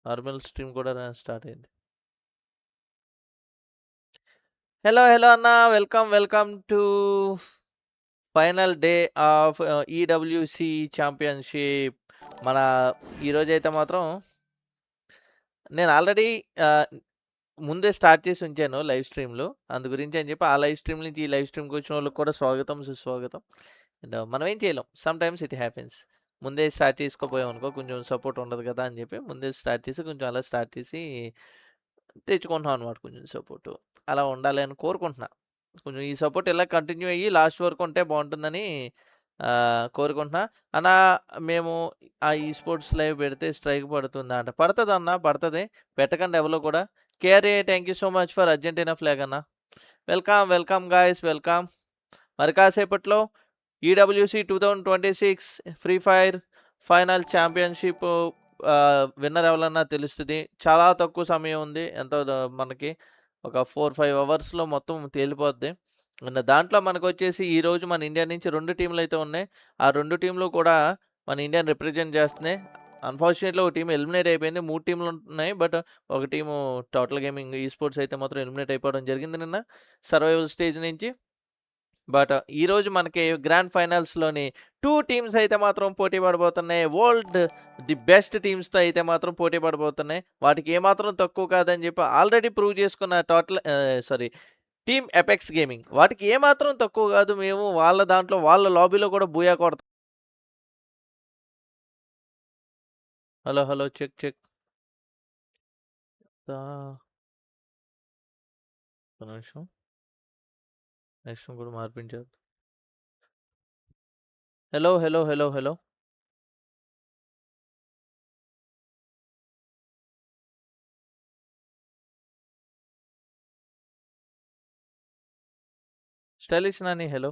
Normal stream కూడా start అయింది. Hello అన్న, welcome to final day of EWC championship. మన ఈరోజైతే మాత్రం నేను ఆల్రెడీ ముందే స్టార్ట్ చేసి ఉంచాను లైవ్ స్ట్రీమ్లు. అందు గురించి అని చెప్పి ఆ లైవ్ స్ట్రీమ్ నుంచి ఈ లైవ్ స్ట్రీమ్కి వచ్చిన వాళ్ళకి కూడా స్వాగతం సుస్వాగతం. అండ్ మనం ఏం చేయలేం, సమ్ టైమ్స్ ఇట్ హ్యాపెన్స్. ముందే స్టార్ట్ చేసుకోపోయాం అనుకో కొంచెం సపోర్ట్ ఉండదు కదా అని చెప్పి ముందే స్టార్ట్ చేసి కొంచెం అలా స్టార్ట్ చేసి తెచ్చుకుంటున్నాం అనమాట. కొంచెం సపోర్టు అలా ఉండాలి అని కోరుకుంటున్నా. కొంచెం ఈ సపోర్ట్ ఇలా కంటిన్యూ అయ్యి లాస్ట్ వరకు ఉంటే బాగుంటుందని కోరుకుంటున్నా. అన్న మేము ఆ ఈ స్పోర్ట్స్ లైవ్ పెడితే స్ట్రైక్ పడుతుందా అంట. పడుతుంది అన్న, పడుతుంది. పెట్టకండి ఎవరో కూడా. KRA thank you so much for Argentina flag అన్న. Welcome guys, welcome. మరి కాసేపట్లో EWC 2026 Free Fire final championship winner ఎవరన్నా తెలుస్తుంది. చాలా తక్కువ సమయం ఉంది, ఎంతో మనకి ఒక 4-5 అవర్స్లో మొత్తం తేలిపోద్ది. దాంట్లో మనకు వచ్చేసి ఈరోజు మన ఇండియా నుంచి 2 టీంలు అయితే ఉన్నాయి. ఆ 2 టీంలు కూడా మన ఇండియాని రిప్రజెంట్ చేస్తున్నాయి. అన్ఫార్చునేట్లీ ఒక టీం ఎలిమినేట్ అయిపోయింది. 3 టీంలు ఉన్నాయి, బట్ ఒక టీము టోటల్ గేమింగ్ ఈ స్పోర్ట్స్ అయితే మాత్రం ఎలిమినేట్ అయిపోవడం జరిగింది నిన్న సర్వైవల్ స్టేజ్ నుంచి. బట్ ఈరోజు మనకి గ్రాండ్ ఫైనల్స్లోని 2 టీమ్స్ అయితే మాత్రం పోటీ పడబోతున్నాయి. వరల్డ్ ది బెస్ట్ టీమ్స్తో అయితే మాత్రం పోటీ పడబోతున్నాయి. వాటికి ఏమాత్రం తక్కువ కాదని చెప్పి ఆల్రెడీ ప్రూవ్ చేసుకున్న టీమ్ ఎపెక్స్ గేమింగ్. వాటికి ఏమాత్రం తక్కువ కాదు. మేము వాళ్ళ దాంట్లో వాళ్ళ లాబీలో కూడా బూయా కొడతాం. హలో చెక్ నిమిషం కూడా మార్పించారు. Hello stylish Nani hello.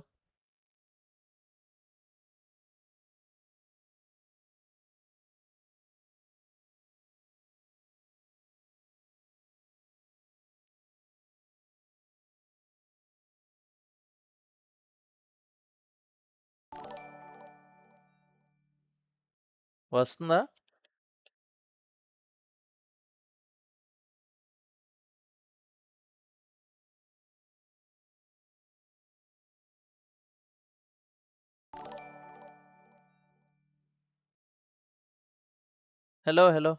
వస్తుందా? హలో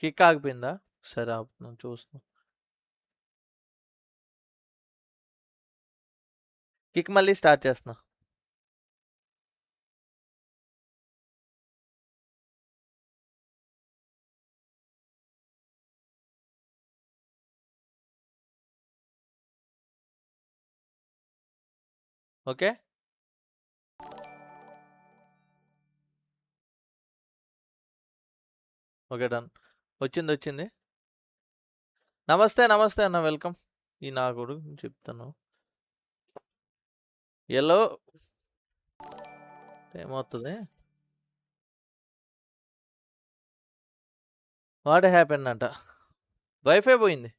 కిక్ ఆగిపోయిందా? సరే ఆపుతున్నాను, చూస్తున్నాను. కిక్ మళ్ళీ స్టార్ట్ చేస్తున్నా. Okay done. వచ్చింది. నమస్తే అన్న, వెల్కమ్. ఈ నా కొడుకు చెప్తాను. ఎల్లో ఏమవుతుంది? వాట్ హ్యాపెన్ అంట. వైఫై పోయింది.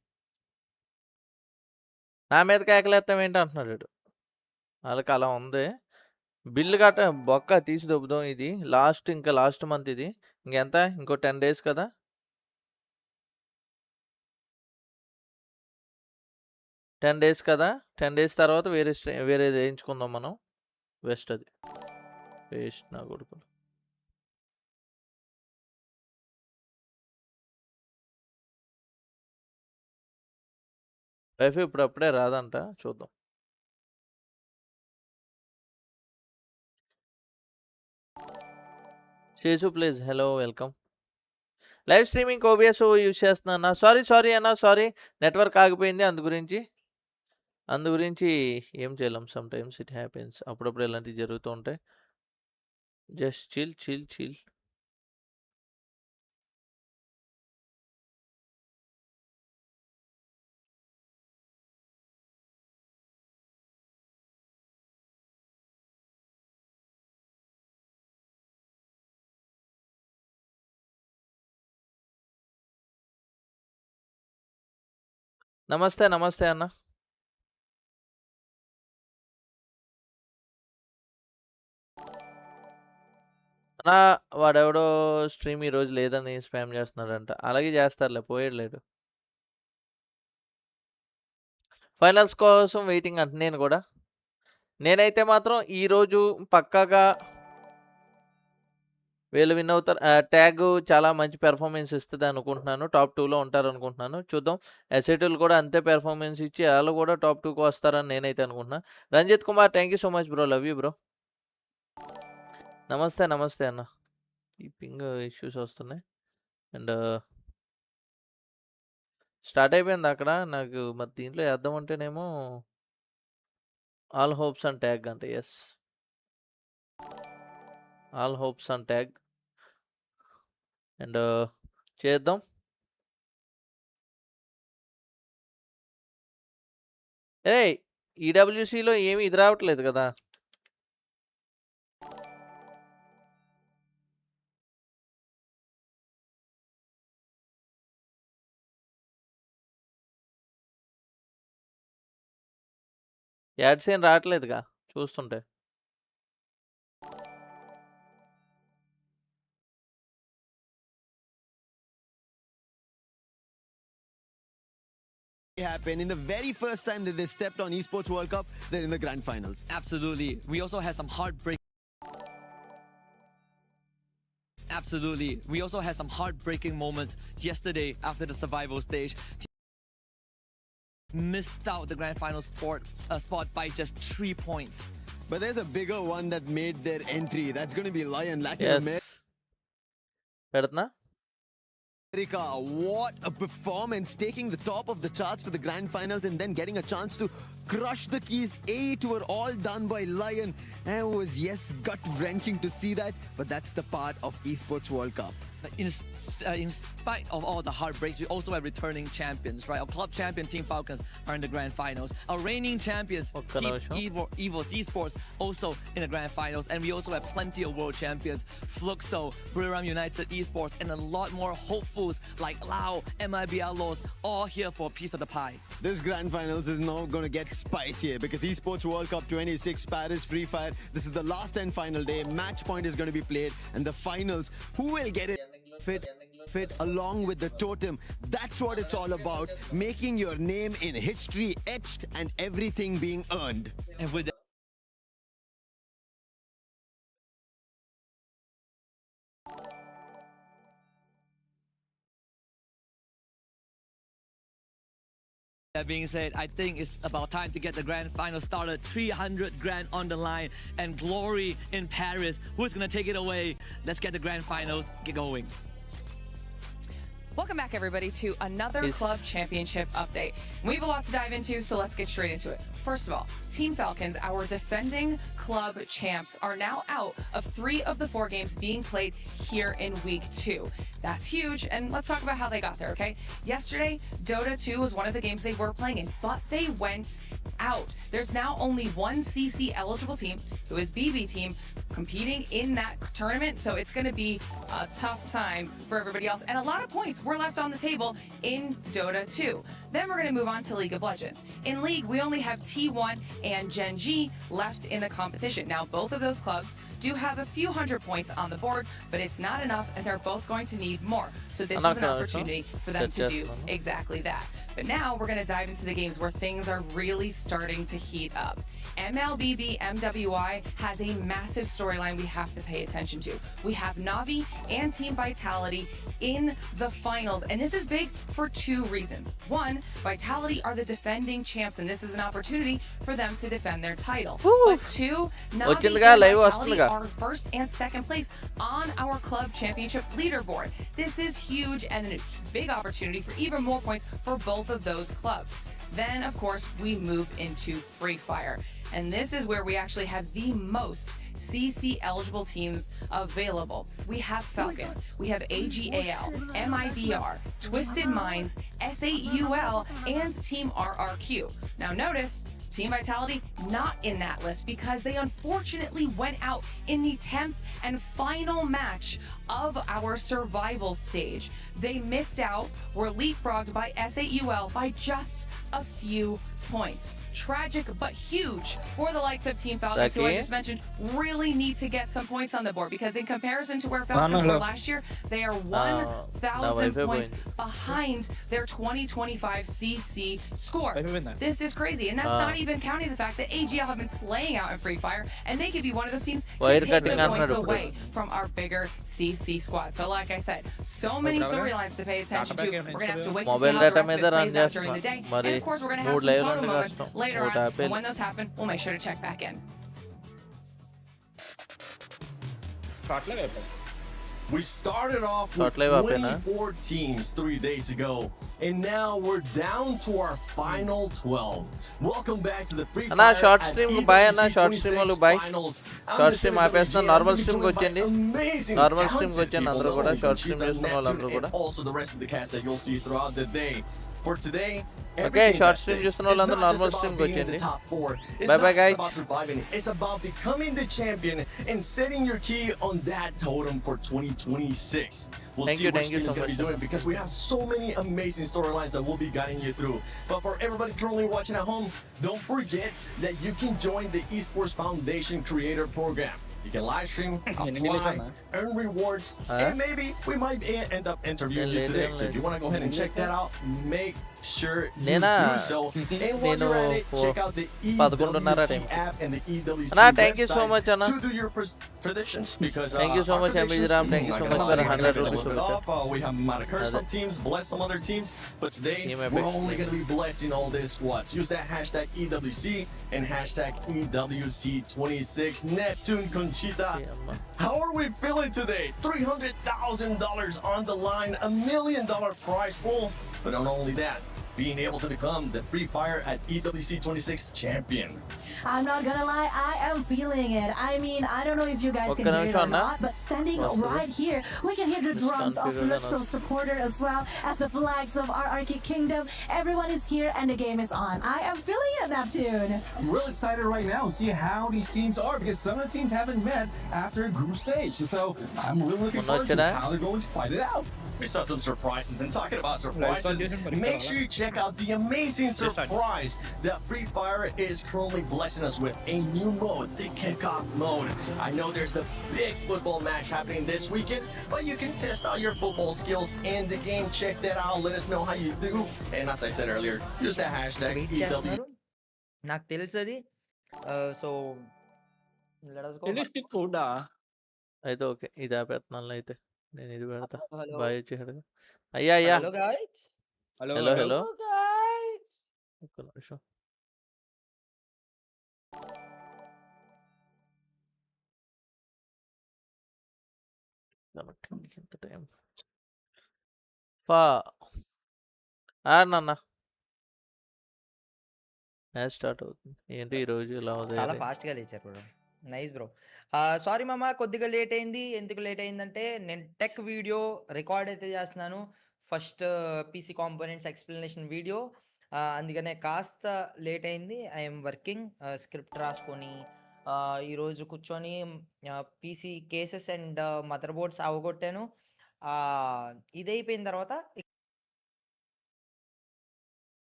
నా మీద కేకలేస్తాం ఏంటి అంటున్నాడు వీడు. వాళ్ళకి అలా ఉంది. బిల్లు గట్ట బొక్క తీసి దొబ్బుదాం. ఇది లాస్ట్ మంత్ ఇది. ఇంకెంత? ఇంకో 10 days కదా. 10 days కదా. 10 days తర్వాత వేరేది వేయించుకుందాం మనం. వెస్ట్ అది వేస్ట్ నా కొడుకులు. వైఫై ఇప్పుడప్పుడే రాదంట, చూద్దాం. చేసు please. Hello welcome. Live streaming OBS use చేస్తున్నా. సారీ అన్న, సారీ. నెట్వర్క్ ఆగిపోయింది. అందు గురించి ఏం చేయలేం. Some times it happens. అప్పుడప్పుడు ఇలాంటివి జరుగుతూ ఉంటాయి. Just chill. నమస్తే అన్న. అన్నా వాడెవడో స్ట్రీమ్ ఈరోజు లేదని స్పామ్ చేస్తున్నాడంట. అలాగే చేస్తారులే, పోయేది లేడు. ఫైనల్స్ కోసం వెయిటింగ్ అంట నేను కూడా. నేనైతే మాత్రం ఈరోజు పక్కాగా వీళ్ళు విన్ అవుతారు. ట్యాగ్ చాలా మంచి పెర్ఫార్మెన్స్ ఇస్తుంది అనుకుంటున్నాను. టాప్ 2లో ఉంటారనుకుంటున్నాను. చూద్దాం. ఎస్ఐటీలు కూడా అంతే పెర్ఫార్మెన్స్ ఇచ్చి వాళ్ళు కూడా టాప్ 2కి వస్తారని నేనైతే అనుకుంటున్నా. Ranjith Kumar thank you so much bro. Love you bro. నమస్తే నమస్తే అన్న. ఈ పింగ్ ఇష్యూస్ వస్తున్నాయి. అండ్ స్టార్ట్ అయిపోయింది అక్కడ. నాకు మరి దీంట్లో వేద్దామంటేనేమో ఆల్ హోప్స్ అండ్ ట్యాగ్ అంట. Yes, all hopes and tag. And చేద్దాం. ఏ ఈడబ్ల్యూసీలో ఏమి ఇది రావట్లేదు కదా. యాడ్స్ ఏం రావట్లేదుగా చూస్తుంటే. happen in the very first time that they stepped on Esports World Cup, they're in the grand finals. Absolutely. We also had some heartbreaking moments yesterday after the survival stage. Missed out the grand final spot by just 3 points. But there's a bigger one that made their entry. That's going to be Lion Latin Yes. America. What a performance, taking the top of the charts for the grand finals and then getting a chance to crush the keys. 8 were all done by Lion, and it was, yes, gut-wrenching to see that, but that's the part of Esports World Cup. In spite of all the heartbreaks, we also have returning champions, right? Our club champion Team Falcons are in the grand finals. Our reigning champions Team EVOS Esports also in the grand finals, and we also have plenty of world champions, Fluxo, BRIO United Esports, and a lot more hopefuls like Lao, MIB Outlaws, all here for a piece of the pie. This grand finals is now going to get spicier because Esports World Cup 26 Paris Freefire, this is the last and final day. Match point is going to be played, and the finals, who will get it fit along with the totem? That's what it's all about, making your name in history etched and everything being earned. And with that being said, I think it's about time to get the grand final started. 300 grand on the line and glory in Paris. Who's going to take it away? Let's get the grand finals going. Welcome back, everybody, to another Club Championship update. We have a lot to dive into, so let's get straight into it. First of all, Team Falcons, our defending club champs, are now out of 3 of the 4 games being played here in Week 2. That's huge, and let's talk about how they got there, okay? Yesterday, Dota 2 was one of the games they were playing in, but they went out. There's now only one CC-eligible team, who is BB Team, competing in that tournament, so it's going to be a tough time for everybody else, and a lot of points were left on the table in Dota 2. Then we're going to move on to League of Legends. In League, we only have T1 and Gen G left in the competition. Now, both of those clubs do have a few hundred points on the board, but it's not enough, and they're both going to need more. So this is an opportunity for them to do exactly that. But now we're going to dive into the games where things are really starting to heat up. MLBB MWI has a massive storyline we have to pay attention to. We have Navi and Team Vitality in the finals, and this is big for 2 reasons. 1, Vitality are the defending champs, and this is an opportunity for them to defend their title. But 2, Navi and Vitality are first and second place on our club championship leaderboard. This is huge and a big opportunity for even more points for both of those clubs. Then, of course, we move into Free Fire. And this is where we actually have the most CC-eligible teams available. We have Falcons, we have AGAL, MIVR, Twisted Minds, SAUL, and Team RRQ. Now notice, Team Vitality not in that list because they unfortunately went out in the 10th and final match of our survival stage. They missed out, were leapfrogged by SAUL by just a few points. Tragic but huge for the likes of Team Falcons, who I just mentioned really need to get some points on the board, because in comparison to where Falcons were last year, they are 1,000 points behind their 2025 CC score. This is crazy, and that's not even counting the fact that AGL have been slaying out in Free Fire, and they could be one of those teams to take the points away from our bigger CC squad. So like I said, so many storylines to pay attention to. We're going to have to wait to see how the rest of it plays out during the day. And of course, we're going to have some total moments later on. And when those happen, we'll make sure to check back in. We started off with 24 teams 3 days ago, and now we're down to our final 12. Welcome back to the Freefire short at stream EWC bye anna, short stream 26 వాళ్ళు bye. finals. Short stream ఆపేస్తున్నా, normal stream కి joined by వచ్చేయండి. amazing, Normal stream కి talented వచ్చేయండి అందరూ people, కూడా, not short only stream Conchita, చూస్తున్న వాళ్ళందరూ Neptune, కూడా. and also the rest of the cast that you'll see throughout the day. For today, Okay, everything's short at stream stake. చూస్తున్న It's వాళ్ళందరూ not normal just stream about కి being in the వచ్చేయండి. top 4. It's Bye not bye, just guys. about surviving. It's about becoming the champion and setting your key on that totem for 2026. We'll Thank see you, which thank you team so is going to much. be doing, because we have so many amazing storylines that we'll be guiding you through. But for everybody currently watching at home, don't forget that you can join the Esports Foundation Creator Program. You can live stream, apply, earn rewards, and maybe we might end up interviewing you today. So if you want to go ahead and check that out, make sure you do so. And while you're at it, check out the EWC app and the EWC Anna, thank you so website much, Anna. to do your predictions, because Thank you so our much, predictions, Ram. Thank you so not much gonna for lie, 100 we're gonna rupees be a little super bit off. We might have cursed some teams, blessed some other teams, but today Team we're epic. only going to be blessing all these squads. Use that hashtag EWC and hashtag EWC26. Neptune Conchita, how are we feeling today? $300,000 on the line, $1 million prize pool, but not only that, being able to become the Freefire at EWC 26 champion. I'm not gonna lie, I am feeling it. I mean, I don't know if you guys Okay, can hear it or Anna. not, but standing right here, we can hear the drums of Luxo's supporter as well as the flags of our Arctic Kingdom. Everyone is here and the game is on. I am feeling it, Neptune. I'm real excited right now to see how these teams are, because some of the teams haven't met after group stage. So I'm really looking forward to how they're going to fight it out. We saw some surprises, and talking about surprises, make sure you check out the amazing surprise that Free Fire is currently blessing us with, a new mode, the kickoff mode. I know there's a big football match happening this weekend, but you can test out your football skills in the game. Check that out, let us know how you do, and as I said earlier, use that hashtag wait EW. చేస్తున్నారు నాకు తెలుసు అది so అయితే okay, ఇది ఆపేస్తున్నాను. అయితే నేను ఇది పెడతా. హలో బాయ్ వచ్చేసాడు. అయ్యా అయ్యా, hello guys hello hello, guys ఒక్క నిమిషం. ఎంత టైం నాన్న మ్యాచ్ స్టార్ట్ అవుతుంది. ఏంటి ఈరోజు ఇలా చాలా ఉంది? ఫాస్ట్గా లేచారు బ్రో. Nice bro. సారీ మామ, కొద్దిగా లేట్ అయింది. ఎందుకు లేట్ అయిందంటే నేను టెక్ వీడియో రికార్డ్ అయితే చేస్తున్నాను, first PC components explanation video. అందుకనే కాస్త లేట్ అయింది. ఐఎమ్ వర్కింగ్, స్క్రిప్ట్ రాసుకొని ఈరోజు కూర్చొని PC cases and mother boards అవగొట్టాను. ఇది అయిపోయిన తర్వాత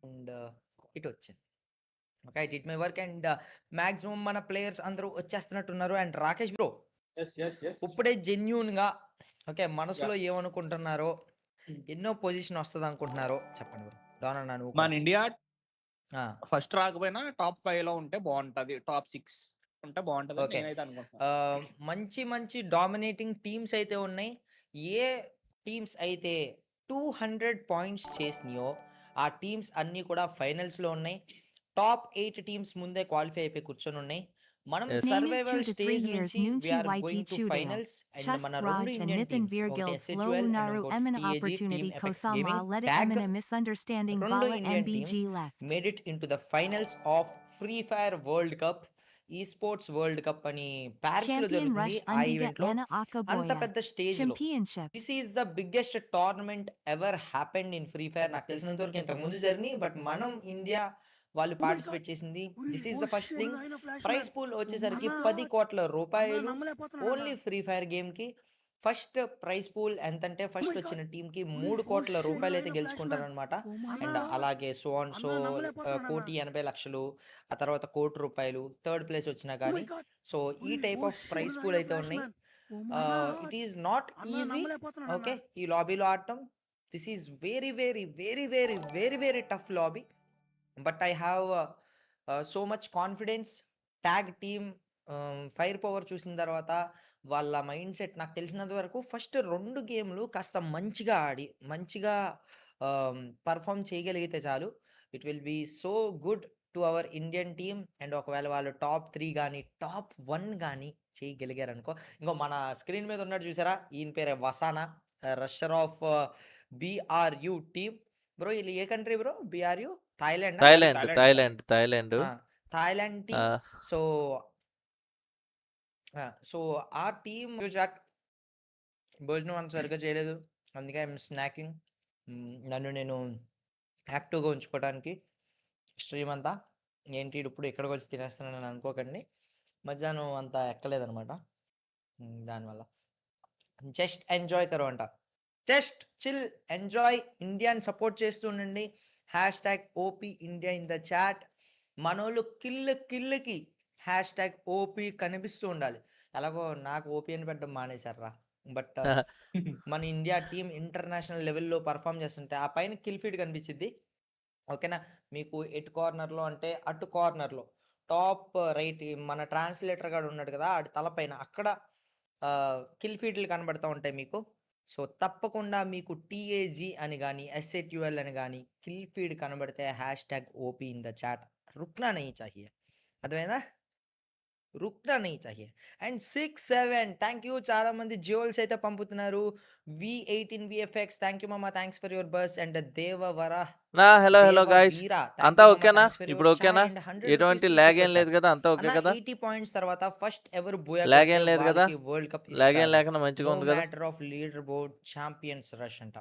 అండ్ ఇటు వచ్చాను. Okay, I did my work and maximum మన ప్లేయర్స్ అందరూ వచ్చేస్తున్నట్టున్నారు. అండ్ రాకేష్ బ్రో ఇప్పుడే జెన్యూన్గా ఓకే మనసులో ఏమనుకుంటున్నారో, ఎన్నో పొజిషన్ వస్తుంది అనుకుంటున్నారో చెప్పండి బ్రో. డౌన్ అన్నాను. మన ఇండియా ఫస్ట్ రాకపోయినా టాప్ 5 లో ఉంటే బాగుంటది, టాప్ 6 ఉంటే బాగుంటది ఓకే, నేనైతే అనుకుంటున్నాను. మంచి మంచి డామినేటింగ్ టీమ్స్ అయితే ఉన్నాయి. ఏ టీమ్స్ అయితే 200 పాయింట్స్ చేసినాయో ఆ టీమ్స్ అన్నీ కూడా ఫైనల్స్లో ఉన్నాయి. టాప్ 8 టీమ్స్ ముందే క్వాలిఫై అయిపోయి కూర్చొని ఉన్నాయి. మనం Yes. సర్వైవల్ స్టేజ్ నుంచి we are going to finals and మన రెండు ఇండియన్ టీమ్స్ ఒకటి SHL and ఇంకోటి TAG team Apex gaming TAG, రెండు Indian teams made it into the finals of Free Fire World Cup. ఈ స్పోర్ట్స్ వరల్డ్ కప్ అని ప్యారిస్లో Champion జరుగుతుంది. Rush ఆ Undiga ఈవెంట్లో Anna అంత Akaboya. పెద్ద స్టేజ్లో Championship. This is the biggest tournament ever happened in free fire. నాకు తెలిసినంత వరకు ఇంతకు ముందు జరిగినాయి, బట్ మనం ఇండియా వాళ్ళు పార్టిసిపేట్ చేసింది. This is the first thing. Prize pool వచ్చేసరికి 10 కోట్ల రూపాయలు ఓన్లీ ఫ్రీ ఫైర్ గేమ్కి. ఫస్ట్ ప్రైస్ పూల్ ఎంతంటే ఫస్ట్ వచ్చిన టీంకి 3 కోట్ల రూపాయలు అయితే గెలుచుకుంటారనమాట. అండ్ అలాగే సో కోటి 80 లక్షలు, ఆ తర్వాత కోటి రూపాయలు థర్డ్ ప్లేస్ వచ్చినా కానీ. సో ఈ టైప్ ఆఫ్ ప్రైస్ పూల్ అయితే ఉన్నాయి. It is not easy. Okay, ఈ లాబీలో ఆడటం this is very very very very very very tough lobby. But I have so much confidence. Tag team fire power చూసిన తర్వాత వాళ్ళ మైండ్ సెట్ నాకు తెలిసినంత వరకు ఫస్ట్ 2 గేమ్లు కాస్త మంచిగా ఆడి మంచిగా పర్ఫామ్ చేయగలిగితే చాలు. It will be so good to our Indian team. And ఒకవేళ వాళ్ళు టాప్ 3 కానీ టాప్ 1 కానీ చేయగలిగారు అనుకో. ఇంకో మన స్క్రీన్ మీద ఉన్నాడు చూసారా, ఈయన పేరే వసానా, rusher of BRU team. Bro వీళ్ళు ఏ country bro? BRU Thailand. Thailand team. So so ఆ టీమ్ చాట్ భోజనం అంత సరిగ్గా చేయలేదు, అందుకే ఐఎమ్ స్నాకింగ్. నన్ను నేను యాక్టివ్గా ఉంచుకోవడానికి స్ట్రీమ్ అంతా. ఏంటి ఇప్పుడు ఇక్కడికి వచ్చి తినేస్తున్నానని అనుకోకండి, మధ్యాహ్నం అంత ఎక్కలేదనమాట. దానివల్ల జస్ట్ ఎంజాయ్ కరో అంట. Just chill enjoy. ఇండియాని సపోర్ట్ చేస్తూ ఉండండి. #OP India in the chat. మనోళ్ళు కిల్లుకి #OP కనిపిస్తూ ఉండాలి. ఎలాగో నాకు ఓపీ అని పెట్టడం మానేశారా, బట్ మన ఇండియా టీం ఇంటర్నేషనల్ లెవెల్లో పర్ఫామ్ చేస్తుంటే ఆ పైన కిల్ ఫీడ్ కనిపించింది. ఓకేనా, మీకు ఎటు కార్నర్లో అంటే అటు కార్నర్లో టాప్ రైట్ మన ట్రాన్స్లేటర్ గాడు ఉన్నాడు కదా, అటు తలపైన అక్కడ కిల్ ఫీడ్లు కనబడుతూ ఉంటాయి మీకు. సో తప్పకుండా మీకు TAG అని కానీ SATUL అని కానీ కిల్ ఫీడ్ కనబడితే #OP ఇన్ ద చాట్ రుక్నా నహీ చాహియే. అర్థమైందా? రుక్నా నహీ చాహియే. And 6-7 thank you. చాలా మంది జ్యువెల్స్ అయితే పంపుతున్నారు. V18 VFX థ్యాంక్ యూ మామ, thanks for your bus. And Devavara hello guys, అంతా ఓకేనా? ఇప్పుడు ఓకేనా? ఎటువంటి ల్యాగ్ ఏం లేదు కదా? అంతా ఓకే కదా? 80 పాయింట్స్ తర్వాత ఫస్ట్ ఎవర్ బోయా ల్యాగ్ ఏం లేదు కదా? వరల్డ్ కప్ ల్యాగ్ ఏం లేకుండా మంచిగా ఉంది కదా? Matter of leader board champions rush అంట.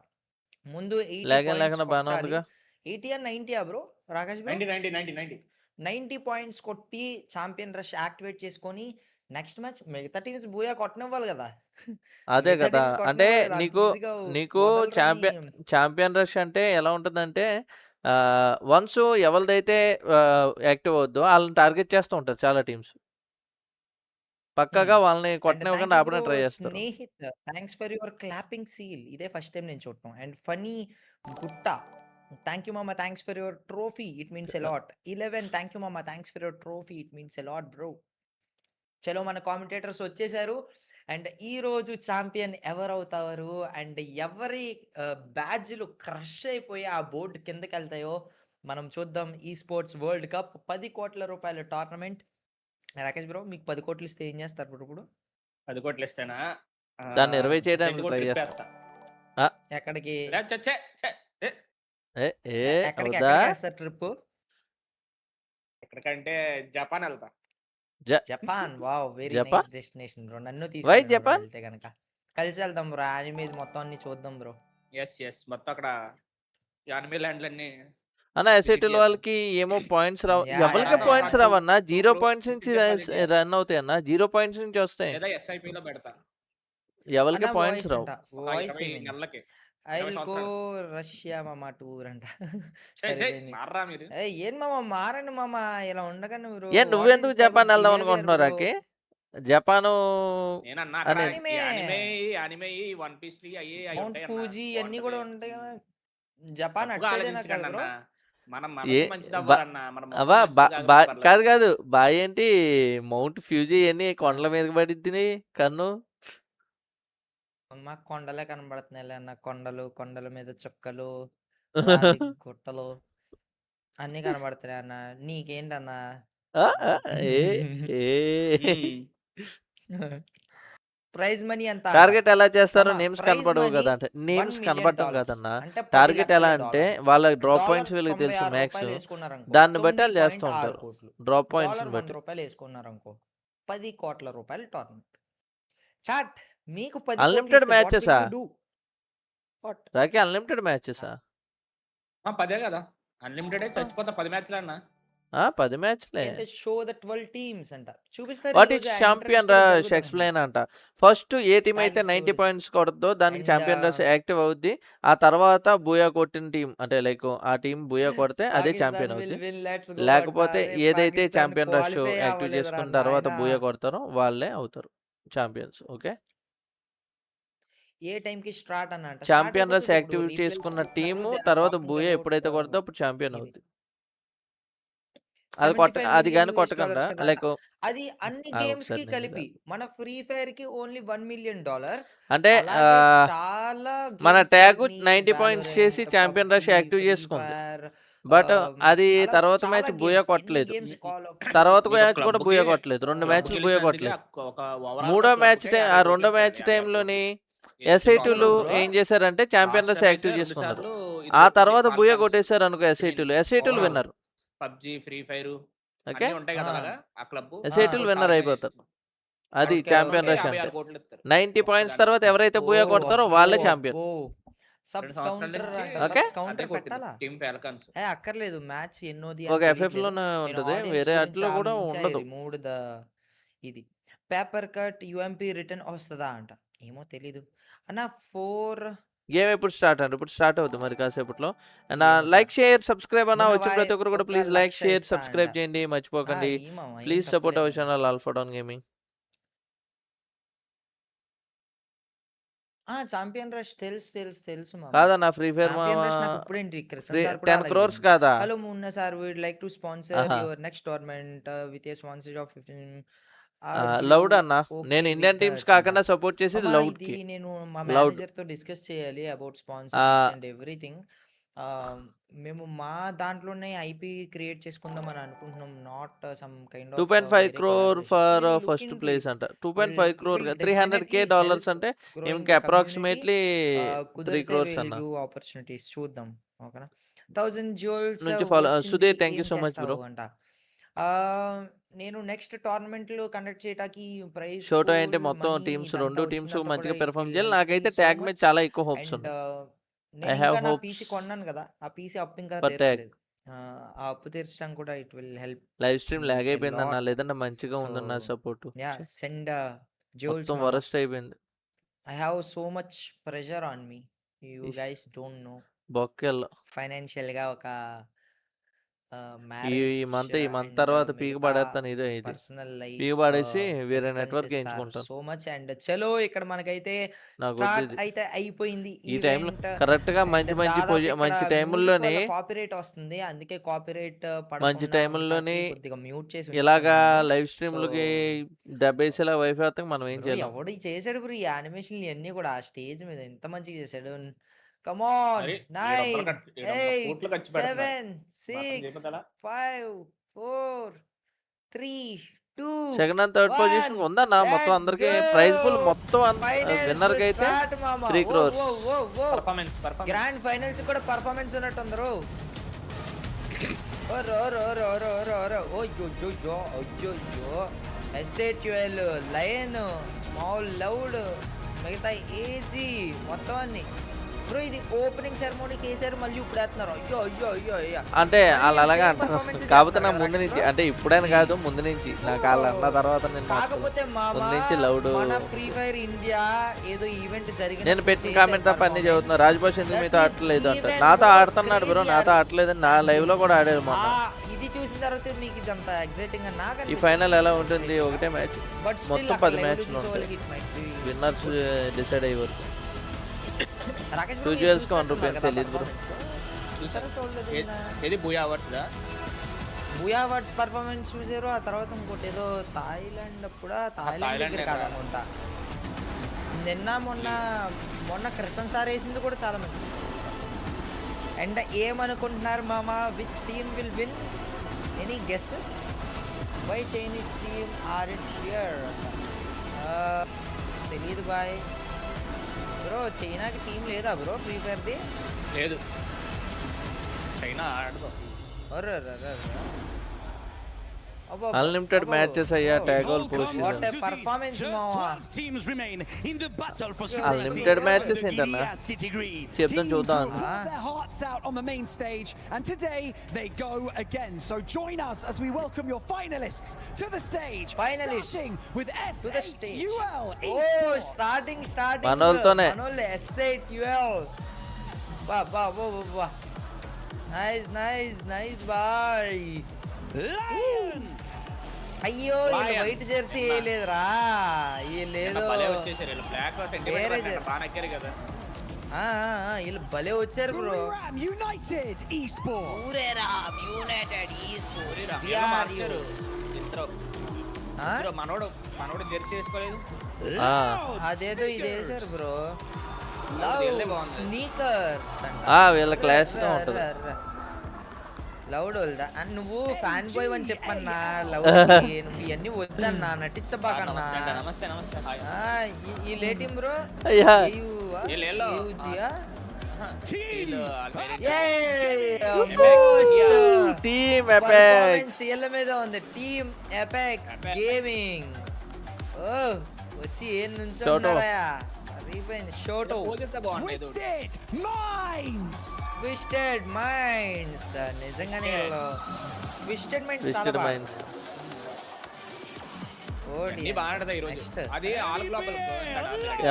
ముందు 80 ల్యాగ్ ఏం పాయింట్స్ లేకుండా బాగానే కొట్టాలి. ఉందిగా? 80 ఆ 90 ఆ బ్రో రాకేష్ బ్రో? 90 పాయింట్స్ కొట్టి ఛాంపియన్ రష్ యాక్టివేట్ చేసుకొని నెక్స్ట్ మ్యాచ్ మిగతా టీమ్స్ బోయా కొట్టనివ్వాలి కదా. అదే మిగతా కదా, టీమ్స్ అంటే కొట్టనివ్వాలి కదా, నీకు ఈజీగా నీకు వదలరని. ఛాంపియన్ రష్ అంటే ఎలా ఉంటుందంటే వన్స్ ఎవరిదైతే యాక్టివ్ అవుద్దో వాళ్ళని టార్గెట్ చేస్తూ ఉంటారు చాలా టీమ్స్. పక్కాగా వాళ్ళని అండ్ కొట్టనివ్వకుండా థ్యాంక్ యూ ఆపడానికి బ్రో ట్రై చేస్తారు. Snehith, thanks for your clapping seal. ఇదే ఫస్ట్ టైం నేను చూడటం. And Phani Gutta thank you మామ, thanks for your trophy, it means a lot. 11 thank you మామ, thanks for your trophy, it means a lot bro. చలో మన commentators వచ్చేసారు. And ఈ రోజు ఛాంపియన్ ఎవరు అవుతారు అండ్ ఎవరి బ్యాడ్జ్లు క్రష్ అయిపోయి ఆ బోర్డు కిందకి వెళ్తాయో మనం చూద్దాం. ఈ స్పోర్ట్స్ వరల్డ్ కప్ 10 కోట్ల రూపాయల టోర్నమెంట్. రాకేష్ బ్రో మీకు 10 కోట్లు ఇస్తే ఏం చేస్తారు బ్రో ఇప్పుడు? 10 కోట్లు ఇస్తేనా? దాన్ని 20 చేయడానికి చెట్టు ట్రై ట్రిప్ చేస్తా. వేస్తా. ఎక్కడికి లే, ఛే, ఛే, ఛే, ఏ, ఎక్కడికి అవుదా? ఎక్కడికి వేస్తారు ట్రిప్? ఎక్కడికంటే జపాన్ వెళ్తా. Japan. Wow, very Japan? Nice destination bro. నన్ను వై తీసుకెళ్ళండి బ్రో జపాన్? వెళ్తే కనుక. కలిసి వెళ్దాం బ్రో, యానిమే మొత్తం అన్ని చూద్దాం బ్రో. ఎస్ మొత్తం అక్కడ యానిమే ల్యాండ్లన్నీ అన్న ఎస్ఐటీల వాళ్ళకి ఏమో పాయింట్స్ రావు. యా, ఎవరికి యా, పాయింట్స్ యా. రావన్నా, 0 ఇప్పుడు పాయింట్స్ నుంచి చెప్పాలంటే రన్ అవుతాయి అన్న. 0 పాయింట్స్ నుంచి వస్తాయి, లేదా SIP లో పెడతా. ఎవరికి అన్న పాయింట్స్ వాయిస్ రావు. అంట, ఒక వాయిస్ 20 ఏమైంది? నెలలకి ఐ 20 విల్ గో సంవత్సరాలు. రష్యా మామ టూర్ అంట. ఛే, ఛే, సరిపోయింది. మారరా మీరు. ఏం మామ మారండి మామ, ఇలా ఉండగానే బ్రో. ఏ వాట్ నువ్వెందుకు ఈస్ టైప్ జపాన్ ఆఫ్ వెళ్దాం బిహేవియర్ అనుకుంటున్నావు బ్రో? రాకి? జపాను నేనన్నా అక్కడ అని యానిమే, యానిమే వన్ పీస్ అయ్యి అవి మౌంట్ ఉంటాయి అన్న, ఫూజీ అన్ని బాగుంటది. కూడా ఉంటాయి కదా. జపాన్ అటు తప్పుగా సైడేనా కదా ఆలోచించకండి బ్రో? అన్న, మనం ఏ మనసు మంచిది అవ్వాలన్నా, మన అవా మొహం మంచిది కాకపోతే కాదు పర్లేదు. కాదు బాయ్ ఏంటి మౌంట్ ఫ్యూజీ అని కొండల మీదకి పడిద్ది కన్ను. మాకు కొండలే కనబడుతున్నాయి అన్న. కొండలు, కొండల మీద చుక్కలు, రాతి గుట్టలు అన్ని కనబడుతున్నాయి అన్న. నీకేంటన్నా? ఆ, ఆ, ఏ ఏ ఉమ్. ప్రైజ్ మనీ ఎంత టార్గెట్ ఎలా చేస్తారు? మామ, నేమ్స్ ప్రైజ్ కనపడవు మనీ కదా అంటే నేమ్స్ $1 కనపడటం million. కదన్నా. అంటే 10 టార్గెట్ ఎలా లక్షల అంటే డాలర్స్. వాళ్ళ డ్రాప్ డాలర్ పాయింట్స్ వీళ్ళకి తెలుసు 96 మ్యాక్స్. రూపాయలు వేసుకున్నారనుకో దాన్ని బట్టి వాళ్ళు చేస్తూ 9.6 ఉంటారు కోట్లు. డ్రాప్ పాయింట్స్ డాలర్ 100 బట్టి. రూపాయలు వేసుకున్నారనుకో 10 కోట్ల రూపాయలు టోర్నమెంట్. చాట్ మీకు 10 అన్లిమిటెడ్ కోట్లు ఇస్తే మ్యాచెసా? what will you do? What? రాకి అన్లిమిటెడ్ మ్యాచెసా? 10 కదా అన్లిమిటెడ్ చచ్చిపోతా 10 మ్యాచ్లు అన్న. 10 మ్యాచ్లే. అయితే షో ద 12 టీమ్స్ అంట చూపిస్తారు. What is champion rush? Explain అంట. ఫస్ట్ ఏ టీం అయితే Thanks, 90 Suri. పాయింట్స్ కొడుతుందో దానికి And, ఛాంపియన్ రష్ యాక్టివ్ అవుద్ది. ఆ తర్వాత బూయా కొట్టిన టీం అంటే లైక్ ఆ టీం బూయా కొడితే అదే ఛాంపియన్ అవుద్ది. లేకపోతే ఏదైతే ఛాంపియన్ రష్ యాక్టివ్ చేసుకున్న తర్వాత బూయా కొడతారో వాళ్ళే అవుతారు ఛాంపియన్స్. ఓకే, ఏ టైం కి స్టార్ట్ అన్న ఛాంపియన్ రష్ యాక్టివ్ చేసుకున్న టీము తర్వాత బూయా ఎప్పుడైతే కొడతారో అప్పుడు ఛాంపియన్ అవుద్ది. అది అది కానీ కొట్టకుండా లైక్ అది అన్ని గేమ్స్ కి కలిపి మన ఫ్రీ ఫైర్ కి ఓన్లీ $1 million. అంటే చాలా మన ట్యాగ్ 90 పాయింట్స్ చేసి ఛాంపియన్ రష్ యాక్టివ్ చేసుకుంది. బట్ అది తర్వాత మ్యాచ్ బూయా కొట్టలేదు. తర్వాత మ్యాచ్ కూడా బూయా కొట్టలేదు. 2 మ్యాచ్లు బూయా కొట్టలేదు. మూడో మ్యాచ్ ఆ రెండో మ్యాచ్ టైంలోని ఎస్ఐటీలు ఏం చేశారంటే ఛాంపియన్ రష్ యాక్టివ్ చేసుకున్నారు. ఆ తర్వాత బూయా కొట్టేశారు అనుకో ఎస్ఐటీలు విన్నారు. పబ్జి, ఫ్రీ ఫైర్ ఓకే, ఉంటాయి కదా అలాగా ఆ క్లబ్ ఎస్ఐటీలు విన్నర్ అయిపోతారు. అది ఛాంపియన్ రష్ అంటే 90 పాయింట్స్ తర్వాత ఎవరైతే బూయా కొడతారో వాళ్ళే ఛాంపియన్. ఓకే, అక్కర్లేదు మ్యాచ్ ఎన్నోది ఒక ఎఫ్ఎఫ్ లోనే ఉంటది, వేరే అట్లో కూడా ఉండదు. ఇది పేపర్ కట్ యుఎంపి రిటర్న్ వస్తుందా అంట, ఏమో తెలీదు అన్న. 4 గేమ్ ఎప్పుడు స్టార్ట్ అంటే ఇప్పుడు స్టార్ట్ అవుతుంది మరి కాసేపట్లో. అండ్ లైక్ షేర్ సబ్స్క్రైబ్ అన్న వచ్చి ప్రతి ఒక్కరు కూడా ప్లీజ్ లైక్ షేర్ సబ్స్క్రైబ్ చేయండి మర్చిపోకండి. Please support our channel Alphadown Gaming. Champion rush తెలుసు కాదన్న ఫ్రీ ఫైర్ 10 crores కాదా? Hello Munna sir, would like to sponsor your next tournament with a sponsorship of 15. Loud అన్న, నేను ఇండియన్ టీమ్స్ కాకుండా support చేసేది Loud కి. నేను మా మేనేజర్ తో డిస్కస్ చేయాలి అబౌట్ స్పాన్సర్షిప్స్ అండ్ ఎవ్రీథింగ్. మేము మా దాంట్లోనే ఐపీ క్రియేట్ చేసుకుందాం అని అనుకుంటున్నాం. Not some kind of 2.5 crore for first place అంట. 2.5 crore $300,000 అంటే ఇంకా అప్రాక్సిమేట్లీ 3 crores అన్న. ఆపర్చునిటీస్ చూద్దాం. ఓకేనా, 1000 jewels నుంచి follow Sudheer, thank you so much bro. అంట నేను నెక్స్ట్ టోర్నమెంట్ లో కండక్ట్ చేయడానికి ప్రైజ్ షోటో అంటే మొత్తం టీమ్స్ 2 టీమ్స్ మంచిగా పెర్ఫామ్ చేయాలి. నాకైతే ట్యాగ్ మీద చాలా ఎక్కువ హోప్స్ ఉన్నాయి. I have hopes. పీసీ కొన్నాను కదా, ఆ పీసీ అప్పు ఇంకా For tag. తీర్చలేదు. ఆ అప్పు తీర్చడం కూడా it will help. Live stream lag a అయిపోయింది అన్న, lot. లేదంటే మంచిగా ఉందన్న So, సపోర్ట్. యా సెండ్ jewels. మొత్తం వరస్ట్ అయిపోయింది. I have so much pressure on me. You Ish. guys don't know. బొక్కెల్లో ఫైనాన్షియల్ గా ఒక ఈ మంత్ తర్వాత పీక్ పడేస్తాను. ఇది పర్సనల్ లైఫ్ పీక్ పడేసి వేరే నెట్వర్క్ వేయించుకుంటాను. So much. అండ్ చలో ఇక్కడ మనకైతే నాకు స్టార్ట్ వద్దు ఇది. అయితే అయిపోయింది ఈ టైంలో కరెక్ట్ గా మంచి టైముల్లోని కాపీరైట్ వస్తుంది, అందుకే కాపీరైట్ మంచి టైముల్లోని కొద్దిగా మ్యూట్ చేసి ఇలాగా ఉంచుతున్నాను. లైవ్ స్ట్రీమ్లకి దెబ్బేసేలా వైఫై వస్తే మనం ఏం Bro, చేయాలి? ఎవడు చేశాడు బ్రో ఈ యానిమేషన్ ఇవన్నీ కూడా ఆ స్టేజ్ మీద ఎంత మంచిగా చేశాడు. కమాన్, 9 8 7 6 5 4 3 2 సెకండ్ అండ్ థర్డ్ పొజిషన్ ఉందన్న. మొత్తం అందరికి ప్రైజ్ పూల్ మొత్తం విన్నర్ కి అయితే 3 crores. గ్రాండ్ ఫైనల్స్ కూడా పర్ఫార్మెన్స్ ఉన్నట్టు అందరూ. SATL లయన్ మాల్ లౌడ్ మిగతా ఏజీ మొత్తం అన్ని. బ్రో ఇది ఓపెనింగ్ సెరమోనీకి వేసారు, మళ్ళీ ఇప్పుడు వేస్తున్నారు. అయ్యో అయ్యో అయ్యో అయ్యో అంటే వాళ్ళు అలాగా అంటారు. కాకపోతే నా ముందు నుంచి అంటే ఇప్పుడైనా కాదు, ముందు నుంచి నాకు వాళ్ళు అన్న తర్వాత కాకపోతే ముందు నుంచి లౌడ్. మన ఫ్రీ ఫైర్ ఇండియా ఏదో ఈవెంట్ జరిగింది, నేను పెట్టిన కామెంట్ తప్ప అన్ని చదువుతున్నా. రాజ్భాష్ ఎందుకు మీతో ఆడలేదు అంటే నాతో ఆడుతున్నాడు బ్రో, నాతో ఆడలేదని నా లైవ్ లో కూడా ఆడాడు మొన్న. ఇది చూసిన తర్వాత మీకు ఇదంతా ఎక్సైటింగ్ గా నాకు ఈ ఫైనల్ ఎలా ఉంటుంది? ఒకటే మ్యాచ్, మొత్తం 10 మ్యాచ్లు ఉంటాయి. విన్నర్స్ డిసైడ్ అయ్యే వరకు 2 jewels కి 1 రూపాయి తెలియదు బ్రో. ఏది బూయా అవార్డ్స్ దా? బూయా అవార్డ్స్ పర్ఫార్మెన్స్ చూసారు. ఆ తర్వాత ఇంకోటి ఏదో థాయిలాండ్ కూడా, థాయిలాండ్ దగ్గర కాదనుకుంటా. మొన్న క్రితం సార్ వేసింది కూడా చాలా మంచిది. అండ్ ఏమనుకుంటున్నారు మామ, which team will win? Any guesses? Why Chinese team are it here? Bye. Bro చైనాకి టీం లేదా బ్రో ఫ్రీ ఫైర్ది? లేదు, చైనా ఆడదు. అన్లిమిటెడ్ మ్యాచెస్ అయ్యా ట్యాగోల్ పోస్ట్ వాట్ ఏ పర్ఫార్మెన్స్ మావా. అన్లిమిటెడ్ మ్యాచెస్ ఏంటన్నా చెప్తాం చూద్దాం. their hearts out on the main stage and today they go again, so join us as we welcome your finalists to the stage, starting with S8UL. Oh, starting మనోల్తోనే మనోల్ S8UL. వా nice bye. Lion అయ్యో white Jersey వేయలేదురా. లేదు వీళ్ళు భలే వచ్చారు bro. United Esports. మనోడు Jersey వేసుకోలేదు. అదేదో ఇది వేసారు బ్రో. స్నీకర్స్ వీళ్ళ క్లాస్ గా ఉంటది. లౌడ్ వల్దా అండ్ నువ్వు ఫ్యాన్ బాయ్ అని చెప్పన్నా. లవ్ నువ్వు ఇవన్నీ వద్దన్నా, నటించబాకన్నా. నమస్తే ఈ లేటిం బ్రో టీమ్ ఎపెక్స్ మీద ఉంది. Team Apex gaming. ఓ వచ్చి ఏం నుంచోన్నారా? షోటో ట్విస్టెడ్ మైండ్స్. నిజంగానే ట్విస్టెడ్ మైండ్స్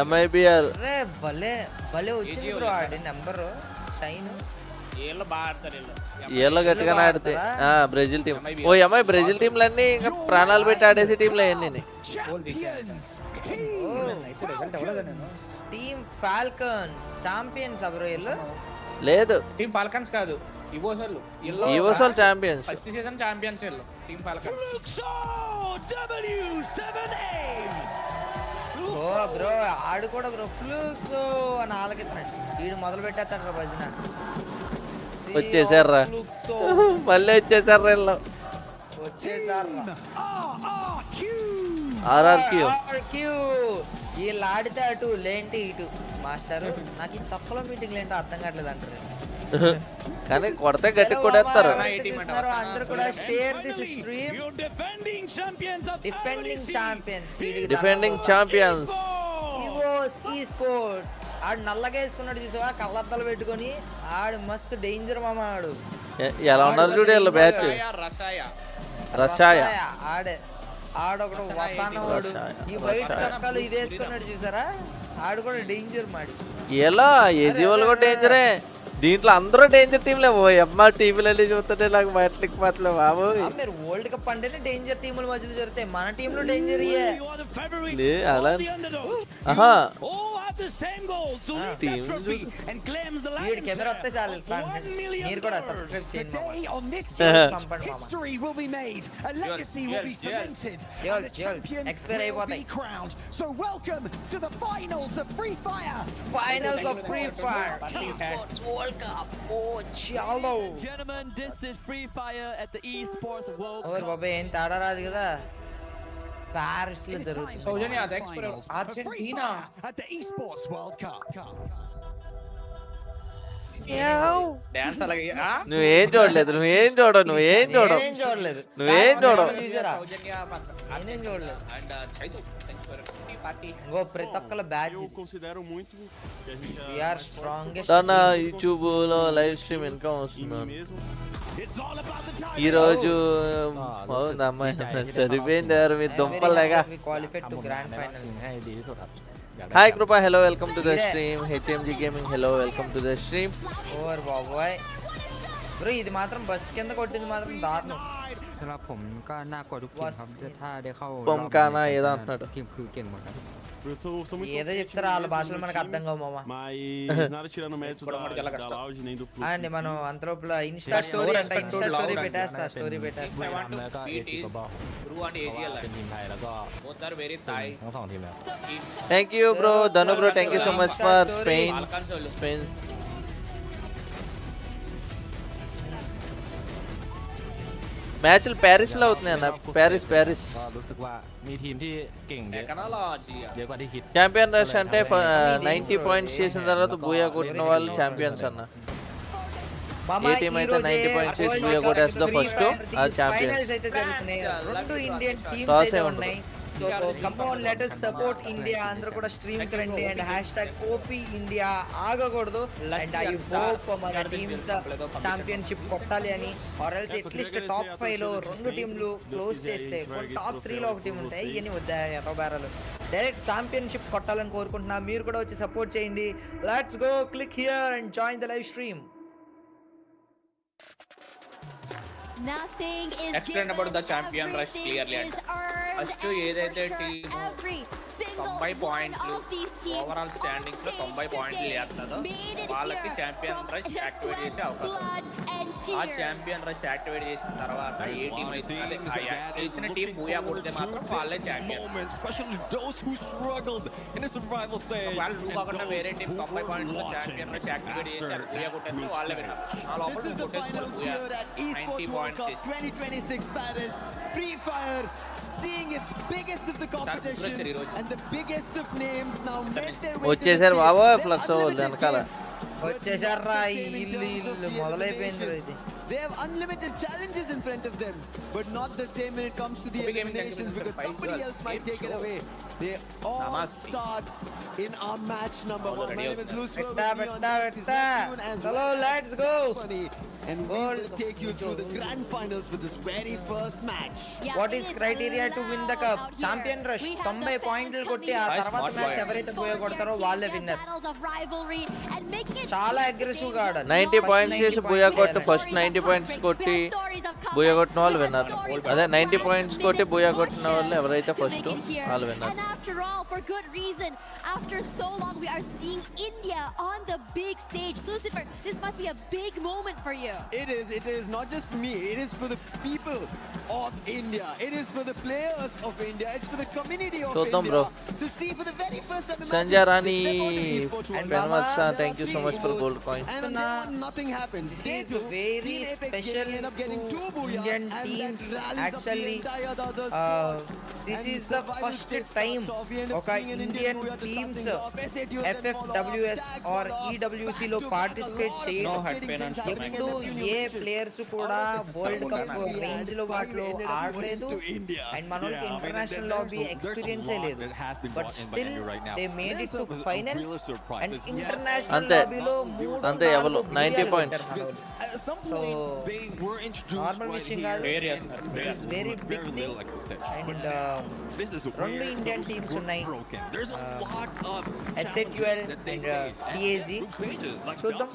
ఎంఐబిఆర్ భలే వచ్చింది బ్రో. ఆడి నెంబర్ షైన్ ఏళ్ళో గట్టిగానే ఆడితే బ్రెజిల్ టీం. ఓ అమ్మాయి బ్రెజిల్ టీంలన్నీ ఇంకా ప్రాణాలు పెట్టి ఆడేసి టీంలు అయ్యింది. Team falcons champions bro. వీళ్ళు లేదు, టీమ్ ఫాల్కన్స్ కాదు, ఇవోసోల్ ఛాంపియన్స్. ఫస్ట్ సీజన్ ఛాంపియన్స్ వీళ్ళు టీమ్ ఫాల్కన్స్. ఓ బ్రో ఆడు కూడా బ్రో ఫ్లూక్సో అని ఆలకిస్తున్నాడు. వీడు మొదలు పెట్టేస్తాడు భజన. వచ్చేసారా మళ్ళీ వచ్చేసారా వీళ్ళు. ఆర్ఆర్క్యూ వీళ్ళు ఆడితే అటు లేంటి ఇటు. మాస్టర్ నాకు ఈ తక్కువ మీటింగ్ ఏంటో అర్థం కావట్లేదు అంటారు. కానీ కొడితే గట్టి కొడేస్తారు. అందరూ కూడా share this stream. Defending champions ఈ స్పోర్ట్స్. ఆడు నల్లగా వేసుకున్నాడు చూసావా, కళ్ళద్దాలు పెట్టుకొని. ఆడు మస్తు డేంజర్ మామ. ఆడు ఎలా ఉన్నారు చూడు వీళ్ళ బ్యాచ్. రషాయ ఆడొకడు వసానవాడు. ఈ వైట్ చక్కాలు ఇది వేసుకున్నాడు చూసారా, ఆడు కూడా డేంజర్ మాడి. ఎలా ఏజీవల్ కూడా డేంజరే. దీంట్లో అందరూ డేంజర్ టీంలే. ఓ అమ్మ టీంలన్నీ చూస్తుంటే నాకు మాటలకి మాటలే బాబు. మీరు వరల్డ్ కప్ అంటేనే డేంజర్ టీముల మధ్యలో జరుగుతాయి. మన టీంలో డేంజర్ అలా కెమెరా వస్తే చాలు. మీరు కూడా సబ్స్క్రైబ్ చేయండి. ఎక్స్పైర్ అయిపోతాయి. Finals of free fire World Cup. Oh, chalo. Gentlemen, this is Freefire at the Esports World Cup. ఓర్ బాబే ఏం తాడా రాదు కదా. పారిస్ లో జరుగుతుంది. సౌజన్య అది Argentina at the Esports World Cup. Dance అలాగే. నువ్వేం చూడలేదు, నువ్వేం చూడవు. చూడలేదు. సౌజన్య చూడలేదు. And Chaitu party. ఇంకో ప్రతి ఒక్కల బ్యాచ్. We are strongest. తన యూట్యూబ్ లో లైవ్ స్ట్రీమ్ ఇన్కమ్ వస్తున్నాను ఈ రోజు. అమ్మాయి సరిపోయింది ఎవరు మీ దుంపలేగా. Hi Krupa, hello welcome to the stream. HMG gaming, hello welcome to the stream. ఓర్ బాబాయ్ బ్రో ఇది మాత్రం బస్ కింద కొట్టింది మాత్రం దారుణం. పొమ్కానా ఏదో అంటున్నాడు. ఏదో చెప్తారా వాళ్ళ భాషలో మనకు అర్థం కావు మామ. అండి మనం అంతలోపల ఇన్స్టా స్టోరీ అంటే ఇన్స్టా స్టోరీ పెట్టేస్తా. Thank you bro Dhanu bro, thank you so much for Spain. మ్యాచ్లు ప్యారిస్ లో అవుతున్నాయి అన్న. ప్యారిస్ ఛాంపియన్ రష్ అంటే 90 పాయింట్స్ చేసిన తర్వాత బూయా కొట్టిన వాళ్ళు ఛాంపియన్స్ అన్న. ఏ టీం అయితే 90 పాయింట్స్ చేసి బూయా కొట్టేస్తుందో ఫస్ట్ ఆ ఛాంపియన్స్. టాస్ ఏ ఉంటుంది. So come on, let us support India. అందరూ కూడా స్ట్రీమ్ కరండి అండ్ #OPIndia ఆగకూడదు. అండ్ I hope మన టీమ్స్ ఛాంపియన్షిప్ కొట్టాలి అని, ఆర్ ఎల్స్ అట్లీస్ట్ టాప్ 5 లో రెండు టీంలు క్లోజ్ చేస్తే టాప్ 3 లో ఒక టీం ఉంటాయి. ఇవన్నీ వద్దా ఎతబారాలు. డైరెక్ట్ ఛాంపియన్షిప్ కొట్టాలని కోరుకుంటున్నా. మీరు కూడా వచ్చి సపోర్ట్ చేయండి. Let's go, click here and join the live stream. Nothing is explain about the champion rush clearly and first ఏదైతే టీమ్ 90 పాయింట్లు ఓవరాల్ స్టాండింగ్స్ లో 90 పాయింట్లు చేస్తుందో వాళ్ళకి ఛాంపియన్ రష్ యాక్టివేట్ చేసే అవకాశం. ఆ ఛాంపియన్ రష్ యాక్టివేట్ చేసిన తర్వాత ఏ టీం అయితే చేసిన టీం బూయా కొడితే మాత్రం వాళ్ళే ఛాంపియన్. వాళ్ళు కాకుండా వేరే team 90 points champion rush activate చేశారు, బూయా కొట్టేస్తే వాళ్ళే విన్నారు. ఆ లోపల కొట్టేస్తారు Booyah 90 points. 2026 Paris Free Fire seeing its biggest of the competition and the biggest of names now made their way. వచ్చేసారు బాబా ఫ్లక్స్ వెనకాల వచ్చేసారా ఇల్లు మొదలైపోయింది. They have unlimited challenges in front of them, but not the same when it comes to the eliminations because somebody else might take it away. They all start in our match number 1. My name is Lucio. Hello, let's go. And we will take you through the grand finals for this very first match. What is criteria to win the cup? Champion rush 90 పాయింట్లు కొట్టి ఆ తర్వాత match ఎవరైతే బోయ కొడతారో వాళ్ళే winner. చాలా aggressive గా ఆడాలి. 90 points చేసి బూయా కొట్టి ఫస్ట్ 90 పాయింట్స్ కొట్టి బూయా కొట్టిన వాళ్ళు విన్నారు. అదే 90 పాయింట్స్ కొట్టి బూయా కొట్టిన వాళ్ళు ఎవరైతే ఫస్ట్ వాళ్ళు విన్నారు. After so long, we are seeing India on the big stage. Lucifer, this must be a big moment for you. It is not just for me. It is for the people of India. It is for the players of India. It's for the community of India. Bro. To see for the very first time. Sanjay Rani and Benvatsa, thank you so much for gold coin. And nothing happens. This is very special to Indian teams. Actually, this is the first time ఒక Indian teams FFWS or EWC లో participate చేయడం. ఎప్పుడు ఏ players కూడా world cup range లో వాటిలో ఆడలేదు and మనోళ్ళకి ఇంటర్నేషనల్ లాబీ ఎక్స్పీరియన్స్ లేదు. But still they made it to finals and international లాబీలో అంతే ఎవరు 90 పాయింట్స్. సో నార్మల్ విషయం కాదు, it's very big thing. And రెండు ఇండియన్ టీమ్స్ ఉన్నాయి, SATUL అండ్ TAG. చూద్దాం.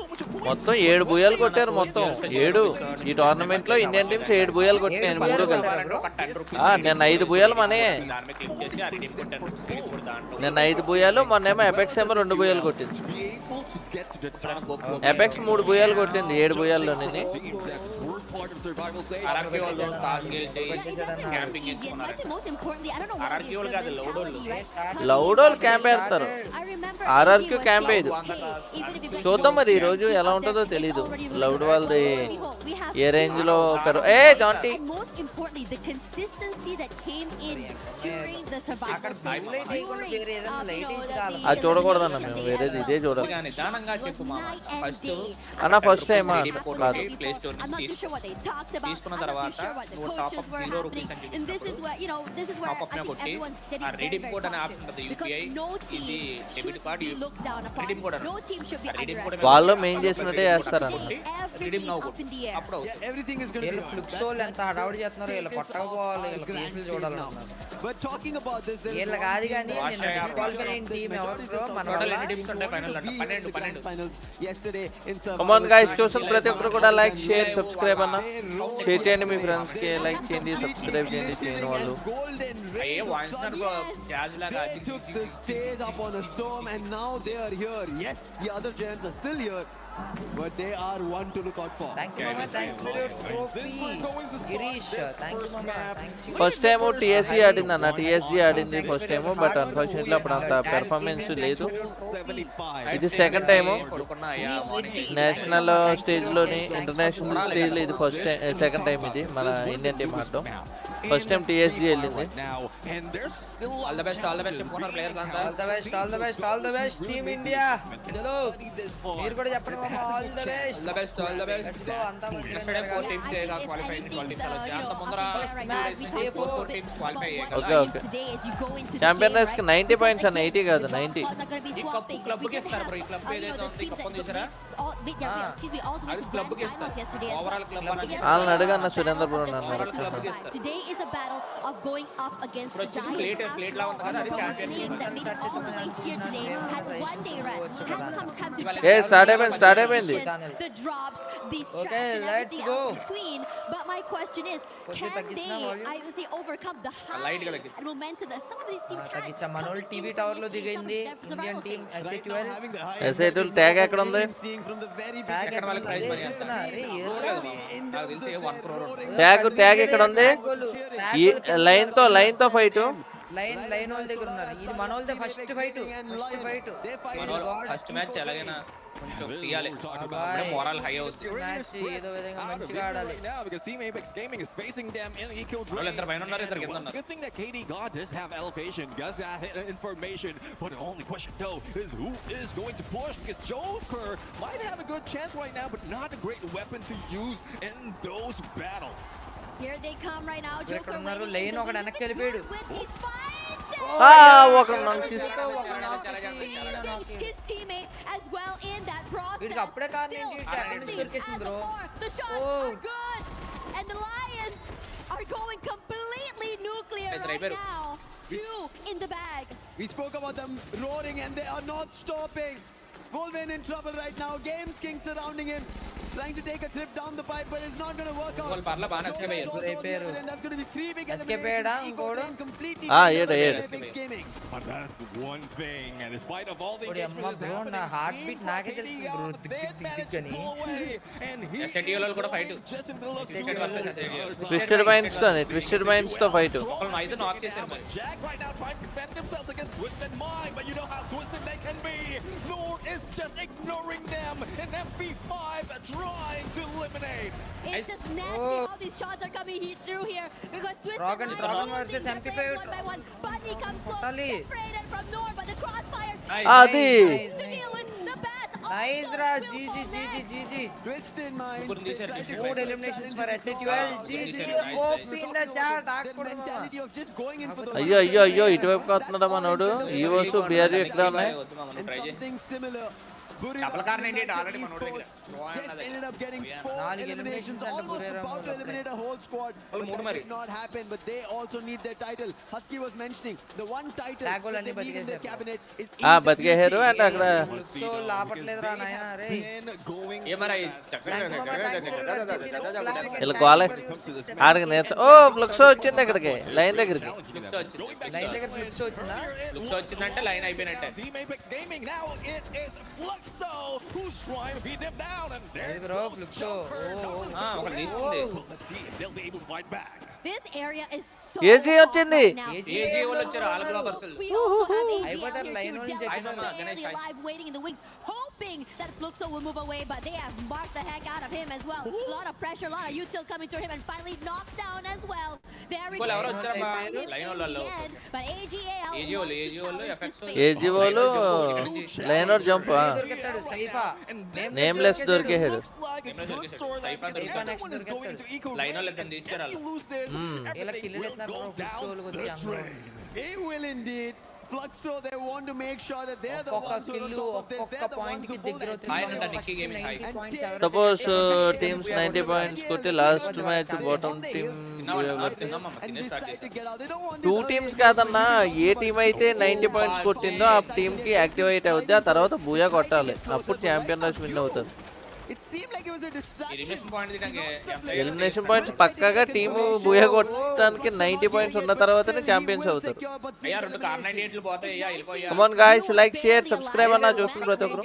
మొత్తం 7 బూయాలు కొట్టారు. మొత్తం 7 ఈ టోర్నమెంట్ లో ఇండియన్ టీమ్స్ 7 బూయాలు కొట్టాయి. 3 కలిపి నేను 5 బూయాలు మనే. నేను 5 బూయాలు, మొన్నేమో ఎపెక్స్ ఏమో 2 బూయాలు కొట్టింది. ఎపెక్స్ 3 బూయాలు కొట్టింది 7 బూయాల్లో. లౌడోల్ క్యాంప్ వేస్తారు, RRQ క్యాంప్ వేయదు. చూద్దాం మరి ఈ రోజు ఎలా ఉంటుందో తెలీదు. లౌడ్ వాళ్ళది ఏ రేంజ్ లో జాంటీ అది చూడకూడదన్న, మేము వేరేది ఇదే చూడాలి అన్న. ఫస్ట్ టైం తీసుకున్న తర్వాత టాప్ అప్ 0 రూపీస్ అని టాప్ అప్ కొట్టి ఆ రీడీమ్ కోడ్ అనే ఆప్షన్ ఉంటుంది. UPI ఇది డెబిట్ కార్డ్ రీడీమ్ కోడ్ వాళ్ళు మెయిన్ చేసినట్టే చేస్తారన్న. రీడీమ్ నౌ అప్పుడు everything is going to be ఫ్లిక్సోల్ ఎంత హడావుడి చేస్తున్నారు. వీళ్ళు పట్టకపోవాలి, వీళ్ళ కేసులు చూడాలన్నారు. but talking about this వీళ్ళ కాదు కానీ నిన్న డిస్క్వాలిఫై అయిన టీం ఎవరో మన టోటల్ ఎన్ని టీమ్స్ ఉంటాయి ఫైనల్ అంటే 12 finals yesterday in some. Come on guys, చూసిన ప్రతి ఒక్కరు కూడా లైక్ షేర్ సబ్స్క్రైబ్ అన్న. షేర్ చేయండి మీ ఫ్రెండ్స్ కి, లైక్ చేయండి, సబ్స్క్రైబ్ చేయండి చేయని వాళ్ళు. ఏ వాయిన్సర్ గో క్యాజ్ లాగా took the stage up on a storm and now they are here. Yes, the other giants are still here, but they are one to look out for. Thank you very much. Thanks for your trophy, Girish. Thank first time TSG ఆడింది అన్న, TSG ఆడింది first time, but unfortunately అప్పుడు అంత performance లేదు. ఇది second time national స్టేజ్లోని, international స్టేజ్లో ఇది ఫస్ట్ టైం, సెకండ్ టైం ఇది మన ఇండియన్ టీం ఆడటం. ఫస్ట్ టైం TSG వెళ్ళింది. All the best importer players అంతా. All the best team India. చలో మీరు కూడా చెప్పండి మామ, all the best. Let's go. అంతా మంచిగా నెక్స్ట్ 4 టీమ్స్ ఏగా క్వాలిఫై అయ్యింది, 12 టీమ్స్ వచ్చాయి. అంత ముందర 4 టీమ్స్ క్వాలిఫై అయ్యాయి కదా. ఓకే ఛాంపియన్ రేస్ కి 90 పాయింట్స్ అన్న, 80 కాదు 90. ఈ క్లబ్ కి ఇస్తారు బ్రో, ఈ క్లబ్ ఏదైతే ఉంది కప్ తీసారా అది క్లబ్ కి ఇస్తారు. ఓవరాల్ క్లబ్ అనేది వాళ్ళని అడగన్న సురేంద్ర బ్రో నన్ను. ఓవరాల్ క్లబ్ కి ఇస్తారు. ప్లేట్ లా ఉంది కదా, అది ఛాంపియన్షిప్. ఏ స్టార్ట్ అయిపోయింది. Okay let's go. But my question is, can they, I would say, overcome the high and momentum that some of these teams had? తగ్గించా మనోళ్ళు టీవీ టవర్ లో దిగింది ఇండియన్ టీమ్ SA12 ట్యాగ్ ఎక్కడ ఉంది? ఎక్కడ వాళ్ళకి prize money అంత నాకు తెలిసి 1 crore ట్యాగ్ ఎక్కడ ఉంది? ఈ లైన్ తో ఫైట్. లైన్ వాళ్ళ దగ్గర ఉన్నారు. ఇది మనోళ్ళదే ఫస్ట్ ఫైట్. మనోళ్ళు ఫస్ట్ మ్యాచ్ ఎలాగైనా కొంచెం తీయాలి, అప్పుడే మోరల్ హై అవుతుంది. మ్యాచ్ ఏదో విధంగా మంచిగా ఆడాలి. వాళ్ళు ఇద్దరు పైన ఉన్నారు, ఇద్దరు కింద ఉన్నారు. Good thing that KD God does have elevation, does have information, but the only question though is who is going to push, because Joker might have a good chance right now, but not a great weapon to use in those battles. Here they come right now. Joker ఉన్నారు. Line ఒకడు వెనక్కి వెళ్ళిపోయాడు. His teammate as well in that process. వీడికి అప్పుడే కారణం దొరికేసింది bro. The shots are good, and the Lions are going completely nuclear right now. 2 in the bag. We spoke about them roaring and they are not stopping. Wolverine in trouble right now. Games King surrounding him, trying to take a trip down the pipe, but it's not going to work out. వాళ్ళు పర్ల బాగా escape అయ్యారు. And that's going to be 3 big escape అయ్యాడా ఇంకోడు? completely. Gaming. But that's one thing, and in spite of all the English bro నా heart beat నాకే తెలుస్తుంది bro. దిగ్గని SATL వాళ్ళు కూడా ఫైట్. ట్విస్టెడ్ మైండ్స్ తో ఫైట్. ఒకళ్ళు అయితే నాక్ చేశారు మరి. Jack right now trying to defend themselves against Twisted Mind, but you know how twisted they can be. Nord is just ignoring them, and MP5 trying to eliminate. It's just nasty how these shots are coming through here, because Twisted Mind Dragon versus MP5 one by one. Bunny comes close, separated from Nord, but the crossfire. అది To deal with the bats. Nice రా. GG Twisted Mind. 4 eliminations for SA12. GG open the chat ఆకూడదు. Mentality of just going in for the అయ్యో ఇటువైపు వస్తున్నాడా మనోడు? EO's BRO ఎక్కడ ఉన్నాయి? something similar. Double corn ఏంటి ఆల్రెడీ మనోడి దగ్గర. Just ended up getting 4 eliminations, almost about to eliminate a whole squad. But did not happen, but they also need their title. Husky was mentioning the one title that they need in their cabinet is బతికేహారు అంటే అక్కడ so లాపట్లేదురా నాయనా రే. ఏమరా చక్కగా వీళ్ళ గోలే ఆడికి నేర్చు. ఓ flux వచ్చింది ఇక్కడికి లైన్ దగ్గరికి. లైన్ దగ్గర ఫ్లిప్స్ వచ్చిందా? లుక్స్ వచ్చిందంటే లైన్ అయిపోయినట్టే. Team Apex Gaming now it is Fluxo who's trying to beat them down, and there bro Fluxo. ఒక తీసింది. let's see if they'll be able to fight back. This area is so AG వచ్చింది. AG వాళ్ళు వచ్చారు all globers. We also have AG అయిపోతారు line నుంచి barely alive, waiting in the wings, hoping that Fluxo will move away, but they have marked the heck out of him as well. A lot of pressure, a lot of util coming to him, and finally knocked down as well. Very good. ఎవరు వచ్చారమ్మా line వాళ్ళు? But AG వాళ్ళు effects AG వాళ్ళు line out jump దొరికెత్తాడు సైఫా. Nameless దొరికేహాడు. Line వాళ్ళు ఎంత తీశారు వాళ్ళు. ఇలా కిల్లు ఎత్తారు Fluxo వాళ్ళకి వచ్చి అందరూ. They will indeed. Fluxo, they want to make sure that they're the ఒక్కొక్క ones who are on kill top of this. ఒక్కొక్క They're the పాయింట్ ones కి who pull దగ్గర that. High నుండి Nicky Gaming high. Suppose teams 90 points కొట్టి last match bottom team And decide to get out. They don't want 2 teams కాదన్నా, ఏ team అయితే 90 points కొట్టిందో ఆ team కి యాక్టివేట్ అవుద్ది. ఆ తర్వాత బూయా కొట్టాలి, అప్పుడు ఛాంపియన్ రేస్ విన్ అవుతుంది. It seemed like it was a distraction. Elimination points పక్కాగా టీము బూయ కొట్టడానికి 90 పాయింట్స్ ఉన్న తర్వాతనే ఛాంపియన్స్ అవుతారు. Come on guys, like, share, subscribe అన్న చూస్తున్న ప్రతి ఒక్కరు.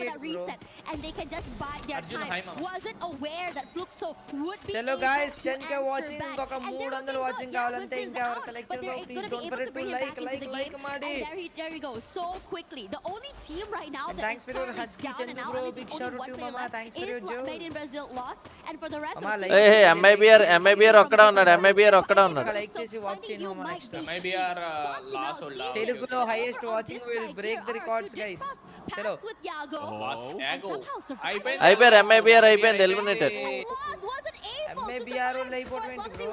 చలో guys, 10k watching, ఇంకొక 300 వాచింగ్ కావాలంటే ఇంకా ఎవరు కలెక్ట్ చేయాలో please don't forget to like ಮಾಡಿ. There we go, so quickly. The only team right now that thanks for your husky Chandu bro, big shout out to mama, thanks for your job. Made in Brazil lost, and for the rest of the hey MIBR ఒక్కడే ఉన్నాడు. Like చేసి watch చేయండి మమ. Next MIBR loss ఉల్లా తెలుగులో highest watching will break the records guys. చలో అయిపోయారు. MIBR అయిపోయింది, eliminated. MIBR అయిపోయింది బ్రో.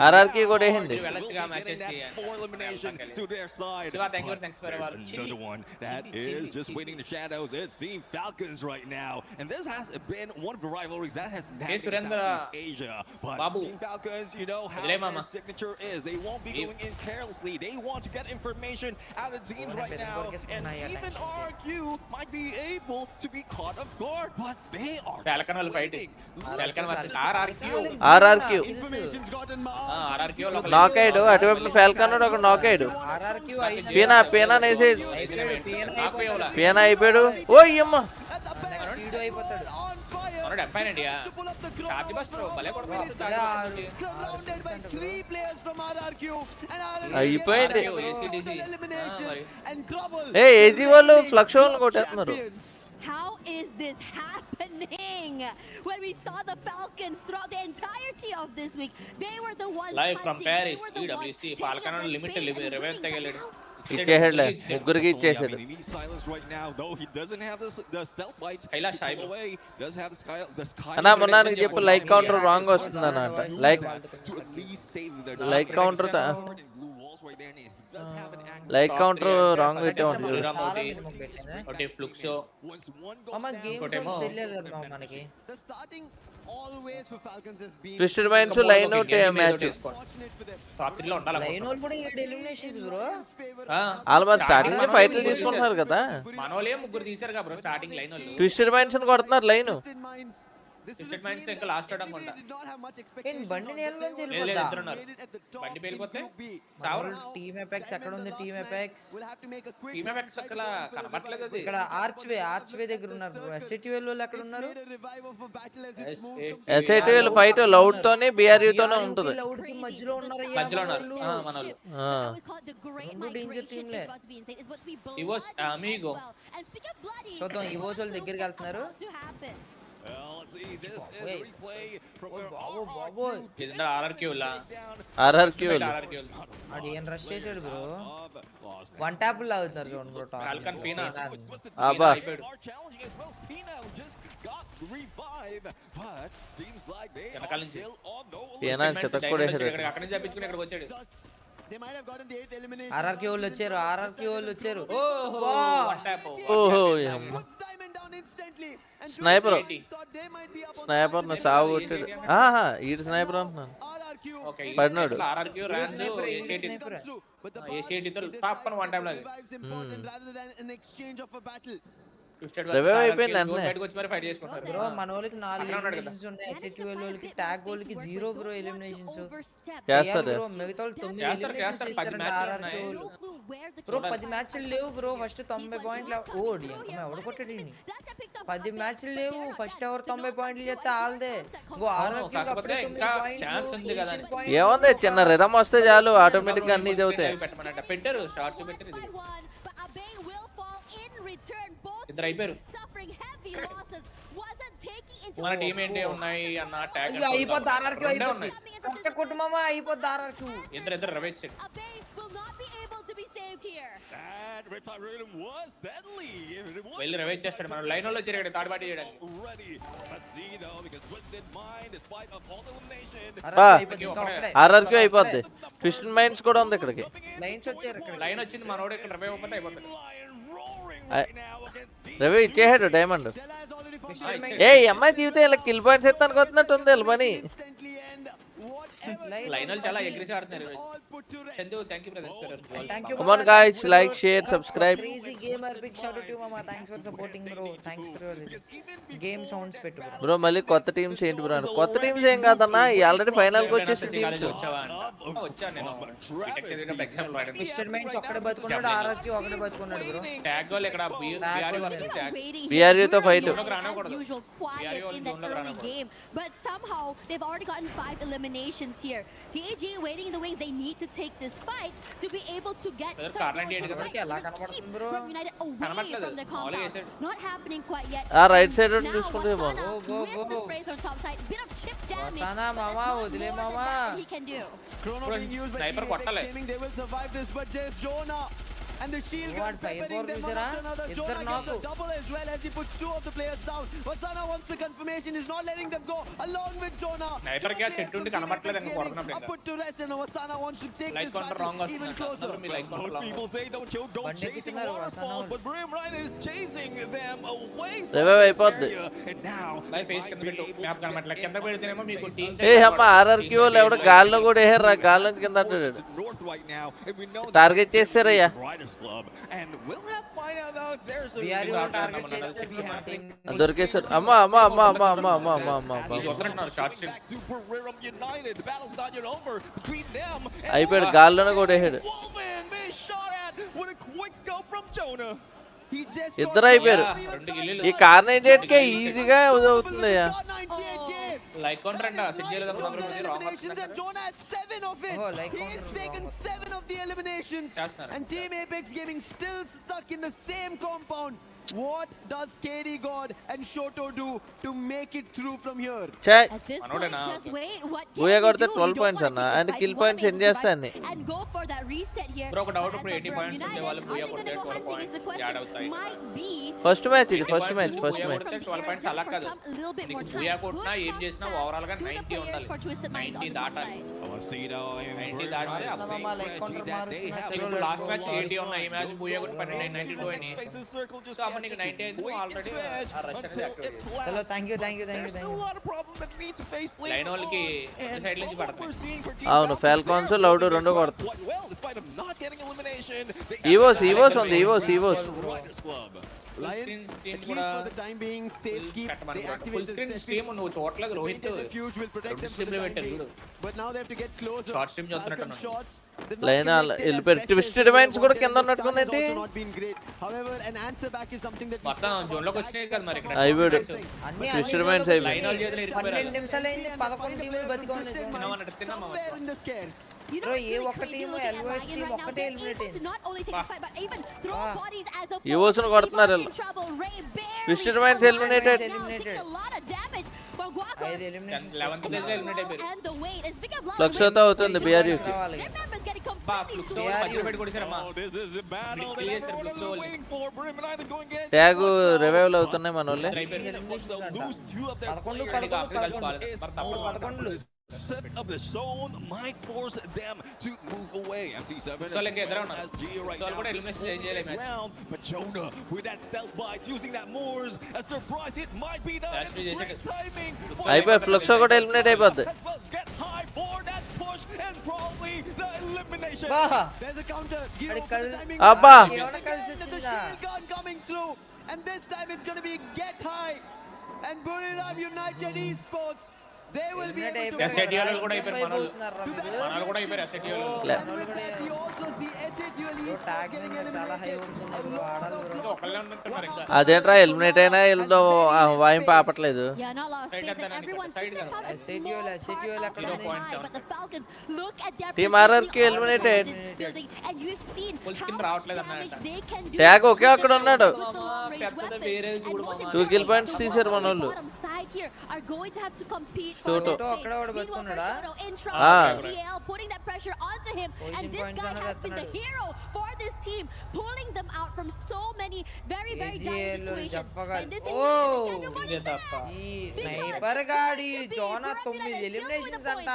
RRQ కూడా ఏంది? Thanks for another one that is just waiting in the shadows. It's Team Falcons right now, and this has been one of the rivalries that has happened in Southeast Asia. But Team Falcons, you know how their signature is. They won't be going in carelessly. They want to get information out of teams right now, and even RRQ might be able to be caught off guard, but they are Falcon will fighting. Falcon versus RRQ. Information's gotten RRQ నాక్ అయ్యాడు. అటువైపు Falcon ఒక నాక్ అయ్యాడు. RRQ పీనా నేసేది. పీనా అయిపోయాడు. ఓ అమ్మ video అయిపోతాడు. మనోడు ఎఫ్ఐన్ ఇండియా చార్జీ బస్ బ్రో భలే కొడుతున్నాడు. surrounded by 3 players from RRQ, and అయిపోయింది. and trouble. ఏజీ వాళ్ళు ఫ్లక్స్ వాళ్ళు కొట్టేస్తున్నారు. How is this happening? When we saw the Falcons throughout the entirety of this week, they were the ones live from Paris. EWC Falcon limit revenge తగలేడు. ఇచ్చేసాడులే, ముగ్గురికి ఇచ్చేసాడు. అన్నా మొన్నానికి చెప్పు like counter wrong వస్తుంది అన్నమాట. Like counter wrong అయితే ఉంటుంది. మనకి twisted minds line out match almost starting ఫైట్లు తీసుకుంటున్నారు కదా. మనోలే ముగ్గురు తీశారు కదా బ్రో స్టార్టింగ్ లైన్ వాళ్ళు. ట్విస్టెడ్ మైండ్స్ కొడుతున్నారు లైన్. ట్విస్టెడ్ మైండ్స్ ఇంకా లాస్ట్ అవుట్ అనుకుంటా. బండి నేలలోంచి వెళ్ళిపోతా. బండి పేలిపోతే టీమ్ ఎపెక్స్ ఎక్కడ ఉంది? టీమ్ ఎపెక్స్ అక్కడ కనబడట్లేదు. అది ఇక్కడ ఆర్చ్ వే దగ్గర ఉన్నారు బ్రో. SATL వాళ్ళు ఎక్కడ ఉన్నారు? SATL ఫైట్ లౌడ్ తోనే BRU తోనే ఉంటుంది. లౌడ్ కి మధ్యలో ఉన్నారు. మనోళ్ళు డేంజర్ టీమ్ లే. ఇవోస్ అమిగో చూద్దాం ఇవోస్ వాళ్ళ దగ్గరికి వెళ్తున్నారు. ఏం రష్ చేశాడు బ్రో. వన్ ట్యాప్ లాగుతున్నారు చూడండి బ్రో. RRQ వాళ్ళు వచ్చారు. స్నైపర్ నా సాగు కొట్టాడు. ఈ స్నైపర్ అంటున్నాను. పడినాడు. రివైవ్ అయిపోయింది అంటే బ్రో. మన వాళ్ళకి 4 ఎలిమినేషన్స్ ఉన్నాయి. SATL వాళ్ళకి ట్యాగ్ వాళ్ళకి 0 బ్రో ఎలిమినేషన్స్ చేస్తారు బ్రో. మిగతా వాళ్ళు 9 ఎలిమినేషన్స్ చేస్తారంట. బ్రో 10 మ్యాచ్లు లేవు బ్రో. ఫస్ట్ 90 పాయింట్లు ఓడి ఎవడు కొట్టాడు? 10 మ్యాచ్లు లేవు. ఫస్ట్ ఎవరు 90 పాయింట్లు చేస్తే ఆల్దే. ఏముంది, చిన్న రిథమ్ వస్తే చాలు ఆటోమేటిక్ గా అన్ని ఇది అవుతాయి. పెట్టారు షార్ట్స్ పెట్టారు. ఇద్దరు అయిపోయారు. మన టీం ఏంటి ఉన్నాయి అన్న ట్యాగ్ అయిపోద్ది. RRQ అయిపోద్ది. కొట్ట కుటుంబమా అయిపోద్ది. RRQ ఇద్దరు రివైవ్ సెట్. వెళ్ళి రివైవ్ చేస్తాడు. మనం లైన్ లో వచ్చారు థర్డ్ పార్టీ చేయడానికి. RRQ అయిపోద్ది. ట్విస్టెడ్ మైండ్స్ కూడా ఉంది ఇక్కడికి. లైన్ వచ్చింది. మనోడు ఇక్కడ రివైవ్ అయిపోతే అయిపోతుంది. రవి ఇచ్చేసాడు డైమండ్. అమ్మాయి తీవితే ఇలా కిల్ పాయింట్స్ ఎత్తానికి వస్తున్నట్టు ఉంది. పని లైనల్ చాలా అగ్రెసివ్ ఆడుతున్నారు Chandu thank you brother Thank you. Come on guys, like, share, subscribe. Crazy gamer, big shout out to you mama. Thanks for supporting bro. Thanks for your game sounds పెట్టు bro. Bro మళ్ళీ కొత్త teams ఏంటి bro? కొత్త teams ఏం కాదన్నా, already final కి వచ్చేసి teams. వచ్చా నేను బీటెక్ చదివినప్పుడు ఎగ్జామ్ రాయడానికి Fisherman's ఒక్కడే బతుకున్నాడు, ఆర్ఆర్కి ఒకడే బతుకున్నాడు bro. ట్యాగ్ గోల్ ఇక్కడ బిఆర్ఈ వర్సెస్ ట్యాగ్ BRU తో fight. As usual, quiet in that early game, but somehow they've already gotten 5 eliminations here. TAG waiting in the wings. They need to take this fight to be able to get keep from United away from the compound. Not happening quite yet. ఆ right side చూసుకుంటే బాగుంది. With the sprays on top side, bit of chip damage. Sana mama, వదిలే mama. He can do. Chrono being used by Sniper EWC claiming they will survive this, but there's Jonah. And the shield gun peppering them one after another. Jonah gets a double as well as he puts 2 of the players down. Wasana wants the confirmation, is not letting them go along with Jonah. Sniper కి ఆ చెట్టు ఉండి కనబడట్లేదు అని కొడుతున్నప్పుడు ఇంకా Put to rest and Wasana wants to take like this counter wrong battle even వస్తుంది closer. Me like counter wrong People say don't kill, go chasing waterfalls, but Brim Ryan is chasing them away Revive అయిపోద్ది. and now by face కింద పెట్టు map కనబడట్లేదు కింద పెడితేనేమో మీకు team ఏ అమ్మ RRQ వాళ్ళు ఎవడో గాల్లో కూడా వేయరా, గాల్లో నుంచి కింద అంటాడు. north right now and we know target చేశారయ్యా. Riders Club and we'll have to find out though there's a BRU target చేస్తే దొరికేశారు. అమ్మ అమ్మ అమ్మ అమ్మ అమ్మ అమ్మ అమ్మ అమ్మ అమ్మ. చూస్తున్నారు short stream back to Pereira United. The battle's not yet over between them. and అయిపోయాడు, గాల్లోనే కూడా వేసాడు. Wolven being shot at with a quick scope from Jonah. He just ఇద్దరు అయిపోయారు. ఈ కార్నైట్ కే ఈజీగా అవుతుందయ్యా. లైక్ కౌంటర్ అంట సెట్ చేయలేదు అనుకున్నాను wrong eliminations and Jonah has 7 of it. Oh, like He's taken 7 of the eliminations. చేస్తున్నారు. And Team Apex Gaming still stuck in the same compound. What does KD God and Shoto do to make it through from here? ఛే, At this point, just wait. What can Booyah you కొడితే do? 12 You don't points wanna అన్న. take this And fight. kill You wanna points make ఏం this చేస్తా fight అన్ని. and go for that reset here. Bro ఒక doubt As ఇప్పుడు for 80 Brim points ఉంటే United, వాళ్ళు are Booyah they కొడితే gonna go 12 hunting is the points add question. అవుతాయి Might be. First match ఇది, first Booyah match first from match. the air 12 points just అలా for కాదు. some little bit more నీకు time. Booyah కొట్టినా Could ఏం come చేసినా back overall గా to the 90 players ఉండాలి. for Twisted Minds on 90 the top దాటాలి. side. Avasito and 90 Brim దాటాలి. Ryan have the same Mama, like strategy counter that they Marus have. na ఇప్పుడు last match Let's go. 80 ఉన్నాయి. ఈ match Booyah కొట్టి 92 అని Faces circle just So, మనకి 90 అయింది. Already ఆ rush అనేది activate చేయాలి. చలో thank you thank you There's still a lot of problems that need to face later line వాళ్ళకి on. సైడ్ నుంచి And what పడతాయి. we're seeing for Team అవును, Falcons Falcons is loud they're రెండు doing కొడతారు. quite well despite of not getting elimination. They EVOS ఉంది, EVOS Riders Club. Lion, screen at stream least కూడా for the time being, safe keep. They activate full the screen session. Stream నువ్వు చూడట్లేదు The Rohit. painted fuse will protect them for Stream the లో time పెట్టారు being. చూడు. But now they have to get closer. Short stream Falcon చూస్తున్నట్టున్నాను. shots. They've Lane not connected వెళ్ళిపోయారు. as best Twisted as they Minds కూడా wanted, కింద and the start has ఉన్నట్టుకుందేంటి? also not been great. However, an answer back is something that we మొత్తం spoke about. జోన్లోకి వచ్చినాయి కదా మరి ఇక్కడ. అయిపోయాడు. అన్ని Twisted Minds అయిపోయాడు. లైన్ వాళ్ళ చేతిలో ఇరికిపోయారు. 12 నిమిషాలు అయింది 11 టీములు బతిగా ఉన్నాయి తిన్నామన్నట్టు తిన్నామా Somewhere in the scares. You know Bro, what's A really ఒక్క crazy team, looking at LOS Lion team right now? ఒక్కటే They're eliminate able to not only take the fight, but even throw bodies as a EWC ను కొడుతున్నారు in వీళ్ళు. trouble. Ray barely Twisted got Minds alive eliminated. right now, taking a lot of damage. But Guacos 5 eliminations 11th place లో eliminate అయిపోయారు. and the weight is big up లక్షతో అవుతుంది BRU కి. Their members getting బా completely ఫ్లుక్స్ sold. మధ్యలో పెట్టి కొడిసారమ్మా. Oh, this is a battle that Clear everyone Blue is Soul. waiting for. Brim and Ivan going against tag Flux. Revive అవుతున్నాయి మన వాళ్ళే. So lose 2 of their 11 players 11 is మరి తప్పదు. on 11 set of the zone might force them to move away. MT7 So, like, they're on. as Gio right So, now what just elimination holding they the match. ground. But Jonah with that stealth bite using that Moors, a surprise hit might be done. That's really Great timing. అయిపోయి flux కూడా eliminate అయిపోద్ది. As well as get high for that push and probably the elimination. బా There's a counter. Giro But for the timing. అబ్బా. ఏమన్నా కలిసి The వచ్చిందా shield gun coming through. And this time it's going to be get high. And Buriram United Esports. They will be able to SATL కూడా అయిపోయారు మన వాళ్ళు. అయిపోతున్నారు మనలు కూడా అయిపోయారు SATL. And with that, you also see SATL Esports tag getting చాలా high eliminated. ఉంటుంది bro ఆడాలి బ్రో ఒకళ్ళే ఉన్నట్టున్నారు ఇంకా. అదేంట్రా ఎలిమినేట్ అయినా వీళ్ళు వాయింపు ఆపట్లేదు. Yeah, not a lot of Side space, and and everyone side seems to have found a SATL small SATL part ఎక్కడ of ఉంది? the high, but the Falcons look at their Team positioning RRQ all eliminated. around this building, and you've seen Full how skin much రావట్లేదు damage అన్నమాట. they can do tag with ఒకే అక్కడ this ఉన్నాడు. with the long-range పెద్దది weapon. వేరే And చూడు most మామ. 2 kill importantly, points the తీశారు ones మన on వాళ్ళు. the bottom side here are going to have to compete for Toto. this అక్కడ space. వాడు Meanwhile, బతుకున్నాడా? Persona in Ah. trouble, GL putting that pressure onto him, Position and this points guy అన్నది has been the ఎత్తున్నాడు. hero for this team, pulling them out from so many very dire situations. And this ఓ ఈ sniper గాడి Zona 9 eliminations అంట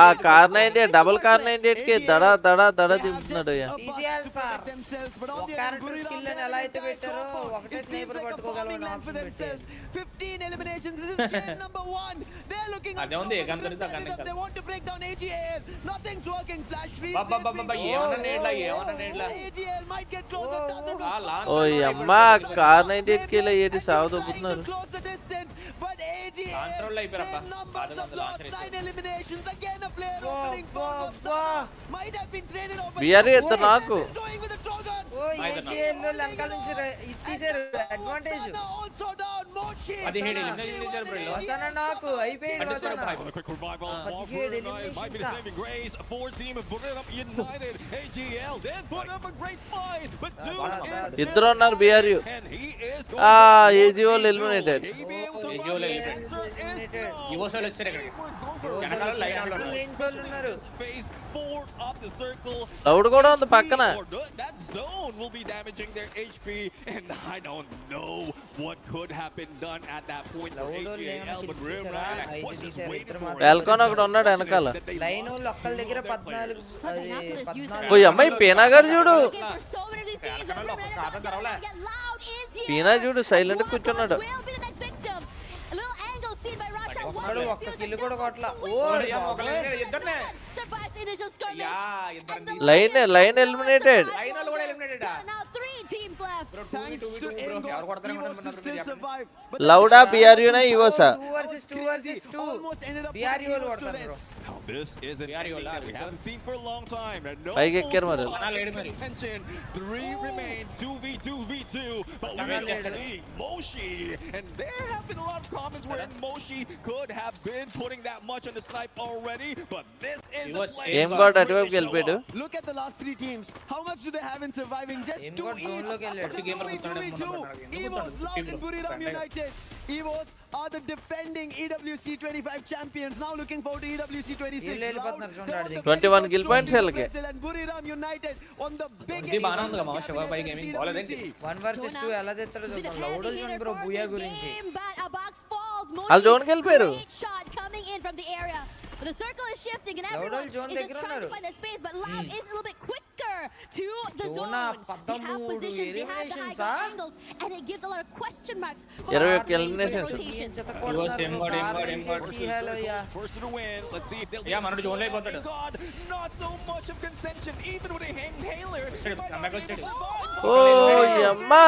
ఆ kar 98 double car 98 కి దడ దడ దడ దింపుతున్నాడు. తీసేయాలి సార్. ఒక క్యారెక్టర్ స్కిల్ అని ఎలా అయితే పెట్టారో ఒకటే స్నైపర్ పట్టుకోగలమని ఆప్షన్ పెట్టారు. 15 eliminations. This is game number 1. They're looking at they want to break down AGL. Nothing's working. Flash freeze. ఏమన్నా నేడ్లా AGL might get closer. ఓయ్ అమ్మా కార్ 98 కి ఇలా ఏటి సావు దొబ్బుతున్నారు. Close the distance, but AGL console అయిపోయారప్ప. eliminations again. A player opening might have been traded over. BR ఎత్తు నాకు. ఓ ఏజీఎల్ లో లంకల నుంచి ఇచ్చేసారు advantage. Also down Moshi. 17 elimination చేశారు బ్రో. వసన నాకు అయిపోయింది వసన. Quick revival. Might be the saving grace for team of Garena United. AGL then put up a great fight, but ఇద్దరు ఉన్నారు బిఆర్యు. ఏజీఓల్ ఎలిమినేటెడ్. ఏజీఓల్ ఎలిమినేటెడ్. యువసోల్ వచ్చారు ఇక్కడికి. వెనకాల లైన్ అవుట్ ఉన్నారు. phase 4 of the circle. Loud కూడా ఉంది పక్కన. That zone will be damaging their HP, and I don't know what could have been done at that point for AGL, but Garena was just waiting for it. వెల్కొన్ ఒకడు ఉన్నాడు వెనకాల. Line వాళ్ళు ఒక్కల దగ్గర 14 ఓయ్ అమ్మాయి పీనాగాడు చూడు. పీనా చూడు సైలెంట్ కూర్చున్నాడు. ఒక్కడు ఒక్క కిల్ కూడా కొట్ల. ఓ ఇద్దర్నే లైన్ ఎలిమినేటెడ్. లైన్ వాళ్ళు కూడా ఎలిమినేటెడ్. లౌడా బిఆర్యునా ఇవోసా. 2 versus 2 బిఆర్యు వాళ్ళు కొడతారు bro. This is an ending that we haven't seen for a long time. పైకి ఎక్కారు మరి. 3 remains 2v2v2, but we are seeing Moshi, and there have been a lot of comments where Moshi could have been putting that much on the snipe already, but this is a play. ఏం God అటువైపు వెళ్ళిపోయాడు. Look at the last 3 teams. How much do they have in surviving? Just 2 zone loki వెళ్ళాడు. EVOS Loud and Buriram United. EVOS are the defending EWC 25 champions. Now looking forward to EWC 26. 21 kill points వెళ్ళకే. And Buriram United on the big ఇది బానే ఉంది కదా Shiva by gaming బాలేదేంటి. 1 versus 2 ఎలా తెస్తారో చూద్దాం. Loud zone bro Booyah గురించి. వాళ్ళు zone కి వెళ్ళిపోయారు. The circle is shifting and everyone is just trying to find the space, but Loud is a little bit quicker to the zone. They have positions, they have the high ground angles, and it gives a lot of question marks for the rotations. First to win. Let's see if they'll Yeah, మనోడు zone లో అయిపోతాడు. God, not so much of contention even with a inhaler. ఓయ్ అమ్మా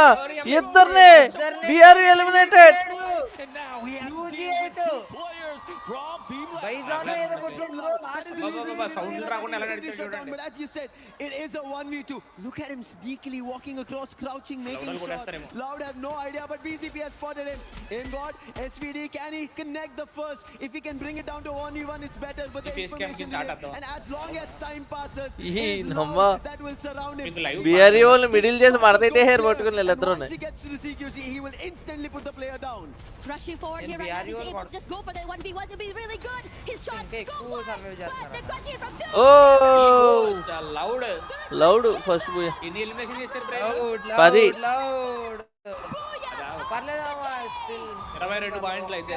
ఇద్దర్నే BRU eliminated. And now we have 2 players from team బైజాన్ ఏదో కొట్టిండు bro last sound రాకుండా ఎలా నడిచాడు చూడండి. But as you said, it is a 1v2. Look at him sneakily walking across, crouching, making shots. Loud have no idea, but BCP has spotted him. In God, SVD, can he connect the first? If he can bring it down to 1v1, it's better. But the information needed, and as long as time passes, that will surround him. బిఆర్యు వాళ్ళు middle చేసి మడతైతే hair పట్టుకుని వెళ్ళిద్దరు. Once he gets to the CQC, he will instantly put the player down. Rushing forward here right now, he's able to just go for the 1v1. It'll be really good. His shot go for it, but the question here from Douwan. ఓ loud first పోయి. ఎన్ని elimination చేశారు bro? 10. Loud పర్లేదమ్మా still 22 పాయింట్లు అయితే.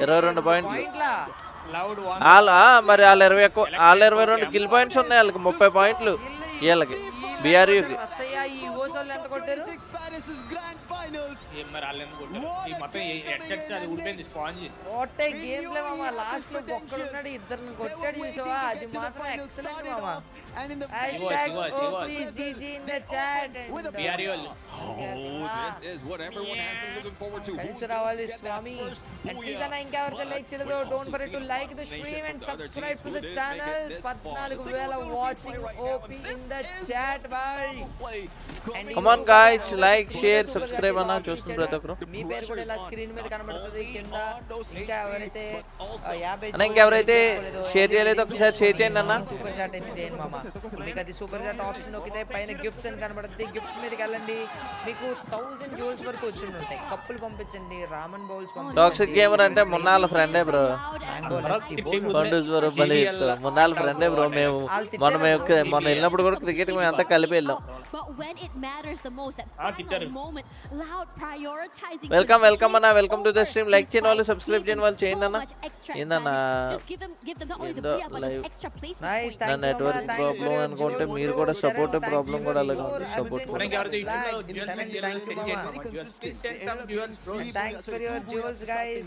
22 పాయింట్లు. Loud మరి వాళ్ళ 22 kill points ఉన్నాయి వాళ్ళకి. 30 పాయింట్లు వీళ్ళకి బిఆర్యుకి. ఈ ఓసోల్ ఎంత కొట్టారు? ఏం మరి వాళ్ళని కొట్టారు. ఈ మొత్తం హెడ్సెట్స్ అది ఊడిపోయింది స్పాంజ్. ఓటే గేమ్ ప్లే మామ. లాస్ట్ లో ఒక్కడున్నాడు ఇద్దరిని కొట్టాడు చూసావా? అది మాత్రం ఎక్సలెంట్ మామ. #OPGG in the chat. This is what everyone has been looking forward to. కలిసి రావాలి స్వామి. And please అన్న ఇంకెవరైతే లైక్ చేయలేదో don't forget to like the stream and subscribe to the channel. 14,000 watching OP in the chat bhai. Come on guys, like, share, subscribe అన్న చూస్తున్న ప్రతి ఒక్కరు. మీ పేరు కూడా ఇలా స్క్రీన్ మీద కనబడుతుంది కింద. ఇంకా ఎవరైతే 50 అన్న ఇంకెవరైతే షేర్ చేయలేదో ఒకసారి షేర్ చేయండి అన్న. సూపర్ చాట్ అయితే చేయండి మామ. మీకు అది సూపర్ చాట్ ఆప్షన్ నొక్కితే పైన గిఫ్ట్స్ అని కనబడుతుంది. గిఫ్ట్స్ మీదకి వెళ్ళండి. మీకు 1000 జోల్స్ వరకు వచ్చి ఉంటాయి. కప్పులు పంపించండి. రామన్ బౌల్స్ పంపించండి. టాక్సిక్ గేమర్ అంటే మున్నాల ఫ్రెండే బ్రో. మున్నాల ఫ్రెండే బ్రో. మొన్న వెళ్ళినప్పుడు కూడా క్రికెట్ మేము అంతా కలిపి వెళ్ళాం. when it matters the most, that final moment, loud prioritizing. Welcome positioning అన్న, welcome to the over stream. Like చేయని వాళ్ళు despite సబ్స్క్రైబ్ చేయని giving వాళ్ళు so చేయండి అన్న. much extra ఏందన్నా advantage. Just give them not only the ఏందో BR, but those live extra placement Nice, points. thank నా you, network Mama. Thanks problem for your అనుకుంటే Jewel. మీరు కూడా సపోర్ట్ Thanks ప్రాబ్లం you కూడా for అలాగే your support Amazon మనకి ఎవరైతే flags. ఇచ్చిందో Thank you, Mama. Thanks for your jewels, guys.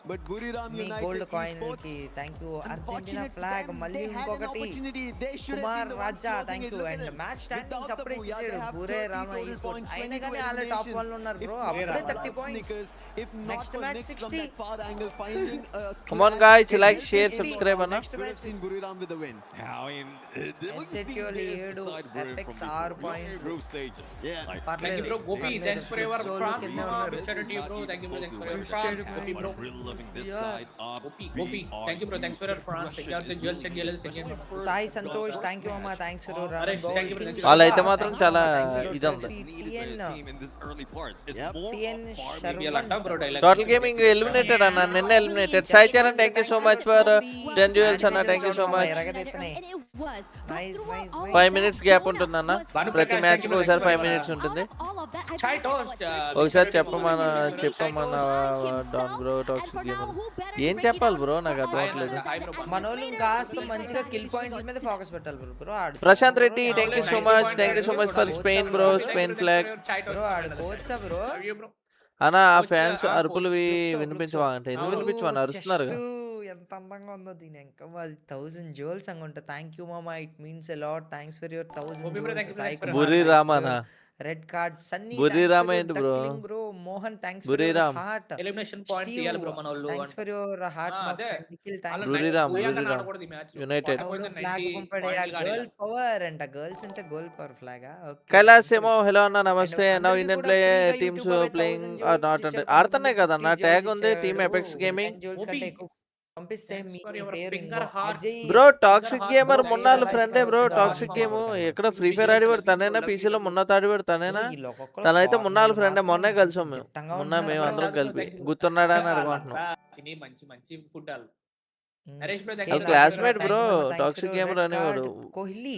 But Buriram me United gold coin esports, కి thank you. Argentina unfortunate flag for them, మళ్ళీ they had an ఇంకొకటి. opportunity. They should have Kumar been the ones Raja closing thank it. You. Look at and them. Match standings Without the అప్పుడే booyah, ఇచ్చేసాడు. they have బూరే 30 Rama total ఈ sports points, అయినా 22 కానీ వాళ్ళే top eliminations. 1 లో ఉన్నారు If bro. not అప్పుడే for 30 points. Snickers, if not Next for match Nick 60. from that far angle finding a Come on clash, guys, it like, helped share, them subscribe out. అన్న. Next Could have match. seen Buriram with the win. I mean, it doesn't seem SHO this is lead, the side we're in Apex from R before. point. We're in group stages. Yeah. Like, Thank you, bro. Gopi, thanks for your Solo France. కింద ఉన్నారు. Thank you, bro. Thanks for your Closely France. watched. Gopi, bro. Really loving this Yeah. side of Gopi, thank you, bro. Thanks for your France. Check out the jewels and yellows again. Sai Santosh thank you అమ్మా. Thanks for your Naresh, thank you, thank you. వాళ్ళైతే మాత్రం చాలా ఇది ఉంది. Total gaming eliminated అన్న, నిన్న eliminated. Sai Charan thank you so much for 10 duels అన్న, thank you so much. 5 minutes gap ఉంటుందన్న, ప్రతి మ్యాచ్ కి ఒకసారి 5 minutes ఉంటుంది. Chai toast. ఒకసారి చెప్పమన్నా డాన్ బ్రో టాక్సిక్ గేమర్. ఏం చెప్పాలి బ్రో, నాకు అర్థం అవ్వట్లేదు. మనోళ్ళు కాస్త మంచిగా కిల్ పాయింట్ల మీద ఫోకస్ పెట్టాలి బ్రో. ఆడు Prashanth Reddy thank you so much, thank you so much for Spain bro, Spain flag. Bro ఆడు కోచా బ్రో. అన్న ఆ ఫ్యాన్స్ అరుపులు వినిపించమంటే ఎందుకు వినిపించమని అరుస్తున్నారు కదా. ఎంత అందంగా ఉందో దీని ఇంకా. అది 1000 జోల్స్ అనుకుంటా. థ్యాంక్ యూ మామా, it means a lot. Thanks for your 1000 jewels. బుర్రి రామనా, red card Sunny. Buriram ఏంటి బ్రో? బ్రో మోహన్ థ్యాంక్స్ బుర్రి ఫర్ యువర్ రామ్. హార్ట్. ఎలిమినేషన్ పాయింట్ తీయాలి బ్రో మనోళ్ళు. Thanks for your heart. అదే. Nikhil thanks. Buriram, United. Flag పంపాడు. గర్ల్ పవర్ అంట. గర్ల్స్ అంటే గర్ల్ పవర్ ఫ్లాగ్. కైలాస్ ఏమో హలో అన్న నమస్తే. Now Indian play teams playing are not అంటే ఆడుతున్నాయి కదా అన్న. ట్యాగ్ ఉంది టీమ్ ఎపెక్స్ గేమింగ్. జోల్స్ కంటే ఎక్కువ పంపిస్తే మీ పేరు finger heart. Bro toxic gamer మున్నాళ్ళ ఫ్రెండే బ్రో. టాక్సిక్ గేమ్ ఎక్కడ ఫ్రీ ఫైర్ ఆడివాడు తనేనా, పీసీలో మున్నా తాడివాడు తనేనా. తనైతే మున్నాళ్ళ ఫ్రెండే. మొన్నే కలిసాం మేము, మొన్న మేము అందరం కలిపి. గుర్తున్నాడా అని అడుగుతున్నాం. తిని మంచి మంచి ఫుడ్ వాళ్ళు. వాళ్ళ క్లాస్మేట్ బ్రో, టాక్సిక్ గేమర్ అనేవాడు. కోహ్లీ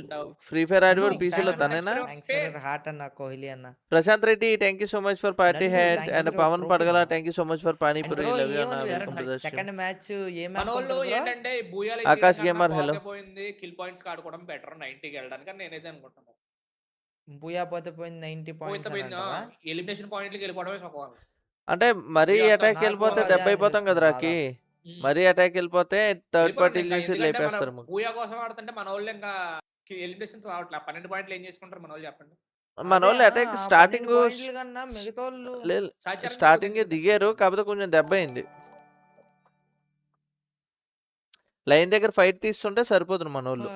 ఫ్రీ ఫైర్ ఆడివాడు పీసీలో తనేనా. హార్ట్ అన్న కోహ్లీ అన్న. Prashant Reddy thank you so much for party head. And Pavan Padagala thank you so much for panipuri. Love you అన్న, welcome to the second match ఏ మనోళ్ళు ఏంటంటే బూయాలు ఆకాష్ గేమర్ హలో. పోయింది, కిల్ పాయింట్స్ ఆడుకోవడం బెటర్ 90 కి వెళ్ళడానికి అని నేనైతే అనుకుంటున్నాను. బూయా పోతే పోయింది 90 పాయింట్స్. ఎలిమినేషన్ పాయింట్లకి వెళ్ళిపోవడమే సుఖం. అంటే మరీ అటాక్ వెళ్ళిపోతే దెబ్బ అయిపోతాం కదా రాకి. మరీ అటాక్ వెళ్ళిపోతే థర్డ్ పార్టీ చూసి లేపేస్తారు. బూయా కోసం ఆడుతుంటే మన వాళ్ళు ఇంకా ఎలిమినేషన్ రావట్లేదు. 12 పాయింట్లు ఏం చేసుకుంటారు మన వాళ్ళు చెప్పండి. మన వాళ్ళు అటాక్ స్టార్టింగ్ మిగతా స్టార్టింగ్ దిగారు, కాకపోతే కొంచెం దెబ్బ అయింది. లైన్ దగ్గర ఫైట్ తీస్తుంటే సరిపోతుంది మన వాళ్ళు.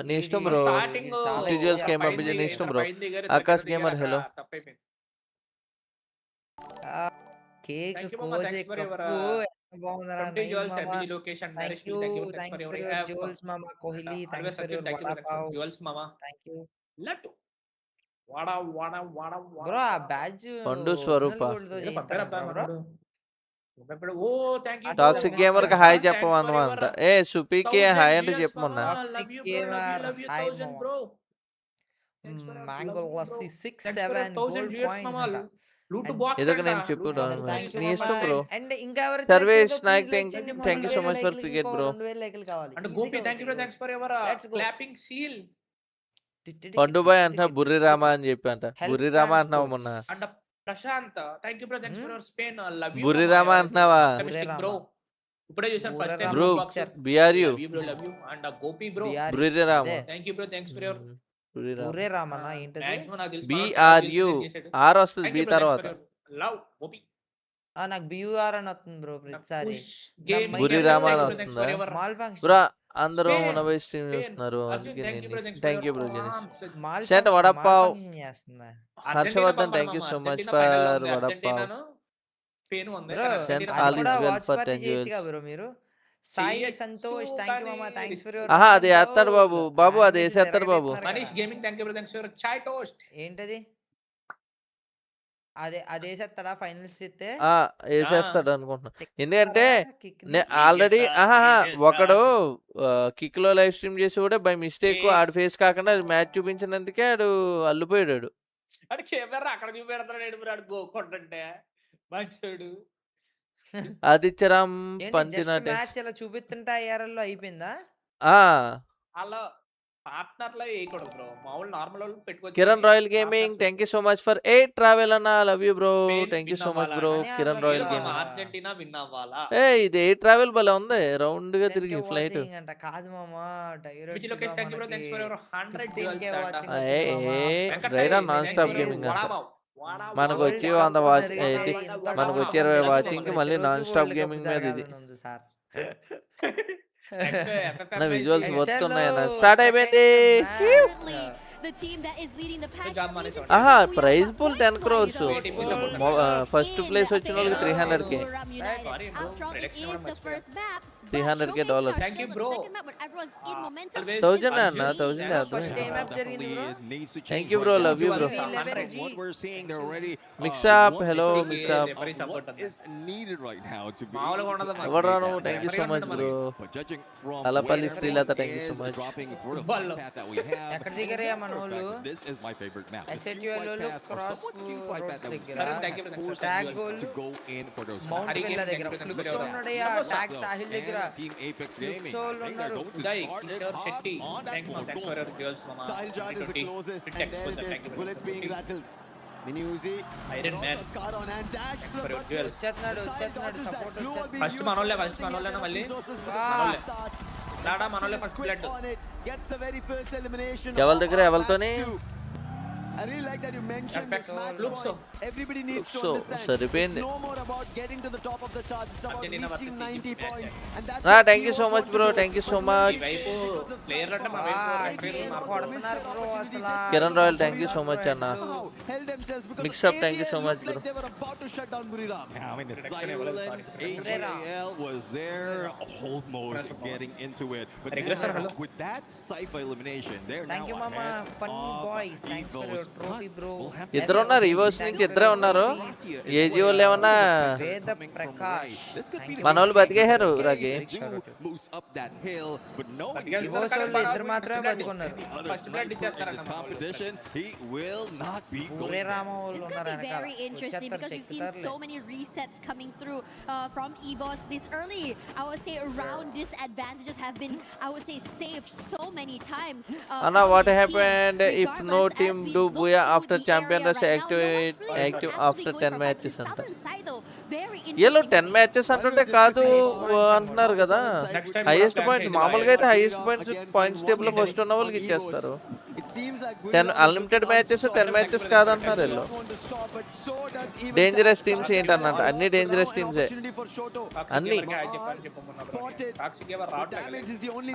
నీ ఇష్టం బ్రో. టీజీఎల్స్ గేమ్ పంపించి నీ ఇష్టం bro. Akash gamer hello. Cake Thank you, Mama. కోసే Thanks for your, కప్పు బాగుందరా. 20 jewels, MG location, Naresh, thank you. thank you, thanks thanks for for your your app. Jewels మామా. Kohli thanks for your Thank you, vada thanks for pav. jewels, mama. Thank you Lettu. Wada. Bro. ఆ badge Pandu Swarupa. ఓ thank you. Toxic gamer కి hi చెప్పమన్నమాట. ఏ సుపీకి hi అంటే చెప్పమన్నా. Toxic gamer hi bro. Mango lassi 67 gold coins అంట. Loot box ఏదో నేను చెప్పు నీ ఇష్టం బ్రో. అండ్ ఇంకా ఎవరు Sarvesh Nayak thank you so much for cricket bro. 2000 లైకులు కావాలి. And Gopi thank you bro. Thanks for your clapping seal. Pandu boy అంటున్నా బుర్రి రామ అని చెప్పి అంట. బుర్రి రామ అంటున్నావు మొన్న. And Prashanth thank you bro. Thanks for your Spain. Love you Burri Rama అంటున్నావా బ్రో. ఇప్పుడే చూసాను first time bro. BRU love you. And Gopi bro. Burri Rama. Thank you bro. Thanks for your బుర్రే రామనా ఏంటది? మాక్సిమం నాకు తెలుసు. BRU ఆర్ వస్తుంది బి తర్వాత. లవ్ గోపి. నాకు BUR అని వస్తుంది బ్రో ప్రతిసారి. బుర్రి రామ అని వస్తుందా బ్రో? అందరూ మనబై స్ట్రీమ్ చూస్తున్నారు అందుకే థ్యాంక్ యూ బ్రో. జెనిస్ sent vada pav. Harshavardhan thank you so much for vada pav. Sent all is well for 10 jewels bro. మీరు సాయి సంతోష్ థాంక్ యూ మామా. Thanks for your. ఆహా అది వేస్తాడు బాబు అది వేసేస్తాడు బాబు. Manish gaming thank you bro. Thanks for chai toast. ఏంటది? అదేసేస్తాడా ఫైనల్స్ ఇస్తే వేసేస్తాడు అనుకుంటున్నా. ఎందుకంటే ఆల్రెడీ ఒకడు కిక్ లో లైవ్ స్ట్రీమ్ చేసి కూడా బై మిస్టేక్ ఆడు ఫేస్ కాకుండా మ్యాచ్ చూపించినందుకే ఆడు అల్లుపోయాడు. అడు కెమెరా అక్కడ చూపెడతాడు గోకొంటే మంచోడు. ఆదిత్యరామ్ పంతినాటి మ్యాచ్ ఇలా చూపిస్తుంటే ఐఆర్ఎల్ లో అయిపోయిందా? అలా పార్ట్నర్ లో వేయకూడదు బ్రో, మామూలు నార్మల్ వాళ్ళు పెట్టుకోవచ్చు. Kiran royal gaming thank you so much for 8 travel అన్న, love you bro, thank you so much bro. Kiran royal gaming Argentina win అవ్వాలా? ఇది 8 ట్రావెల్ భలే ఉంది, రౌండ్ గా తిరిగి ఫ్లైట్. కాదు మామా which location thank you bro, thanks for your 100 రైరా నాన్ స్టాప్ గేమింగ్ మనకు వచ్చి 100 వాచ్, మనకు వచ్చి 20 వాచింగ్ కి మళ్ళీ నాన్ స్టాప్ గేమింగ్ మీద ఇది. నా విజువల్స్ వస్తున్నాయన్న, స్టార్ట్ అయిపోయింది. Prize pool 10 crores, first place వచ్చిన వాళ్ళకి 300k, $300k. Thank you bro. 1000 అన్న, 1000 thank you bro, love you bro. Mixup hello mixup ఎవరాను, thank you so much bro. Alapalli Srilatha thank you so much. ఎక్కడ దిగరే మన వాళ్ళు? S eight U L cross tag goal mount villa దగ్గర ఉన్నాడయ్యా, ట్యాగ్ సాహిల్ దగ్గర Team Apex Gaming. Bhai, Kishore Shetty, thanks for your girls mama. Sahil Jad is the closest, and there it is. Bullets being rattled. Mini Uzi, Iron Man, scar on and dash. for your girls. వచ్చేస్తున్నాడు support first మనోళ్ళే మళ్ళీ మనోళ్ళే డాడా మనోళ్ళే first blood. Gets the very first elimination. ఎవరి దగ్గర ఎవరితోని? I really like that you mentioned this match Looks so. Everybody needs to So, understand. it's no more about getting to the top of the charts. It's about reaching 90 points. And that's thank you so much bro, thank you so much. ఈ వైపు player అంటే మా వైపు కొడుతున్నారు bro అసలు. Kiran royal thank you so much అన్న. Mixup thank you so much bro. They were about to shut down Buriram. Yeah, I mean the silent AJL was there almost getting into it. But with that Cypher elimination, they're Thank you mama, funny boys. Thanks for your trophy bro. ఇద్దరు ఉన్నారు, reverse నుంచి ఇద్దరే ఉన్నారు. AG వాళ్ళు ఏమన్నా వేద ప్రకాష్ మన వాళ్ళు బతికేశారు రాకి. ఇద్దరు మాత్రమే బతికున్నారు. ఫస్ట్ బ్లడ్ ఇచ్చేస్తారు competition, he will not be ఊరే రామ వాళ్ళు It's ఉన్నారు going to be వెనకాల. very interesting because we've seen so many resets coming through from EVOS this early. I would say around this advantages have been, I would say, saved so many times. Anna, what happened if no team do Booyah after champion rush active after 10 matches anta? Yellow 10 matches అంటుంటే కాదు అంటున్నారు కదా. Highest points మామూలుగా అయితే highest points table లో first ఉన్న వాళ్ళకి ఇచ్చేస్తారు. 10 అన్లిమిటెడ్ మ్యాచెస్ 10 మ్యాచెస్ కాదంటున్నారు వీళ్ళు. డేంజరస్ టీమ్స్ ఏంటన్నట్టు, అన్ని డేంజరస్ టీమ్సే అన్ని.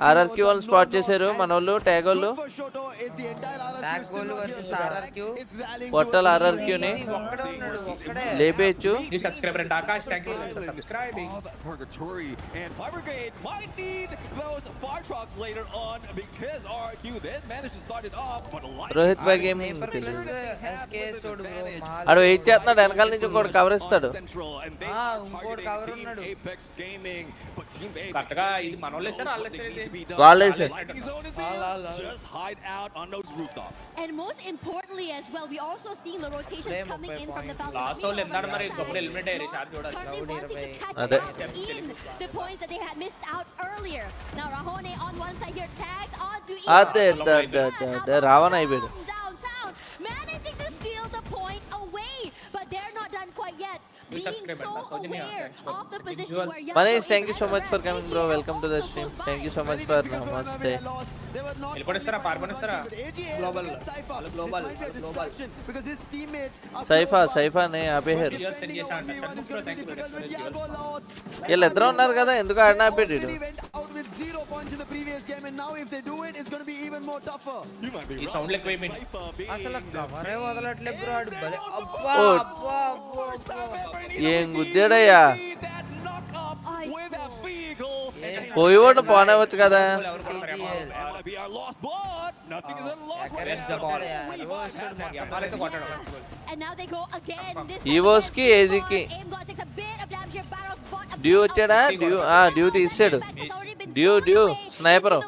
ఆర్ఆర్క్యూ వాళ్ళు స్పాట్ చేశారు మన వాళ్ళు, ట్యాగ్ వాళ్ళు పొట్టల ఆర్ఆర్క్యూని లేపేయచ్చు. రోహిత్ భాయ్ గేమింగ్ అడు వెయిట్ చేస్తున్నాడు, వెనకాల నుంచి ఇంకోటి కవర్ ఇస్తాడు. వాళ్ళే And most importantly as well, we also seeing the rotations coming in from the Falcons. Last వాళ్ళు ఎందాడు మరి గొప్ప ఎలిమినేట్ అయ్యారు షాట్ చూడాలి. Currently wanting to catch Ade. up in the points that they had missed out earlier. Now Rahone on one side here tagged onto అదే రావణ అయిపోయాడు. downtown, managing to steal the point away, but they're not done quite yet. Being so aware of the position where young Manish, thank you so much for coming bro, welcome to the stream. Thank you so much for namaste. వెళ్ళిపోనిస్తారా పారిపోనిస్తారా? Global global because his teammates సైఫా నే ఆపేశారు. జియోస్ send చేశా అంట. Thank you వీళ్ళు ఇద్దరు ఉన్నారు కదా, ఎందుకు ఆడిన ఆపేడు. out with 0 points in the previous game, and now if they do it, it's going to be even more tougher. ఈ సౌండ్ లెక్క పోయి అసలు కవరే వదలట్లే బ్రో ఆడు భలే. అబ్బా అబ్బా ఏం గుద్దాడయ్యా, పోయి కూడా పోనవచ్చు కదా. Nothing is unlocked. Where's the ball? And now they go again. This EWC కి AG కి డ్యూ వచ్చాడా డ్యూ తీసాడు due sniper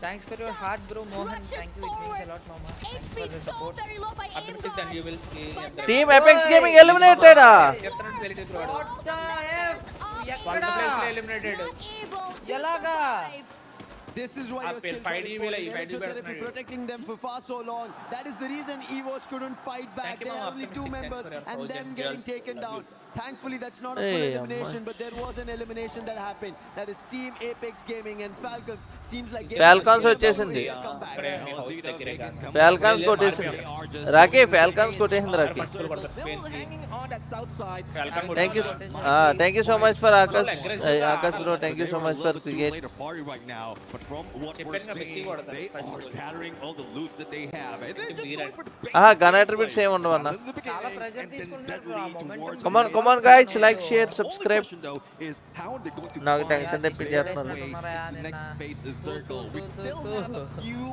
Thanks for your heart, bro. Mohan, thank you. It means a lot, Mama. Thanks for the support. Team Apex gaming eliminated What the F? ఎలాగా? This is why your skills are important. They have been protecting them for far so long. That is the reason EVOS couldn't fight back. There are only 2 members and them getting taken down. Thankfully, that's not a full elimination, but there was an elimination that happened. That is Team Apex Gaming and Falcons. Seems like Falcons వచ్చేసింది Falcons కొట్టేసింది Rocky Falcons కొట్టేసింది Rocky thank you so much for Akash bro thank you so much for cricket gun attributes ఏమి ఉండవు అన్న చాలా pressure తీసుకుంటారు ఆ momentum come on guys like share subscribe నాకు tension తెప్పించేస్తున్నారు Next phase is circle. We still have a few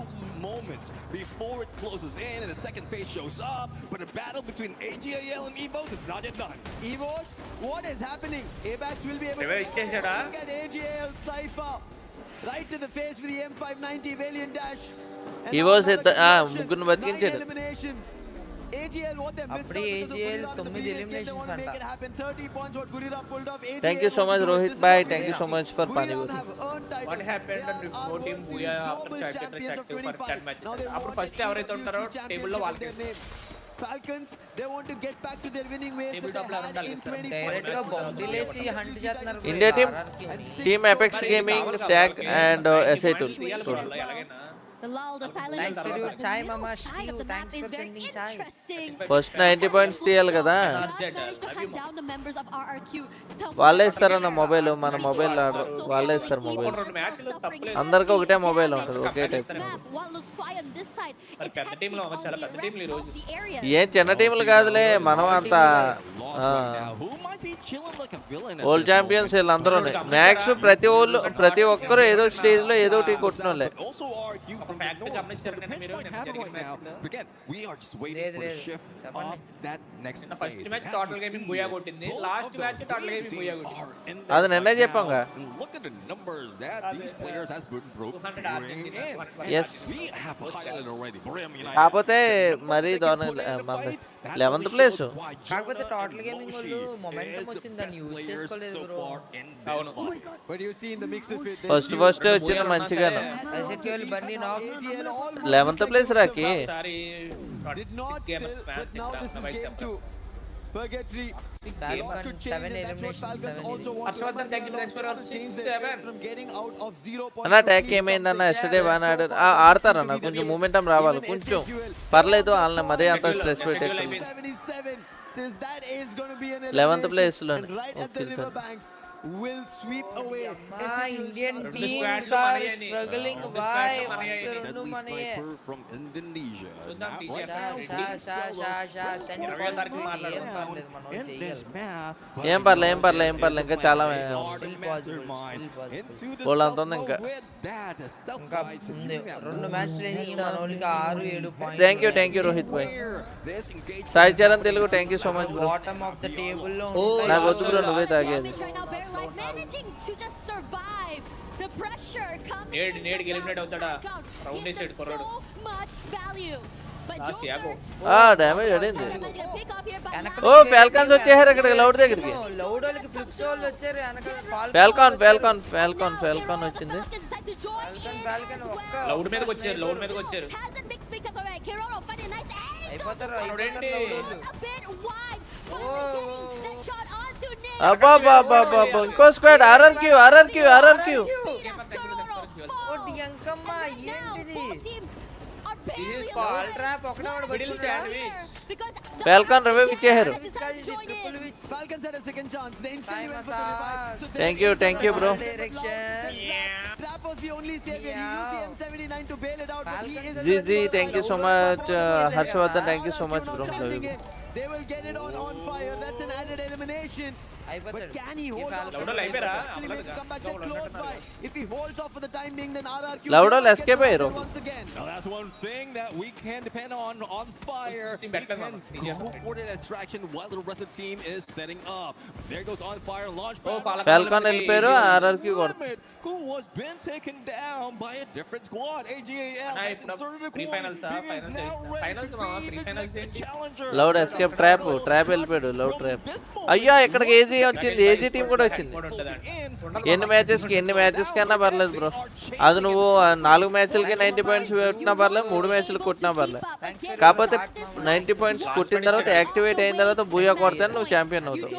moments before it closes in and the second phase shows up, but the battle between AGIL and EVOS is not yet done. EVOS, what is happening? Apex will be able to get AGIL Cypher right to the face with the M590 Valiant Dash. EVOS ముగ్గురు బతికించాడు Elimination. AGL what they missed out because AGL of 9 eliminations anta. Make it happen. 30 points what Gurira pulled off. AGL thank you so much Rohit bhai thank you so much for Panipuri What happened on no team Bhai after championship active for 10 matches అప్పుడు first ఎవరైతే ఉంటారో table లో వాళ్ళకి Falcons they want to get back to their winning ways Table top that they had in 20 direct గా బౌండరీలేసి hunt చేస్తున్నారు India team Apex Gaming tag and SA2 The lull, the silence. Thanks for your chai, Mama. Steve, thanks for sending chai. First 90 points తీయాలి కదా వాళ్ళే ఇస్తారన్న mobile మన mobile వాళ్ళే ఇస్తారు mobile అందరికి ఒకటే మొబైల్ ఉంటుంది ఒకే టైప్ పెద్ద టీమ్ లో చాలా పెద్ద టీంలు ఈ రోజు ఏం చిన్న టీంలు కాదులే మనం అంతా ఓల్డ్ ఛాంపియన్స్ వీళ్ళందరూ మ్యాక్స్ ప్రతి ఒక్కరు ఏదో స్టేజ్ లో ఏదో ఒకటి కొట్టిన వాళ్ళే Again, we are just waiting for the shift of that next phase. First match total gaming booyah కొట్టింది last match total gaming booyah కొట్టింది అది నిన్నే చెప్పాంగా Look at the numbers that these players has bring in. yes We have highlighted already. కాకపోతే మరి మనది 11th place కాకపోతే total gaming వాళ్ళు momentum వచ్చింది దాన్ని యూస్ చేసుకోలేదు బ్రో అవును but you see in the mix of it first వచ్చిన మంచిగానే ఎస్ఎస్ఎల్ బన్నీ నాక్ 11th place Rocky sorry did not still but now this is game 2 Purgatory Falcon 7 eliminations 7 Harshavardhan thank you thanks for your 6-7 from getting out of 0 points అన్న attack ఏమైందన్న yesterday బాగా ఆడారు ఆడతారన్న కొంచెం momentum రావాలి కొంచెం పర్లేదు వాళ్ళని మరీ అంత స్ట్రెస్ పెట్టేది 77 says that is going to be an 11th place లో right at the river bank will sweep away Indian teams are struggling why రెండు మనయే From Indonesia. చూద్దాం ఏం పర్లే ఇంకా చాలా వాళ్ళంతా ఉంది ఇంకా రెండు మ్యాచ్లు 6-7 thank you Rohit Bhai Sai Charan Telugu thank you so much bro bottom of the table లో నాకు వద్దు బ్రో నువ్వే తాగేది Managing to just survive the pressure coming nade eliminate అవుతాడా రౌండ్ వేసాడు కొరడు so much value but damage అడింది ఓ ఫాల్కన్స్ వచ్చేసారు ఇక్కడ లౌడ్ దగ్గరికి లౌడ్ వాళ్ళకి ఫ్లిప్స్ వాళ్ళు వచ్చారు వెనక ఫాల్కాన్ వచ్చింది ఫాల్కన్ ఒక్క లౌడ్ మీదకి వచ్చారు అయిపోతారు అబ్బా ఇంకో స్క్వాడ్ ఆర్ఆర్క్యూ ఓటి అంకమ్మ ఏంటిది This is called ట్రాప్ ఒకడోడు middle sandwich. ఫాల్కాన్ రివైవ్ ఇచ్చేశారు triple which Falcons had a second chance they instantly went for Time the revive. So thank you bro Trap was the only savior. He used the M79 to bail it out, but he is GG thank you so much Harshavardhan thank you so much bro charging in. They will get it on fire. That's an added elimination. But can he hold off? Actually make a comeback that close by. If he holds off for the time being, then RRQ Loud escape aero. once again. Now that's one thing that we can depend on fire. We can go for the distraction while the rest of the team is setting up. There goes on fire launch. Falcon వెళ్ళిపోయారు RRQ కొడుతుంది. Who was been taken down by a different squad. AGAL has inserted a quad. He is now ready to be the next challenger. Loud escape trap వెళ్ళిపోయాడు loud trap. అయ్యో ఇక్కడికి AG వచ్చింది, AG team కూడా వచ్చింది. ఎన్ని matches కన్నా పర్లేదు bro. అది నువ్వు 4 మ్యాచ్లకి 90 పాయింట్స్ కొట్టినా పర్లేదు, 3 మ్యాచ్లు కొట్టినా పర్లేదు. కాకపోతే 90 పాయింట్స్ కొట్టిన తర్వాత యాక్టివేట్ అయిన తర్వాత బూయా కొడితే నువ్వు ఛాంపియన్ అవుతావు.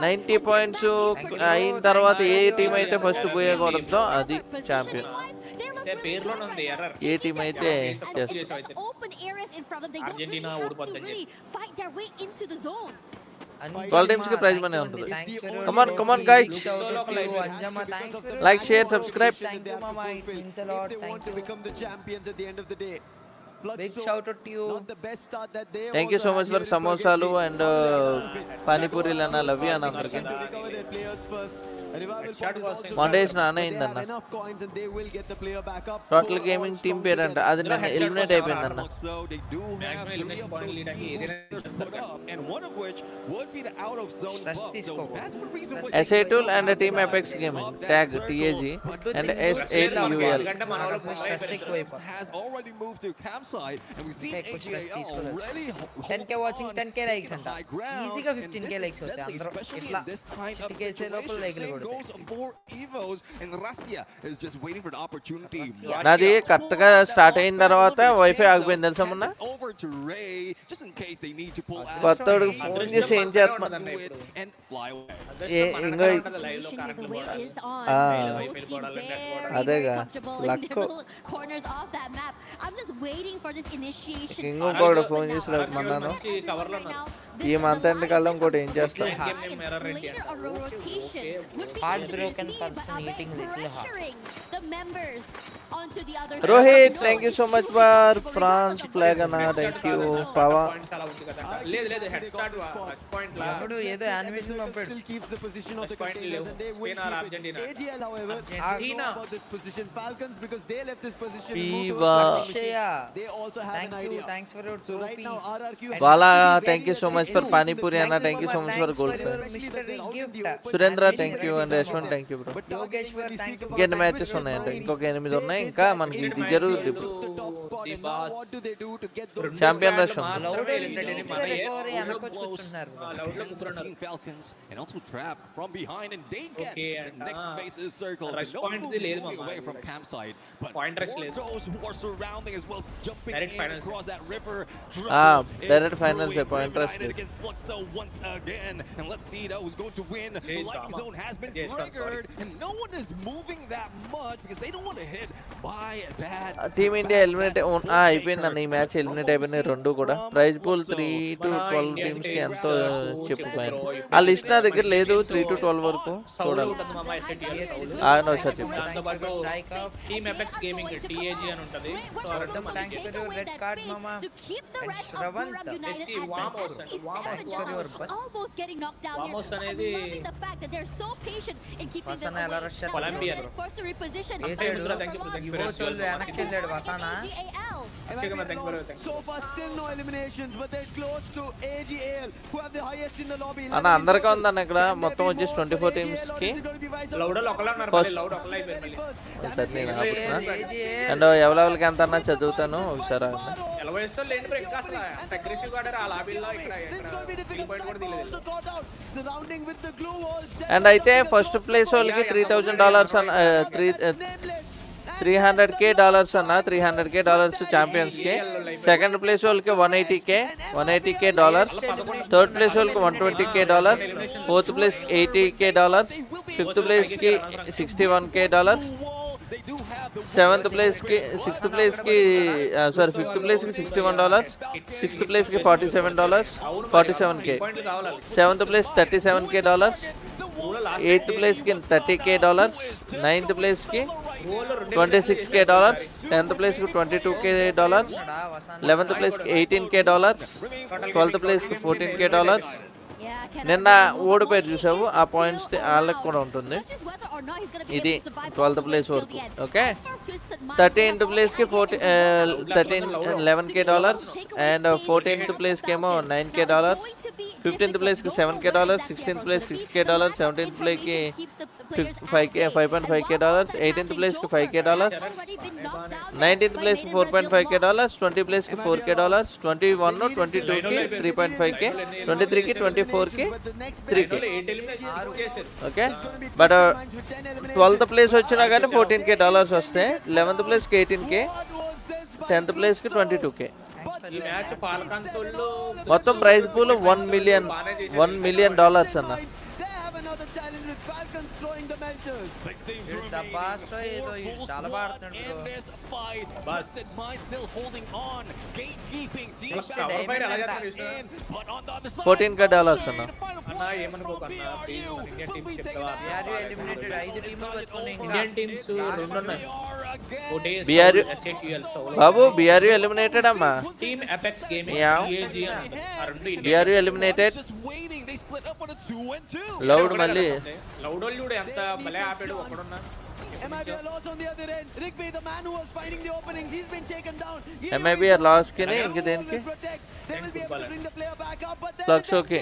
90 పాయింట్స్ అయిన తర్వాత ఏ టీం అయితే ఫస్ట్ బూయా కొడుతుందో అది ఛాంపియన్. ఏ టీం అయితే అర్జెంటీనా ఓడిపోతుంది. 12 teams కి ప్రైజ్ మనీ ఉంటుంది. Come on guys, like share subscribe. Thank you mama, it means a lot. Thank you. Become the champions at the end of the day. Big shout out to you. Not the best start that they thank you so much for సమోసాలు and పానీపూరీలు అన్న, love you అన్న అందరికి. మాండేజ్ నాన్న అయిందన్న. Total gaming team పేరు అంట, అది నిన్న eliminate అయిపోయిందన్న. S8 and Team Apex Gaming tag TAG and S8UL. Has already moved to campsite and we see already 10k watching, 10k likes అంట. ఈజీగా 15k likes వస్తాయి. అందరూ ఇట్లా చిటికేసే లోపల లైక్లు కొడతాయి. నాది కరెక్ట్ గా స్టార్ట్ అయిన తర్వాత వైఫై ఆగిపోయింది తెలుసా మొన్న. కొత్తోడికి ఫోన్ చేసి ఏం చేస్తున్నా అదేగా లక్. ఇంకొకడు ఫోన్ చేసి మన్నాను ఈ మంత్ ఎండ్ కల్లా ఇంకోటి ఏం చేస్తా. Heartbroken person eating little heart. Rohit thank you so much for France flag అన్న, థ్యాంక్ యూ. పవా లేదు హెడ్ స్టార్ట్ టచ్ పాయింట్ లా ఇప్పుడు ఏదో యానిమేషన్ పంపాడు. Still keeps the position of the contenders and they will keep Argentina. it. AGL however Argentina know about this position. Falcons because they left this position. Piva. They also have Thank an you, idea. thanks for your So right trophy. now RRQ Bala, thank you so much for Pani Puri Anna, thank you so much for gold. mystery gift. Surendra, thank you, and Ashwin, thank you bro. Yogeshwar, thank you. ఇంకెన్ని matches ఉన్నాయంటే ఇంకొక 8 ఉన్నాయి, ఇంకా మనకి ఇది జరుగుతుంది ఇప్పుడు. What do they do to get those champion rush ఉంది. Falcons and also trap from behind and they get the next phase is circles. No moving away from campsite, but those who are surrounding as well, jumping in across that river. Direct finals point rush against Fluxo once again, and let's see who's going to win. The lightning zone has been triggered, and no one is moving that much because they don't want to hit by that. Team India eliminate అయిపోయిందన్న. ఈ match eliminate అయిపోయినాయి రెండు కూడా. Praise pool 3 to 12 teams కి ఎంతో చెప్పిపోయాను. ఆ list నా దగ్గర లేదు 3 to 12 వరకు చూడాలి. ఒకసారి టీమ్ ఎపెక్స్ గేమింగ్ TAG అని ఉంటది. సో అర్థం Thanks for your red card mama. And Shravant, వామోస్ అనేది వసన ఎలా రష్ కొలంబియన్. వెనక్కి వెళ్ళాడు వసన. So far still no eliminations but they're close to AGL who have the highest in the lobby. అన్న అందరికీ ఉందన్న ఇక్కడ మొత్తం వచ్చేసి 24 టీమ్స్ కి. లౌడ్ ఒకలా ఉన్నారు మళ్ళీ లౌడ్ ఒకలా అయిపోయింది. సరే నేను అండ్ ఎవరెవరికి ఎంత అన్నా చదువుతాను ఒకసారి. ఎలా వేస్తో లేండి బ్రో, ఇంకా అసలు అంత అగ్రెసివ్ గా ఆడారు ఆ లాబీలో. ఇక్కడ పాయింట్ కూడా తీయలేదు. Surrounding with the glue walls. And అయితే ఫస్ట్ ప్లేస్ వాళ్ళకి $3,000 అన్న, $300K అన్న, $300K ఛాంపియన్స్ కి. సెకండ్ ప్లేస్ వాళ్ళకి $180K, థర్డ్ ప్లేస్ వాళ్ళకి $120K, fourth place $80K, fifth place కి $61K, సెవెంత్ ప్లేస్ కి సిక్స్త్ ప్లేస్ కి ఫిఫ్త్ ప్లేస్ కి $61, సిక్స్త్ ప్లేస్ కి $47K, seventh place $37K, 8th ప్లేస్కి $30K, 9th ప్లేస్కి $26K, 10th ప్లేస్కి $22K, 11th ప్లేస్కి $18K, 12th ప్లేస్కి $14K. నిన్న ఓడిపోయారు చూసావు, ఆ పాయింట్స్ వాళ్ళకి కూడా ఉంటుంది. ఇది 12th ప్లేస్ వరకు. ఓకే, 13th ప్లేస్కి 11K, అండ్ 14th ప్లేస్కి ఏమో $9K, 15th ప్లేస్కి $7K, 16th place $6K, 17th ప్లేస్కి $5.5K, 18th ప్లేస్కి $5K, 19th ప్లేస్కి $4.5K, 20th ప్లేస్కి $4K, 21, 22కి $3.5K, 23కి $24కి $3K. Okay, but 12th place వచ్చినా కానీ $14K వస్తాయి, 11th ప్లేస్కి $18K, 10th ప్లేస్కి $22K. మొత్తం ప్రైజ్ పూల్ $1 million అన్న. $14K అన్న. ఇండియన్ టీమ్స్ 2 ఉన్నాయి. బాబు BRU ఎలిమినేటెడ్ అమ్మా. Team Apex gaming CAG BRU eliminated. Loud మళ్ళీ లౌడ్ వాళ్ళు చూడు ఎంత భలే ఆపాడు ఒక్కడున్నా. MIBR లాస్ కి ఇంక దేనికి ఫ్లక్స్. ఓకే,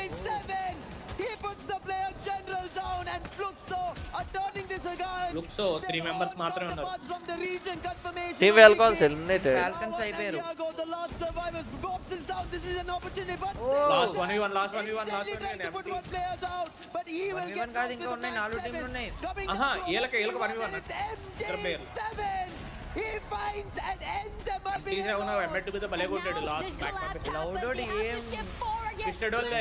లుక్సో 3 మెంబర్స్ మాత్రమే ఉన్నారు. Team welcomes eliminated. ఫాల్కన్స్ అయిపోయారు. లాస్ట్ 1v1 కాదు, ఇంకా ఉన్నాయి 4 టీంలు ఉన్నాయి. ఆహా, ఏలక 1v1 ఇద్దరు ప్లేయర్ తీసేవున ఎమ్మెట్ మీద భలే కొట్టాడు. లాస్ట్ బ్యాక్ లౌడోడి ఏం ట్విస్టెడ్ వల్లే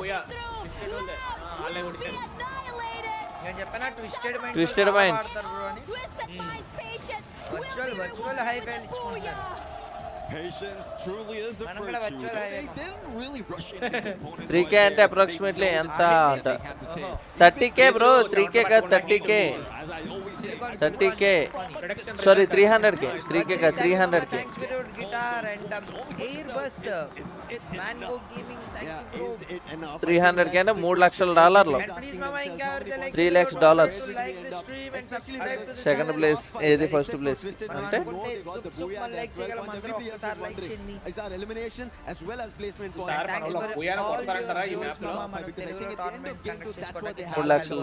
పోయా. ట్విస్టెడ్ వల్లే ఆలే కొట్టాడు. నేను చెప్పనా twisted minds virtual high value ఇచ్చుకుంటారు. Patience truly is a virtue. They didn't really rush into his opponents. 3K అంటే అప్రాక్సిమేట్లీ ఎంత అంట? 30K బ్రో, 3K కాదు 30K. 30K sorry 300K. 3K కాదు 300K. Thanks for your guitar and air bus mango gaming. Thanks bro. 300K అంటే $3 లక్షలు. Please మామా ఇంకా ఎవరికైనా $3 lakhs. Like the stream and subscribe to the second place ఏది, first place అంటే like చేయగలం అందరూ ఒకసారి లైక్ చేయండి. Is our elimination as well as placement points. Sir మనలో పోయాన కొడతారంటారా ఈ మ్యాచ్ లో? తెలుగులో టోర్నమెంట్ కండక్ట్ చేసుకోవడానికి $3 లక్షలు.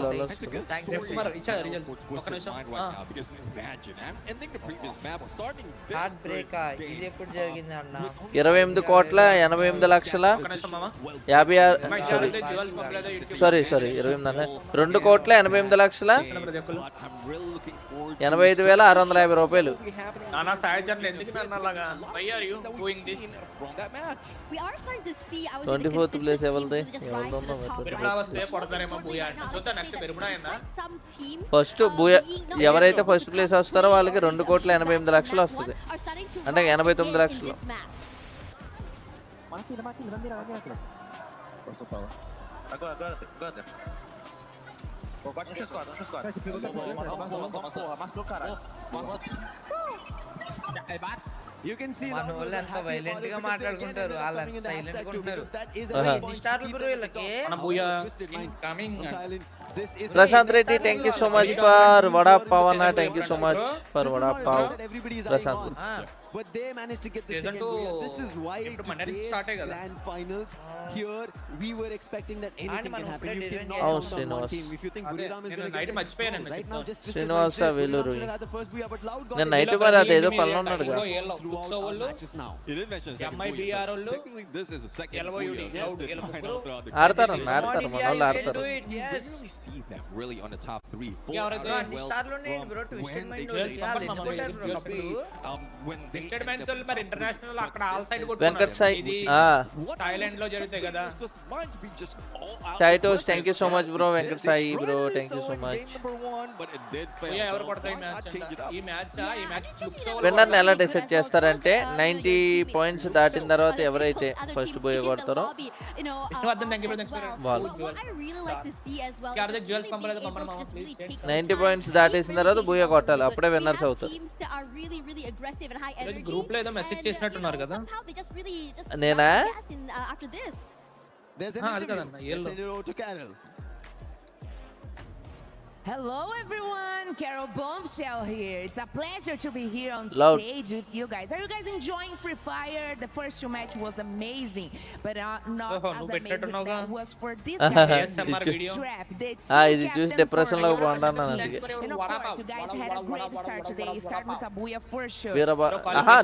థాంక్స్ మరి ఇచ్చా రిజల్ట్ ఒక్క నిమిషం. Because imagine, I think the previous map was starting this heart break. ఇది ఎప్పుడు జరిగింది అన్న? 28,88,00,000 ఒక్క నిమిషం మామ. 56 సారీ సారీ 28 అన్న. 2,88,85,650 రూపాయలు. నానా సాయచర్లు ఎందుకు నన్ను అలాగా? why are you doing this from that match? We are starting to see 24th place ఎవల్దే పెరుగునా వస్తే కొడతారేమో బూయా అంటే. చూద్దాం నెక్స్ట్ పెరుగునా అయినా. ఫస్ట్ బూయా ఎవరైతే ఫస్ట్ ప్లేస్ వస్తారో వాళ్ళకి 2,88,00,000 వస్తుంది, అంటే 89 లక్షలు. You can see మన వాళ్ళు ఎంత వైలెంట్ గా మాట్లాడుకుంటారు, వాళ్ళు సైలెంట్ గా ఉంటారు. స్టార్లు బ్రో వీళ్ళకి మన booyah coming. Prashanth Reddy thank you so much for vada pav అన్న. Thank you so much for vada pav Prashanth. but they managed to get the second win. This is why today's grand finals here we were expecting that anything can happen. You cannot count on one team. If you think Buriram is going to get it right now, just Srinivasa Vellore the first we but loud got నేను night మరి అదేదో పనులు ఉన్నాడు కదా. ఆడతారు మన వాళ్ళు ఆడతారు. ఇంటర్నేషనల్ అక్కడ all side Venkat Sai Thailand లో జరుగుతాయి కదా. టైటోస్ thank you so much bro. Venkat Sai bro thank you so much. ఎవరు కొడతాయి ఈ మ్యాచ్? ఈ మ్యాచ్ విన్నర్ని ఎలా డిసైడ్ చేస్తారంటే 90 పాయింట్స్ దాటిన తర్వాత ఎవరైతే ఫస్ట్ పోయి కొడతారో వాళ్ళు. ఎవరైతే జ్యువెల్స్ పంపలేదో పంపండి మామ ప్లీజ్ 90 పాయింట్స్ దాటేసిన తర్వాత బూయ కొట్టాలి, అప్పుడే విన్నర్స్ అవుతారు. గ్రూప్ లో ఏదో మెసేజ్ చేసినట్టున్నారు కదా. నేనా? There's an అది interview. కదన్న Let's yellow. send it over to Carol. Hello everyone, Carol Bombshell here. It's a pleasure to be here on Loud. stage with you guys. Are you guys enjoying Free Fire? The first two match was amazing, but not Oh, as no, amazing పెట్టేట్టున్నావుగా. that was for this guy. ASMR video. Trap, the ఇది team చూసి captain depression for లో Garena బాగున్నాను team. అందుకే. And of course, you guys had a great start today. Start with Abuya for sure. వీరబా ఆహా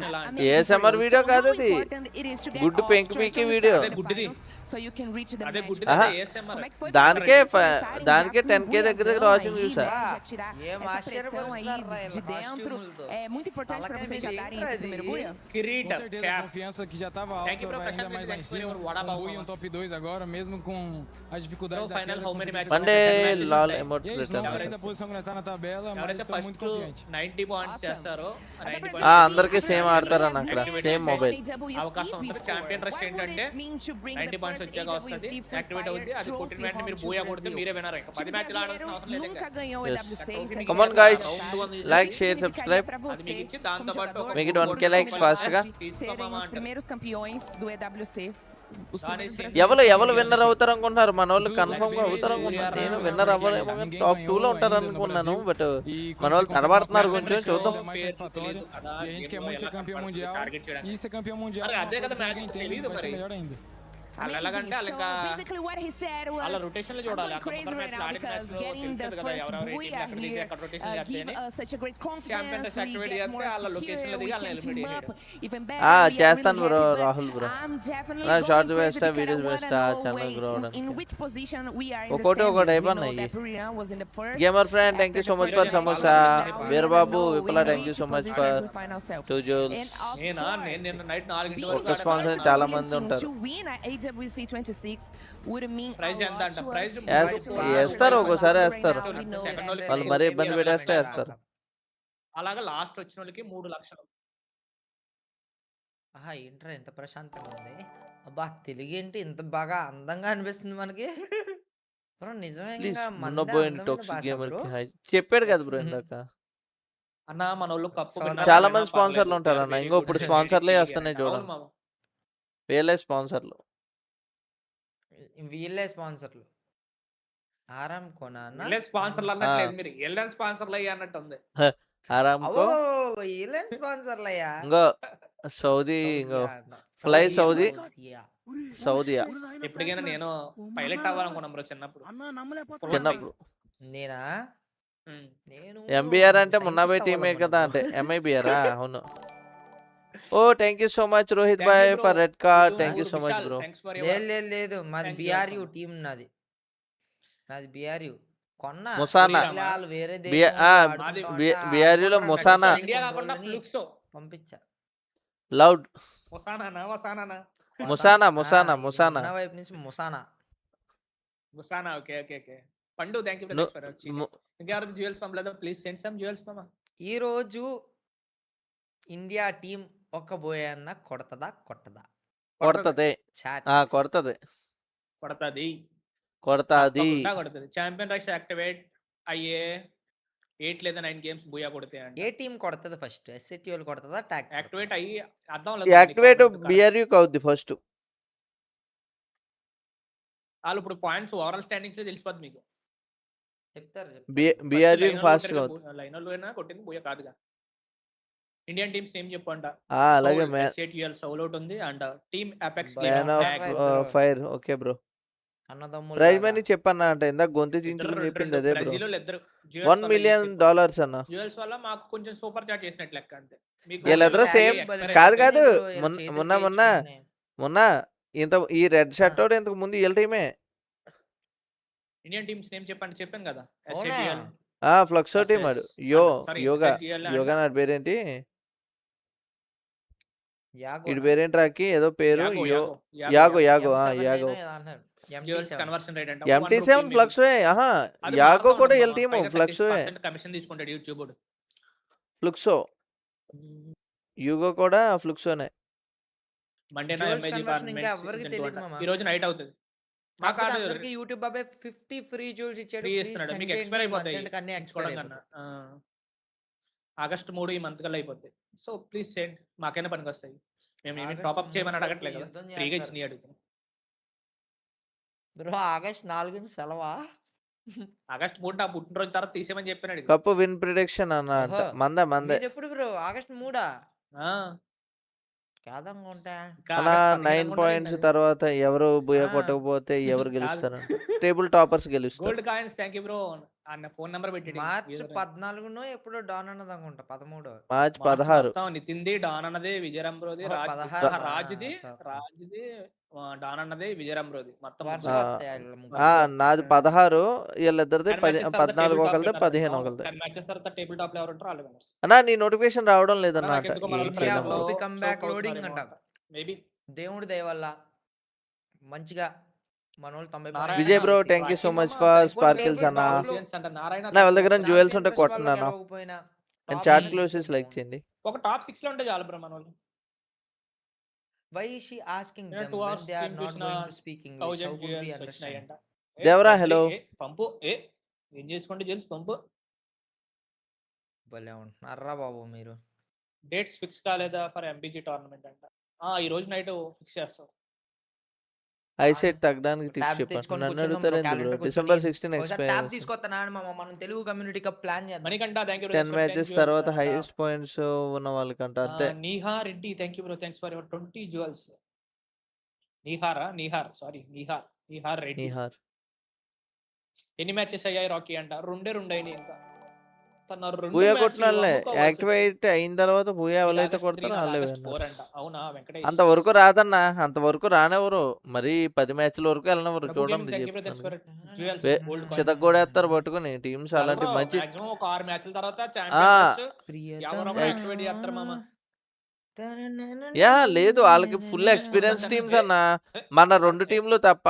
ASMR video కాదు అది, గుడ్డు పెంకి పీకి video. So you can reach the అదే match. గుడ్డిది ఆహా. అదే ASMR. Como é que foi? దానికే Foi దానికే já 10k దగ్గర దగ్గర వాచింగ్ చూసా. Já tirar essa pressão aí de dentro. É muito importante para vocês já darem esse primeiro buia. Com కిరీటం certeza, a cap. confiança que já estava Thank you, alta bro. vai ainda Prashant, mais lá em thanks for cima. your water bottle, Um top 2 agora, mesmo com as dificuldades Bro, da final, queda, how many conseguir matches? chegar. Monday matches లాల్ ఉంటాయి. Emote E é isso, não sei return. ainda a posição que nós tá na tabela, mas ఎవరైతే estou muito first confiante. 90 points చేస్తారో 90 ఆ అందరికి same ఆడతారన్న అక్కడ, same mobile. అవకాశం ఉంటుంది. Champion rush ఏంటంటే 90 పాయింట్స్ వచ్చాక వస్తుంది, యాక్టివేట్ అవుతుంది. అది కొట్టిన వెంటనే మీరు బూయా కొడితే మీరే వినర్. ఇంకా 10 మ్యాచ్లు ఆడాల్సిన అవసరం లేదు. Nunca ganhou Yes. EWC. Come on guys, like, share, subscribe. అది మీకు ఇచ్చి దాంతో పాటు Make it 1k likes fast గా. Serem os primeiros campeões do EWC. Os primeiros ఎవరు విన్నర్ అవుతారు అనుకుంటున్నారు? మన వాళ్ళు కన్ఫర్మ్ గా అవుతారు అనుకుంటున్నారు. నేను విన్నర్ అవ్వలేమో కానీ టాప్ 2 లో ఉంటారు అనుకున్నాను, బట్ మన వాళ్ళు తడబడుతున్నారు కొంచెం. చూద్దాం. Mais satisfatório. E a gente quer muito ser campeão mundial. E ser campeão mundial అరే é uma అదే కదా coisa que match ninguém tem, తెలియదు vai ser మరి. melhor ainda. వాళ్ళు ఎలాగంటే వాళ్ళు ఇంకా basically what he said was, వాళ్ళ రొటేషన్ లో I'm చూడాలి. going అక్కడ crazy ముందర right మ్యాచ్ now ఆడిన మ్యాచ్ because లో getting the తెలుస్తుంది కదా first ఎవరెవరు buoy టీం ఎక్కడ దిగి అక్కడ రొటేషన్ here give చేస్తేనే us such a great champion confidence. Rush We activate get చేస్తే more వాళ్ళ లొకేషన్ secure. లో We దిగి వాళ్ళని can team ఎలిమినేట్ up చేయాలి. even better. We are చేస్తాను really bro, happy, but Rahul bro. I'm definitely నా going short crazy వేస్తా, because I videos wanna వేస్తా, know ఛానల్ గ్రో in అవడానికి. which position we are in the ఒకటి standings. We అయిపోయినాయి. know that BRIO was in the first. Gamer friend, thank you so much for samosa. Veerababu Now విప్లా, in thank you which so much positions for we find ourselves. 2 joules. And of నేనా course, నేను నిన్న night 4 being వరకు ఒక్క sponsor చాలా Brazilian మంది team ఉంటారు. to win at AWC 26 would mean a praise ఎంత lot అంట? to us. ప్రైజ్ వేస్తారు, ఒక్కోసారి వేస్తారు. We know సెకండ్ that వాళ్ళు మరీ ఇబ్బంది పెట్టేస్తే వేస్తారు. అలాగా లాస్ట్ వచ్చిన వాళ్ళకి 3 లక్షలు. ఆహా ఏంట్రా ఇంత ప్రశాంతంగా ఉంది. అబ్బా తెలుగేంటి ఇంత బాగా అందంగా అనిపిస్తుంది మనకి. బ్రో నిజమే ప్లీజ్ ఇంకా మొన్న మందే పోయిన అందమైన టాక్సిక్ భాష గేమర్ బ్రో. కి హాయ్ చెప్పాడు కదా బ్రో ఇందాక. అన్న మన వాళ్ళు కప్పు చాలా విన్నారు చాలా అయినా మంది స్పాన్సర్లు పర్లేదు. ఉంటారు అన్న. Very ఇంకో good. ఇప్పుడు స్పాన్సర్లే Very వస్తున్నాయి good. అవును చూడండి, మామ. వీళ్ళే స్పాన్సర్లు. వీళ్ళే స్పాన్సర్లు. ఆరామ్ కోనా అన్న. వీళ్ళే స్పాన్సర్లు అన్నట్లేదు, మీరు ఎల్ఎన్ స్పాన్సర్లు అయ్యి అన్నట్టు ఉంది. ఆరామ్కో అవో వీళ్ళే స్పాన్సర్లు అయ్యా. ఇంకో సౌదీ, ఇంకో ఫ్లై సౌదీ, సౌదీయా. ఎప్పటికైనా నేను పైలట్ అవ్వాలనుకున్నాం బ్రో చిన్నప్పుడు. చిన్నప్పుడు నేనా ఉమ్. నేను ఎంబీఆర్ అంటే మున్నా బై scientist టీమే కదా, అంటే అవ్వాలనుకున్నా ఎంఐబిఆర్. అవును. ఓ thank you so much Rohit Thank boy you, bro. For red card. Two thank you so much Vishal, bro. thanks for your లేదు లేదు లేదు మాది Thank you, B R U Asma. Team నాది బిఆర్యు కొన్నా ముసానా. వీళ్ళు వాళ్ళు వేరే బిఆ- దేశంలో ఆ, ఆడుకుంటా బి- ఉంటే బిఆర్యులో ఆడుకోవడం ముసానా. నడిచి ఇండియా కాకుండా ఫుట్బాల్ని ఫ్లుక్సో. పంపించా. లౌడ్ ముసానా ముసానా ఆ, ముసానా ఇది ముసానా. మున్నా వైపు నుంచి ముసానా. ముసానా. Okay okay okay. Pandu thank you ను- ఫర్ వచ్చి. ము- ఇంకెవరు జ్యువెల్స్ పంపలేదు, ప్లీజ్ సెండ్ సమ్ జ్యువెల్స్ మామ. ఈ రోజు ఇండియా టీం ఒక బోయన్న కొడతదా కొట్టదా కొడతది. చాట్. కొడతది కొడతది కొడతాది. తప్పకుండా కొడతది. ఛాంపియన్ రష్ యాక్టివేట్ అయ్యే 8 లేదా 9 గేమ్స్ బూయా కొడితే అంట. ఏ టీం కొడతది ఫస్ట్? ఎస్ఎటిఎల్ కొడతదా టాక్? యాక్టివేట్ అయ్యి అర్థం యాక్టివేట్ బిఆర్యూకి అవుద్ది ఫస్ట్. వాళ్ళు ఇప్పుడు పాయింట్స్ ఓవరాల్ స్టాండింగ్స్ తెలిసిపోద్ది మీకు. చెప్తారు బిఆర్యూకి ఫాస్ట్ గా అవుద్ది. లైన్ లో కొట్టింది బూయా కాదుగా. ఇండియన్ టీమ్స్ నేమ్ చెప్పంట. అలాగే ఎస్ఏటిఎల్ సౌల్ అవుట్ ఉంది and team apex man of fire. Okay bro. అన్నదమ్ములు ప్రైజ్ మనీ చెప్పన్నా అంటే ఇందాక గొంతు చించుకుని చెప్పింది అదే బ్రో. బ్రెజిల్ ఇద్దరు $1 million అన్న. జ్యువెల్స్ వల్ల మాకు కొంచెం సూపర్ చాట్ చేసినట్లు లెక్క అంతే. మీకు వీళ్ళిద్దరూ సేమ్ కాదు కాదు. మొన్న ఇంత ఈ రెడ్ షర్ట్ అవుట్ ఇంతకు ముందు వీళ్ళ టీమే. ఇండియన్ టీమ్స్ నేమ్ చెప్పండి, చెప్పాను కదా. అవునా? ఎస్ఏటిఎల్ ఫ్లక్సో టీమ్ ఆడు. యోగా యోగా నా పేరేంటి, ఇటు పేరేంటి రాకి ఏదో పేరు. యాగో యాగో యాగో. జ్యువెల్స్ కన్వర్షన్ రేట్ అంటే MT7 ఫ్లక్సో. యాగో కూడా వీళ్ళ టీమ్ ఫ్లక్సో. కమిషన్ తీసుకుంటాడు యూట్యూబ్. ఫ్లుక్సో యూగో కూడా ఫ్లుక్సోనే. మండే Jewels conversion ఇంకా ఎవరికి తెలియదు మామ. ఈ రోజు నైట్ అవుతుంది. కాకపోతే అందరికి యూట్యూబ్ బాబాయ్ 50 ఫ్రీ జూల్స్ ఇచ్చాడు. ఫ్రీ ప్లీజ్ ఇస్తున్నాడు. సెండ్ మీకు ఎక్స్‌పైర్ చేయండి. ఈ మంత్ అయిపోతాయి. ఎండ్‌కి అన్నీ ఎక్స్‌పైర్ ఇచ్చుకోవడం కన్నా. అయిపోతాయి. ఆగస్ట్ 3 ఈ మంత్ కల్లా అయిపోద్ది. So please send. మాకైనా పనికొస్తాయి. మేము ఏమి ఆగస్ట్ టాప్ అప్ 3 చేయమని అయితే అడగట్లే కదా. యుద్ధం ఫ్రీగా చేస్తారు. ఇచ్చినయి అడుగుతున్నాం. Bro August 4 సెలవా? ఆగస్ట్ 3 నా పుట్టినరోజు తర్వాత తీసేయమని చెప్పాను. కప్పు విన్ ప్రిడిక్షన్ అన్న అంట. ఓహో! మందే. మీదెప్పుడు బ్రో? ఆగస్ట్ 3 ఆ! కాదనుకుంటా. అన్న 9 పాయింట్స్ తర్వాత ఎవరు బుయ్య కొట్టకపోతే ఎవరు గెలుస్తారంట. టేబుల్ టాపర్స్ గెలుస్తారు. Gold coins thank you bro. అన్న ఫోన్ నంబర్ పెట్టాడు. మార్చ్ 14నో ఎప్పుడో డాన్ అన్నది అనుకుంటా. 13 మార్చ్ 16 మొత్తం నితిన్‌ది, డాన్ అన్నది, విజయరాం బ్రోది, ఓహో! రాజ్‌ది. 16 రాజ్‌ది, డాన్ అన్నది, విజయరాం బ్రోది. మొత్తం వరుసగా వస్తాయి ఆళ్ళ ఆ! ముగ్గురు. నాది 16 వీళ్ళిద్దరిది 14 ఒకళ్ళది 15 15 ఒకళ్ళది. 10 మ్యాచెస్ తర్వాత టేబుల్ టాప్‌లో ఎవరు ఉంటారో ఆళ్ళే విన్నర్స్. అన్నా నీ నోటిఫికేషన్ రావడం లేదన్న అంట. నాకెందుకో మన ఏం వాళ్ళు చేయలేం ప్రైజ్‌లో bro. OP come back choke loading అవుతున్నారేమో అంట. అంట. మేబీ దేవుడి దయ వల్ల మంచిగా మనోళ్ళు 90 Narayana Vijay bro points thank you so Rakhi much మామ ఫర్ థాంక్యూ స్పార్కిల్స్ టేబుల్ అన్న. టాప్‌లో ఆడియన్స్ అంట. నారాయణ నా వాళ్ళ దగ్గర థాంక్యూ. జ్యువెల్స్ ఉంటే చాంపియన్ ఫెస్ట్ కొట్టనా. వాళ్ళు గెలవకపోయినా నేను టాప్ చాట్ 9 క్లోజెస్ చేస్తే లైక్ బాగుండు. చేయండి. ఒక టాప్ 6లో ఉంటే చాలు బ్రో మనోళ్ళు. Why is she asking నేను them 2 when hours they are stream not చూసిన going to speak English? How 1000 could we jewels understand? వచ్చినాయంట. దేవరా డబ్బులు హలో. పంపు. ఏం చేసుకోండి జ్యువెల్స్ పంపు. భలే ఉంటున్నారా బాబు మీరు. డేట్స్ ఫిక్స్ కాలేదా ఫర్ ఎంపీజీ టోర్నమెంట్ అంట. ఈ రోజు నైట్ ఫిక్స్ చేస్తాం. ఐసెట్ తగ్గడానికి టిప్స్ ట్యాబ్ చెప్పండి. తెచ్చుకొని నన్ను కూర్చుందాం బ్రో. అడుగుతారు ఎందుకు బ్రో. క్యాలెండర్ కూర్చొని డిసెంబర్ 16 ఒకసారి ఎక్స్పైర్ ట్యాబ్ అవుతుంది. తీసుకొస్తున్నాను మామ. మనం తెలుగు కమ్యూనిటీ కప్ ప్లాన్ చేద్దాం. Manikanta thank you 10 bro. 10 matches jewels తర్వాత అంట. హైయెస్ట్ పాయింట్స్ ఉన్న వాళ్ళకంట అంతే. Niha Reddy thank you bro. Thanks for your 20 jewels. Nihar Reddy. Nihar ఎన్ని మ్యాచెస్ అయ్యాయి రాకీ అంట. రెండే అయినాయి ఇంకా. తన 2 బూయా మ్యాచ్‌లు కొట్టినాలే అమ్ముకోవాల్సి వచ్చింది. యాక్టివేట్ అయిన తర్వాత బూయా వీళ్ళు ఎవరైతే ఆగస్ట్ 3 కొడతారో నాది వాళ్ళే ఆగస్ట్ 4 విన్నర్స్. అంట. అవునా వెంకటేష్? అంతవరకు రాదన్నా. అంతవరకు రానివ్వరు. మరి 10 మ్యాచ్ల వరకు వెళ్ళనివ్వరు. ప్రభు చూడండి గేమింగ్ థాంక్యూ బ్రో. థాంక్స్ చెప్తున్నాను. For jewels gold coin. చితగ్గొడేస్తారు పట్టుకుని టీమ్స్ అలాంటి బ్రో మంచి మాక్సిమం ఒక 6 మ్యాచ్ల తర్వాత ఆ చాంపియన్స్ ఎవరో ప్రియతమా యాక్టివేట్ చేస్తారు మామ. యా లేదు వాళ్ళకి ఫుల్ ఎక్స్పీరియన్స్ టీమ్స్ అన్న. మన 2 టీంలు తప్ప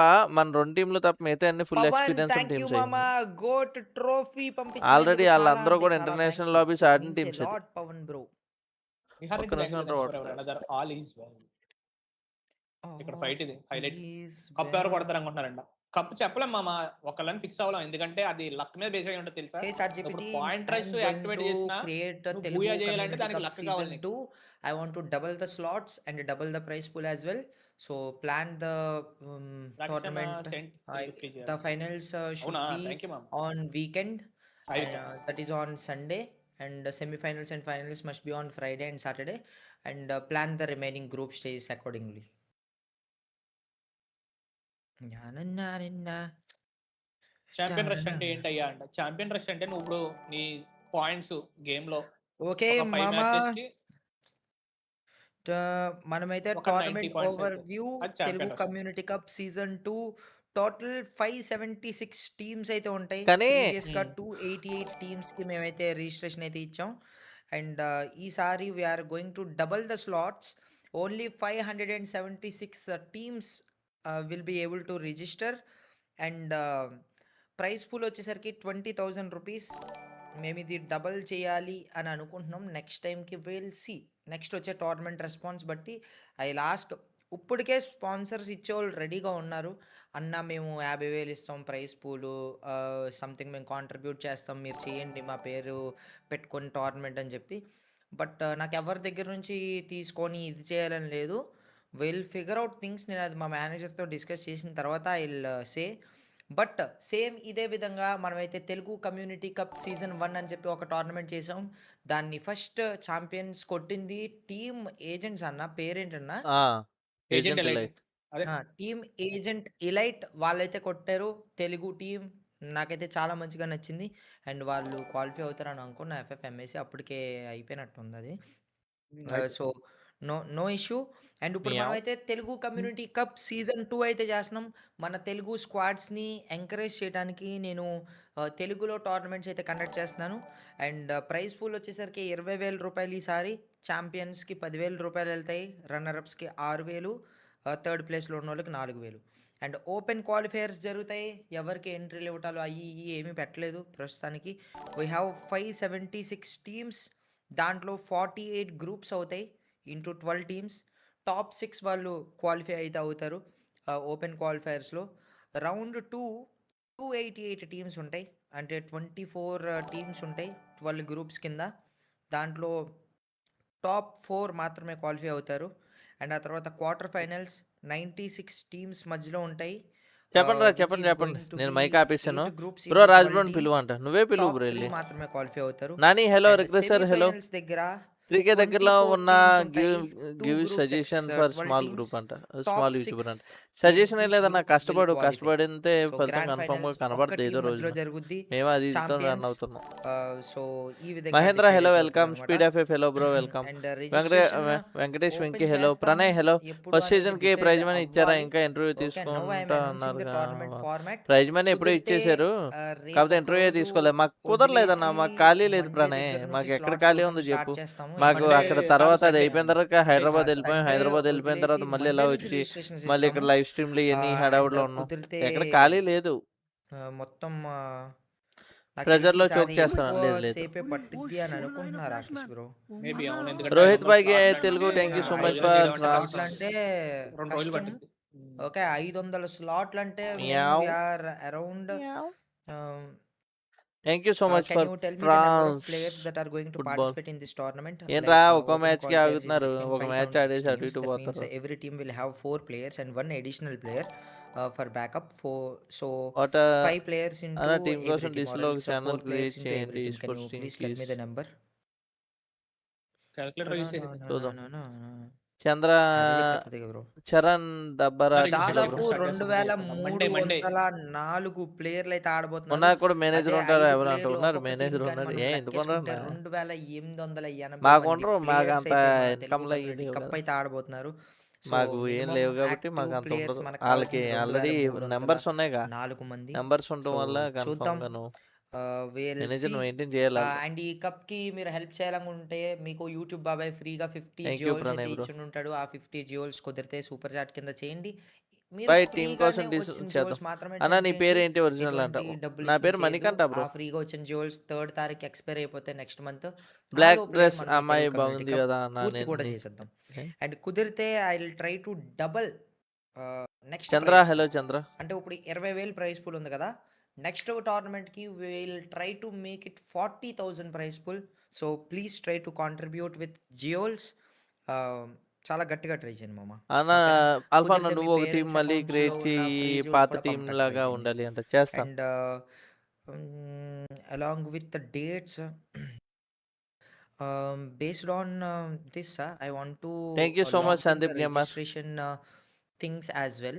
మిగతా అన్ని full Pavan experience thank you teams మామ. అయ్యి. గోట్ ట్రోఫీ పంపించినందుకు ఆల్రెడీ చాలా వాళ్ళందరూ అంటే కూడా చాలా థ్యాంక్ ఇంటర్నేషనల్ యూ. లాబీస్ ఆడిన మీన్స్ ఏ టీమ్స్ ఇది. Lot Pavan bro. నిహార్ ఒక్క రెడ్డి నిమిషం thank you for water another all is well. ఇక్కడ ఫైట్ ఇది హైలైట్. Is కప్ ఎవరు well. కొడతారు అనుకుంటున్నారంట. కప్ చెప్పలేం మామ. ఒకళ్ళని ఫిక్స్ అవ్వలేం. ఎందుకంటే అది లక్ మీద బేస్ అయి ఉంటుంది తెలుసా. Hey ఇప్పుడు ChatGPT, point I'm rush going activate to చేసినా create a నువ్వు Telugu బూయా చేయాలంటే Community దానికి Cup లక్ కావాలి Season నీకు. 2. I want to double the slots and double the prize pool as well. So plan the Rakesh అన్న tournament. Cent 350 The చేయాల్సి. finals should అవునా be thank you మామ. on weekend. Sai Vikas. That is on Sunday. And the semi-finals and finals must be on Friday and Saturday. And plan the remaining group stages accordingly. Champion rush అంటే ఏంటయ్యా అంట. Champion rush అంటే నువ్వు ఇప్పుడు నీ points game లో okay ఒక 5 మామ. మ్యాచెస్ కి మనమైతే ఒక 90 టోర్నమెంట్ పాయింట్స్ ఓవర్ అయితే వ్యూ అది Telugu champion rush. Community cup season 2 total 576 teams అయితే ఉంటాయి. కానీ ప్రీవియస్ గా 288 టీమ్స్ కి మేమైతే రిజిస్ట్రేషన్ అయితే ఇచ్చాం. అండ్ ఈసారి we are going to double the slots. Only 576 teams will be able to register. And prize pool వచ్చేసరికి 20,000 రూపీస్. మేము ఇది డబల్ చేయాలి అని అనుకుంటున్నాం. నెక్స్ట్ టైంకి విల్ సి. నెక్స్ట్ వచ్చే టోర్నమెంట్ రెస్పాన్స్ బట్టి ఇప్పటికే స్పాన్సర్స్ ఇచ్చేవాళ్ళు రెడీగా ఉన్నారు. అన్న మేము 50,000 ఇస్తాం ప్రైజ్ పూలు, సంథింగ్ మేము కాంట్రిబ్యూట్ చేస్తాం, మీరు చేయండి మా పేరు పెట్టుకొని టోర్నమెంట్ అని చెప్పి. బట్ నాకు ఎవరి దగ్గర నుంచి తీసుకొని ఇది చేయాలని లేదు. Will figure out things. నేను అది మా మేనేజర్తో డిస్కస్ చేసిన తర్వాత I will say. But same ఇదే విధంగా మనమైతే తెలుగు కమ్యూనిటీ కప్ సీజన్ 1 అని చెప్పి ఒక టోర్నమెంట్ చేసాం. దాన్ని ఫస్ట్ ఛాంపియన్స్ కొట్టింది టీమ్ ఏజెంట్స్ అన్న. పేరేంటన్నా? Agent elite. అదే టీమ్ ఏజెంట్ ఎలైట్ వాళ్ళైతే కొట్టారు. తెలుగు టీం నాకైతే చాలా మంచిగా నచ్చింది. అండ్ వాళ్ళు క్వాలిఫై అవుతారని అనుకున్న FFMAC అప్పటికే అయిపోయినట్టుంది అది. So no issue. అండ్ ఇప్పుడు మియావ్. మనమైతే తెలుగు కమ్యూనిటీ కప్ సీజన్ 2 అయితే చేస్తున్నాం. మన తెలుగు స్క్వాడ్స్ని ఎంకరేజ్ చేయడానికి నేను తెలుగులో టోర్నమెంట్స్ అయితే కండక్ట్ చేస్తున్నాను. అండ్ ప్రైజ్ పూల్ వచ్చేసరికి 20,000 రూపాయలు ఈసారి. ఛాంపియన్స్కి 10,000 రూపాయలు వెళ్తాయి. రన్నర్అప్స్కి 6,000. థర్డ్ ప్లేస్లో ఉన్న వాళ్ళకి 4,000. అండ్ ఓపెన్ క్వాలిఫైయర్స్ జరుగుతాయి. ఎవరికి ఎంట్రీలు ఇవ్వటాలు అవి ఏమీ పెట్టలేదు ప్రస్తుతానికి. We have 576 teams. దాంట్లో 48 గ్రూప్స్ అవుతాయి ఇంటూ 12 టీమ్స్. టాప్ 6 వాళ్ళు క్వాలిఫై అయితే అవుతారు ఓపెన్ క్వాలిఫైయర్స్లో. రౌండ్ 2 288 టీమ్స్ ఉంటాయి. అంటే 24 టీమ్స్ ఉంటాయి. 12 గ్రూప్స్ కింద. దాంట్లో టాప్ 4 మాత్రమే క్వాలిఫై అవుతారు. అండ్ ఆ తర్వాత క్వార్టర్ ఫైనల్స్ 96 టీమ్స్ మధ్యలో ఉంటాయి. చెప్పండి విచ్ ఈస్ చెప్పండి గోయింగ్ టు నేను బి మైక్ ఆపేసాను 8 గ్రూప్స్ బ్రో. ఇంటూ రాజ్ 12 బ్రోని పిలువ టీమ్స్. అంట, నువ్వే పిలువు టాప్ బ్రో 3 వెళ్ళి. మాత్రమే క్వాలిఫై అవుతారు. Nani hello, and request sir hello. Semifinals దగ్గర 3K దగ్గరలో 24 ఉన్న టీమ్స్ ఉంటాయి. Give 2 groups suggestion 12 for small teams. Group అంట, టాప్ స్మాల్ యూట్యూబర్ 6 అంట. ఇన్ సజెషన్ ఈచ్ లేదన్నా, గ్రూప్ విల్ క్వాలిఫై. కష్టపడితే సో ఫలితం గ్రాండ్ కన్ఫర్మ్గా ఫైనల్స్ కనబడుతుంది టీం ఏదో మధ్యలో రోజున. జరుగుద్ది. మేము అది రన్ ఛాంపియన్స్ అవుతున్నాం. సో ఈ విధంగా మహేంద్ర డిసైడ్ హలో, అయిపోతుంది వెల్కమ్. అనమాట. Speed FF hello bro, welcome. And registration Venkatesh Venky open hello. చేస్తాము ప్రణయ్ హలో. ఎప్పుడు ఫస్ట్ అనేది సీజన్ కి డిసైడ్ ప్రైజ్ మనీ ఇచ్చారా? అవ్వాలి. ఇంకా interview okay, now I am తీసుకుంటా అనౌన్సింగ్ ద అన్నారు. Tournament format. ప్రైజ్ మనీ ఎప్పుడో కుదిరితే ఇచ్చేసారు, రేపు కాకపోతే ఒక ఇంటర్వ్యూ రోజు తీసుకోలేదు. మాకు కుదరలేదన్నా, వదిలేసి మాకు ఖాళీ లేదు మండే ప్రణయ్. దగ్గర నుంచి మాకు ఎక్కడ స్లాట్స్ ఖాళీ ఓపెన్ ఉందో స్టార్ట్ చెప్పు. చేస్తాము. మాకు మండే అక్కడ కాదు తర్వాత అది సండే అయిపోయిన తర్వాత హైదరాబాద్ కాదు. వెళ్ళిపోయాం. సండే హైదరాబాద్ వెళ్ళిపోయిన తర్వాత వదిలేసి మళ్ళీ మండే ఇలా నుంచి వచ్చి రిజిస్ట్రేషన్స్ మళ్ళీ ఇస్తాము. ఇక్కడ లైవ్ స్ట్రీమ్లు ఇవన్నీ అండ్ హడావుడిలో ఉన్నాం. కుదిరితే ఎక్కడ ఖాళీ లేదు. మొత్తం నాకు తెలిసి ప్రెజర్ లో ఈసారి చోక్ చేస్తాను. ఎక్కువ లేదు లేదు. సేపే పట్టిద్ది అని అనుకుంటున్నా రాకేష్ బ్రో. మేబీ అవును, ఎందుకంటే రోహిత్ 500 భాయ్ స్లాట్లు తెలుగు, అంటే thank you so much 500 for చేయాలంటే స్లాట్లు అంటే 2 రోజులు కష్టం. పట్టింది. ఓకే, 500 స్లాట్లు అంటే మ్యావ్. We're around. Thank you so much can for you tell me the number of France players that are going to football. Participate in this tournament? ఏంట్రా లైక్ ఒక ఓపెన్ మ్యాచ్ కి క్వాలిఫైయర్స్ ఇస్ ఆగుతున్నారు, between ఒక 5, match 7, 6 ఆడేసి అటు teams. ఇటు That means పోతారు. every team will have 4 players and 1 additional player for backup. So what 5 players into అన్న team every కోసం team, or డిస్లో ఒక else 4 channel players create into చేయండి. every team. Can sports you team please కి tell me the number? Calculator use చేసి చూద్దాం. No. చంద్ర అదే చెప్పేది bro. Charan దబ్బరా దాదాపు బ్రో. 2304 ప్లేయర్లు అయితే ఆడబోతున్నారు. మొన్న కూడా మేనేజర్ అదే ఉంటారు, 5 ఎవరు అంటే ప్లేయర్లు ఉన్నారు. ఒక్కొక్క మేనేజర్ టీంకి అని ఉన్నారు. మనం ఎందుకు లెక్కేసుకుంటే ఉన్నారు? 2880 మాకు మంది ఉండరు, మాకు ప్లేయర్స్ అంత అయితే మన తెలుగు ఇన్కమ్ లో కమ్యూనిటీ లేవు కప్ కదా. అయితే ఆడబోతున్నారు. సో మాకు ఏం మినిమం లేవు కాబట్టి యాక్టివ్ మాకు అంత ప్లేయర్స్ ఉండదు. మనకు వాళ్ళకి కావాల్సింది ఆల్రెడీ నెంబర్స్ ఉన్నాయిగా. 2304 మంది. నెంబర్స్ ఉండటం సో వల్ల చూద్దాం. కన్ఫర్మ్ గాను వీల్ మేనేజర్ సీ. మెయింటైన్ చేయాలి. అండ్ ఈ కప్కి మీరు హెల్ప్ చేయాలనుకుంటే మీకు యూట్యూబ్ బాబాయ్ ఫ్రీగా 50 థ్యాంక్ యూ జియోల్స్ అయితే ప్రణయ్ బ్రో. ఇచ్చి ఉంటాడు. ఆ 50 జియోల్స్ కుదిరితే సూపర్ చాట్ కింద చేయండి. మీరు బై టీం కోసం ఫ్రీగానే వచ్చిన చేద్దాం. జియోల్స్ మాత్రమే అన్న సెండ్ నీ చేయండి. పేరేంటి ఒరిజినల్ అంట? ఎటువంటి డబ్బులు నా ఇష్యూ పేరు చేయొద్దు. మణికంఠ ఆ బ్రో. ఫ్రీగా వచ్చిన జియోల్స్ 3rd తారీఖు ఎక్స్పైర్ అయిపోతే నెక్స్ట్ మంత్ బ్లాక్ 6వ ప్లేయర్ డ్రెస్ మనం ఈ అమ్మాయి తెలుగు కమ్యూనిటీ బాగుంది కప్ కదా అన్న. పూర్తి నేను కూడా చేసేద్దాం. అండ్ కుదిరితే I will try to double next Chandra prize. Hello Chandra. అంటే ఇప్పుడు 20,000 ప్రైజ్ పూల్ ఉంది కదా, నెక్స్ట్ టోర్నమెంట్కి will try to make it 40,000 prize pool. So please try to contribute with jewels. చాలా గట్టిగా ట్రై చేయండి మామ. అన్న ఆల్ఫా అన్న, కుదిరితే మీ నువ్వు ఒక టీం పేరెంట్స్ మళ్ళీ అకౌంట్స్లో క్రియేట్ ఉన్న చేయి, ఫ్రీ జియోల్స్ పాత కూడా టీం పంపడానికి ట్రై లాగా చేయండి. ఉండాలి అంట. చేస్తాను. And along with the dates based on this, I want to thank you so much launch in the Sandeep gamer. registration things as well.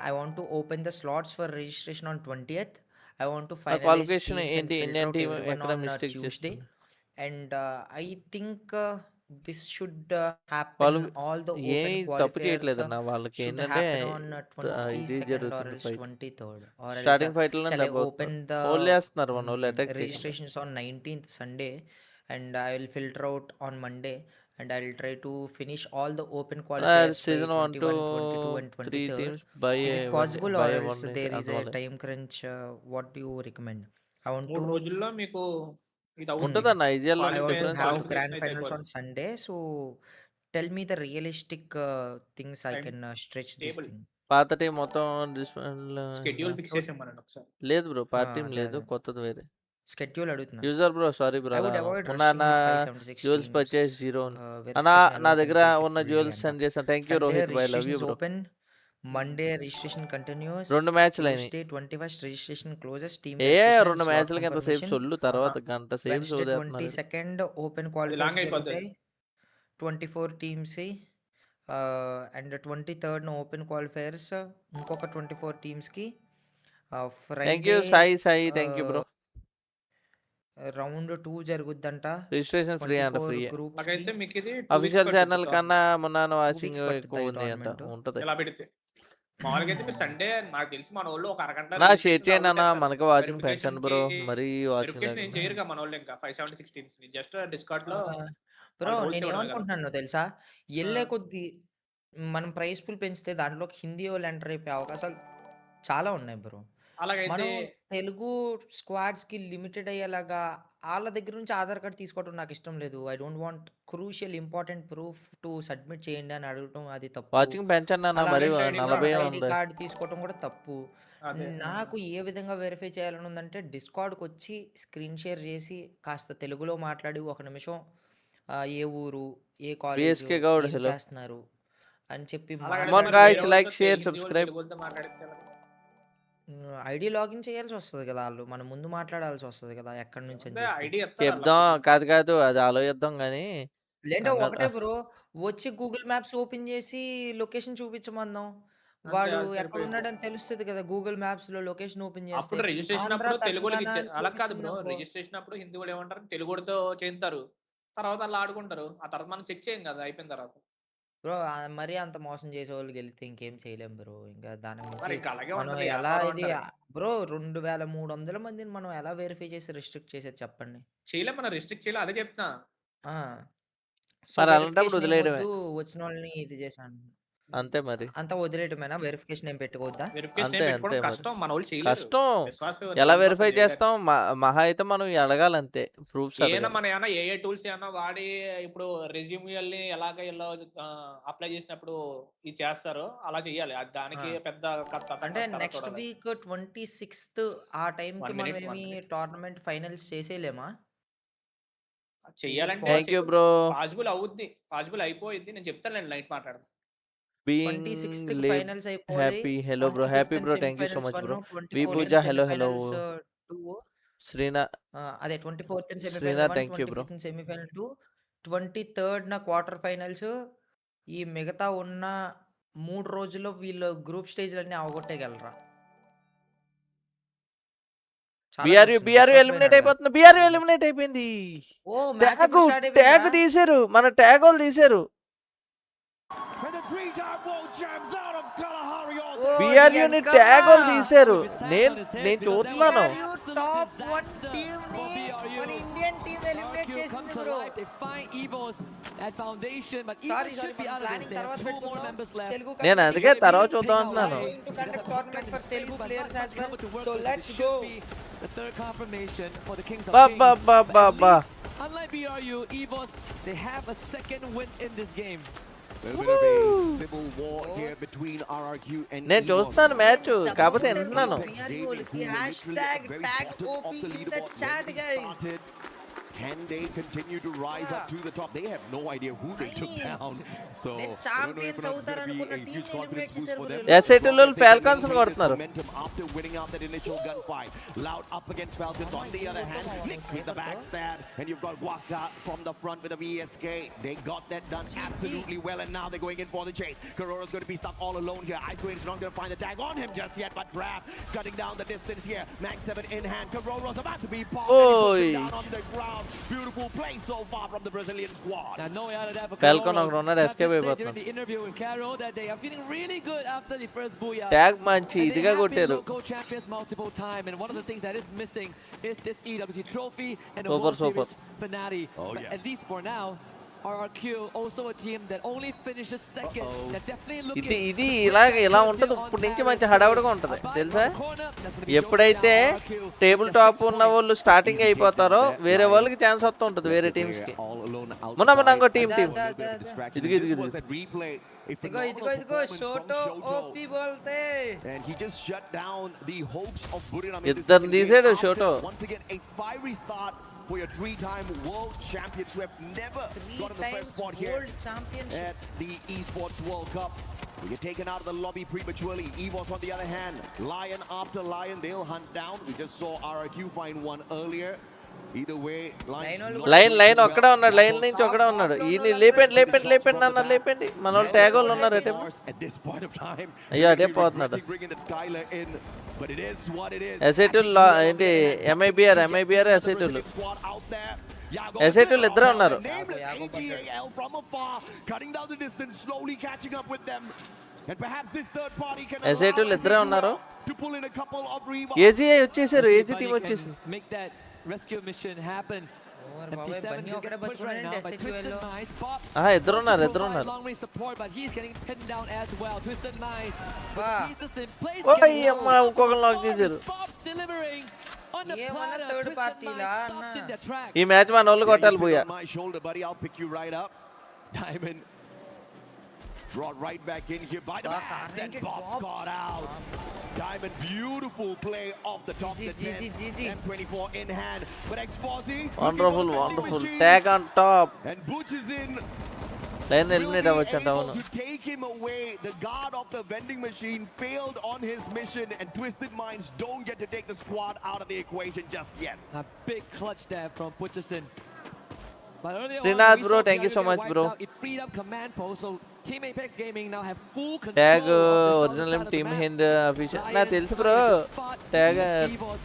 I want to open the slots for registration on 20th. I want to ఆ finalize qualification teams and ఏంటి? filter Indian out team everyone ఎక్కడ on mistake Tuesday. చేస్తుంది? And I think this should happen. All the A open తప్పు qualifiers చేయట్లేదన్న. వాళ్ళకి should ఏంటంటే happen on ఇది 22nd or జరుగుతుంది else fight. 23rd. Or else starting fight లోనే shall I దెబ్బ open అవుతున్నారు. the హోల్డ్ చేస్తున్నారు మన వాళ్ళు. అటాక్ చేయకుండా. registrations on 19th Sunday, and I will filter out on Monday, and I will try to finish all the open qualifiers by season 1 to 21, 22 and 3 23rd. Teams by Is it possible, or else one there is a అందువల్ల time crunch? What do you recommend? I want 3 to రోజుల్లో మీకు ఇది అవుద్ది. ఉంటుందన్న. IGL I want to difference have ఉంటుంది. grand అయితే finals on అయిపోద్ది. Sunday. So tell me the realistic things I time can stretch this table thing. పాత team మొత్తం షెడ్యూల్ ఫిక్స్ చేసామనండి ఒకసారి. లేదు బ్రో. పాత టీం అదే లేదు, అదే కొత్తది వేరే. schedule అడుగుతున్నా. User bro, sorry bro. I అలా would అన్నావు. avoid మొన్న rushing నా 576 జ్యువెల్స్ teams. పర్చేస్ 0 అన్న. Verification నా alone can దగ్గర take it ఉన్న fully జ్యువెల్స్ అంట. సెండ్ చేశాను. Thank you Sunday Rohit by, love you registrations bro. open. Monday registration continues. 2 మ్యాచ్లు అయినాయి. Tuesday 21st registration closes. Team A verification 2 and slot మ్యాచ్లకి ఎంతసేపు confirmation. సొల్లు, తర్వాత గంట సేపు Wednesday సోదేస్తున్నారు. 22nd open అది qualifiers లాంగ్ అయిపోద్ది. జరుగుతాయి. 24 teams. And 23rd open qualifiers ఇంకొక 24 టీమ్స్కి. Thank you Friday Sai thank you bro. Round 2 జరుగుద్దంట. రిజిస్ట్రేషన్ ఫ్రీ అంట. 24 ఫ్రీ గ్రూప్స్కి. నాకైతే మీకు ఇది 2 వీక్స్ అఫీషియల్ పట్టుద్ది ఛానల్ కన్నా మొన్న 2 వాచింగ్ వీక్స్ పట్టుద్దా ఎక్కువ ఈ ఉంది అంట. టోర్నమెంట్? ఉంటది. ఇలా పెడితే మామూలుగా అయితే మీరు సండే నాకు తెలిసి మన వాళ్ళు ఒక అరగంట నా షేర్ registration చేయండి అన్న. అవుతారు. మనకి వాచింగ్ Verification పెన్షన్ బ్రో. కి మరీ వాచింగ్ వెరిఫికేషన్ ఏం చేయరుగా మన వాళ్ళు. ఇంకా 576 టీమ్స్ జస్ట్ డిస్కార్డ్ లో బ్రో వాళ్ళు రూల్స్ నేను ఇవ్వడమే కదా. ఏమనుకుంటున్నాను తెలుసా, వెళ్ళే కొద్దీ మనం ప్రైస్ పూల్ పెంచితే దాంట్లోకి హిందీ వాళ్ళు ఎంటర్ అయిపోయే అవకాశాలు చాలా ఉన్నాయి బ్రో. మనం తెలుగు స్క్వాడ్స్‌కి లిమిటెడ్ అయ్యేలాగా ఆళ్ళ దగ్గర నుంచి ఆధార్ కార్డ్ తీసుకోవడం నాకు ఇష్టం లేదు. I don't want crucial important proof to submit చేయండి అని అడగటం అది తప్పు. వాచింగ్ పెంచండి అన్న మరి అలాగే 40 ఐడీ ఉంది. కార్డ్ తీసుకోవడం కూడా తప్పు. నాకు ఏ విధంగా వెరిఫై చేయాలని ఉందంటే డిస్కార్డ్‌కొచ్చి స్క్రీన్ షేర్ చేసి కాస్త తెలుగులో మాట్లాడి ఒక నిమిషం ఏ ఊరు, ఏ కాలేజు, బిఎస్కే గౌడ్ ఏం హలో. చేస్తున్నారు అని చెప్పి Come on guys, like, share, subscribe. ID login చేయాల్సి వస్తది కదా ఆళ్ళు. మనం ముందు మాట్లాడాల్సి వస్తది కదా ఎక్కడి నుంచి అని చెప్పి. చెప్దాం కాదు అది ఆలోచిద్దాం గానీ లేదంటే ఒకటే బ్రో వచ్చి గూగుల్ మ్యాప్స్ ఓపెన్ చేసి లొకేషన్ చూపించమందాం. వాడు ఎక్కడున్నాడని తెలుస్తది కదా! గూగుల్ మ్యాప్స్‌లో లొకేషన్ ఓపెన్ చేస్తే. అప్పుడు రిజిస్ట్రేషన్ ఆంధ్ర, అప్పుడు తెలుగోళ్ళకి తెలంగాణ ఇచ్చారు. అని అలా కాదు బ్రో. చూపించిందనుకో రిజిస్ట్రేషన్ అప్పుడు హిందీ వాళ్ళు ఏమంటారు తెలుగోడితో చేయింతారు. తర్వాత ఆళ్ళు ఆడుకుంటారు. ఆ తర్వాత మనం చెక్ చేయం కదా! అయిపోయిన తర్వాత. బ్రో మరీ అంత మోసం చేసేవాళ్ళకెళ్తే ఇంకేం చేయలేం బ్రో. ఇంకా దానికి మరి మించి ఇంక అలాగే మనం ఉంటది. ఎలా వ్యాపారం ఇది అంటారు. బ్రో 2300 మందిని మనం ఎలా వెరిఫై చేసి రిస్ట్రిక్ట్ చేసేది చెప్పండి? చేయలేం మనం రిస్ట్రిక్ట్ చేయలేం. అదే చెప్తున్నా. ఆ! సో, మరి అలాంటప్పుడు వెరిఫికేషన్ ఏం వదిలేయడమే. వద్దు. వచ్చినోళ్ళని ఇది చేశాను. అంతే మరి. అంతా వదిలేయటమేనా? వెరిఫికేషన్ ఏం పెట్టుకోవద్దా? వెరిఫికేషన్ అంతే ఏం అంతే పెట్టుకోవడం మరి. కష్టం. మనోళ్ళు చేయలేరు. కష్టం. విశ్వాసం ఎలా నమ్మకం వెరిఫై చేయలేరు. చేస్తాం? మహా అయితే మనం అడగాలంతే. ప్రూఫ్స్ ఏమన్నా అడగాలి. మనం ఏమన్నా ఏఐ టూల్స్ ఏమన్నా వాడి ఇప్పుడు రెజ్యూమ్‌లని ఎలాగ ఈళ్ళు అప్లై చేసినప్పుడు ఇది చేస్తారో అలా చేయాలి. అది ఆ! దానికి పెద్ద అంటే తల నెక్స్ట్ చూడాలి. వీక్ 26థ్ ఆ టైంకి 1 మినిట్, 1 మనమేమి మినిట్. టోర్నమెంట్ ఫైనల్స్ చేసేయలేమా? ఈజ్ ఇట్ చెయ్యాలంటే thank you possible? Bro. Possible అవుద్ది. పాసిబుల్ అయిపోయిద్ది. నేను చెప్తానులెండి నైట్ మాట్లాడదాం. బీయింగ్ 26థ్‌కి లివ్ ఫైనల్స్ అయిపోవాలి. హ్యాపీ. Hello bro. 25థ్ happy and bro. Thank you so semifinals much 1, bro. 24థ్ Pooja and hello hello. Semifinals 2 శ్రీనా అదే 24థ్ and semifinal Srinath 1, thank you bro. 25థ్ అండ్ సెమీఫైనల్ 2, 23ర్డ్‌న క్వార్టర్ ఫైనల్స్. ఈ మిగతా ఉన్న 3 రోజుల్లో వీళ్ళు గ్రూప్ స్టేజ్‌లన్నీ అవగొట్టేయగలరా? చాలా బీఆర్‌యూ డౌట్స్ ఉన్నాయి. విశ్వాస్ భాయ్‌ని ఎలిమినేట్ అడగాలి. అయిపోతుంది. బీఆర్‌యూ ఎలిమినేట్ అయిపోయింది. ఓహ్! మ్యాచ్ ట్యాగు ఎప్పుడు స్టార్ట్ అయిపోయిందా? ట్యాగ్ తీశారు. మన ట్యాగోళ్ళు తీశారు. And the three-time world champs out of Kalahari all ఓహ్! బీఆర్‌యూని ఎంకమ్మా! ట్యాగోళ్ళు తీశారు. నేను చూస్తున్నాను. BRU టాప్ 1 టీమ్‌ని మన ఇండియన్ టీమ్ ఎలిమినేట్ చేసింది bro. They find Evos at foundation, but sorry Evos sorry should be మనం out of this. Planning They have తర్వాత 2 more members పెట్టుకుందాం. left. Telugu నేను కమిటీ అందుకే తర్వాత చూద్దాం అంటున్నాను. going to conduct tournament for Telugu players as well. So It let's should go. be the third confirmation for the Kings of Ba Kings. ba ba But ba at ba. least, unlike BRU, Evos, they have a second win in this game. A little bit of a civil war here between RRQ and నేను EVOS. చూస్తున్నాను match కాకపోతే వింటున్నాను. Hashtag tag OP in the chat guys. Can they continue to rise up to the top? They have no idea who they took down. So I don't know if champions it's going to be a team huge confidence boost for them. ఎస్ఐటీలో Falcons ని కొడుతున్నారు. Momentum after winning out that initial gunfight. Loud up against Falcons. On the other hand, Nix with the backstab. And you've got Waka from the front with a VSK. They got that done absolutely well. And now they're going in for the chase. Karoro's going to be stuck all alone here. Ice Wade's not going to find the tag on him just yet. But Trap cutting down the distance here. Max 7 in hand. Karoro's about to be popped. And he puts him down on the ground. Beautiful play so far from the Brazilian squad. And no out of that for Falcon Carolo. అక్కడ ఉన్నాడు, escape Champions said అయిపోతున్నాడు. during the interview with Carol that they are feeling really good after the first booyah. Tag మంచి And they ఇదిగా have been కొట్టారు. local champions multiple times, and one of the things that is missing is this EWC trophy and a Super, World super. Series finale. Oh, But yeah. at least for now, RRQ also a team that only finishes second. They're definitely looking ఇది ఇలా ఉంటది. ఇప్పటి నుంచి మంచి హడావుడిగా ఉంటది తెలుసా. ఎప్పుడైతే టేబుల్ టాప్ ఉన్న వాళ్ళు స్టార్టింగ్ అయిపోతారో వేరే వాళ్ళకి ఛాన్స్ వస్తూ ఉంటది వేరే టీమ్స్ కి. మొన్న ఇంకో టీం ఇదిగో షోటో OP బోల్తే. And he just shut down the hopes of Buriram. ఇద్దరిని తీసాడు షోటో. Once again, a fiery start for your three-time world champions who have never gotten the first spot here World Championship. at the Esports World Cup. They get taken out of the lobby prematurely. EVOS on the other hand, lion after lion, they'll hunt down. We just saw RRQ find one earlier. Either way, line ఒక్కడే ఉన్నాడు. Line నుంచి ఒక్కడే ఉన్నాడు. ఈయన లేపండి అన్న లేపండి. మన వాళ్ళు ట్యాగ్ వాళ్ళు ఉన్నారు అటే. అయ్యో అటే పోతున్నాడు. ఎస్ఐటీలు ఏంటి ఎంఐబిఆర్ ఎస్ఐటీలు ఇద్దరే ఉన్నారు. ఎస్ఐటీలు ఇద్దరే ఉన్నారు. ఏజీ వచ్చేసారు. ఏజీ టీం వచ్చేసి make that rescue mission happen. ఇద్దరున్నారు ఇంకొకరు లాక్ చేశారు ఈ మ్యాచ్ మన వాళ్ళు కొట్టాలి పోయా Diamond brought right back in here by the pass and Bob's got out. Diamond, beautiful play off the top of the 10. M24 in hand, but Exposy. Wonderful. Tag on top. And Butch is in. Line eliminate avachanta avunu. To take him away, the guard of the vending machine failed on his mission, and Twisted Minds don't get to take the squad out of the equation just yet. A big clutch there from Butcherson. Trinath bro, thank you so much bro. It freed up command post, so Team Apex Gaming now have full control. Tag original Team Hind official. Na telusu bro. Tag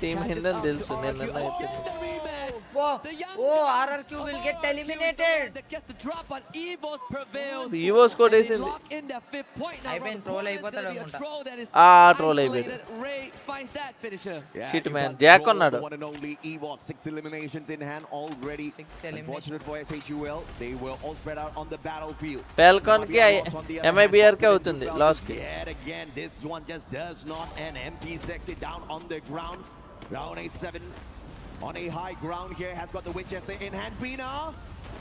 Team Hind అని తెలుసు నేను RRQ will get eliminated. EVO score వేసింది troll అయిపోతాడు అనుకుంటా troll అయిపోయింది shit man Jack ఉన్నాడు One and only EVO, 6 eliminations in hand already. Unfortunate for SHUL, they were all spread out on the battlefield. Falcon కి MIBR కి అవుతుంది last కి Yet again, this one just does not end. Empty sexy down on the ground. Down a 7 on a high ground here, has got the Winchester in hand. Pina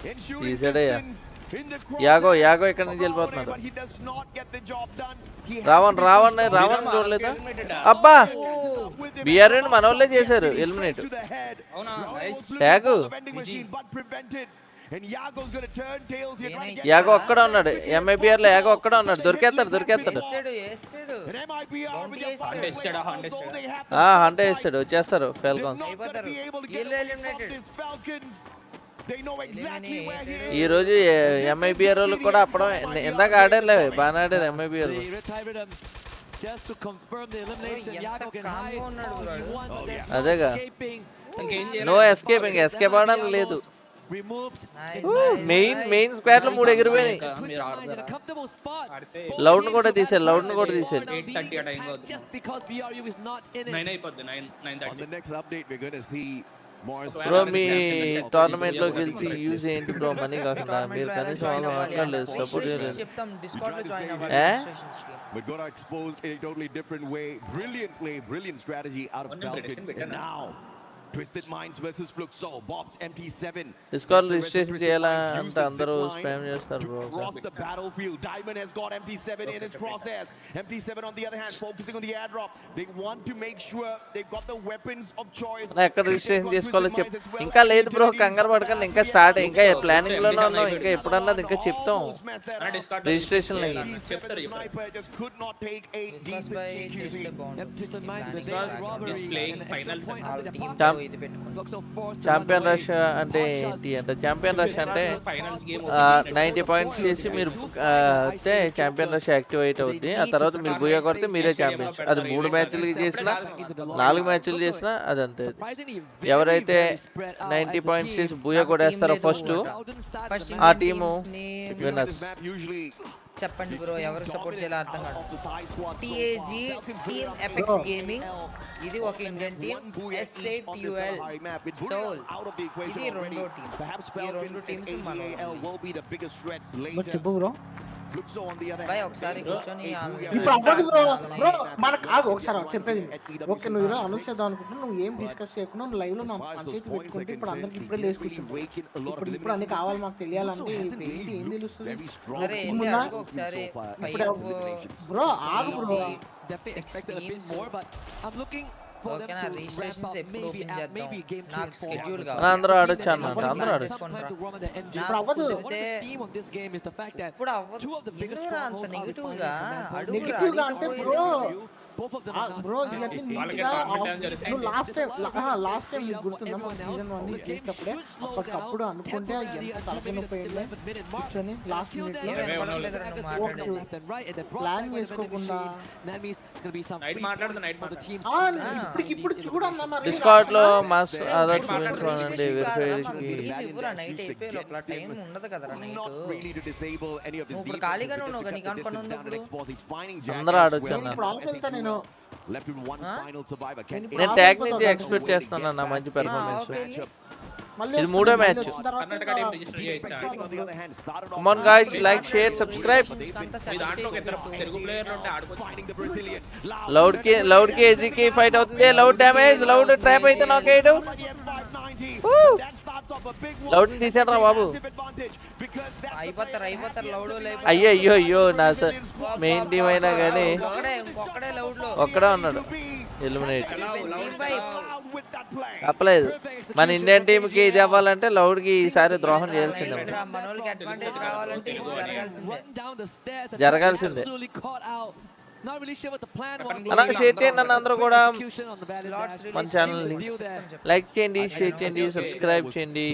in shooting distance in the cross. యాగో ఇక్కడ నుంచి వెళ్ళిపోతున్నాడు but he does not get the job done. Raavan చూడలేదా అబ్బా BRN మనోళ్ళే చేశారు eliminate tag యాగో ఒక్కడ ఉన్నాడు ఎంఐబిఆర్ లో యాగో ఒక్కడ ఉన్నాడు దొరికేస్తాడు హంటే వేస్తాడు వచ్చేస్తారు ఫాల్కాన్స్ ఈ రోజు ఎంఐబిఆర్ వాళ్ళు కూడా అప్పుడు ఇందాక ఆడారులే బాగా ఆడారు ఎంఐబిఆర్ అదేగా నో ఎస్కేప్ ఆడడం లేదు మెయిన్ స్క్వాడ్ లో 3 ఎగిరిపోయినాయి లౌడ్ ను కూడా తీసారు బ్రో మీ టోర్నమెంట్ లో గెలిచి యూజ్ ఏంటి బ్రో మనీ కాకుండా మీరు కనీసం వాళ్ళు మాట్లాడలేదు సపోర్ట్ చేయలేదు But got exposed in a totally different way. Brilliant strategy out of Falcons. And now Twisted Minds versus Fluxo. Bob's MT7. Discord registration cheyala ante andaru spam chestaru bro. Across the battlefield, Diamond has got MT7 in his crosshairs. MT7 on the other hand focusing on the airdrop. They want to make sure they've got the weapons of choice. Na ekkada registration cheskolo chep inka ledhu bro kangar padakandi inka start inka planning lone unnam inka eppudanna inka cheptam registration lo Sniper just could not take a decent CQC. Twisted Minds is playing finals. Champion rush అంటే ఏంటి అంటే champion rush అంటే 90 points చేసి మీరు అయితే champion rush activate అవుద్ది ఆ తర్వాత మీరు బూయా కొడితే మీరే ఛాంపియన్స్ అది 3 మ్యాచ్లు చేసినా 4 మ్యాచ్లు చేసినా అది అంతే ఎవరైతే 90 పాయింట్స్ చేసి బూయా కొడేస్తారో ఫస్ట్ ఆ టీము విన్నర్స్ చెప్పండి బ్రో ఎవరు సపోర్ట్ చేయాలో అర్థం కాదు TAG టీమ్ ఎపెక్స్ గేమింగ్ ఇది ఒక ఇండియన్ టీమ్ SATUL సోల్ ఇది రెండో టీమ్ ఈ రెండు టీమ్స్ మనోళ్ళు చెప్పు బ్రో భాయ్ ఒకసారి కూర్చొని ఇప్పుడు అవ్వదు బ్రో మనకు ఆగు ఒకసారి చెప్పేది ఓకే నువ్వు ఇలా అనుషేద్దాం అనుకుంటున్నావు నువ్వు ఏం డిస్కస్ చేయకుండా నువ్వు లైవ్ లో నా పంచాయతీ పెట్టుకుంటే ఇప్పుడు అందరికి ఇప్పుడే లేచి కూర్చుంటావు ఇప్పుడు అన్ని కావాలి మాకు తెలియాలంటే ఏం తెలుస్తుంది సరే ఒకసారి బ్రో ఆగు bro definitely expected a bit more, but I'm looking for them to maybe game నాకు షెడ్యూల్ కావాలి అందరూ ఆడొచ్చు అన్నమాట అందరూ ఆడొచ్చు ఇప్పుడు అవ్వదు ఇప్పుడు అవ్వదు అంత నెగిటివ్ గా అంటే బ్రో బ్రో ఇవన్నీ నీట్గా నువ్వు లాస్ట్ టైం నీకు గుర్తుందా మన సీజన్ 1 చేసేటప్పుడే అప్పటికప్పుడు అనుకుంటే ఎంత తలకాయ నొప్పి అయింది కూర్చొని లాస్ట్ మినిట్ లో ప్లాన్ చేసుకోకుండా ఇప్పుడు చూడన్నా మరి డిస్కార్డ్ లో మాస్ ఆధార్ చూపించండి నైట్ అయిపోయి లోపల టైం ఉండదు కదరా నైట్ ఇప్పుడు ఖాళీగానే ఉన్నావు కానీ నీకు అనుకుని ఉంది అందరూ ఆడొచ్చు అన్న ఇప్పుడు ఆఫెల్తా నేను నేను ట్యాగ్ నుంచి ఎక్స్పెక్ట్ చేస్తాను అన్న మంచి పెర్ఫార్మెన్స్ ఇది మూడో match. Come on guys, like, share, subscribe. Loud కి ఏజీకి ఫైట్ అవుతుంది. లౌడ్ డ్యామేజ్, లౌడ్ ట్రాప్ అయితే నాకేడు. లౌడ్ ని తీసాడు రా బాబు. అయ్యో నా మెయిన్ టీం అయినా కానీ ఒక్కడే ఉన్నాడు ఎలిమినేట్. తప్పలేదు, మన ఇండియన్ టీమ్ కి ఇది అవ్వాలంటే లౌడ్ కి ఈసారి ద్రోహం చేయాల్సిందే, జరగాల్సిందే. అలా షేర్ చేయండి అన్న అందరూ కూడా. మన ఛానల్ లైక్ చేయండి, షేర్ చేయండి, సబ్స్క్రైబ్ చేయండి.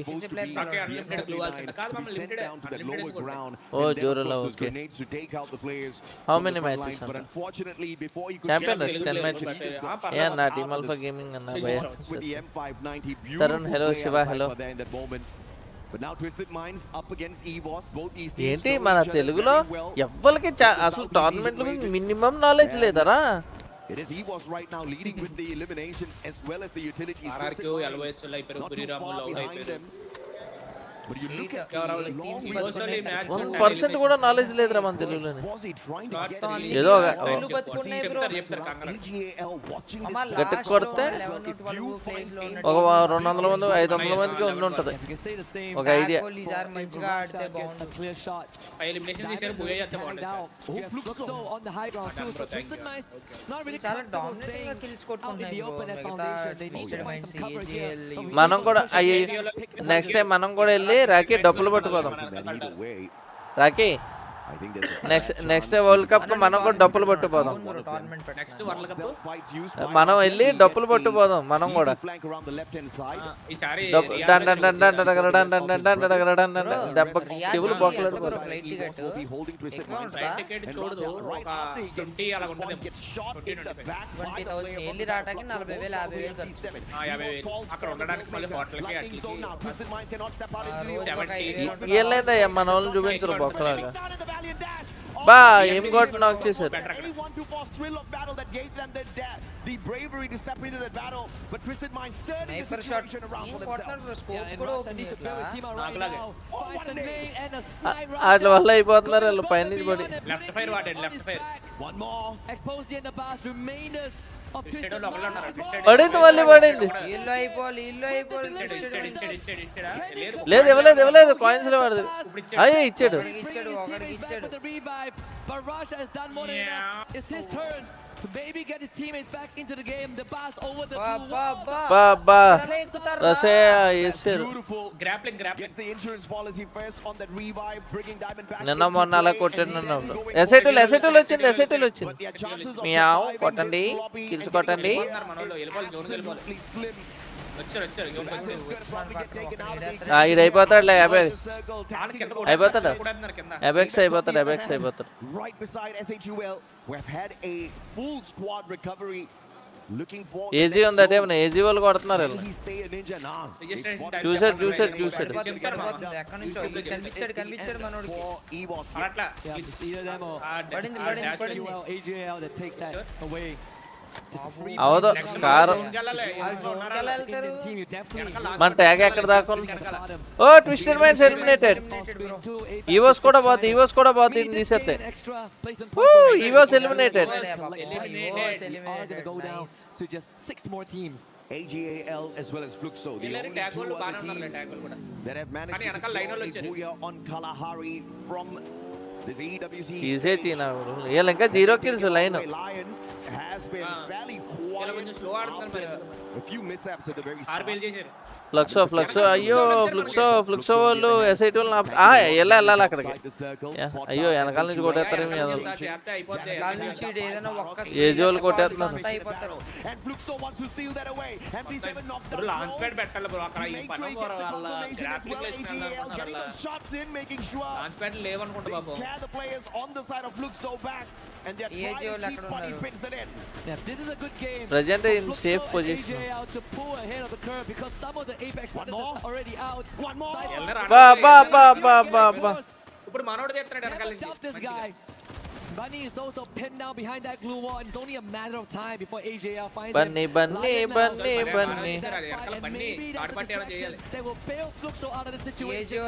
ఓ జోరలా okay. How many matches champion 10 matches. ఏ అన్న టీమ్ ఆల్ఫా గేమింగ్ అన్న భయ. Tarun hello, Shiva hello. ఏంటి మన తెలుగులో ఎవ్వరికి అసలు టోర్నమెంట్ మినిమం నాలెడ్జ్ లేదరా? It is EVOS right now leading with the eliminations as well as the utilities. RRQ LOS లో అయిపోయారు, బురిరాము లౌడ్ అయిపోయారు. But you look at 1% కూడా నాలెడ్జ్ లేదురా మన తెలుగులోనే. ఏదో గట్టి కొడితే ఒక 200 మంది 500 మందికి ఉండుంటది ఒక ఐడియా. మనం కూడా నెక్స్ట్ టైం మనం కూడా వెళ్ళి రాకీ డబ్బులు పట్టుకోదాం. రాకీ నెక్స్ట్ వరల్డ్ కప్ మనం కూడా డబ్బులు పట్టుకుపోదాం. మనం వెళ్ళి డబ్బులు పట్టుకుపోదాం మనం కూడా. దెబ్బకి చెవులు బొక్కలు. ఏలేదయ్యా మన వాళ్ళని చూపించరు బొక్కలాగా. బా ఏం కొట్టు నాకు చేశారు. అట్లా వల్ల అయిపోతున్నారు వాళ్ళు పైన పడి. పడింది మళ్ళీ పడింది. లేదు ఇవ్వలేదు కాయిన్స్ లో పడదు. అయ్యే ఇచ్చాడు. నిన్న మొన్న అలా కొట్టాడు. ఎస్ఐటీలు వచ్చింది. మియావ్ కొట్టండి, కిల్స్ కొట్టండి. ఇది అయిపోతాడులే. అయిపోతాడు. ఎబెక్స్ అయిపోతాడు. ఏజీ ఉంది అటే ఏజీ వాళ్ళు కొడుతున్నారు. చూసాడు. అవదు కారు. మన ట్యాగ్ ఎక్కడ దాకా. ఓ ట్విస్టెడ్ మైండ్స్ ఎలిమినేటెడ్. ఈవోస్ కూడా పోతుంది తీసేస్తే. EO's eliminated. AGAL as well as Fluxo, the only two other teams that have managed to secure on Kalahari from this EWC. వీళ్ళు ఇంకా 0 kills line. Has been fairly quiet. A few mishaps at the very start. ఫ్లక్సో అయ్యో ఫ్లుక్సో వాళ్ళు SIT వాళ్ళు వెళ్ళాలి అక్కడికి. అయ్యో వెనకాల నుంచి కొట్టేస్తారు. ఏజీ వాళ్ళు కొట్టేస్తున్నారు. Present in safe position. Apex already out. One more. ఇప్పుడు మనోడు చేస్తాడు వెనకాల నుంచి. Bunny is also pinned down behind that glue wall, and it's only a matter of time before AJL finds Bunny, him. Bunny, Lion now, Bunny, and Bunny. maybe that's a distraction that will bail Fluxo out of the situation.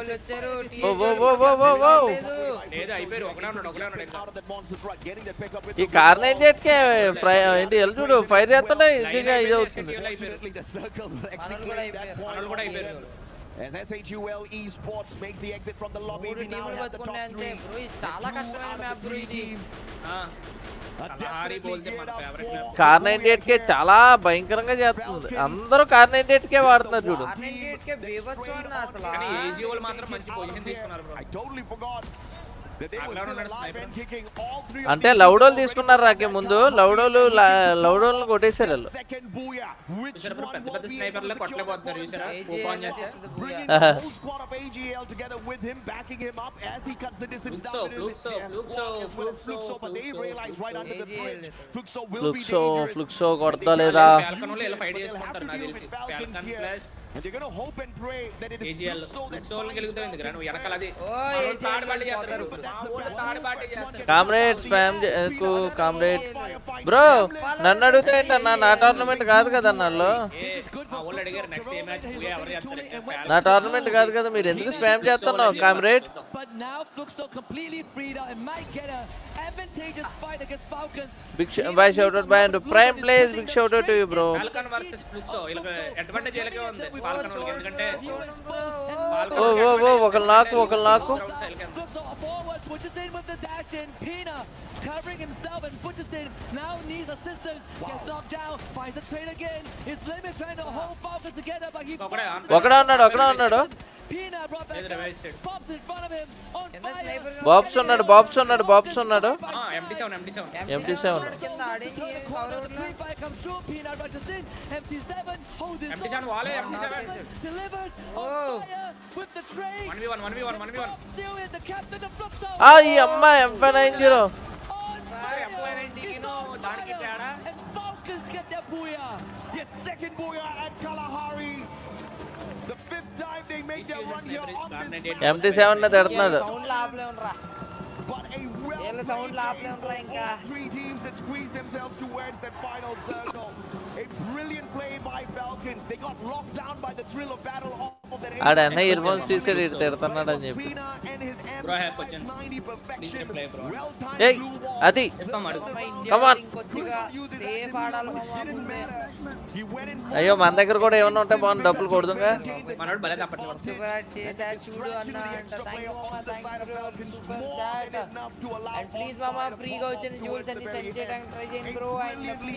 ఈ car 98 కే fry ఏంటి L చూడు fire చేస్తున్నాయి ఈజీగా ఇది అవుతుంది. As SHUL Esports makes the exit from the lobby, we now have the top three. Teams. Car 98 కే చాలా భయంకరంగా చేస్తుంది. అందరూ కార్ 98 కే వాడుతున్నారు చూడు. I totally forgot. అంటే లౌడోలు తీసుకున్నారు రాకే ముందు లౌడోలు కొట్టేశారు వాళ్ళు. ఫ్లుక్సో కొడతా లేదా And they're going to hope and pray that it is Fluxo that comrade spam comrade bro నన్ను అడిగితే ఏంటన్నా నా టోర్నమెంట్ కాదు కదా అన్నాళ్ళు. నా టోర్నమెంట్ కాదు కదా మీరు ఎందుకు స్పామ్ చేస్తున్నావు comrade? Big bye shout out bye and prime plays big shout out to you bro. ఒకళ్ళు నాకు covering himself and Butcherson now needs assistance. Gets knocked down, finds the trade again. His limit trying to hold Falcons together, but he ఒకడే ఉన్నాడు Pina brought back down. Pops in front of him on fire. బాబ్స్ ఉన్నాడు MT7 comes through. Pina Butcherson, MT7 holds his MT7 wale, MT7 delivers on fire with the trade. 1v1 Still is the captain of Fluxo. ఈ అమ్మ M590 And Falcons get their booyah. Get second booyah at Kalahari. The fifth time they make their run here on this map. MT7 తిడుతున్నాడు. But a well-played game for all three teams that squeeze themselves towards that final circle. A brilliant play by Falcons. They got locked down by the thrill of battle off of that. ఆడన్న earphones తీసేది తిడుతున్నాడు అని చెప్పి. Bro, I have questions. Please play, bro. ఏయ్ అది come on. అయ్యో మన దగ్గర కూడా ఏమన్నా ఉంటే బాగుంది డబ్బులు కొడుతుంగా. మనోడు భలే తప్పట్లేదు.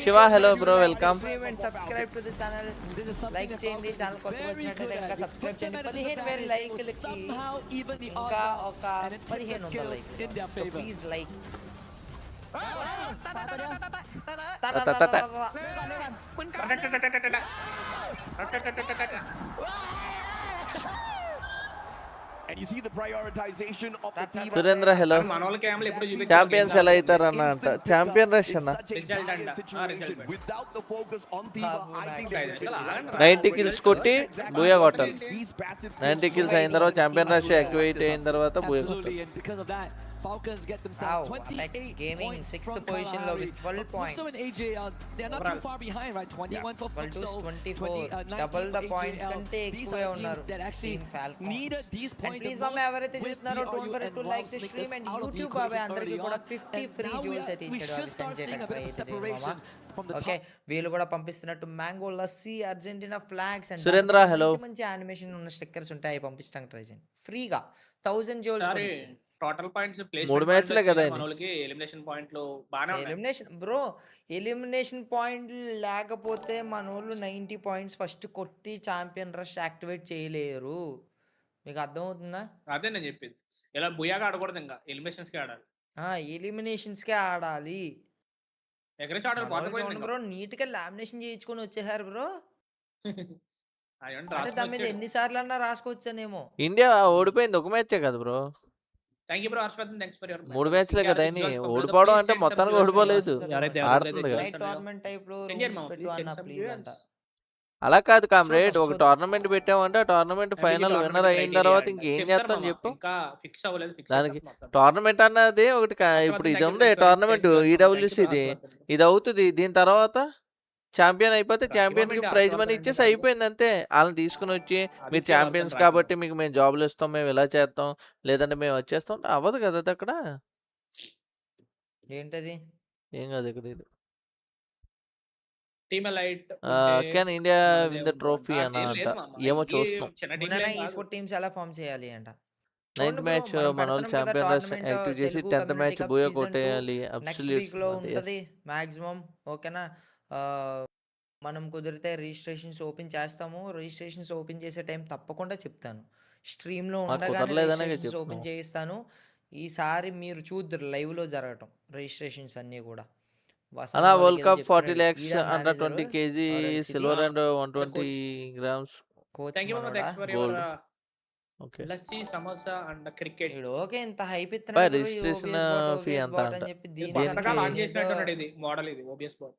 Shiva hello bro welcome. Subscribe to the channel, like చేయండి. ఛానల్ కొత్తగా వచ్చినట్లయితే ఇంకా సబ్స్క్రైబ్ చేయండి. 15,000 లైక్లకి ఇంకా ఒక 1500 like. So please like. And you see the prioritization of the team. Surendra hello. Champions ఎలా అవుతారన్న అంట. ఛాంపియన్ రష్ అన్న. Without the focus on Thiba, I think they will 90 kills కొట్టి బూయా కొట్టాలి. 90 కిల్స్ అయిన తర్వాత ఛాంపియన్ రష్ యాక్టివేట్ అయిన తర్వాత Booyah కొట్టాలి. Falcons get themselves 28 Gaming points 6th from position Kalahari. with 12 points. Fluxo and AJL, they're not too far behind, right? 21 for Fluxo, 24. Double the points కంటే ఎక్కువే ఉన్నారు team falcons. needed these points. And please బాబాయ్ ఎవరైతే చూస్తున్నారో don't forget to like the stream and YouTube బాబాయ్ అందరికీ కూడా 50 free joules అయితే ఇచ్చాడు. అది సెండ్ చేయడానికి ఓకే వీళ్ళు కూడా పంపిస్తున్నట్టు mango lassi Argentina flags and Surendra hello. మంచి యానిమేషన్ ఉన్న స్టిక్కర్స్ ఉంటాయి పంపించడానికి ట్రై చేయండి ఫ్రీగా 1000 జూల్స్. టోటల్ పాయింట్స్ ప్లేస్ 3 మ్యాచ్లే కదా మనోళ్ళకి ఎలిమినేషన్ పాయింట్లు బానే ఉన్నాయి. ఎలిమినేషన్ బ్రో ఎలిమినేషన్ పాయింట్ లేకపోతే మనోళ్ళు 90 పాయింట్స్ ఫస్ట్ కొట్టి ఛాంపియన్ రష్ యాక్టివేట్ చేయలేరు. మీకు అర్థం అవుతుందా? అదే నేను చెప్పింది. ఇలా బుయాగా ఆడకూడదు, ఇంకా ఎలిమినేషన్స్ కి ఆడాలి. ఎలిమినేషన్స్ కే ఆడాలి. ఎగ్రెస్ ఆడాలి బ్రో నీట్ గా లామినేషన్ చేయించుకొని వచ్చేసారు బ్రో. అంటే దాని మీద ఎన్నిసార్లు అన్నా రాసుకోవచ్చానేమో. ఇండియా ఓడిపోయింది ఒక మ్యాచే కదా bro. Thank you bro Harshavardhan, thanks for your 3 మ్యాచ్లే కదా అయినా ఓడిపోవడం అంటే మొత్తానికి ఓడిపోలేదు. టోర్నమెంట్ టైప్ లో పెట్టు అన్న ప్లీజ్ అంట. అలా కాదు చూద్దాం కామ్రేడ్, ఒక చూద్దాం టోర్నమెంట్ పెట్టామంటే ఆ టోర్నమెంట్ ఫైనల్ విన్నర్ అయిన తర్వాత ఇంకేం చేస్తాం చెప్పు. ఇంకా ఫిక్స్ అవ్వలేదు, ఫిక్స్ దానికి అయినప్పుడు మొత్తం టోర్నమెంట్ అన్నది ఒకటి ఇప్పుడు ఇది ఉంది టోర్నమెంట్ ఈడబ్ల్యూసీది, ఇది అవుతుంది. దీని తర్వాత ఛాంపియన్ అయిపోతే ఛాంపియన్కి ప్రైజ్ మనీ ఇచ్చేసి అయిపోయింది అంతే. వాళ్ళని తీసుకుని వచ్చి మీరు ఛాంపియన్స్ కాబట్టి మీకు మేము జాబ్లు ఇస్తాం, మేము ఇలా చేస్తాం, లేదంటే మేము వచ్చేస్తాం అవ్వదు కదా అది అక్కడ. ఏంటది ఏం కాదు ఇక్కడ ఇది. Team light can India win the trophy అన్న అంట, ఏమో చూస్తాం. ఈ స్పోర్ట్ టీమ్స్ ఎలా ఫామ్ చేయాలి అంట. 9th మ్యాచ్ మన వాళ్ళు ఛాంపియన్ యాక్టివ్ చేసి 10th మ్యాచ్ బూయా కొట్టేయాలి. నెక్స్ట్ వీక్ లో ఉంటది మాక్సిమం. ఓకేనా, మనం కుదిరితే రిజిస్ట్రేషన్స్ ఓపెన్ చేస్తాము. రిజిస్ట్రేషన్స్ ఓపెన్ చేసే టైం తప్పకుండా చెప్తాను. స్ట్రీమ్ లో ఉండగానే రిజిస్ట్రేషన్స్ ఓపెన్ చేయిస్తాను. ఈసారి మీరు చూద్దరు లైవ్ లో జరగటం రిజిస్ట్రేషన్స్ అన్ని కూడా. అలా world cup 40 lakhs under 20 kg silver and 120 grams coach gold. Okay lassi samosa and cricket. Okay ఇంత హైప్ ఇస్తున్నాడు రిజిస్ట్రేషన్ ఫీ ఎంత అంట చెప్పి కొత్తగా లాంచ్ చేసినట్టున్నాడు ఇది మోడల్, ఇది ఓబిఎస్ బోర్డ్.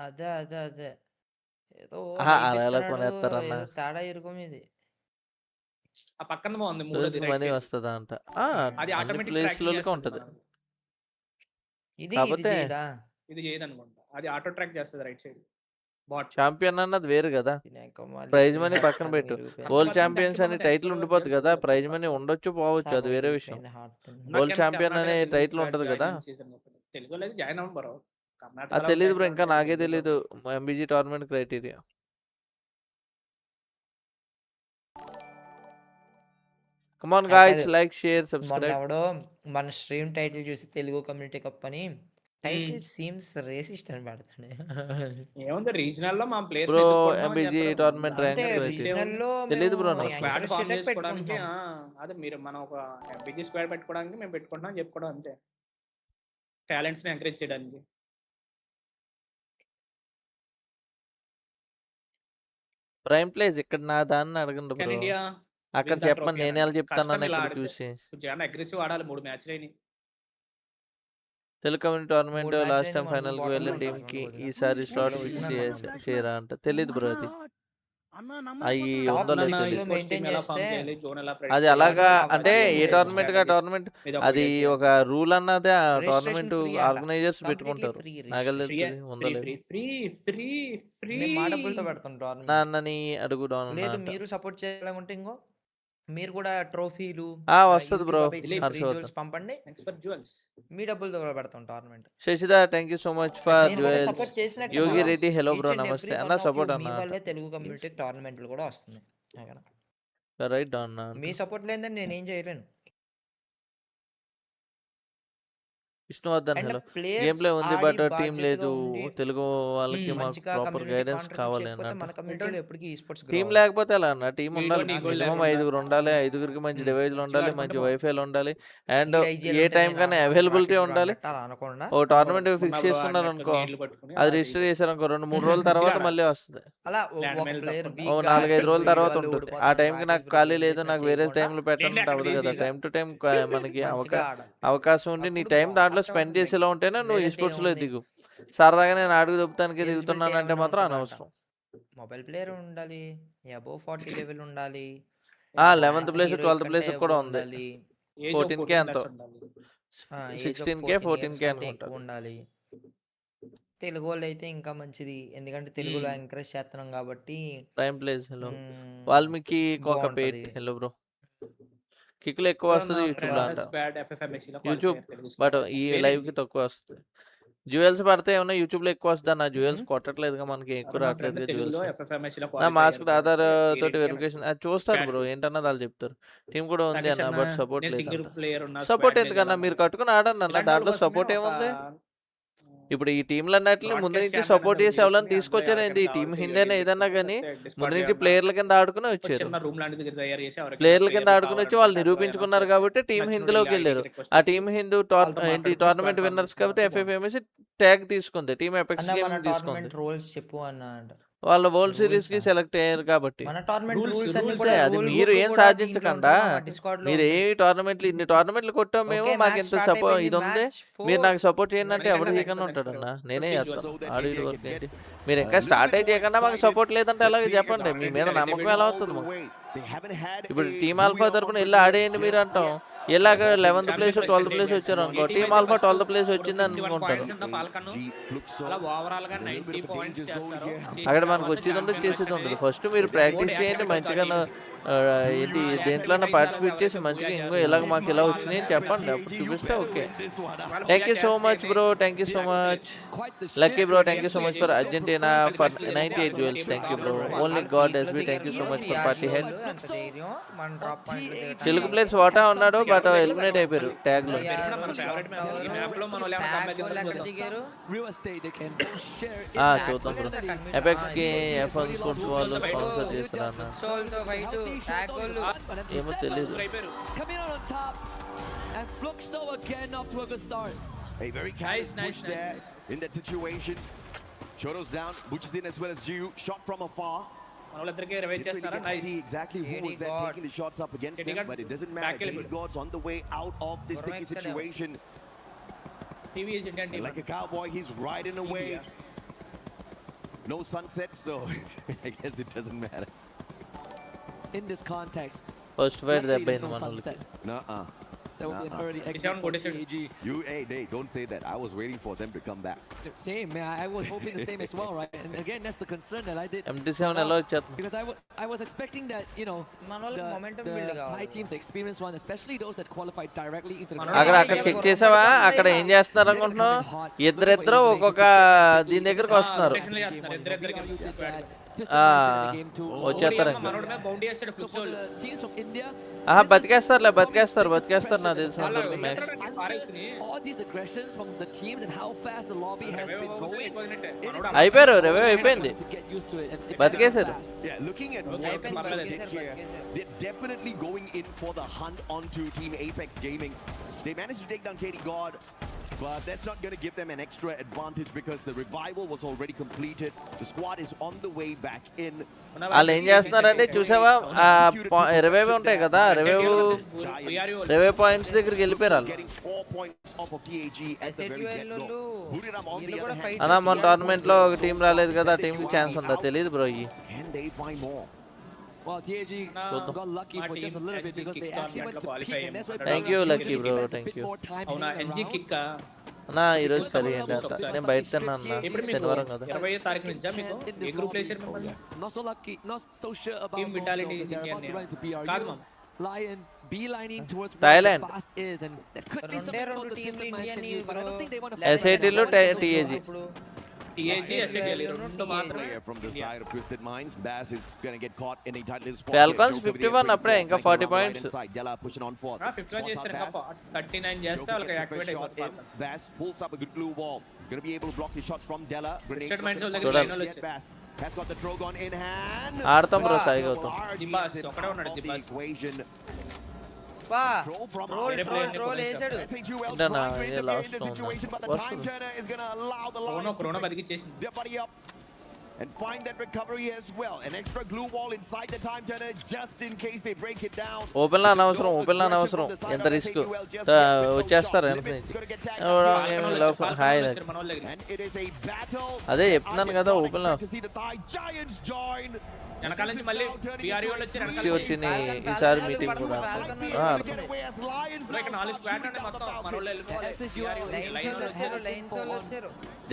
అదే అదే అదే ఏదో ఎలా కొనేస్తారన్న, తేడా ఇరుకం ఇది. ఆ పక్కన బాగుంది మూడోది మనీ వస్తుందా అంట. అది ఆటోమేటిక్ ప్లేస్ లోకి ఉంటది. ఇది కాకపోతే ఇది చేయదనుకుంటా, అది ఆటో ట్రాక్ చేస్తుంది రైట్ సైడ్. ఛాంపియన్ అన్నది వేరు కదా, ప్రైజ్ మనీ పక్కన పెట్టు. వరల్డ్ ఛాంపియన్స్ అనే టైటిల్ ఉండిపోద్ది కదా, ప్రైజ్ మనీ ఉండొచ్చు పోవచ్చు, అది వేరే విషయం. వరల్డ్ ఛాంపియన్ అనే టైటిల్ ఉంటది కదా. తెలుగులో జాయిన్ అవ్వం బ్రో, అది తెలియదు బ్రో, ఇంకా నాకే తెలీదు MBG tournament criteria. Come on guys, like share subscribe. మన స్ట్రీమ్ టైటిల్ చూసి తెలుగు కమ్యూనిటీ కప్ అని టైటిల్ సీమ్స్ రేసిస్ట్ అని పెడతాడు. ఏముంది రీజనల్ లో మా players bro MBG tournament rank regional లో తెలియదు బ్రో నాకు. స్క్వాడ్ ఫామ్ చేసుకోవడానికి అదే మీరు మనం ఒక ఎంబీజీ స్క్వాడ్ పెట్టుకోవడానికి మేము పెట్టుకుంటాం చెప్పుకోవడం అంతే, టాలెంట్స్ ని ఎంకరేజ్ చేయడానికి. ప్రైమ్ ప్లేస్ ఇక్కడ నా దాన్ని అడగండి బ్రో, అక్కడ చెప్పమని నేను ఎలా చెప్తాను ఇక్కడ చూసి. అగ్రెసివ్ ఆడాలి 3 మ్యాచ్లు అయినాయి. Telugu community tournament last time final కి వెళ్ళిన టీమ్ కి ఈసారి స్లాట్ ఫిక్స్ చేయరా అంట. తెలియదు బ్రో అది, అవి ఉందో లేదు అది అలాగా. అంటే ఏ టోర్నమెంట్ గా టోర్నమెంట్ అది ఒక రూల్ అన్నది ఆ టోర్నమెంట్ ఆర్గనైజర్స్ పెట్టుకుంటారు. నాకు ఉందో లేదు, నాన్నని అడుగు. మీరు సపోర్ట్ చేయాలనుకుంటే ఇంకో మీరు కూడా ట్రోఫీలు వస్తుంది బ్రో, పంపండి, మీ డబ్బులతో కూడా పెడతాం టోర్నమెంట్. శశిదా thank you so much for jewels. Yogi Reddy hello bro నమస్తే అన్న, సపోర్ట్ అన్న. తెలుగు కమ్యూనిటీ టోర్నమెంట్లు కూడా వస్తుంది రైట్ అన్న, మీ సపోర్ట్ లేదంటే నేనేం చేయలేను. విష్ణువర్ధన్ హలో, గేమ్ ప్లే ఉంది బట్ టీం లేదు. తెలుగు వాళ్ళకి మాకు ప్రాపర్ గైడెన్స్ కావాలి అన్న. టీం లేకపోతే ఎలా అన్న, టీం ఉండాలి, మినిమం 5 ఉండాలి. 5 మంచి డివైజ్లు ఉండాలి, మంచి వైఫైలు ఉండాలి, అండ్ ఏ టైం కన్నా అవైలబిలిటీ ఉండాలి. ఓ టోర్నమెంట్ ఫిక్స్ చేసుకున్నారు అనుకో, అది రిజిస్టర్ చేశారు అనుకో, 2-3 రోజుల తర్వాత మళ్ళీ వస్తుంది. ఓ 4-5 రోజుల తర్వాత ఉంటుంది. ఆ టైంకి నాకు ఖాళీ లేదు, నాకు వేరే టైంలో పెట్టాలంటే అవ్వదు కదా. టైం టు టైం మనకి అవకాశం ఉండి నీ టైం దాంట్లో స్పెండ్ చేసేలా ఉంటేనే నువ్వు ఈ స్పోర్ట్స్ లో దిగు. సరదాగా నేను అడుగు దొబ్బుతానికి దిగుతున్నాను అంటే మాత్రం అనవసరం. మొబైల్ ప్లేయర్ ఉండాలి, అబోవ్ 40 లెవెల్ ఉండాలి, 11th ప్లేస్ 12th ప్లేస్ కూడా ఉంది. 14K ఎంతో 16K 14K అనుకుంటా ఉండాలి. తెలుగు వాళ్ళు అయితే ఇంకా మంచిది, ఎందుకంటే తెలుగులో ఎంకరేజ్ చేస్తున్నాం కాబట్టి. Prime place hello, Valmiki Kokapet hello bro. కిక్లు ఎక్కువ వస్తుంది యూట్యూబ్ లో అంట, యూట్యూబ్ బట్ ఈ లైవ్ కి తక్కువ వస్తుంది. జ్యువెల్స్ పడితే ఏమన్నా యూట్యూబ్ లో ఎక్కువ వస్తుంది. నా జ్యువెల్స్ కొట్టట్లేదుగా, మనకి ఎక్కువ రావట్లేదు జ్యువెల్స్. నా మాస్క్ ఆధార్ తోటి వెరిఫికేషన్ అది చూస్తారు బ్రో, ఏంటన్నది వాళ్ళు చెప్తారు. టీం కూడా ఉంది అన్న బట్ సపోర్ట్ లేదు. సపోర్ట్ ఎందుకన్నా, మీరు కట్టుకుని ఆడండి అన్న, దాంట్లో సపోర్ట్ ఏముంది. ఇప్పుడు ఈ టీంలు అన్నట్లు ముందు నుంచి సపోర్ట్ చేసి ఎవరైనా తీసుకొచ్చారు. ఏంది ఈ టీం హిందీనే ఏదన్నా కానీ ముందు నుంచి ప్లేయర్ల కింద ఆడుకుని వచ్చారు. ప్లేయర్ల కింద ఆడుకుని వచ్చి వాళ్ళు నిరూపించుకున్నారు కాబట్టి టీం హిందీలోకి వెళ్ళారు. ఆ టీం హిందూ టోర్నమెంట్ విన్నర్స్ కాబట్టి FFMS ట్యాగ్ తీసుకుంది, టీమ్ ఎపెక్స్ గేమింగ్ తీసుకుంది. రోల్స్ చెప్పు అన్న. వాళ్ళ వరల్డ్ సిరీస్కి సెలెక్ట్ అయ్యారు కాబట్టి మన టోర్నమెంట్ రూల్స్ అన్ని అంతే, కూడా అది rule మీరు book ఏం కూడా దీంట్లో సాధించకుండా ఉంటుంది మామ, Discord లో మీరు ఏ ఉంటుంది. టోర్నమెంట్లు ఇన్ని టోర్నమెంట్లు కొట్టాం మేము Okay, మాకు match ఇంత start సపోర్ట్ అయిపోయింది. ఇది ఉంది Match మీరు 4. నాకు సపోర్ట్ చేయండి అంటే ఎవరు చేయకుండా ఉంటాడన్నా నేనే చేస్తాను ఆడియో వర్క్ ఏంటి మీరు ఇంకా స్టార్ట్ అయితే చేయకుండా మాకు సపోర్ట్ లేదంటే అలాగే చెప్పండి మీ మీద నమ్మకం ఎలా అవుతుంది మాకు ఇప్పుడు టీమ్ ఆల్ఫా తరపున వెళ్ళి ఆడేయండి మీరు అంటాం ఇలాగ 11th ప్లేస్ 12th ప్లేస్ వచ్చారు అనుకో టీమ్ ఆల్ఫా 12th ప్లేస్ వచ్చింది అనుకుంటారు అలా ఓవరాల్ గా 90 పాయింట్స్ చేస్తారు. అక్కడ మనకు వచ్చేది ఉండదు చేసేది ఉండదు ఫస్ట్ మీరు ప్రాక్టీస్ చేయండి మంచిగా ఏంటి దేంట్లోనే పార్టిసిపేట్ చేసి మంచిగా ఇంకో ఇలాగ మాకు ఇలా వచ్చినాయి అని చెప్పండి అప్పుడు చూపిస్తే okay thank you so much bro thank you so much lucky bro thank you so much for Argentina for 98 duals thank you bro only God SB thank you so much for party head అంత ధైర్యం మన drop point Telugu players వాటా ఉన్నాడు but eliminate అయిపోయారు tag లో చూద్దాం bro apex కి F1 sports వాళ్ళు స్పాన్సర్ చేస్తున్నారు ఏమో తెలియదు A very nice push there in that situation. Shotos down, Butch in as well as G.P.U. Shot from afar. See exactly who was there taking the shots up against them, but it doesn't matter. God's on the way out of this sticky situation. Like a cowboy, he's riding away. No sunset, so I guess it doesn't matter. In this context, first fight there's been no one sunset. Nuh-uh. There will be an early exit. You, hey, don't say that. I was waiting for them to come back. Same, man. I was hoping the same as well, right? And again, that's the concern that I did. MT7 allow chat. Because I was expecting that, you know, the high teams, the experienced one, especially those that qualified directly into the అక్కడ check చేసావా అక్కడ ఏం చేస్తున్నారు అనుకుంటున్నావు ఇద్దరు ఒక్కొక్క దీని దగ్గరకు వస్తున్నారు వచ్చేస్తారు బతికేస్తారు నాకు తెలిసిన అయిపోయారు రివైవ్ అయిపోయింది బతికేశారు They're definitely going in for the hunt onto Team Apex Gaming. They managed to take down KD God, but that's not going to give them an extra advantage because the revival was already completed. The squad is on the way back in. వాళ్ళు ఏం చేస్తున్నారంటే చూసావా revive ఉంటాయి కదా revive points దగ్గరికి వెళ్ళిపోయారు అన్నా మన టోర్నమెంట్ లో ఒక టీం రాలేదు కదా ఆ టీం కి ఛాన్స్ ఉందా తెలియదు bro Well, TAG got lucky for just a little bit because they actually went to peak and that's why thank you lucky bro thank you అవునా ఎన్జీ కిక్ అన్నా ఈ రోజు కరీ ఏంటి నేను బయట తిన్నాను శనివారం కదా 20వ తారీఖు నుంచి మీకు ఏ గ్రూప్ లో చేశారు మిమ్మల్ని not so lucky not so sure about Team Vitality is BRIO Lion beelining towards Thailand where the boss is and that could be something for the distant minds can use but I don't think they want to SAT లో TAG from the side of Twisted Minds. Bass is going to get caught in a tight little spot. Falcons 51 apre inka 40 points. Della pushing on forward. 51 చేశారు ఇంకా 39 చేస్తే వాళ్ళకి activate అయిపోతుంది. Bass pulls up a good blue wall. He's going to be able to block the shots from Della. Twisted Minds దగ్గర line లో వచ్చారు. Bass has got the Drogon in hand. ఆడతాం bro Sai Gautam జిబాస్ ఒకడే ఉన్నాడు జిబాస్ రోల్ వేసాడు క్రోనో బతికిచ్చేసింది and find that recovery as well. An extra glue wall inside the time turner just in case they break it down. Open లా అనవసరం ఎంత risk వచ్చేస్తారు hi అదే చెప్తున్నాను కదా ఓపెన్ లా వెనకాల నుంచి మళ్ళీ BRIO వాళ్ళు వచ్చారు వచ్చింది ఈసారి మీటింగ్ కూడా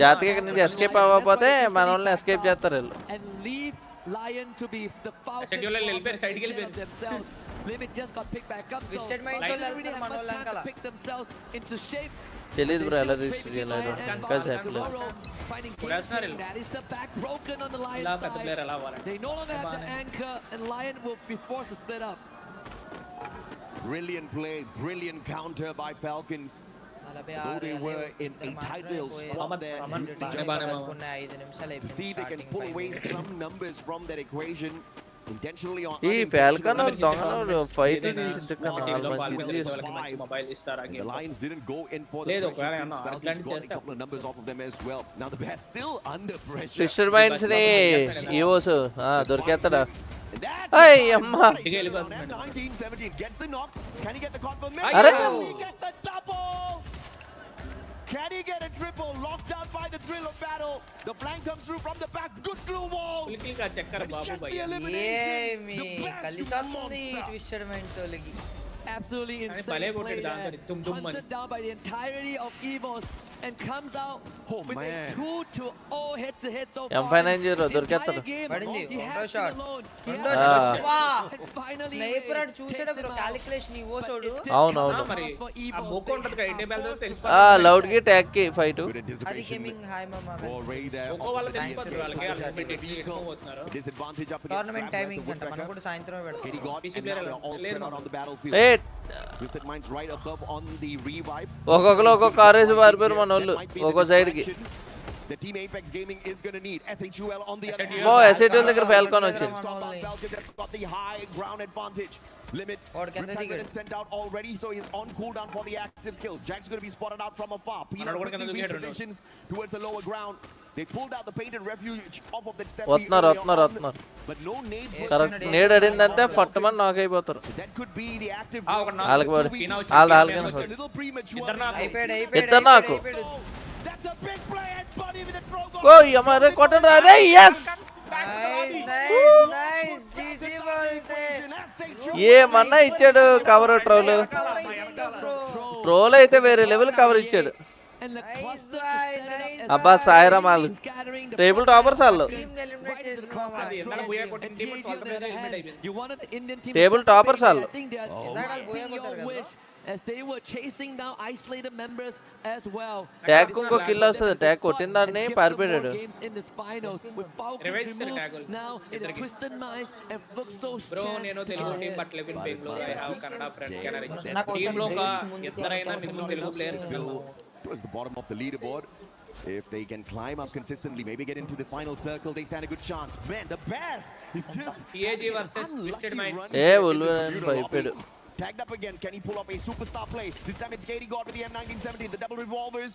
జాతీయ నుంచి ఎస్కేప్ అవ్వకపోతే మన వాళ్ళని ఎస్కేప్ చేస్తారు వీళ్ళు Lion to be the Falcons themselves. Limit just got picked back up, so they really have much time to pick themselves into shape. తెలీదు బ్రో ఎలా రిజిస్టర్ చేయాలి ఇంకా చెప్పలేదు That is the back broken on the Lion side. They no longer have the anchor and Lion will be forced to split up. Brilliant play, brilliant counter by Falcons. Though they were in a tight little spot there, to see if they can pull away some numbers from that equation. intentionally or ఈ Falcon దొంగను fight తీసింటే mobile ఇస్తారా the Lions didn't go in for the లేదు pressure ఒకవేళ since Falcons అట్లాంటి got a చేస్తే couple of numbers off of them as well. Now the Bears still under pressure. Fisher mines ని EVOS దొరికేస్తాడా అయ్ అమ్మా 19-17 gets the knock. Can he get the confirmation? అరే He gets the double. Can he get a triple? Locked down by the thrill of battle. The flank comes through from the back. Good glue wall. Click checker బాబు భయ్యా ఏమి కలిసొస్తుంది twisted మెంటోలకి. Absolutely insane play there. Hunted down by the entirety of EVOS and comes out with a 2-0 head-to-head so far. M590 దొరికేస్తాడు. పడింది రెండో shot. Sniper at చూసేటప్పుడు calculation ఇవో చూడు. అవునవును మరి ఆ బొక్క ఉంటది కదా ఎటే బెల్ తెలిసి లౌడ్ కి ట్యాగ్ కి ఫైట్ అది గేమింగ్ హాయ్ మమ్మా. బొక్క వాళ్ళ తెలిసిపోతారు వాళ్ళకి ఎక్కువ పోతున్నారు. Disadvantage up against tournament timing అంట మనం కూడా సాయంత్రం పెడతాం. He got PC player all లేదు spread out on the battlefield. A Twisted Minds right above on the revive. ఒక్కొక్కరు ఒక్కొక్క కారేజ్ పారిపోయారు మన వాళ్ళు ఒక్కో సైడ్ కి. The team Apex Gaming is going to need SHUL on the other hand. ఓ SHUL దగ్గర ఫాల్కన్ వచ్చింది. Got the high ground advantage. Limit sent out already, so he's on cooldown for the active skills. Jack's going to be spotted out from afar. Peanut quickly repositions towards the lower ground. They pulled out the painted refuge off of that step. వస్తున్నారు But no nades. Correct nade అడిందంటే ఫట్టమని knock అయిపోతారు. That could be the active. వాళ్ళకి little premature. ఇద్దరు నాకు That's a big play and Buddy with a throw. ఓ యమరే కొట్టండి రే yes ఏమన్నా ఇచ్చాడు కవర్ ట్రోల్ అయితే వేరే లెవెల్ కవర్ ఇచ్చాడు. అబ్బా సాయిరామ్ వాళ్ళు టేబుల్ టాపర్స్ వాళ్ళు టేబుల్ టాపర్స్ వాళ్ళు as they were chasing down isolated members as well. Tag ఇంకో కిల్ వస్తుంది ట్యాగ్ కొట్టిన దాన్ని పారిపోయాడు. In this finals with Falcons removed, now it is Twisted Minds and Fluxos bro నేను Telugu team but live in Bengaluru I have Kannada friend canary team లో ఒక ఇద్దరైనా మిగిలిన Telugu players towards the bottom of the leaderboard. If they can climb up consistently, maybe get into the final circle, they stand a good chance. Man, the Bears is just TAG versus Twisted Minds. ఏ ఉల్వెన్ భయపడు. Tagged up again. Can he pull off a superstar play? This time it's Katie God with the M1917. The double revolvers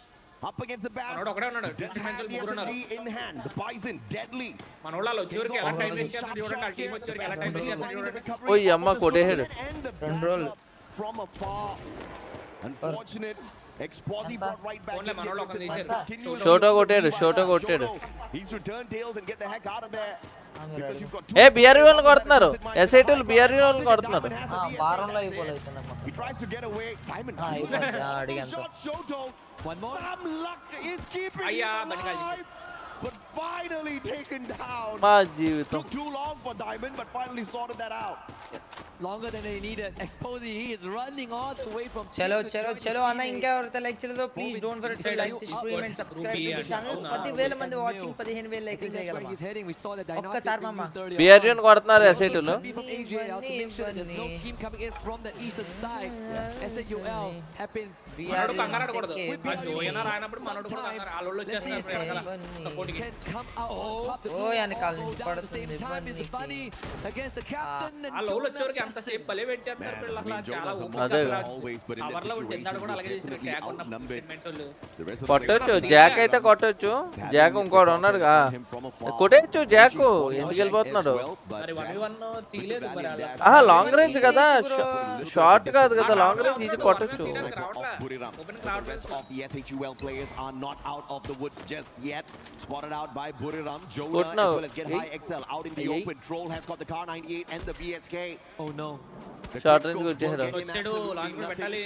up against the Bears. Just had the SMG in hand. The Bison deadly. మనోళ్ళలో చివరికి ఎలా time waste చేస్తాడు చూడండి. ఆ team వచ్చేసరికి ఎలా time waste చేస్తాడు చూడండి. ఓయ్ అమ్మ కొట్టేసాడు. Control from afar. Unfortunate. Exposi brought right back. షోటో కొట్టాడు. He's to turn tails and get the heck out of there. ఏ బిఆర్వి వాళ్ళని కొడుతున్నారు. ఎస్ఐటీలు బిఆర్వి వాళ్ళని కొడుతున్నారు. వారంలో అయిపోలేదన్నమాట. He tries to get away. Diamond. One more. Some luck is keeping him alive. But finally taken down. మా జీవితం Took too long for Diamond, but finally sorted that out. Longer than they needed. Exposing, he is running all the way from చలో అన్న ఇంకా ఎవరైతే like చేయలేదో please don't forget to like this stream and subscribe to the channel. 10,000 మంది watching 15,000 లైక్లు చేయగలమా ఒక్కసారి మమ్మ బిఆర్వి ని కొడుతున్నారు ఎస్ఐటీలు. మనోడు కంగారు పడకూడదు. ఆ జోయన రానప్పుడు మనోడు కూడా కంగారు. ఆలోళ్ళు వచ్చేస్తున్నారు వెనకాల సపోర్ట్కి. ఓ వెనకాల నుంచి పడుతుంది బండి. ఆ లోళ్ళు వచ్చేవరకు అంత సేపు భలే వెయిట్ చేస్తారు పిల్లలు. అసలు చాలా కవర్లో ఉంటున్నాడు కూడా అలాగే చేసిన ట్యాగ్ ఉన్న మెంట్స్ వాళ్ళు. కొట్టొచ్చు జాక్ అయితే కొట్టొచ్చు. జాక్ ఇంకోడు ఉన్నాడు కొట్టేచ్చు. జాక్ ఎందుకు వెళ్ళిపోతున్నాడు. మరి 1v1 తీయలేదు మరి అలా. ఆహా లాంగ్ రేంజ్ కదా షార్ట్ కాదు కదా లాంగ్ రేంజ్ ఇది కొట్టొచ్చు. Of the SHUL players are not out of the woods just yet. Spotted out by Buriram. Jonah as well as Get High XL out in the open. Troll has got the Car 98 and the VSK. Oh no. Short range కొట్టేసాడు. వచ్చాడు long range పెట్టాలి.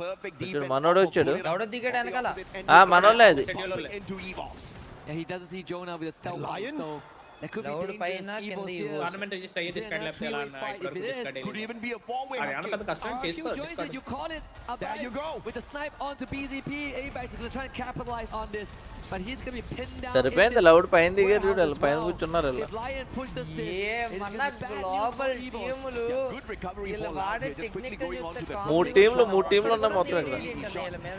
Perfect defense. మనోడు వచ్చాడు. ఎవడో దిగాడు వెనకాల. మనోళ్ళే అది. Into EVOS. Yeah, he doesn't see Jonah with a stealth lion. So that could be dangerous. Tournament register అయ్యి డిస్కార్డ్ ల్యాబ్స్ ఎలా అన్న ఇక్కడ discard Could even be a four-way. అది అన్న పెద్ద కష్టం You call it. There you go. With the snipe onto BZP, Apex is going to try and capitalize on this. but he's going to be pinned down. సరిపోయింది loud పైన దిగారు చూడు వాళ్ళు పైన కూర్చున్నారు If Lion pushes this, మన global టీములు వీళ్ళు వాడే టెక్నికల్ చూస్తే మూడు టీంలు ఉన్నాయి మొత్తం ఇక్కడ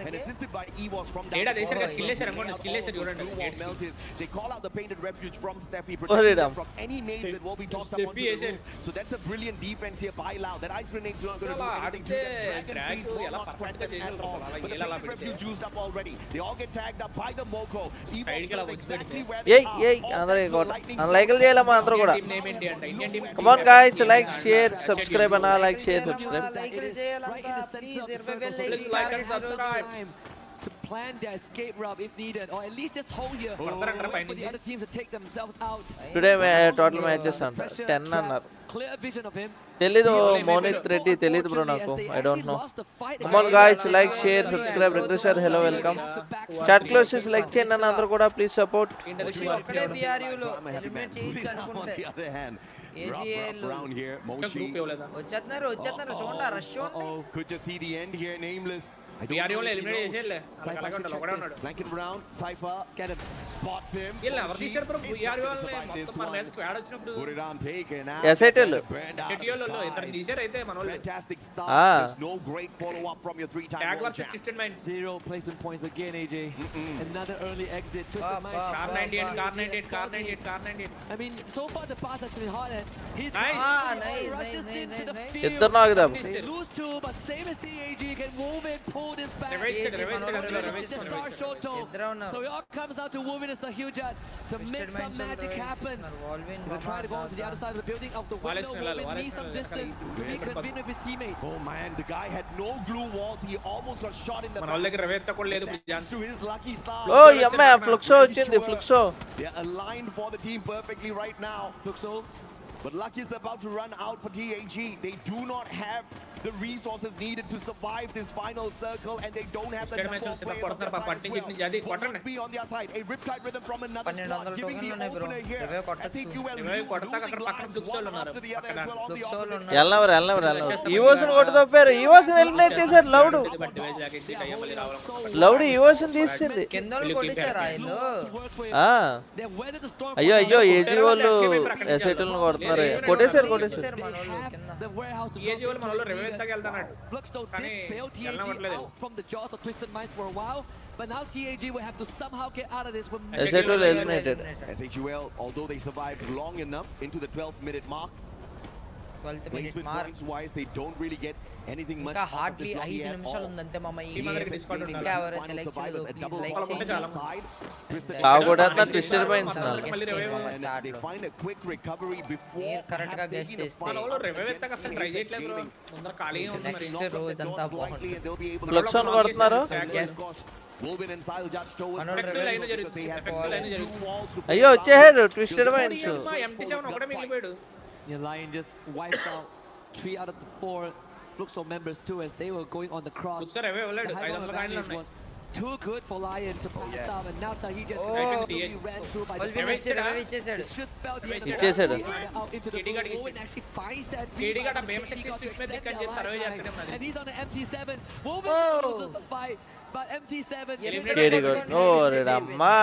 And assisted by EWC from ఏడా దేశంగా స్కిల్ వేసారు అనుకోండి స్కిల్ వేసారు చూడండి they call out the painted refuge from Steffi, Sorry, protecting Ram. them from any nades that will be tossed up onto the roof. So that's a brilliant defense here by Lau. That ice grenade's not going to do anything to them. Dragon freeze will not spread them at all. But the painted refuge used up already. They all get tagged up by the Moko. EWC knows exactly where they are. అందరూ లైక్లు చేయాలమ్మా అందరూ కూడా come on guys like share subscribe అన్న like share subscribe to plan their escape route if needed, or at least just hold here for the other teams to take themselves out. today total matches అంట 10 అన్నారు Clear vision of him. తెలీదు మోనిత్ రెడ్డి తెలీదు bro నాకు I don't know. come on guys like share subscribe register hello welcome chat close చేసి like చేయండి అన్న అందరూ కూడా ప్లీజ్ సపోర్ట్ ఇక్కడే BRU లో ఎలిమినేట్ చేయొచ్చు అనుకుంటే around here, Moshi. వచ్చేస్తున్నారు చూడండి rush Could just see the end here, nameless. BRO లో ఎలిమినేట్ చేసేలే ఒకడే ఉన్నాడు Flanking around, Cypher spots him. వీళ్ళు ఎవరు తీశారు బ్రో BRO వాళ్ళని మొత్తం మన మ్యాచ్ కి యాడ్ వచ్చినప్పుడు Put it on, taken out. SATL లో ఇద్దరు తీశారు అయితే మన వాళ్ళు Fantastic start. Just no great follow up from your three-time tag world versus champ. Twisted Minds Zero placement points again, AJ. Another early exit. Twisted Minds. car 98. I mean, so far the pass has been hard. He's rushes into the field. ఇద్దరు నాకు దాం They lose two, but same as TAG can move it, pull this back. Just start short toe. So it all comes out to Wolverine as a huge to make some magic happen. They're trying to go on to the other side of the building of the window. Wolverine needs some distance to be convenient with his teammates. Oh man, the guy had no glue walls. He almost got shot in the మన వాళ్ళ దగ్గర రెవెత్త కూడా లేదు to his lucky star. ఓ యమ్మ ఫ్లుక్సో వచ్చింది ఫ్లుక్సో They are aligned for the team perfectly right now. Fluxo. But luck is about to run out for TAG. They do not have the resources needed to survive this final circle, and they don't have the number of players on their side as well. Will not be on their side. A riptide rhythm from another squad, giving the opener here. As EWL losing lives one after the other as well on the opposite. వెళ్ళనవరు ఈవోస్ని కొట్టుకోపారు ఈవోస్ని eliminate చేశారు Loud ఈవోస్ని తీసింది అయ్యో AG వాళ్ళు ఎస్ఐటీలను కొడుతున్నారు కొట్టేశారు ఏజీ వాళ్ళు మన వాళ్ళు రెవెత్తకి వెళ్తాడు Fluxo did bail TAG out from the jaws of Twisted Minds for a while, but now TAG will have to somehow get out of this with SHL eliminated. SHL, although they survived long enough into the 12th-minute mark, placement points wise they don't really get anything much ఇంకా hardly 5 నిమిషాలు ఉందంతే మామ ఈ ఇంకా ఎవరు select చేయలేదు please like చేయండి బాగుడత twisted minds they find a quick recovery before correct గా గెస్ చేస్తే మన వాళ్ళు రెవెత్తకి అసలు ట్రై చేయట్లేదు బ్రో ముందర ఖాళీగా ఉంది మరి నెక్స్ట్ రోజు అంతా బాగుంది ఫ్లక్సన్ కొడుతున్నారు Wolvin and Sile just show us అయ్యో వచ్చేసాడు ట్విస్టెడ్ మైన్స్ MT7 ఒకడే మిగిలిపోయాడు. The Lion just wiped out 3 out of the 4 Fluxo members too as they were going on the cross. Fluxo reve వెళ్ళాడు 500 కాయిన్లు ఉన్నాయి. Was too good for Lion to pass out, and now that he just ran through by the should spell the ఇచ్చేసాడు out into the goal and actually finds that కేడి గట బేమ్ శక్తి stick మీద దిక్కని చెప్పి survey చేస్తున్నాం and he's on the MT7. Wolverine loses the fight. But MT7 కేడి గట్ ఓ రెడమ్మా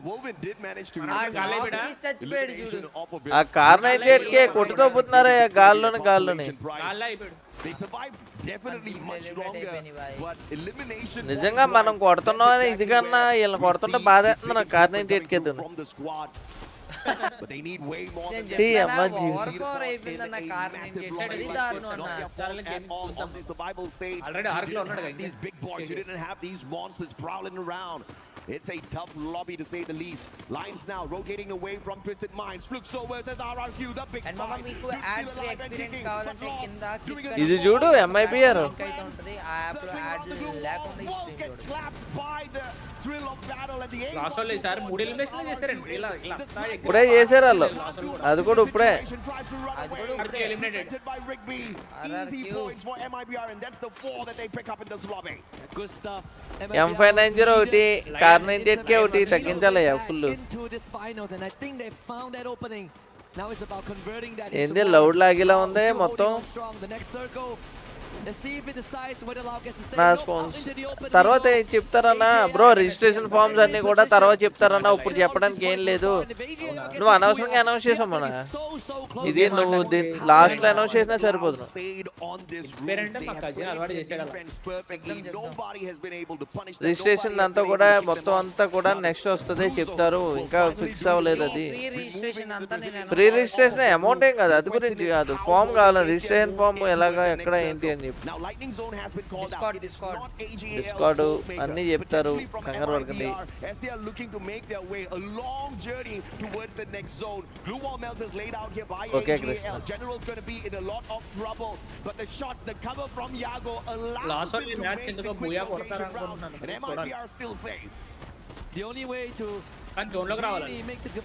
Wolvin did manage to ఆ కార్ 98 కే కొట్టుతో పుట్టినారే గాల్లోని గాల్లోని గాల్లో అయిపోయాడు. They survived definitely much longer, but elimination నిజంగా మనం కొడుతున్నాం ఇది కన్నా వీళ్ళని కొడుతుంటే బాధ వేస్తుంది నాకు kar 98 K from the squad. But they need way more than over అయిపోయిందన్న కార్ 98 ఇది దారుణం అన్న on the survival stage. Already ఆర్క్ లో ఉన్నాడు కదా. These big boys, you didn't have these monsters prowling around. It's a tough lobby to say the least. Lions now rotating away from Twisted Minds. Fluxo versus RRQ, the big and mama మీకు ad free experience కావాలంటే కింద click ఇది చూడు MIBR అయితే ఉంటది ఆ app లో add లేకుండా లాసోల్ ఈసారి 3 ఎలిమినేషన్ చేశారండి ఇలా ఇలా ఇప్పుడే చేశారు వాళ్ళు అది కూడా ఇప్పుడే arc eliminated easy points for MIBR, and that's the 4 that they pick up in this lobby. good stuff. M590 ఒకటి కార్ 98 కే ఒకటి తగ్గించాలయ్యా full into this finals, and I think they found that opening. Now it's about converting that ఏంది loud లాగిలా ఉంది మొత్తం strong. The next circle నా తర్వాత చెప్తారన్నా bro, registration forms అన్ని కూడా తర్వాత చెప్తారన్నా, ఇప్పుడు చెప్పడానికి ఏం లేదు. నువ్వు అనవసరంగా అనౌన్స్ చేసావు మన ఇది, నువ్వు లాస్ట్ లో అనౌన్స్ చేసినా సరిపోదు. రిజిస్ట్రేషన్ అంతా కూడా మొత్తం అంతా కూడా నెక్స్ట్ వస్తుంది చెప్తారు, ఇంకా ఫిక్స్ అవ్వలేదు అది. ప్రీ రిజిస్ట్రేషన్ అమౌంట్ ఏం కాదు, అది గురించి కాదు, ఫామ్ కావాలి, రిజిస్ట్రేషన్ ఫామ్ ఎలాగా ఎక్కడ ఏంటి అని చెప్పి డిస్కార్డ్ అన్ని చెప్తారు, కంగారు పడకండి. Okay Krishna,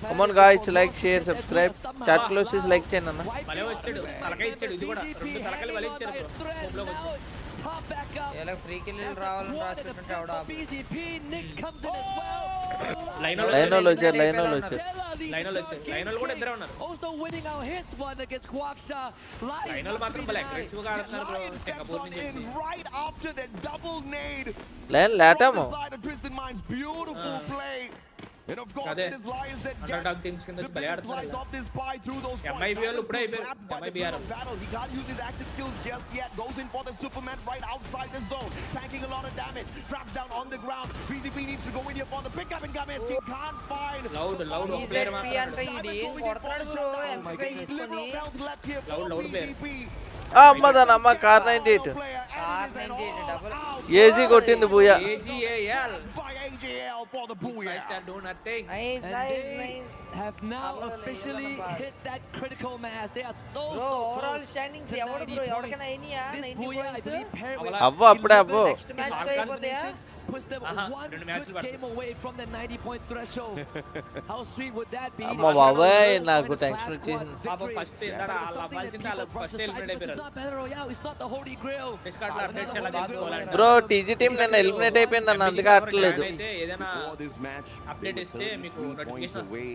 come on guys, like, share, subscribe, chat close is like చేయండి అన్న. లైన్ వాళ్ళు వచ్చారు. Line లేటాము. And of course, it is Lions that get the biggest slice of this pie through those points. He can't use his active skills just yet. Goes in for the Superman right outside the zone, tanking a lot of damage. Traps down on the ground. BZP needs to go in here for the pickup and come. He can't find. Loud player. Loud player. అమ్మదనమ్మ kar 98 AG కొట్టింది booyah. Have now officially hit that critical mass. They are so overall standings ఎవరు bro ఎవరికైనా అయినియా 90 points అవ్వ అప్పుడే అవ్వ next match తో అయిపోతాయా puts them one good game away from the 90-point threshold. How sweet would that be? అమ్మ బాబాయ్ నాకు tension వచ్చింది. ఫస్ట్ ఏంటడా అవ్వాల్సింది అలా ఫస్ట్ ఎలిమినేట్ అయిపోయారు. It's not the holy grail. Discard లో అప్డేట్ చేయాలి తీసుకోవాలంటే బ్రో టీజీ టీం నేను ఎలిమినేట్ అయిపోయింది అన్న, అందుకే ఆడట్లేదు. ఏదైనా అప్డేట్ ఇస్తే మీకు నోటిఫికేషన్ వస్తుంది.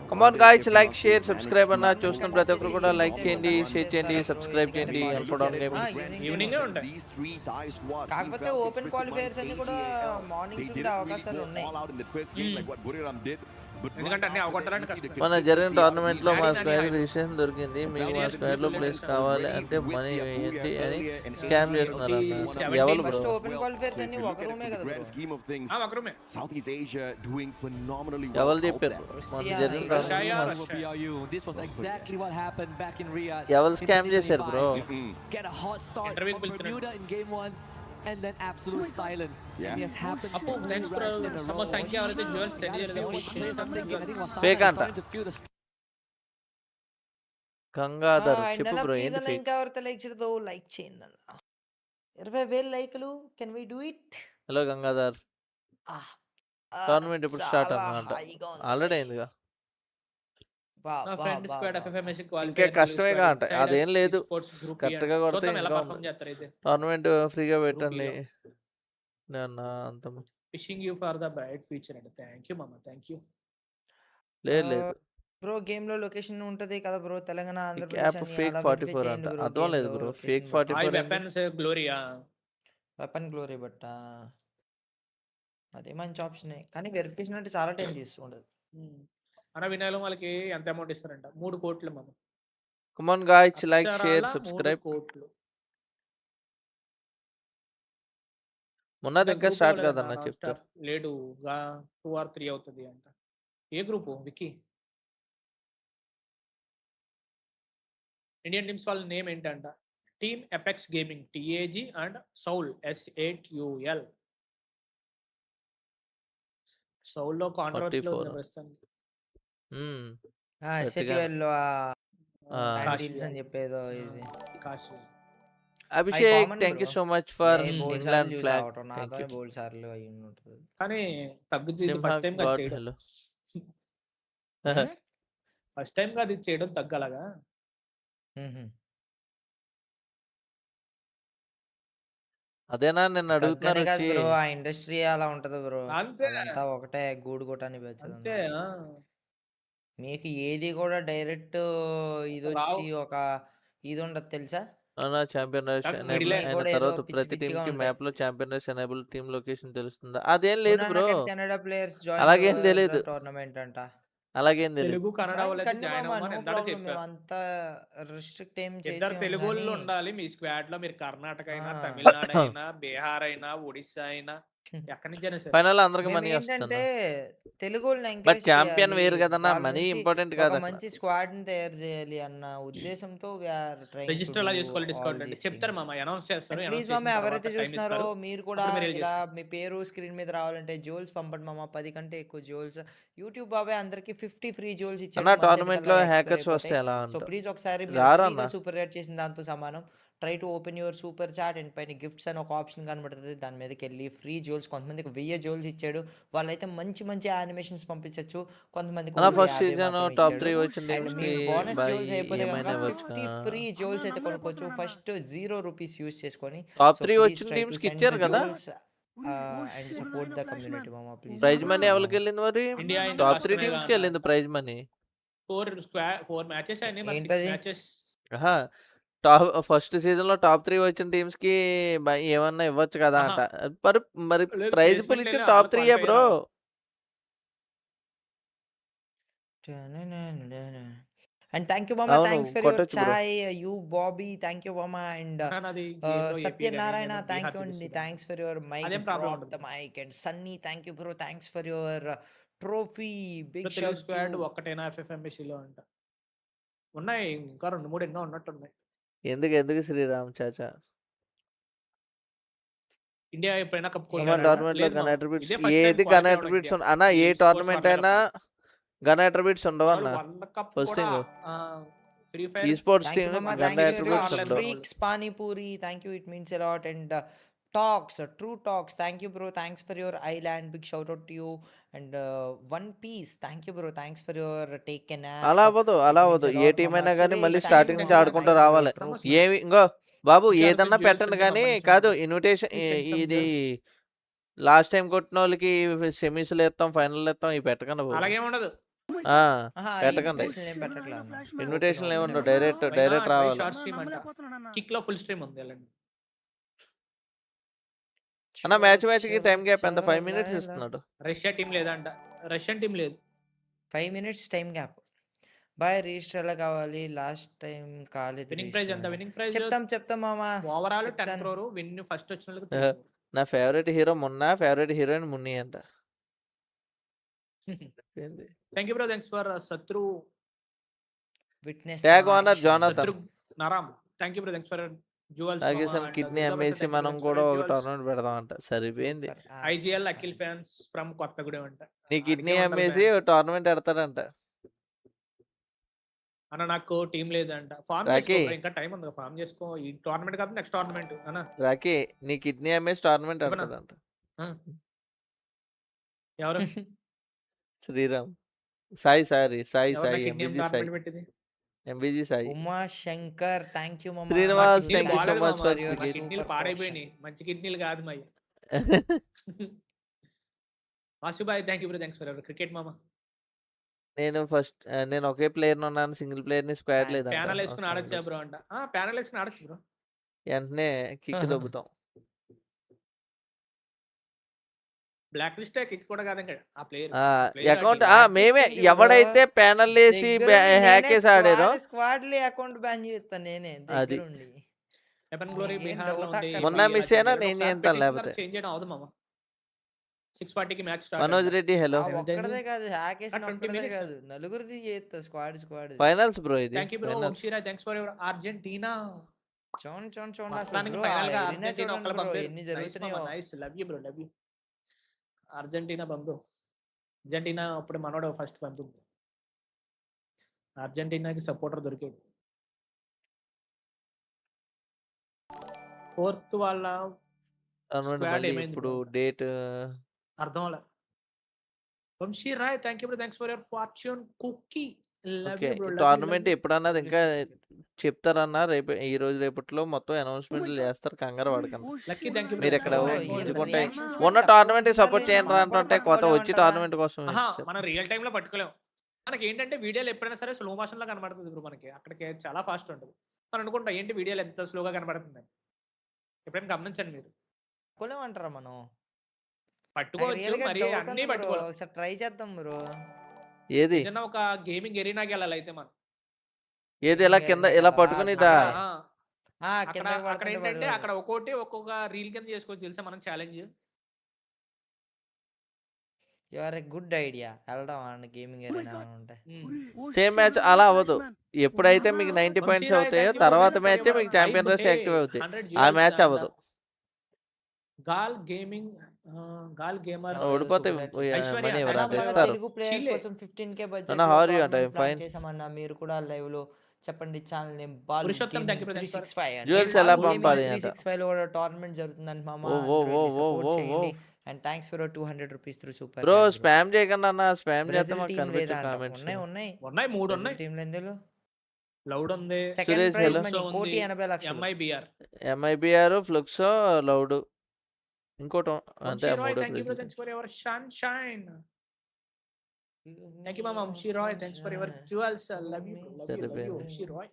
Come on guys, like, share, subscribe అన్న. చూస్తున్న ప్రతి ఒక్కరు కూడా లైక్ చేయండి, షేర్ చేయండి, సబ్స్క్రైబ్ చేయండి. alphadon గేమింగ్ ఈవినింగ్ ఏ ఉంటాయి. కాకపోతే ఓపెన్ క్వాలిఫైయర్స్ అన్ని కూడా మార్నింగ్స్ ఉండే అవకాశాలు ఉన్నాయి. ఎందుకంటే అన్ని అవగొట్టాలంటే కష్టం. మన జరిగిన టోర్నమెంట్ లో మా స్క్వేర్ రిజిస్ట్రేషన్ దొరికింది, మీకు మా స్క్వేర్ లో ప్లేస్ కావాలి అంటే మనీ ఏంటి అని స్కామ్ చేస్తున్నారు అన్న. ఎవరు బ్రో ఓపెన్ క్వాలిఫైయర్స్ అన్ని ఒక రూమే కదా బ్రో. ఒక రూమే. Southeast Asia doing phenomenally well. ఎవరు చెప్పారు మన జరిగిన tournament BRIO. This was exactly what happened back in Riyadh. ఎవరు స్కామ్ చేశారు bro. Get a hot start from Bermuda in game 1 and then absolute silence. Yeah. And he has happened to thanks bro. Samo సంఖ్య ఎవరైతే jewel set చేయలేదు. Fake అంట. గంగాధర్ చెప్పు bro ఏంది fake? ఇంకా ఎవరైతే లైక్ చేయదో లైక్ చేయండి అన్న. 20,000 లైక్లు, can we do it? Hello Gangadhar, tournament ఎప్పుడు స్టార్ట్ అన్నమాట? ఆల్రెడీ అయిందిగా. నా ఫ్రెండ్ స్క్వాడ్ FFMS ఇంకా కష్టమేగా అంటే అదేం లేదు, కరెక్ట్ గా కొడితే టోర్నమెంట్ ఫ్రీగా పెట్టండి అన్న. అంత fishing you for the bright future అంటే థాంక్యూ మామ, థాంక్యూ. లేదు బ్రో గేమ్ లో లొకేషన్ ఉంటది కదా బ్రో, తెలంగాణ ఆంధ్రప్రదేశ్ క్యాప్ అని ఫేక్ అలా 44 verify అంట. చేయండి bro అర్థం game లేదు లో బ్రో, location ఫేక్ లో. 44 వెపన్స్ గ్లోరీయా? వెపన్ గ్లోరీ బట్ అదే మంచి ఆప్షనే, కానీ వెరిఫికేషన్ అంటే చాలా టైం తీసుకుంటది. అన్న వినాయలో వాళ్ళకి ఎంత అమౌంట్ ఇస్తారంట? 3 కోట్లు మనం. Come on guys, like, share, subscribe. 3 కోట్లు. మొన్నది ఇంకా స్టార్ట్ కాదన్న చెప్తారు. లేడు 2 or 3 అవుతుంది అంట. ఏ గ్రూపు విక్కీ? ఇండియన్ టీమ్స్ వాళ్ళ నేమ్ ఏంటంట? Team Apex gaming TAG and soul S8UL. Soul లో కాంట్రోవర్సీ ఉంది ప్రస్తుతానికి. సెట్వెల్లో డీల్స్ అని చెప్పేదో ఇది. Abhishek thank you so much for England flag. Thank you. బోల్ సార్లు అయి ఉంటది కానీ తగ్గుతుంది ఫస్ట్ టైం గా చేయడం. ఫస్ట్ టైం గా అది చేయడం తగ్గలగా. అదేనా నేను అడుగుతున్నాను వచ్చి. బ్రో ఆ ఇండస్ట్రీ అలా ఉంటది బ్రో, అంతా ఒకటే గూడు కొట్టని అంతే. మీకు ఏది కూడా డైరెక్ట్ ఇది వచ్చి ఒక ఇది ఉండదు తెలుసా, అవునా? ఛాంపియన్ రష్ కాదు ఎనేబుల్ మిడిలే అయిన కూడా ఏదో తర్వాత పిచ్చి ప్రతి పిచ్చిగా టీమ్‌కి ఉంటాయి. మ్యాప్‌లో champion rush enable team location తెలుస్తుందా? అదేం మొన్న లేదు బ్రో. నాకైతే కెనడా ప్లేయర్స్ జాయిన్ అలాగేం తెలీదు. టోర్నమెంట్ అంట. అలాగేం తెలీదు. తెలుగు కన్నడ జాయిన్ వాళ్ళైతే కండి జాయిన్ మామ, అవ్వమని నో ఇందాక ప్రాబ్లమ్. చెప్పా. మేము అంత రిస్ట్రిక్ట్ ఏం ఇద్దరు చేసేయం తెలుగోళ్ళు గానీ ఉండాలి మీ స్క్వాడ్ లో. మీరు కర్ణాటక అయినా, ఆ! తమిళనాడు అయినా, బీహార్ అయినా, ఒడిస్సా అయినా, ఎక్కడి నుంచైనా సరే. ఫైనల్‌లో అందరికి మనీ మేమేంటంటే వస్తదన్న. తెలుగోళ్ళని బట్ ఎంకరేజ్ ఛాంపియన్ చేయాలి. వేరు కదన్నా. వాళ్ళ మనీ నుంచి ఇంపార్టెంట్ ఒక కాదక్కడ. మంచి స్క్వాడ్‌ని తయారు చేయాలి అన్న ఉద్దేశంతో we are trying to register do ఎలా చేసుకోవాలి ఆల్ డిస్కౌంట్ అంటే దీస్ చెప్తారు థింగ్స్. మామ, అనౌన్స్ చేస్తారు. అండ్ అనౌన్స్ ప్లీజ్ మామ, చేసిన ఎవరైతే తర్వాత టైం చూస్తున్నారో ఇస్తారు. మీరు కూడా అప్పుడు మీరు ఇలా చేసుకోండి. మీ పేరు స్క్రీన్ మీద రావాలంటే జోల్స్ పంపండి మామ. 10 కంటే ఎక్కువ జోల్స్. యూట్యూబ్ బాబాయ్ అందరికి 50 ఫ్రీ జోల్స్ అన్న ఇచ్చాడు. మంత్ ఎండ్ టోర్నమెంట్‌లో కల్లా ఎక్స్పైర్ హ్యాకర్స్ వస్తే అయిపోతాయి. ఎలా సో అంట? ప్లీజ్ ఒకసారి మీరు రారన్న. ఫ్రీగా సూపర్ రేట్ చేసిన దాంతో సమానం. Try to open your super chat and పైన గిఫ్ట్స్ అని ఒక ఆప్షన్ కనబడుతుంది. దాని మీదకి వెళ్ళి ఫ్రీ జోల్స్, కొంతమందికి 1000 జోల్స్ ఇచ్చాడు. వాళ్ళైతే మంచి మంచి యానిమేషన్స్ పంపించచ్చు. కొంతమందికి అన్న ఓన్లీ ఫస్ట్ 50 సీజన్ మాత్రమే టాప్ ఇచ్చాడు. 3 వచ్చిన అండ్ టీమ్స్‌కి మీరు బోనస్ బై జోల్స్ అయిపోతే కనుక ఏమైనా ఇవ్వొచ్చు. 50 ఫ్రీ జోల్స్ అయితే కొనుక్కోవచ్చు. ఫస్ట్ 0 రూపీస్ యూజ్ చేసుకొని. టాప్ సో 3 ప్లీజ్ వచ్చిన ట్రై టు టీమ్స్‌కి సెండ్ ఇచ్చారు ద కదా? Jewels and support the community మామ. ప్లీజ్ ప్రైజ్ ప్లీజ్ మనీ మామ. ఎవరికి వెళ్ళింది మరి? ఇండియా అయింది టాప్ ఫస్ట్ 3 మేగా టీమ్స్‌కి అన్న. వెళ్ళింది ప్రైజ్ మనీ. 4 మ్యాచెస్ అయినాయి. మరి 6 ఏంటది? మ్యాచెస్ ఆహా! ఫస్ట్ సీజన్‌లో టాప్ 3 వచ్చిన టీమ్స్‌కి ఏమన్నా ఇవ్వచ్చు కదా ఆహా! అంట. మరి మరి లేదు, ప్రైజ్ పూల్ ప్లేస్‌మెంట్ ఇచ్చిన లేదు. టాప్ ఆళ్ళు 3 క్వాలిఫై బ్రో. అయ్యారు. అండ్ థ్యాంక్ యూ మామ. అవును. థ్యాంక్స్ ఫర్ యువర్ కొట్టొచ్చు bro. Chai. You Bobby thank you మామ. అండ్ నాది గేమ్‌లో ఏపీ గాని సత్యనారాయణ నేను థ్యాంక్ బీహార్ యూ అండి. చూపిస్తున్నాను. థ్యాంక్స్ ఫర్ యువర్ మైక్ అదేం ప్రాబ్లమ్ డ్రాప్ ద ఉండదు. Mike. And Sunny thank you bro. Thanks for your trophy. Big Telugu shout to squad ఒక్కటేనా FFMBCలో అంట. ఉన్నాయి ఇంకా 2, 3 ఎన్నో ఉన్నట్టున్నాయి. ఎందుకు శ్రీరామ్ చాచా? ఇండియా ఎప్పుడైనా కప్ అమ్మ కొట్టారా? టోర్నమెంట్‌లో లేదు గన్ మామ. అట్రిబ్యూట్స్ ఇదే ఫస్ట్ టైం ఏది గన్ క్వాలిఫై అవ్వడం అట్రిబ్యూట్స్ ఇండియా. అన్న ఈ ఏ స్పోర్ట్స్ టోర్నమెంట్ వరల్డ్ అయినా కప్. గన్ అట్రిబ్యూట్స్ మనోళ్ళు ఉండవన్న. వరల్డ్ కప్ ఫస్ట్ కూడా thing. Free fire esports thank you team మామ. Gun thanks for attributes your ఉండవు. Streaks panipuri. Thank you. It means a lot. And talks true talks thank you bro. Thanks for your island. Big shout out to you. And one piece thank you bro. Thanks for your take a అలా nap. అవ్వదు. It అలా means అవ్వదు. ఎ a lot team మామ. అయినా గానీ మళ్ళీ Suresh thank starting you నుంచి మామ. ఆడుకుంటూ థ్యాంక్స్ ఫర్ యువర్ రావాలి. ట్రోఫీ. ఏమి ఇంగో బాబు ఇంకా ఏదన్నా జ్యువెల్స్ పెట్టండి ఉంది కానీ మంచి కాదు మంచి. ఇన్విటేషన్ Please send some ఇది jewels. లాస్ట్ టైం కొట్టినోళ్ళకి సెమీస్‌లో ఇస్తాం, ఫైనల్‌లో ఇస్తాం. ఇవి పెట్టకండి బాబు. అలాగేం ఉండదు. ఆ! ఆహా, పెట్టకండి. ఇన్విటేషన్లు ఏం పెట్టట్లే అన్న. ఓపెన్ ఇన్విటేషన్‌లు ఏమి ఓపెన్ ఉండవు. ఓపెన్. డైరెక్ట్ పైన ట్రై రావాలి. షార్ట్ స్ట్రీమ్ అంట. కిక్‌లో ఫుల్ స్ట్రీమ్ ఉంది. వెళ్ళండి. అన్న మ్యాచ్‌కి టైమ్ గ్యాప్ ఎంత? 5 మినిట్స్ చల్లలా. ఇస్తున్నాడు. రష్యా టీం లేదంట. రష్యన్ టీం లేదు. 5 minutes time gap. Boy register ఎలా కావాలి? లాస్ట్ టైం కాలేదు విన్నింగ్ ప్రైజ్ రిజిస్టర్ ఎంత? అంటే. విన్నింగ్ ప్రైజ్ చెప్తాం మామ. ఓవరాల్ 10 చెప్తాను. crore. విన్ ఫస్ట్ వచ్చిన వాళ్ళకి 3 ఆహా! crore. నా favourite hero Munna, favourite heroine Munni అంట. ఏంది? Thank you bro. Thanks for Shatru witness tag my owner action. Jonathan. Shatru నారామ్. Thank you bro. Thanks for jewels మామ. నాగేషన్ అండ్ కిడ్నీ దుర్గా ప్రసాద్ అమ్మేసి థాంక్ యూ మనం థాంక్స్ కూడా ఫర్ ఒక జ్యువెల్స్. టోర్నమెంట్ పెడదామంట. సరిపోయింది. Super. IGL Akhil fans from Kothagudem అంట. నీ కిడ్నీ ఆడికే అమ్మేసి ఉంటారు fans. టోర్నమెంట్ పెడతాడంట. అన్న నాకు టీం లేదంట. ఫార్మ్ రాకీ చేసుకో. ఇంకా టైం ఉంది. ఫార్మ్ చేసుకో. ఈ టోర్నమెంట్ కాదు నెక్స్ట్ టోర్నమెంట్ అన్న. రాకీ నీ కిడ్నీ అమ్మేసి టోర్నమెంట్ చెప్పనా? పెడతాడంట. ఆ. ఎవరు? శ్రీరామ్. సాయి ఎవరు నా Sai kidney MBG Sai. Tournament పెట్టింది? MBG Sai. Uma Shankar thank you మామ. నా శ్రీనివాస్ కిడ్నీలు థ్యాంక్ యూ సో బాగాలేదు మచ్ మామ. ఫర్ యువర్ నా క్రికెట్. కిడ్నీలు సూపర్ పాడైపోయినాయి. మంచి కిడ్నీలు కాదు my. Vasubhai thank you bro. Thanks for ever cricket మామ. నేను ఒకే ప్లేయర్ ఉన్నాను. సింగిల్ ప్లేయర్ ని స్క్వాడ్ లేదంట. ప్యానల్ వేసుకుని ఓకే ఆడొచ్చా అండి. బ్రో అంట. ప్యానల్ వేసుకుని ఆడొచ్చు బ్రో. వెంటనే కిక్ దొబ్బుతాం. బ్లాక్ లిస్ట్ కిక్ కూడా కాదు ఇంకా ఆ ప్లేయర్. అకౌంట్ బ్లాక్ మేమే లిస్ట్ ఏంటి బ్రో? ఎవడైతే ప్యానల్ వేసి దగ్గరుండి హ్యాక్ నేనే వేసి ఆడారో స్క్వాడ్లీ అకౌంట్ బ్యాన్ చేస్తాను నేనే అది. దగ్గరుండి. ఎపన్ గ్లోరీ ఏం బీహార్ లో డౌట్ ఉంది. అక్కర్లేదు. మొన్న మిస్ అయినా నేను చేస్తాను లేకపోతే. చేంజ్ చేయడం అవదు మామ. 6:40కి match start. Manoj Reddy hello. ఆ ఒక్కడదే కాదు హ్యాక్ వేసిన 20 ఒక్కడదే minutes. కాదు నలుగురిది చేస్తా స్క్వాడ్. ఫైనల్స్ బ్రో ఇది. Thank you bro. Finals. Vamshi Raj thanks for ever Argentina. చూడండి అసలు మొత్తానికి బ్రో ఫైనల్ గా ఆ అర్జెంటీనా చూడండి ఒక్కళ్ళు బ్రో పంపారు. ఎన్ని నైస్ మామ. జరుగుతున్నాయో. Nice. Love you bro. Love you. Argentina pump. Argentina అప్పుడు మనోడు ఫస్ట్ పంపింది. అర్జెంటీనాకి సపోర్టర్ దొరికాడు. 4th వాళ్ళ టోర్నమెంట్ స్క్వాడ్ మళ్ళీ ఏమైంది ఇప్పుడు బ్రో? డేట్ అర్థం అవ్వలే. Vamshi Rai thank you bro. Thanks for your fortune cookie. Love okay. You bro. Tournament ఎప్పుడన్నది ఇంకా చెప్తారన్నా ఈ రోజు రేపట్లో మొత్తం అనౌన్స్మెంట్లు చేస్తారు. కంగారు పడకండి. Lucky thank you bro. మీరు ఇక్కడ బ్రో, గుంజుకుంటే reactions ఉన్న మీద టోర్నమెంట్ తక్కువ సపోర్ట్ ఉండాలి. చేయండి మనం అంటుంటే కూడా కొత్త వచ్చి పట్టుకోలేమంటారా? టోర్నమెంట్ కోసం మనం రియల్ టైమ్ లో పట్టుకోలేం. మనకి ఏంటంటే వీడియోలు ఎప్పుడైనా సరే స్లో మోషన్ లో కనబడుతుంది బ్రో. మనకి అక్కడికి చాలా ఫాస్ట్ ఉంటుంది. అని అనుకుంటా ఏంటి వీడియోలు ఎంత స్లోగా కనబడుతుంది ఎప్పుడైనా గమనించండి మీరు కొలేమంటారా మనం పట్టుకోవచ్చు మరి అన్ని పట్టుకోవాలి ఒకసారి ట్రై చేద్దాం బ్రో ఏది ఏదైనా ఒక గేమింగ్ ఎరీనాకి వెళ్ళాలి అయితే మనం ఏది ఇలా కింద ఇలా పట్టుకునిదా అక్కడ ఏంటంటే అక్కడ ఒక్కొక్క రీల్ కింద చేసుకోవచ్చు తెలుసా మనం challenge you are a good idea వెళ్దాం అండి గేమింగ్ ఏదైనా ఉంటే సేమ్ మ్యాచ్ అలా అవ్వదు ఎప్పుడైతే మీకు 90 పాయింట్స్ అవుతాయో తర్వాత మ్యాచ్ మీకు ఛాంపియన్ రేస్ యాక్టివ్ అవుతాయి ఆ మ్యాచ్ అవ్వదు గాల్ గేమింగ్ గాల్ గేమర్ ఓడిపోతే మనీ ఎవరు అంటే ఇస్తారు తెలుగు ప్లేయర్స్ కోసం 15k బడ్జెట్ అన్న how are you అంటే ఫైన్ చేసామన్నా మీరు కూడా లైవ్ లో చెప్పండి channel name ball Purushottam thank you 365 jewels ఎలా పంపాలి అంట 365 లో టోర్నమెంట్ జరుగుతుందంట మామ సపోర్ట్ చేయండి and thanks for 200 rupees through super bro spam చేయకండి అన్న స్పామ్ చేస్తే మాకు కనిపించే కామెంట్స్ ఉన్నాయి 3 ఉన్నాయి టీంలు ఎందులో లౌడ్ ఉంది సెకండ్ ప్రైజ్ hello. మనీ 1,80 లక్షలు MIBR ఫ్లుక్సో లౌడ్ ఇంకోటి అంతే Roy, మూడో thank you place thanks for your sunshine thank you mama Roy thanks for your jewels love you Roy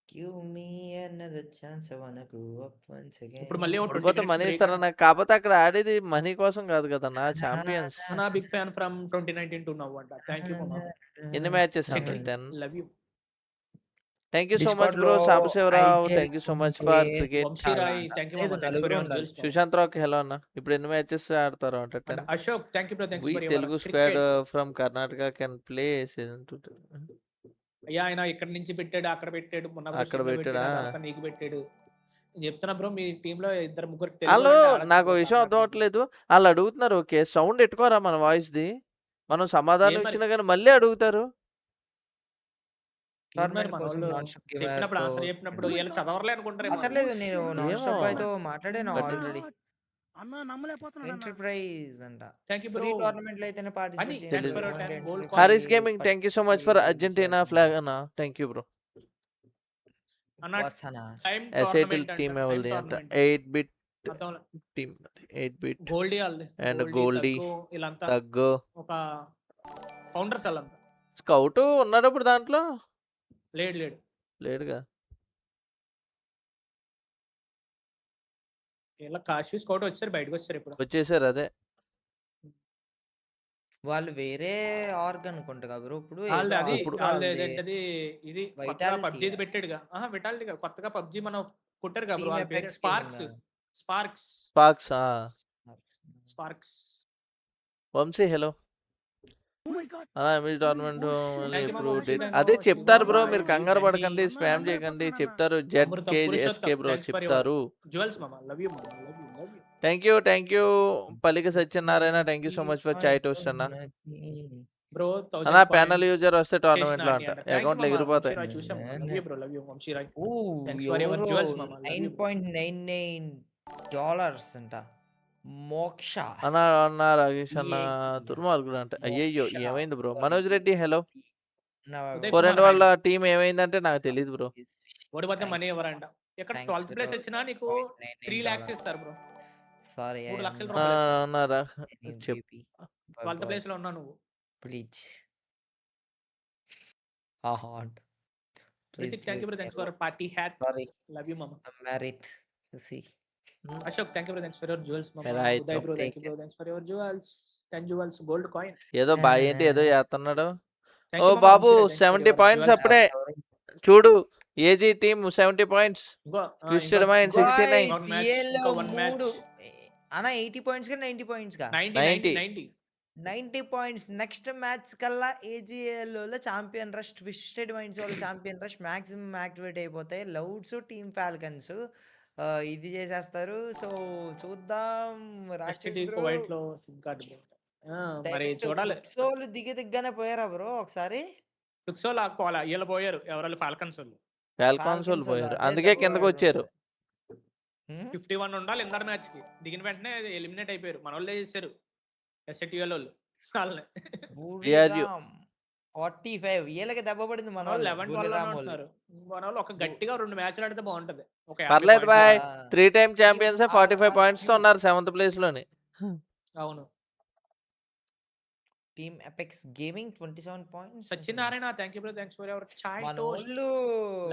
give me another chance I wanna grow up once again ఇప్పుడు మళ్ళీ ఓడిపోతే money ఇస్తారా నాకు కాకపోతే అక్కడ ఆడేది మనీ కోసం కాదు కదా నా ఛాంపియన్స్ నా big fan from 2019 to now అంట థ్యాంక్ యూ మమ్మా ఎన్ని మ్యాచెస్ అంటే 10 love you thank you so much bro Sambasivarao thank you so much for cricket Vamshirai thank you మమ్మా thanks for your jewels Sushant రావుకి హెలో అన్న ఇప్పుడు ఎన్ని మ్యాచెస్ ఆడతారు అంటే 10 Ashok thank you bro thanks we for your Telugu squad from Karnataka can play అయ్యా ఆయన ఇక్కడ నుంచి పెట్టాడు అక్కడ పెట్టాడు మొన్న అక్కడ పెట్టాడా? నీకు పెట్టాడు నేను చెప్తున్నా బ్రో మీ టీమ్ లో ఇద్దరు ముగ్గురు వాళ్ళు నాకు విషయం అర్థం అవట్లేదు వాళ్ళు అడుగుతున్నారు ఓకే సౌండ్ ఎట్టుకోరా మన వాయిస్ ది మనం సమాధానం ఏం మరి? ఇచ్చినా కానీ మళ్ళీ అడుగుతారు చెప్పినప్పుడు ఆన్సర్ చెప్పినప్పుడు వీళ్ళు చదవరలే అనుకుంటారు అక్కర్లేదు నేను నాన్ ఏమో. స్టాప్ అయితే మాట్లాడాను But- ఆల్రెడీ అన్న నమ్మలేకపోతున్నాను ఎంటర్ప్రైజ్ అంట thank you free bro tournament లో అయితేనే అని participate thanks for your time gold Harris gaming thank you so much for Argentina flag అన్న థ్యాంక్ యూ బ్రో అన్న టైం ఎస్ఐటిల్ టీమ్ ఎవరిది అంట 8-bit టీమ్ 8-bit గోల్డీ వాళ్ళది అండ్ గోల్డీ వీళ్ళంతా తగ్గు ఒక ఫౌండర్స్ వాళ్ళంతా స్కౌట్ ఉన్నాడు ఇప్పుడు దాంట్లో లేడు లేడుగా ఇలా కాశీ స్కౌట్ వచ్చారు బయటకు వచ్చారు ఇప్పుడు వచ్చేసారు అదే వాళ్ళు వేరే ఆర్గ్ అనుకుంటా బ్రో ఇప్పుడు వాళ్ళది అది ఇప్పుడు వాళ్ళది ఏంటది ఇది కొత్తగా Vitality పబ్జీ ఆ? పెట్టాడుగా విటాలిటీ కాదు కొత్తగా పబ్జీ మనం కొట్టారు కదా Team వాళ్ళ పేరు Apex Sparks gaming Sparks Sparks Sparks Vamshi hello tournament Thank you, ఇప్పుడు Mama. date- Thank you, అదే Mama. చెప్తారు బ్రో మీరు Shiva, కంగారు Andy, పడకండి స్పామ్ చేయకండి చెప్తారు Z Amrutham, KG Purushottam, SK bro thanks for your చెప్తారు జ్యువెల్స్ మామ లవ్ యూ మామ love you thank you Pallika Satyanarayana thank you so much for chai toast అన్న బ్రో అన్న ప్యానల్ యూజర్ వస్తే టోర్నమెంట్ లో అంట అకౌంట్లు ఎగిరిపోతాయి చూసాం love you bro love you Vamshirai ఓ Thanks for your jewels, mama. Love you. $9.99 అంట మోక్ష అన్న రాజేష్ అన్న తుర్మార్గుడు అంట అయ్యయ్యో ఏమైంది bro Manoj Reddy hello Uday four Kumar వాళ్ళ టీం ఏమైందంటే నాకు తెలియదు బ్రో ఓడిపోతే మనీ ఎవరంట ఇక్కడ 12th ప్లేస్ వచ్చినా నీకు 3 lakhs ఇస్తారు బ్రో సారీ 3 లక్షల ఆ, రూపాయలు ఇస్తారు. అన్నారా చెప్పు 12th ప్లేస్ లో ఉన్నావు నువ్వు please hot thank you bro thanks for party hat sorry love you మామ మ్యారీడ్ సి Ashok thank you bro thanks for your jewels మామ Mera Uday bro thank you Take bro thanks for your jewels 10 jewels gold coin ఏదో boy ఏంటి ఏదో చేస్తున్నాడు Thank ఓ you, Mama. బాబు Thanks for 70 your points jewels. అప్పుడే చూడు AG team 70 points twisted mind 69 One match, ఇంకా one match. అన్న 80 పాయింట్స్ గా 90 పాయింట్స్ గా 90 90 పాయింట్స్ నెక్స్ట్ మ్యాచ్ కల్లా ఏజీఎల్ లో ఛాంపియన్ రష్ ట్విస్టెడ్ మైండ్స్ వాళ్ళు ఛాంపియన్ రష్ మాక్సిమం యాక్టివేట్ అయిపోతాయి లౌడ్స్ టీమ్ ఫాల్కన్స్ ఇది చేసేస్తారు సో చూద్దాం రాష్ట్రీయ నెక్స్ట్ వైట్ లో సిమ్ కార్డ్ మరి చూడాలి సోలు దిగ్గానే పోయారా బ్రో ఒకసారి ఫిక్సో లాక్కోవాలా వీళ్ళు పోయారు ఎవరు ఫాల్కన్స్ వాళ్ళు ఫాల్కాన్స్ వాళ్ళు పోయారు అదే అందుకే తక్కువ కిందకు వచ్చారు 51 ఉండాలి ఇందర్ మ్యాచ్ కి దిగిన వెంటనే ఎలిమినేట్ అయిపోయారు మన వాళ్ళే చేశారు ఎస్ఎటిఎల్ వాళ్ళు వాళ్ళని DRU. 45 వీళ్ళకి దెబ్బ పడింది మన 11 వాళ్ళు అంటున్నారు మన వాళ్ళు ఒక గట్టిగా 2 మ్యాచ్లు ఆడితే బాగుంటది ఒక 50 పర్లేదు points. Boy 3 time champions 45 points తో ఉన్నారు 7th ప్లేస్ లోని అవును team Apex gaming 27 points. Satyanarayana thank you bro, thanks for your chai toast. మనోళ్ళు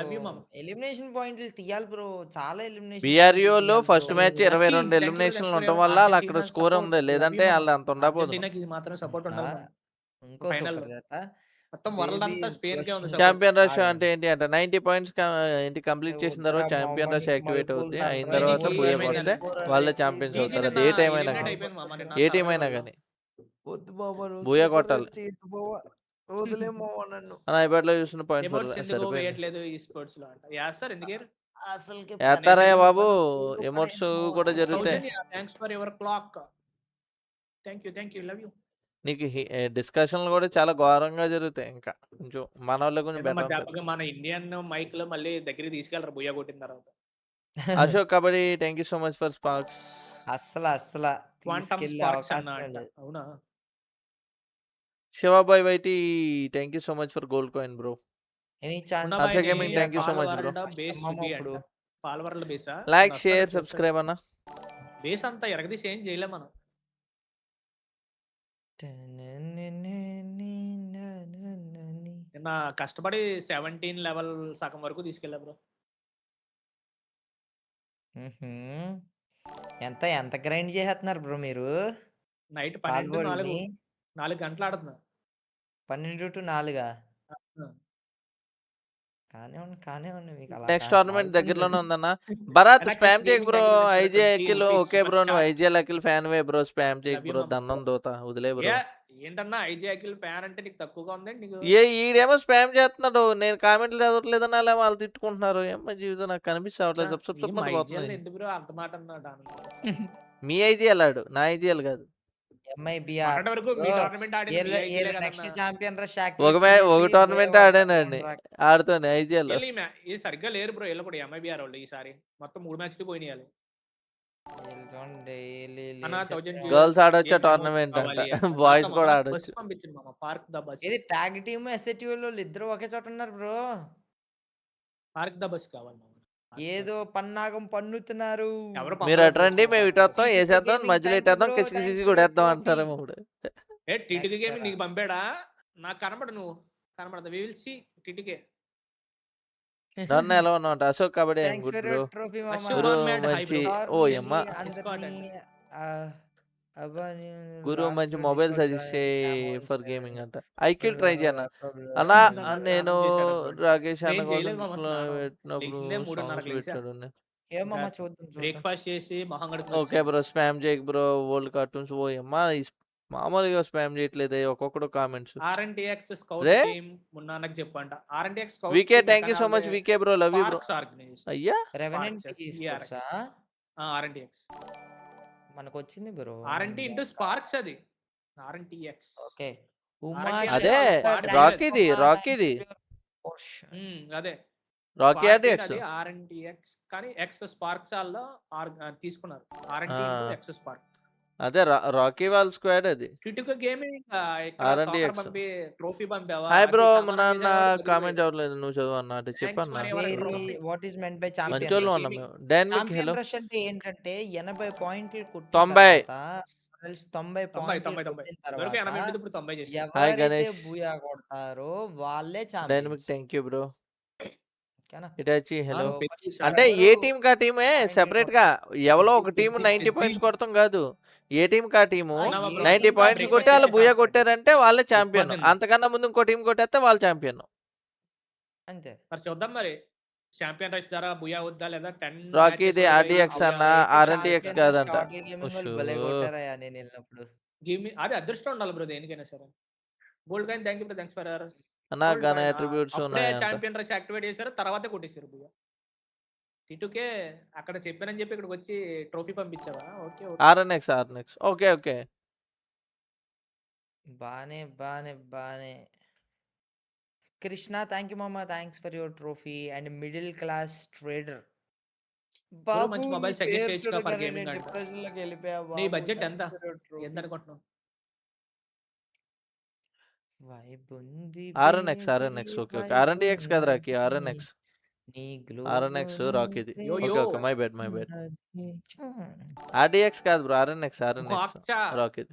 లవ్ యూ మమ్. ఎలిమినేషన్ పాయింట్లు తీయాలి బ్రో. చాలా ఎలిమినేషన్ బిఆర్యూలో పాయింట్లు ఫస్ట్ తీయాలి మ్యాచ్ బ్రో. 22 థ్యాంక్ యూ ఎలిమినేషన్లు ఫర్ ఉండటం యువర్ వల్ల అలా అక్కడ అర్జెంటీనా స్కోర్ సపోర్ట్. ఉంది, లవ్ యూ లేదంటే మమ్. వాళ్ళు అంత ఉండబోదు. అర్జెంటీనాకి మాత్రం సపోర్ట్ ఉండాలి మనం ఇంకో ఫైనల్. సూపర్ చేత మొత్తం వరల్డ్ బేబీ అంతా స్పెయిన్ కే ఉంది క్వశ్చన్ సపోర్ట్. ఛాంపియన్ రష్ ఆడండి. అంటే ఏంటి అంటే 90 పాయింట్స్ ఏంటి కంప్లీట్ చేసిన వద్దురా తర్వాత ఛాంపియన్ రష్ మామని యాక్టివేట్ అవుద్ది. మలుపులు అయిన తండ్రా తర్వాత జీజీ బూయ ఏమైందండి? కొడితే వాళ్ళే ఛాంపియన్స్ జీజీ అవుతారు. అది నిన్న ఏ టైం అయినా ఎలిమినేట్ కానీ, అయిపోయింది మామ నిన్న ఏ టీం సర్వైవల్ అయినా వల్ల. కానీ వద్దు బాబా నువ్వు బూయ సూపర్ కొట్టాలి. చేయొద్దు బాబా. వదిలే మావా నన్ను. అన్న ఐపాడ్లో చూసిన పాయింట్స్ ఎమోట్స్ ఎందుకు సరిపోయింది. వేయట్లేదు ఈ స్పోర్ట్స్ లో అంట. వేస్తారు ఎందుకేరు? అసలుకి వేస్తారయ్య బాబు, పని ఎమోట్స్ పడేమో. కూడా జరుగుతాయి. Soujanya thanks for your clock. Thank you love you. నీకు డిస్కషన్లు కూడా చాలా ఘోరంగా జరుగుతాయి. ఇంకా కొంచెం మన వాళ్ళే కొంచెం ఏదో బెటర్ దెబ్బకి మన ఇండియన్ మైక్ లో మళ్ళీ దగ్గరికి తీసుకెళ్లరు బుయ్య కొట్టిన తర్వాత. Ashok Kabaddi thank you so much for sparks. అస్సలు క్వాంటమ్ తీసుకెళ్ళే స్పార్క్స్ అన్న అవకాశం అంట. లేదు. అవునా? Shivabhai YT thank you so much for gold coin bro. Any chance Harsha gaming thank you so much bro. Base ఇప్పుడు పాల్ వరల్డ్ బేసా? లైక్ షేర్ సబ్స్క్రైబ్ అన్న. బేస్ అంతా ఎరగదీసి ఏం చేయలేం మనం. నిన్న కష్టపడి 17 లెవెల్ సగం వరకు తీసుకెళ్ళా బ్రో. ఎంత ఎంత గ్రైండ్ చేసేస్తున్నారు బ్రో మీరు? నైట్ పాల్ 12 వరల్డ్‌ని 4 గంటలు ఆడుతున్నా. 12 to 4 ఆ. కానివ్వండి మీకు అలా నెక్స్ట్ టోర్నమెంట్ సాగుతుంది. దగ్గరలోనే ఉందన్న. భరత్ Anax స్పామ్ చేయకు Gaming బ్రో. దగ్గర వచ్చారు IJ 20 Akhil rupees okay bro, super నువ్వు chat. ఐజేఎల్ అఖిల్ ఫ్యాన్ వే బ్రో. స్పామ్ చేయకు Love you బ్రో, mama. దన్నం దోత వదిలే బ్రో. ఏంటన్నా ఐజే అఖిల్ ఫ్యాన్ అంటే నీకు తక్కువగా ఉందండి నీకు? ఈడేమో స్పామ్ చేస్తున్నాడు, నేను కామెంట్లు చదవట్లేదని అలా వాళ్ళు తిట్టుకుంటున్నారు. ఏమో జీవితం నాకు కనిపిస్తావట్లేదు. సబ్ సబ్ సబ్ ఐజీఎల్ పోతుంది. ఏంటి బ్రో అంత మాట అన్నాడు? మీ ఐజీఎల్ ఆడు, నా ఐజీఎల్ కాదు. ఎంఐబిఆర్ మొన్నటి వరకు మీ టోర్నమెంట్ ఆడింది మీ ఐజీఎల్ నెక్స్ట్ కదన్నా. ఛాంపియన్ రష్ ఒక టోర్నమెంట్ ఆడానండి ఆడుతోనే ఐజీఎల్. ఇది సరిగ్గా లేరు బ్రో. వీళ్ళు కూడా ఎంఐబిఆర్ వాళ్ళు ఈసారి మొత్తం 3 మ్యాచ్లు పోయినాయి. అన్నా 1000 గర్ల్స్ ఆడొచ్చా టోర్నమెంట్ అంట, బాయ్స్ కూడా ఆడొచ్చు. బస్ పంపించింది మామ, పార్క్ ద బస్. ఇది ట్యాగ్ టీమ్ ఎస్ఎట్యూ వాళ్ళు ఇద్దరు ఒకే చోట ఉన్నారు బ్రో. పార్క్ ద బస్ కావాలి మామ. ఏదో పన్నాగం పన్నుతున్నారు. మీరు అటండి, మేము ఇటు వస్తాం, వేసేద్దాం, మధ్యలో ఇట్టేద్దాం, కిసికిసి కూడా వేద్దాం అంటారేమో ఇప్పుడు. టిటికి గేమ్ నీకు పంపాడా? నాకు కనబడు, నువ్వు కనబడతా. We will see TTK. నన్ను ఎలా ఉన్నావు అశోక్ కబడ్డీ గుడ్ బ్రో. గురు మంచి ఓ అమ్మ గురు మంచి మొబైల్ సజెస్ట్ ఫర్ గేమింగ్ అంట. ఐక్యూ ట్రై చేయనా అన్నా. నేను రాకేష్ అన్న పెట్టాడు. బ్రేక్ఫాస్ట్ చేసి మొహం ఓకే బ్రో, స్పామ్ చేయకు బ్రో. వరల్డ్ కార్టూన్స్ ఓ అమ్మా మామూలుగా స్పామ్ చేయట్లేదు ఒక్కొక్కడు కామెంట్స్. ఆర్ఎన్టీఎక్స్ స్కౌట్ టీమ్ మున్నానకు చెప్పంట. RNTX scout VK thank you so much VK bro, love you bro. అయ్యా రెవెనెంట్ ఈస్పోర్ట్స్ ఆర్ఎన్టీఎక్స్ మనకు వచ్చింది బ్రో. ఆర్ఎన్టీ ఇంటూ స్పార్క్స్ అది ఆర్ఎన్టీఎక్స్. ఓకే అదే రాకీది అదే రాకీ ఆర్ఎక్స్ ఆర్ఎన్టీఎక్స్ కానీ ఎక్స్ స్పార్క్స్ వాళ్ళు తీసుకున్నారు. ఆర్ఎన్టీ ఎక్స్ స్పార్క్ అదే రాకీ వాళ్ళ స్క్వాడ్ అది. టిటుక గేమింగ్ ట్రోఫీ పంపావా? హాయ్ బ్రో, నాన్న కామెంట్ అవ్వలేదు, నువ్వు చదువు అన్న అంటే చెప్పన్నా. What is meant by champion మంచోళ్ళు ఉన్నాం మేము. డైనమిక్ హలో రష్ అంటే ఏంటంటే 80 పాయింట్లు కొట్టిన 90 పాయింట్లు హాయ్ గణేష్, బూయా కొడతారో వాళ్ళే champion. Dynamic thank you bro. Hitachi hello. అంటే ఏ టీం కా టీమే సెపరేట్ గా ఎవరో ఒక టీం 90 పాయింట్స్ కొడతాం కాదు. ఏ టీం కా టీము 90 పాయింట్స్ కొట్టి వాళ్ళు బూయా కొట్టారంటే వాళ్ళే ఛాంపియన్. అంతకన్నా ముందు ఇంకో టీం కొట్టేస్తే వాళ్ళు ఛాంపియన్ అంతే. మరి చూద్దాం మరి ఛాంపియన్ రైస్ ద్వారా బుయా వద్దా లేదా 10 రాకీ ఇది ఆర్డిఎక్స్ అన్న, ఆర్ఎన్టీఎక్స్ కాదంట. అది అదృష్టం ఉండాలి బ్రో దేనికైనా సరే. Gold coin thank you bro, thanks for అన్న గన అట్రిబ్యూట్స్ ఉన్నాయి. ఛాంపియన్ రైస్ యాక్టివేట్ చేశారు, తర్వాతే కొట్టేశారు బుయా. టిటుకే అక్కడ చెప్పానని చెప్పి ఇక్కడికి వచ్చి ట్రోఫీ పంపించావా? ఓకే ఆర్ఎన్ఎక్స్ ఓకే ఓకే బానే కృష్ణ థ్యాంక్ యూ మామా, thanks for your trophy and middle class trader. మంచి మొబైల్ సజెస్ట్ చేయొచ్చు ఫర్ గేమింగ్ అంటే. నీ బడ్జెట్ ఎంత అనుకుంటున్నావు? ఆర్ఎన్ఎక్స్ ఓకే ఆర్ఎన్టీఎక్స్ కదా రాకీ. ఆర్ఎన్ఎక్స్ రాకీది. ఓకే మై బ్యాడ్ ఆర్డిఎక్స్ కాదు బ్రో, ఆర్ఎన్ఎక్స్ రాకీది.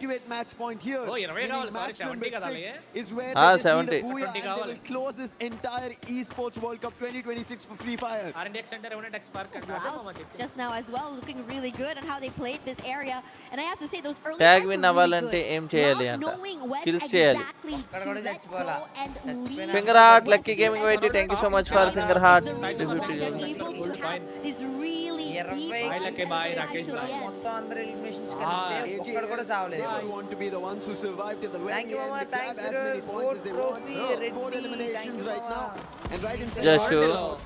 accurate match point here. Oh, 20 Meaning కావాలి, match sorry, number 70 కదా 6 అవి? is where Ah, they just need 70. a booyah 20 and they కావాలి. will close this entire esports World Cup 2026 for Free Fire. R&D Center, Unitex Park, and Wow, just now as well, looking really good. on how they played this area, and I have to say those early Tag fights win were really అవ్వాలంటే good. ఏం చేయాలి Not అంట knowing when kills చేయాలి exactly to let go and leave. finger heart lucky gaming white thank you so much for finger heart The reason why they're able to have this really deep మొత్తం అందరూ eliminations కలిపితే ఒక్కడు కూడా సావలేదు. They want to be the ones who survive to the very Thank you, end. Mama. to grab Thanks, as bro. many points as they want. Red 4 Bee. eliminations right now. And right in just show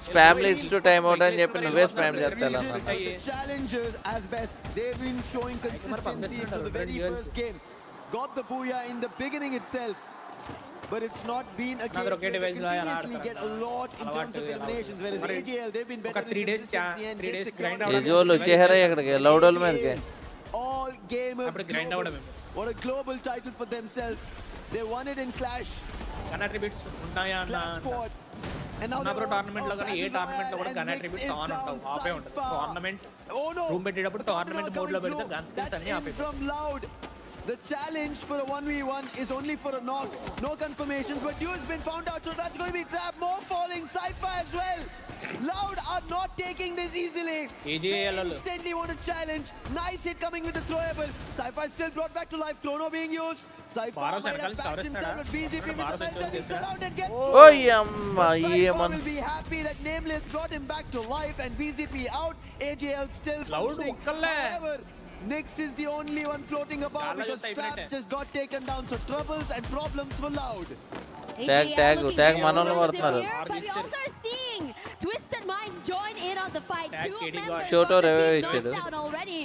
spam leads to time out అని చెప్పి నువ్వే spam చేస్తావు the challengers as best. They've been showing consistency from the very first game. Got the booyah in the beginning itself. But it's not been a case where they continuously get a lot in terms of eliminations. Whereas AJL, they've been better in consistency and just securing ఏజోలు వచ్చేహారా ఇక్కడికి లౌడోల్ మీదకి all gamers global. What a global title for themselves. They won it in Clash. Gun attributes ఉంటాయా అన్న Clash squad. And now pro tournament లో కానీ ఏ tournament లో కూడా gun attributes on ఉంటావు ఆఫే ఉంటుంది టోర్నమెంట్ రూమ్ పెట్టేటప్పుడు టోర్నమెంట్ మోడ్ లో పెడితే గన్ స్కిల్స్ అన్ని ఆఫే from Loud. The challenge for a 1v1 is only for a knock. No confirmations, but Yu has been found out, so that's going to be trapped. More falling, Sci-Fi as well. Loud are not taking this easily. AJL instantly want to challenge. Nice hit coming with the throwable. Sci-Fi still brought back to life. Chrono being used. Sci-Fi might have patched himself, but BZP with the mental. He's surrounded. Gets oh yamma Sci-Fi will be happy that Nameless brought him back to life, and BZP out. AJL still functioning. However, Nix is the only one floating above because Trap just got taken down. So troubles and problems for Loud. tag మనోళ్ళు పడుతున్నారు But we also are seeing Twisted Minds join in on the fight. Two members Shoto of the revive team ఇచ్చాడు knocked down already.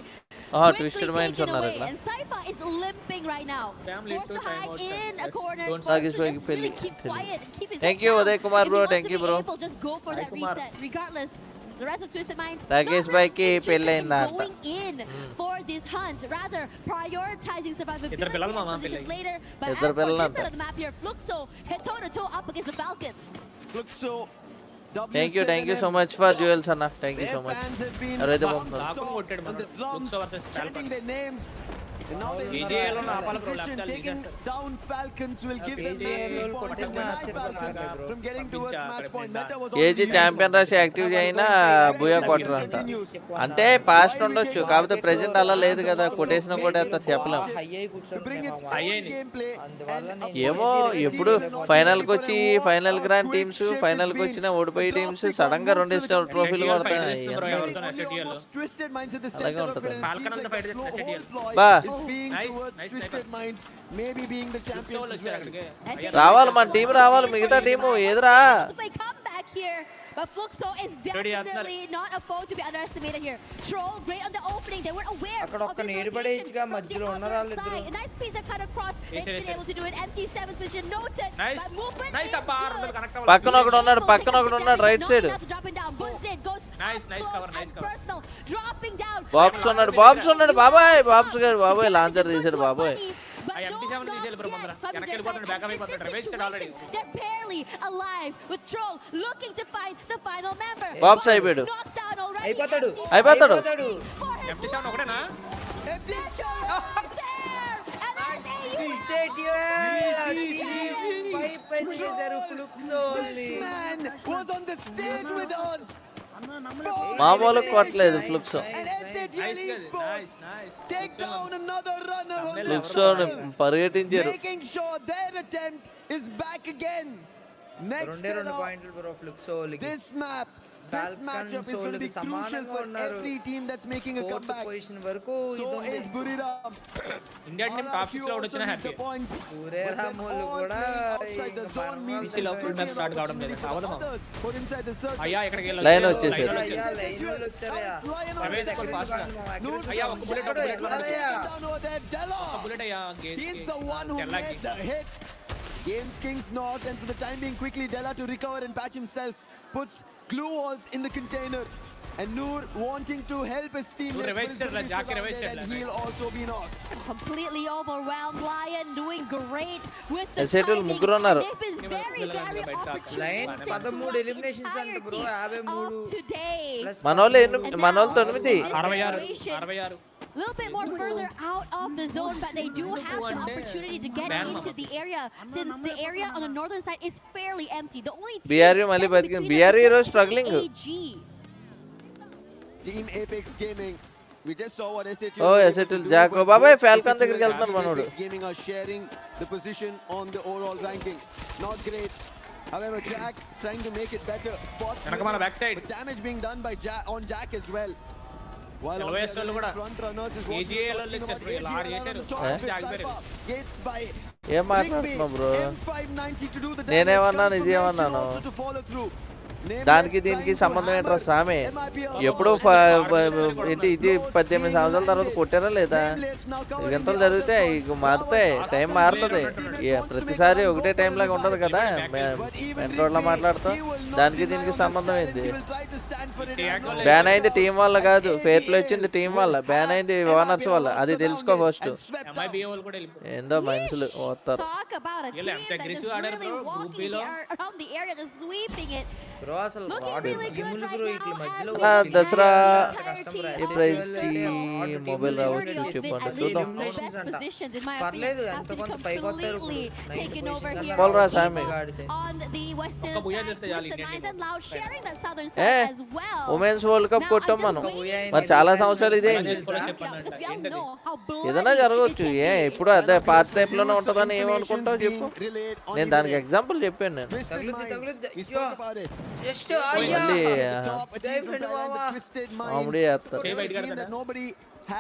Twisted Minds ఉన్నారు ఇక్కడ And Sci-Fi is limping right now. Forced to hide in a corner. Sagish Forced to bhai just pelli really keep quiet and keep his thank head you down. Uday Kumar If bro he wants thank to you be bro able, just go for that reset. Regardless, the rest of Twisted Minds Rakesh bhai ki పెళ్ళైందా అంట going in for this hunt, rather prioritizing survivability ఇద్దరు పిల్లలు మామ positions పెళ్ళి later. But as ఇద్దరు for పిల్లలు this అంట side of the map here, Fluxo head toe to toe up against the Falcons. Fluxo, thank you so much for jewels anna thank you so much ఎవరైతే పంపుతున్నారు లాకును కొట్టాడు మన looks versus chanting their names. And now they AJL లో ఆపాల bro position, taking down Falcons will give them massive points and deny Falcons from getting towards match point. Meta was AG champion rush active అయినా booyah కొట్టరు అంట అంటే past ఉండొచ్చు కాకపోతే present అలా లేదు కదా కొటేషన్ కొట్టేస్తా చెప్పలేం ఏమో ఎప్పుడు ఫైనల్ కి వచ్చి ఫైనల్ కి రాని టీమ్స్ ఫైనల్ కి వచ్చిన ఓడిపోయే టీమ్స్ సడన్ గా 2 ట్రోఫీలు కొడతాయి Twisted Minds at the అలాగే center of ఉంటుంది it. Falcon on the fight is SATL. బా Being towards Twisted Minds, maybe being the champions as well. రావాలి మన టీం రావాలి మిగతా టీము ఏదిరా Play comeback here. But Fluxo is definitely not a foe to be underestimated here. Troll, great on the opening. They weren't aware of his rotation from the other side. A nice piece of cut across. They've been able to do it. MT7's position noted. Nice. But movement Nice is apart. good. పక్కన ఒకడు ఉన్నాడు right side Nice cover, nice cover. Personal, dropping down. Babs ఉన్నాడు బాబాయ్ గారు బాబాయ్ launcher తీసాడు బాబాయ్ ఆ MT7 తీసేయాలి బ్రో ముందర వెనక్కి వెళ్ళిపోతాడు బ్యాకప్ అయిపోతాడు రివైజ్ చేశాడు already They're barely alive with Troll looking to find the final member. Babs అయిపోయాడు అయిపోతాడు MT7 ఒకటేనా This man was on the stage with us. మామూలు కొట్టలేదు ఫ్లుక్స్ And SATL Esports take down another runner on the ఫ్లుక్స్ పరిగెట్టించారు making sure their attempt is back again. Next this map, this matchup is going to be crucial for every team that's making a comeback. So is Buriram. India team top 6 లో వచ్చిన happy Outside the zone means ఈ లో full match start కావడం లేదు అవదమా put inside the circle. అయ్యా ఇక్కడికి వెళ్ళాలి line వచ్చేసారు రమేష్ కాల్ ఫాస్ట్ అయ్యా ఒక బుల్లెట్ బుల్లెట్ అయ్యా He's the one who made the hit. Games Kings North, and for the time being quickly Della to recover and patch himself puts glue walls in the container, and Noor wanting to help his teammates and he'll also be knocked. Completely overwhelmed. Lion doing great with the SATL timing. ముగ్గురు ఉన్నారు They've been very opportunistic line 13 eliminations అంట bro 53 today. మనోళ్ళు 9 66 A little bit more further out of the zone, but they do have the opportunity to get into the area, since the area on the northern side is fairly empty. The only team BRU మళ్ళీ బతికింది BRU ఈరోజు struggling Team Apex Gaming We just saw what SAT. Oh, SAT Jacko. Bye Falcon దగ్గరికి వెళ్తాను మనోడు. Gaming are sharing the position on the overall ranking. Not great. However, Jack trying to make it better. Spots. Back side. Damage being done by Jack on Jack as well. While on the front runners is what Gates by ఏం మాట్లాడుతున్నావు bro? M590 to do the నేనేమన్నాను ఇదేమన్నాను? దానికి దీనికి సంబంధం ఏంట్రా స్వామి? ఎప్పుడో ఏంటి ఇది 18 సంవత్సరాల తర్వాత కొట్టారా లేదా? ఎంతలు జరిగితే ఇక మారుతాయి, టైం మారుతుంది. ప్రతిసారి ఒకటే టైం లాగా ఉండదు కదా. మెయిన్ రోడ్లో మాట్లాడుతాం, దానికి దీనికి సంబంధం ఏంటి? బ్యాన్ అయింది టీం వల్ల కాదు, ఫేర్ ప్లే వచ్చింది టీం వల్ల, బ్యాన్ అయింది ఓనర్స్ వల్ల. అది తెలుసుకో ఫస్ట్. ఏందో మనుషులు వస్తారు. దసరా ఈ ప్రైజ్ కి మొబైల్ రావచ్చు చెప్పండి చూద్దాం. పర్లేదు ఎంత కొంత పైకి వస్తారు. పోలరా సామి. ఉమెన్స్ వరల్డ్ కప్ కొట్టాం మనం, మరి చాలా సంవత్సరాలు ఇదే. ఏదైనా జరగవచ్చు. ఎప్పుడు అదే పార్ట్ టైప్ లోనే ఉంటదని ఏమనుకుంటావు చెప్పు. నేను దానికి ఎగ్జాంపుల్ చెప్పాను. నేను కామెడీ చేస్తారు.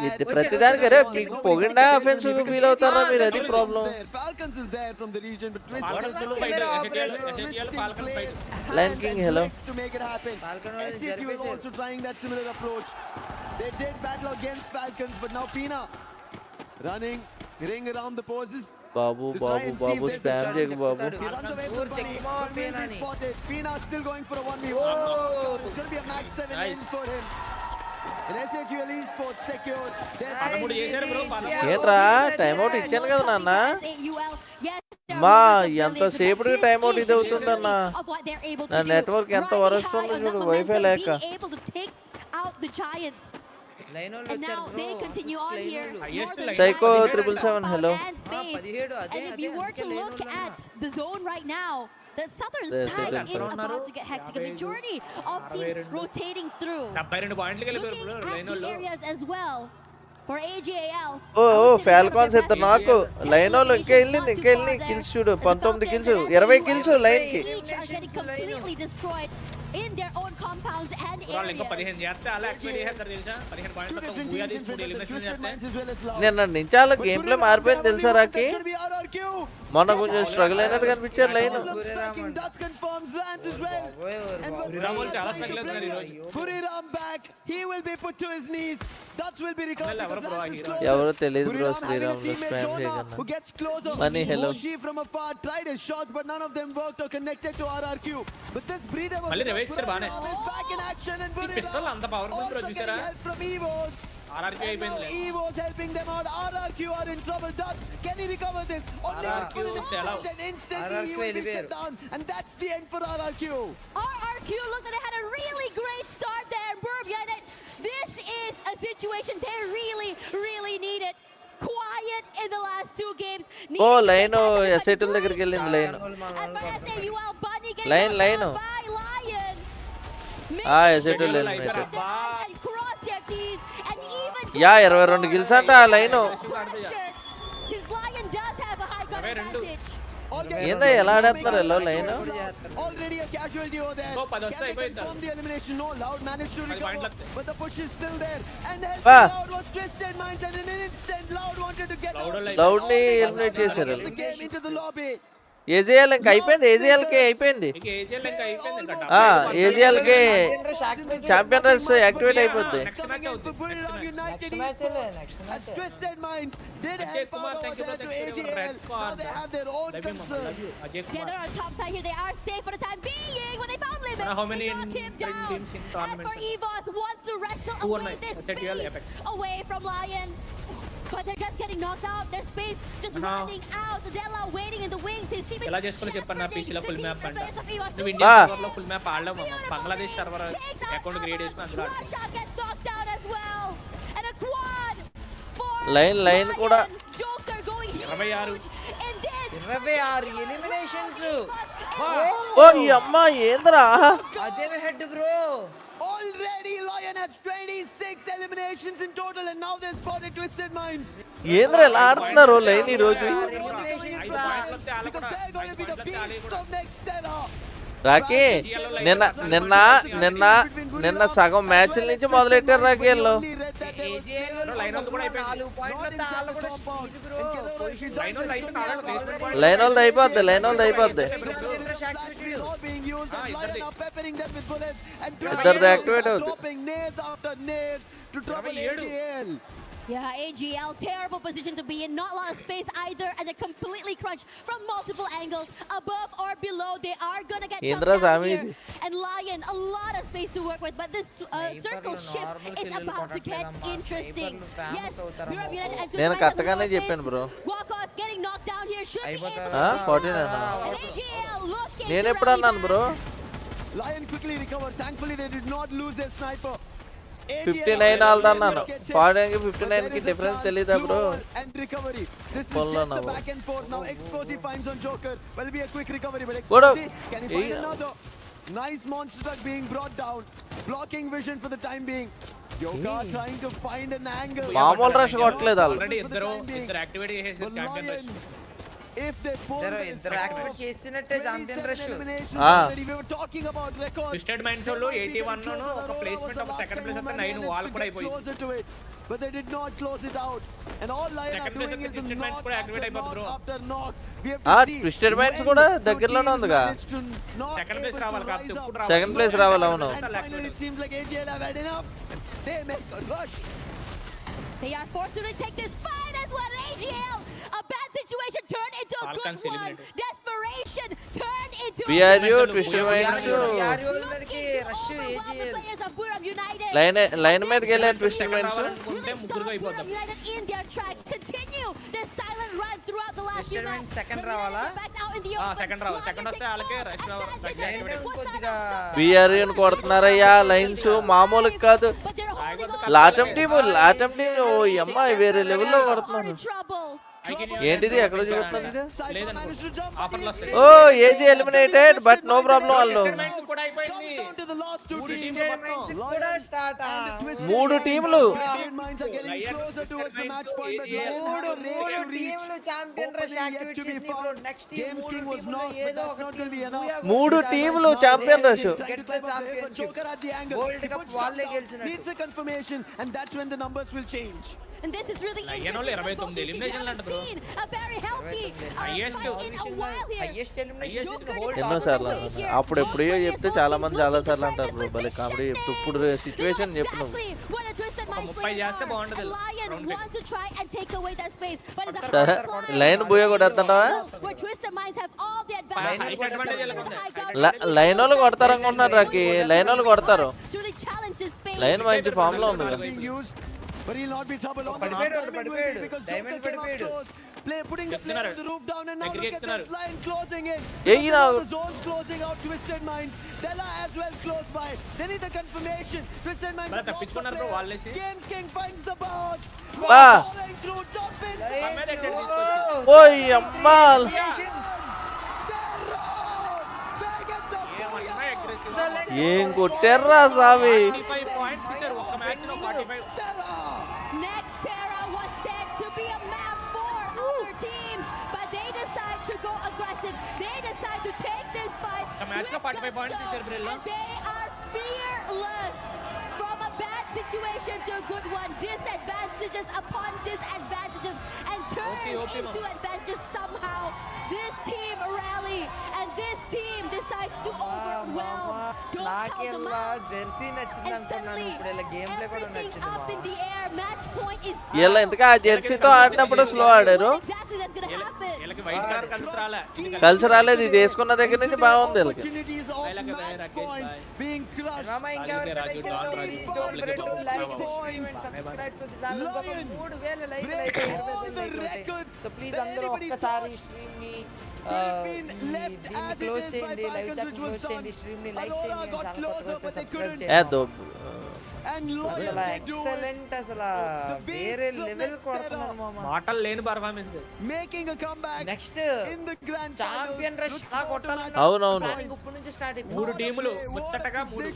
ఇది ప్రతిదానికి రే మీకు పొగిడినా అఫెన్సివ్ ఫీల్ అవుతారా మీరు? అది problem. Line king hello. Running, ring around the poses. Babu spam చేయకు బాబు. Pina still going for a 1v1. It's going to be a max 7 win for him. SATL Esports secured. ఏంట్రా time out ఇచ్చాను కదా నాన్న. మా ఎంతసేపటికి time out ఇది అవుతుందన్నా. నా network ఎంత వరస్ట్ ఉందో చూడు, వైఫై లేక. And now they continue on here. Psycho 777 hello. And if you were to look at the zone right now, the southern side is about to get hectic. A majority of teams rotating through. Looking at the areas as well. For AGAL. Falcons ఇద్దరు నాకు line వాళ్ళు ఇంకా వెళ్ళింది kills చూడు. 19 kills 20 kills line కి. Each are getting completely destroyed in their own compounds and areas. నిన్న నుంచి వాళ్ళ గేమ్ ప్లే మారిపోయింది తెలుసా రాకి? మొన్న కొంచెం స్ట్రగుల్ అయినట్టు కనిపించారు లైన్. ఎవరో తెలియదు బ్రో. శ్రీరామ్ స్పామ్ చేయగలనా మనీ హలో. అంత పవర్ఫుల్ బ్రో చూసారా? RRQ అయిపోయింది. EVO's helping them out. RRQ are in trouble. Ducks, can he recover this? RRQ then instantly he will be shut down, and that's the end for RRQ. RRQ looked like they had a really great start there. This is a situation they really needed. Quiet in the last two games. Line ఎసెటిల్ దగ్గరికి వెళ్ళింది line. Line ఎసెటిల్ వెళ్ళింది. Yeah 22 kills అంట ఆ line. ఏందా ఎలా ఆడేస్తున్నారు ఎలా line? Already a casualty over there. From the elimination, no, Loud managed to recover, but the push is still there. And then Loud was twisted minds, and in an instant, Loud wanted to get out. Loud ని eliminate చేశారు. The game into the lobby. AGL ఇంకా అయిపోయింది. AGL కి champion race activate అయిపోద్ది. How many teams in tournaments? As for EVOS wants to wrestle away this space away from Lion. But they're just getting knocked out. Their space just running out. Della waiting in the wings. His team is ఎలా చేసుకొని చెప్పన్నా PC లో full map అంట. నువ్వు India server లో full map ఆడలేవు మామ. Bangladesh server account create చేసిన అందులో లైన్ కూడా 26 ఎలిమినేషన్స్. ఓ ఈ అమ్మ ఏంద్రా? అదే head bro. Already Lion has 26 eliminations in total and now they're spotted Twisted Minds. ఏంద్ర ఎలా ఆడుతున్నారు లైన్ ఈ రోజు రాకీ నిన్న సగం మ్యాచ్ల నుంచి మొదలెట్టారు రాకీ వీళ్ళు లైన్ వాళ్ళది అయిపోద్ది ఇద్దరిది యాక్టివేట్ అవుతుంది Yeah, AGL, terrible position to be in. Not a lot of space either, and they're completely crunched from multiple angles, above or below. They are gonna get tough down here. And Lion, a lot of space to work with, but this circle shift is about to get interesting. Yes, Europe United and నేను కరెక్ట్గానే చెప్పాను bro. Walkoff's getting knocked down here. Should be able to 14 and AGL looking. నేను ఎప్పుడు అన్నాను bro? Lion quickly recovered. Thankfully they did not lose their sniper. 59 ఆల్దన్నాను 49 కి 59 కి difference తెలీదా bro and recovery this is just the back and forth now explosive finds on Joker will be a quick recovery but explosive can he find another nice monster truck being brought down blocking vision for the time being Yoka trying to find an angle మామూలు rush కొట్టలేదు already ఇద్దరు activate చేసేసారు champion rush if they pull this activate చేసినట్టే champion rush we were talking about records Twisted Minds లో 81 ను ఒక placement ఒక second place అయితే 9 వాల్ కూడా అయిపోయింది but they did not close it out and all Lion are doing is knock after knock we have to see Twisted Minds కూడా దగ్గరలోనే ఉందిగా సెకండ్ ప్లేస్ రావాలి కాబట్టి ఇప్పుడు సెకండ్ ప్లేస్ రావాలి అవును it seems like AGL have had enough they make a rush they are forced to take this fight as well. AGL, a bad situation turned into a good one. Desperation turned into BRIO Twisted Minds line మీదకి వెళ్ళారు Twisted Minds in their tracks continue their silent run throughout the last few minutes. Second రావాలా second వస్తే వాళ్ళకే rush BRIO ని కొడుతున్నారయ్యా lines మామూలు కాదు లాటం team ఓ అమ్మాయి వేరే లెవెల్లో కొడుతున్నారు ఏంటిది ఎక్కడ చూస్తున్నారు ఓ AG eliminated but no problem వాళ్ళు మూడు టీంలు మూడు టీంలు champion rush And this is really interesting. elimination land bro a very healthy highest ఎన్నో సార్లు అప్పుడు ఎప్పుడో చెప్తే చాలా మంది చాలా సార్లు అంటారు బ్రో భలే కామెడీ చెప్తూ ఇప్పుడు సిచువేషన్ చెప్పు నువ్వు 30 చేస్తే బాగుంటది లైన్ బోయ కొడతావా లైన్ వాళ్ళు కొడతారు అనుకుంటున్నారు రాకి లైన్ వాళ్ళు కొడతారు లైన్ మంచి ఫామ్ లో ఉంది but he'll not be trouble on the because Joker came up close putting the player on the roof down and now look at this line closing in the zone's closing out Twisted Minds Della as well close by they need the confirmation Twisted Minds Games King finds the boss falling through jump in oy ammal ఏం కొట్టారా సామి Next Terra was said to be a map for other teams, but they decide to go aggressive. They decide to take this fight. And they are fearless. From a bad situation to a good one, disadvantages upon disadvantages, and turn into advantages somehow. This team rally, and this team decides to overwhelm. Don't count them out. And suddenly, everything up in the air. Match point is ఇలా ఎందుకు ఆ జెర్సీతో ఆడినప్పుడు slow ఆడారు కలిసి రాలేదు ఇది వేసుకున్న దగ్గర నుంచి బాగుంది ప్లీజ్ అందరూ ఒక్కసారి స్ట్రీమ్ ని క్లోజ్ చేయండి లైవ్ చాట్ క్లోజ్ చేయండి స్ట్రీమ్ ని లైక్ చేయండి సబ్స్క్రైబ్ చేయండి అసలు ఎక్సలెంట్ అసలు వేరే లెవెల్ కొడుతున్నారు మామ మాటలు లేని performance making a comeback next champion rush ఆ కొట్టాలని అవునవును ఇప్పుడు నుంచి స్టార్ట్ మూడు టీములు ముచ్చటగా మూడు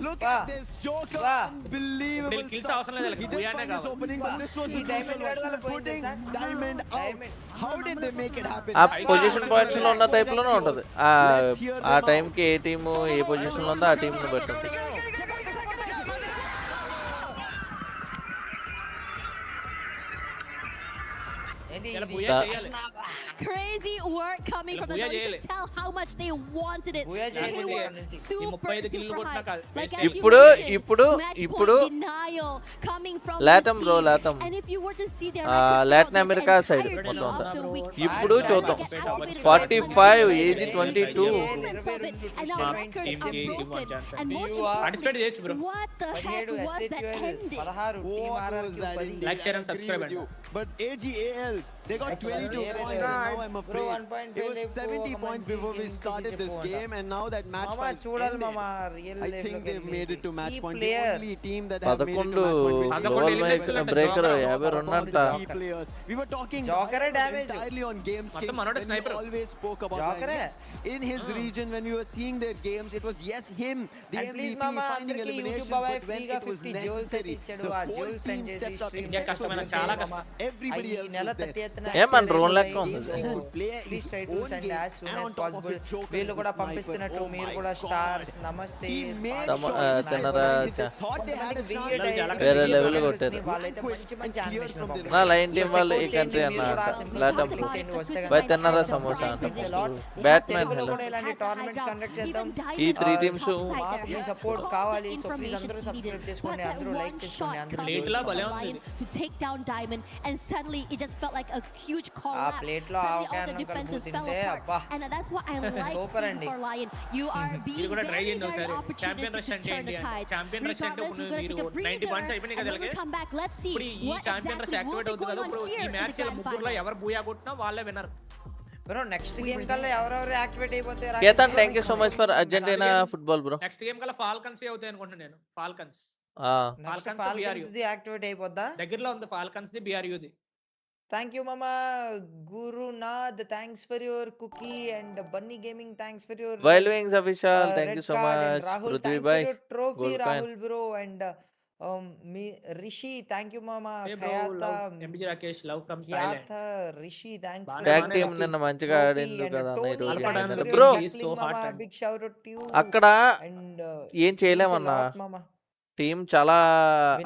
Look at this Joker, unbelievable stuff. He did find his opening, but this was the crucial one. Putting Diamond out. How did they make it happen? ఆ పొజిషన్ పాయింట్స్ లో ఉన్న టైప్ లోనే ఉంటది. ఆ టైం కి ఏ టీమ్ ఏ position లో ఉందో ఆ టీం ని బట్టి ఉంటుంది. Crazy work coming from the goal. You could tell how much they wanted it. They were super high. Like as you mentioned, match point denial coming from Latam this bro, team. Latam. And if you were to see their Latin America side మొత్తం అంతా. ఇప్పుడు చూద్దాం 45 age 22. And now records are broken. And most importantly, what the heck was that ending? Like, share and subscribe. But AGAL, they got 22 points and now I'm afraid it was 70 points before we started this game, and now that match point ended. I think they've made it to match point. The only team that have made it to match point breaker 52 అంట. players. We were talking entirely on games king when we always spoke about that. Yes, in his region when we were seeing their games, it was him, the MVP, finding elimination, but when it was necessary, the whole team stepped up except for this game. Everybody else was there. ఏమన్ role లెక్క ఉంది. వీళ్ళు కూడా పంపిస్తున్నట్టు మీరు కూడా stars నమస్తే తిన్నరా వేరే లెవెల్ కొట్టారు. నా లైన్ టీం వాళ్ళు ఈ కంట్రీ అన్న లాటమ్ బై తిన్నరా సమోసా అంట. బ్యాట్మెన్ హలో ఈ 3 టీమ్స్ సపోర్ట్ కావాలి. సో ప్లీజ్ అందరూ సబ్స్క్రైబ్ చేసుకోండి, అందరూ లైక్ చేసుకోండి, అందరూ ప్లేట్లా భలే ఉంది. To take down Diamond, and suddenly it just felt like a huge collapse. Suddenly all the defenses fell apart, and that's what I like seeing for Lion. You are being very opportunistic to turn the tides. Regardless, we're going to take a breather, and then we come back. Let's see what exactly will be going on here in the grand finals. ఎవరు Booyah కొట్టినా వాళ్ళే winner. Bro next game కల్లా ఎవరెవరు activate అయిపోతారు? Ketan thank you so much for Argentina football bro. Next game కల్లా Falcons అవుతాయి అనుకుంటున్నా నేను. ఫాల్కన్స్ ది యాక్టివేట్ అయిపోద్దా? దగ్గరలో ఉంది ఫాల్కన్స్ ది BRU ది. థ్యాంక్ యూ మామా Gurunath, thanks for your cookie, and Bunny gaming thanks for your wild wings official thank you so much. Rahul Prithvi thanks boy for your trophy gold coin. Rahul bro, and మీ Rishi thank you మామా. MBG Rakesh love from ఖయాత Thailand. Rishi thanks tag team నిన్న మంచిగా ఆడింది కదా అన్న ఈ రోజు. Bro big shout out to you. అక్కడ ఏం చేయలేమన్నా. టీం చాలా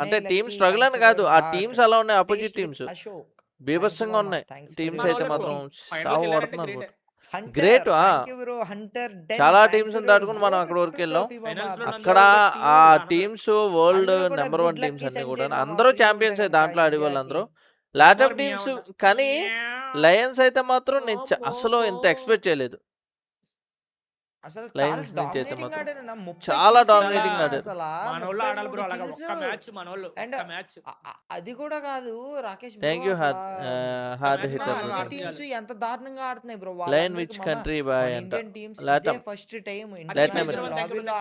అంటే టీం స్ట్రగుల్ అని కాదు, ఆ టీమ్స్ అలా ఉన్నాయి. ఆపోజిట్ టీమ్స్ బీభత్సంగా ఉన్నాయి. టీమ్స్ అయితే మాత్రం సాగు పడుతున్నారు. గ్రేట్. చాలా టీమ్స్ దాటుకుని మనం అక్కడ వరకు వెళ్ళాం. అక్కడ ఆ టీమ్స్ వరల్డ్ నెంబర్ 1 టీమ్స్ అన్ని కూడా అందరూ ఛాంపియన్స్ అయితే దాంట్లో ఆడే వాళ్ళు అందరూ లాటమ్ టీమ్స్. కానీ లయన్స్ అయితే మాత్రం నేను అసలు ఇంత ఎక్స్పెక్ట్ చేయలేదు. అసలు లయన్స్ నుంచి అయితే మాత్రం చాలా డామినేటింగ్ ఆడారు. మనోళ్ళు ఆడాలి బ్రో అలాగా ఒక్క మ్యాచ్ మనోళ్ళు ఒక్క మ్యాచ్. అది కూడా కాదు Rakesh, thank you hard hitter. Teams ఎంత దారుణంగా ఆడుతున్నాయి bro. Line which country boy అంట. Latam first time Latin America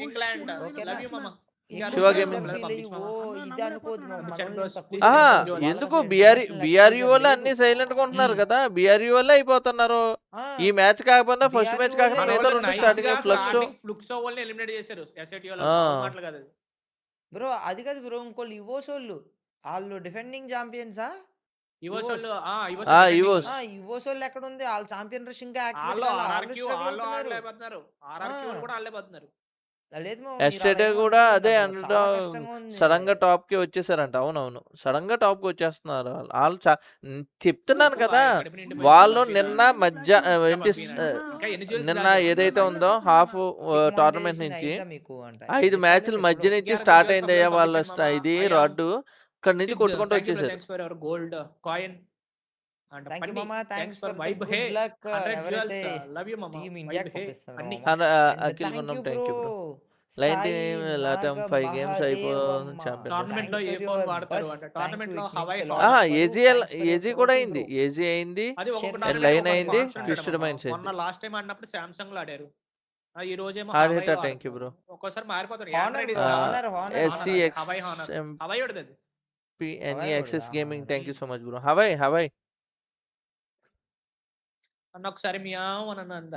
England. Love you మామా. శివ గేమింగ్. ఎందుకు BRU వల్ల అన్ని సైలెంట్ గా ఉంటున్నారు కదా. BRU వల్ల అయిపోతున్నారు. ఈ మ్యాచ్ కాకపోయినా ఫస్ట్ మ్యాచ్ కాకుండా మిగతా 2 స్టార్టింగ్ ఫ్లుక్సో వాళ్ళని ఎలిమినేట్ చేశారు SAT వాళ్ళు. మాటలు కాదు బ్రో, అది కాదు బ్రో. ఇంకోళ్ళు ఇవోస్ వాళ్ళు డిఫెండింగ్ ఛాంపియన్సా? ఇవోస్ వాళ్ళు ఇవోస్ వాళ్ళు ఎక్కడ ఉంది? వాళ్ళ ఛాంపియన్ రష్ ఇంకా ఆర్ఆర్క్యూ వాళ్ళు ఆడలేకపోతున్నారు. ఆర్ఆర్క్యూ కూడా ఆడలేకపోతున్నారు. ఎస్టర్డే కూడా అదే సడన్ గా టాప్ కి వచ్చేసారంట. అవునవును, సడన్ గా టాప్ కి వచ్చేస్తున్నారు వాళ్ళు. చెప్తున్నాను కదా, వాళ్ళు నిన్న నిన్న ఏదైతే ఉందో హాఫ్ టోర్నమెంట్ నుంచి 5 మ్యాచ్ల మధ్య నుంచి స్టార్ట్ అయింది అయ్యా వాళ్ళ ఇది రాడ్డు. ఇక్కడ నుంచి కొట్టుకుంటూ వచ్చేసారు. గోల్డ్ కాయిన్ అఖిల్ కొన్నాం. Thank you bro. Line team Latam 5 games అయిపోయింది. ఏజీ కూడా అయింది. ఏజీ అయింది, లైన్ అయింది, ట్విస్టెడ్ మైండ్స్ అయింది. లాస్ట్ టైం ఆడినప్పుడు సామ్సంగ్ లో ఆడారు. ఈ రోజేమో hard hitter. Thank you bro. ఒక్కోసారి మారిపోతారు. SCXNEXS gaming thank you so much bro. హవై అన్న ఒకసారి మియావ్ అని అంద.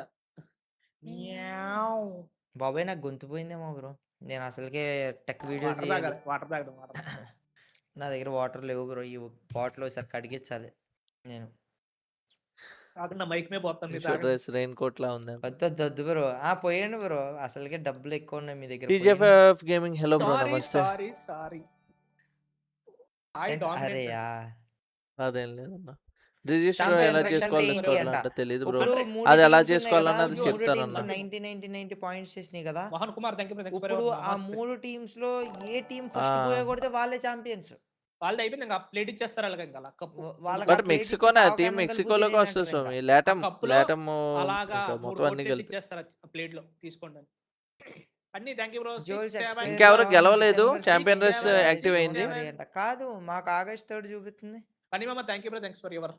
బాబాయ్ నాకు గొంతు పోయిందేమో బ్రో. నేను అసలుకే టెక్ వీడియోస్ వాటర్ తాగడం నా దగ్గర వాటర్ లేవు బ్రో. ఈ బాటిల్ ఒకసారి కడిగించాలి నేను. కాకుండా మైక్ మీద పోతాం డ్రెస్ రెయిన్ కోట్ లా ఉంది. వద్దు బ్రో. పోయండి బ్రో. అసలుకే డబ్బులు ఎక్కువ ఉన్నాయి మీ దగ్గర. టీజీఎఫ్ గేమింగ్ హలో బ్రో నమస్తే. అరే యా అదేం లేదన్నా. రిజిస్టర్ ఎలా చేసుకోవాలంటే తెలియదు బ్రో. అది ఎలా చేసుకోవాలన్నది చెప్తారన్న. 90 పాయింట్స్ చేసినాయి కదా. మోహన్ కుమార్ థాంక్యూ ఫర్ ఇప్పుడు ఆ 3 టీమ్స్ లో ఏ టీం ఫస్ట్ పోయే కొడితే వాళ్ళే ఛాంపియన్స్. వాళ్ళది అయిపోయింది ఇంకా ప్లేట్ ఇచ్చేస్తారు వాళ్ళకి ఇంకా కప్పు. బట్ మెక్సికోనా టీం మెక్సికోలోకి వస్తుంది స్వామి. లాటమ్ అలాగా మొత్తం అన్ని కలిపి ఇచ్చేస్తారు ప్లేట్ లో తీసుకోండి అన్ని. Thank you bro. ఇంకెవరు గెలవలేదు. ఛాంపియన్ రేస్ యాక్టివ్ అయింది కాదు. మాకు ఆగస్ట్ 3 చూపిస్తుంది. కానీ మామ thank you bro. Thanks for your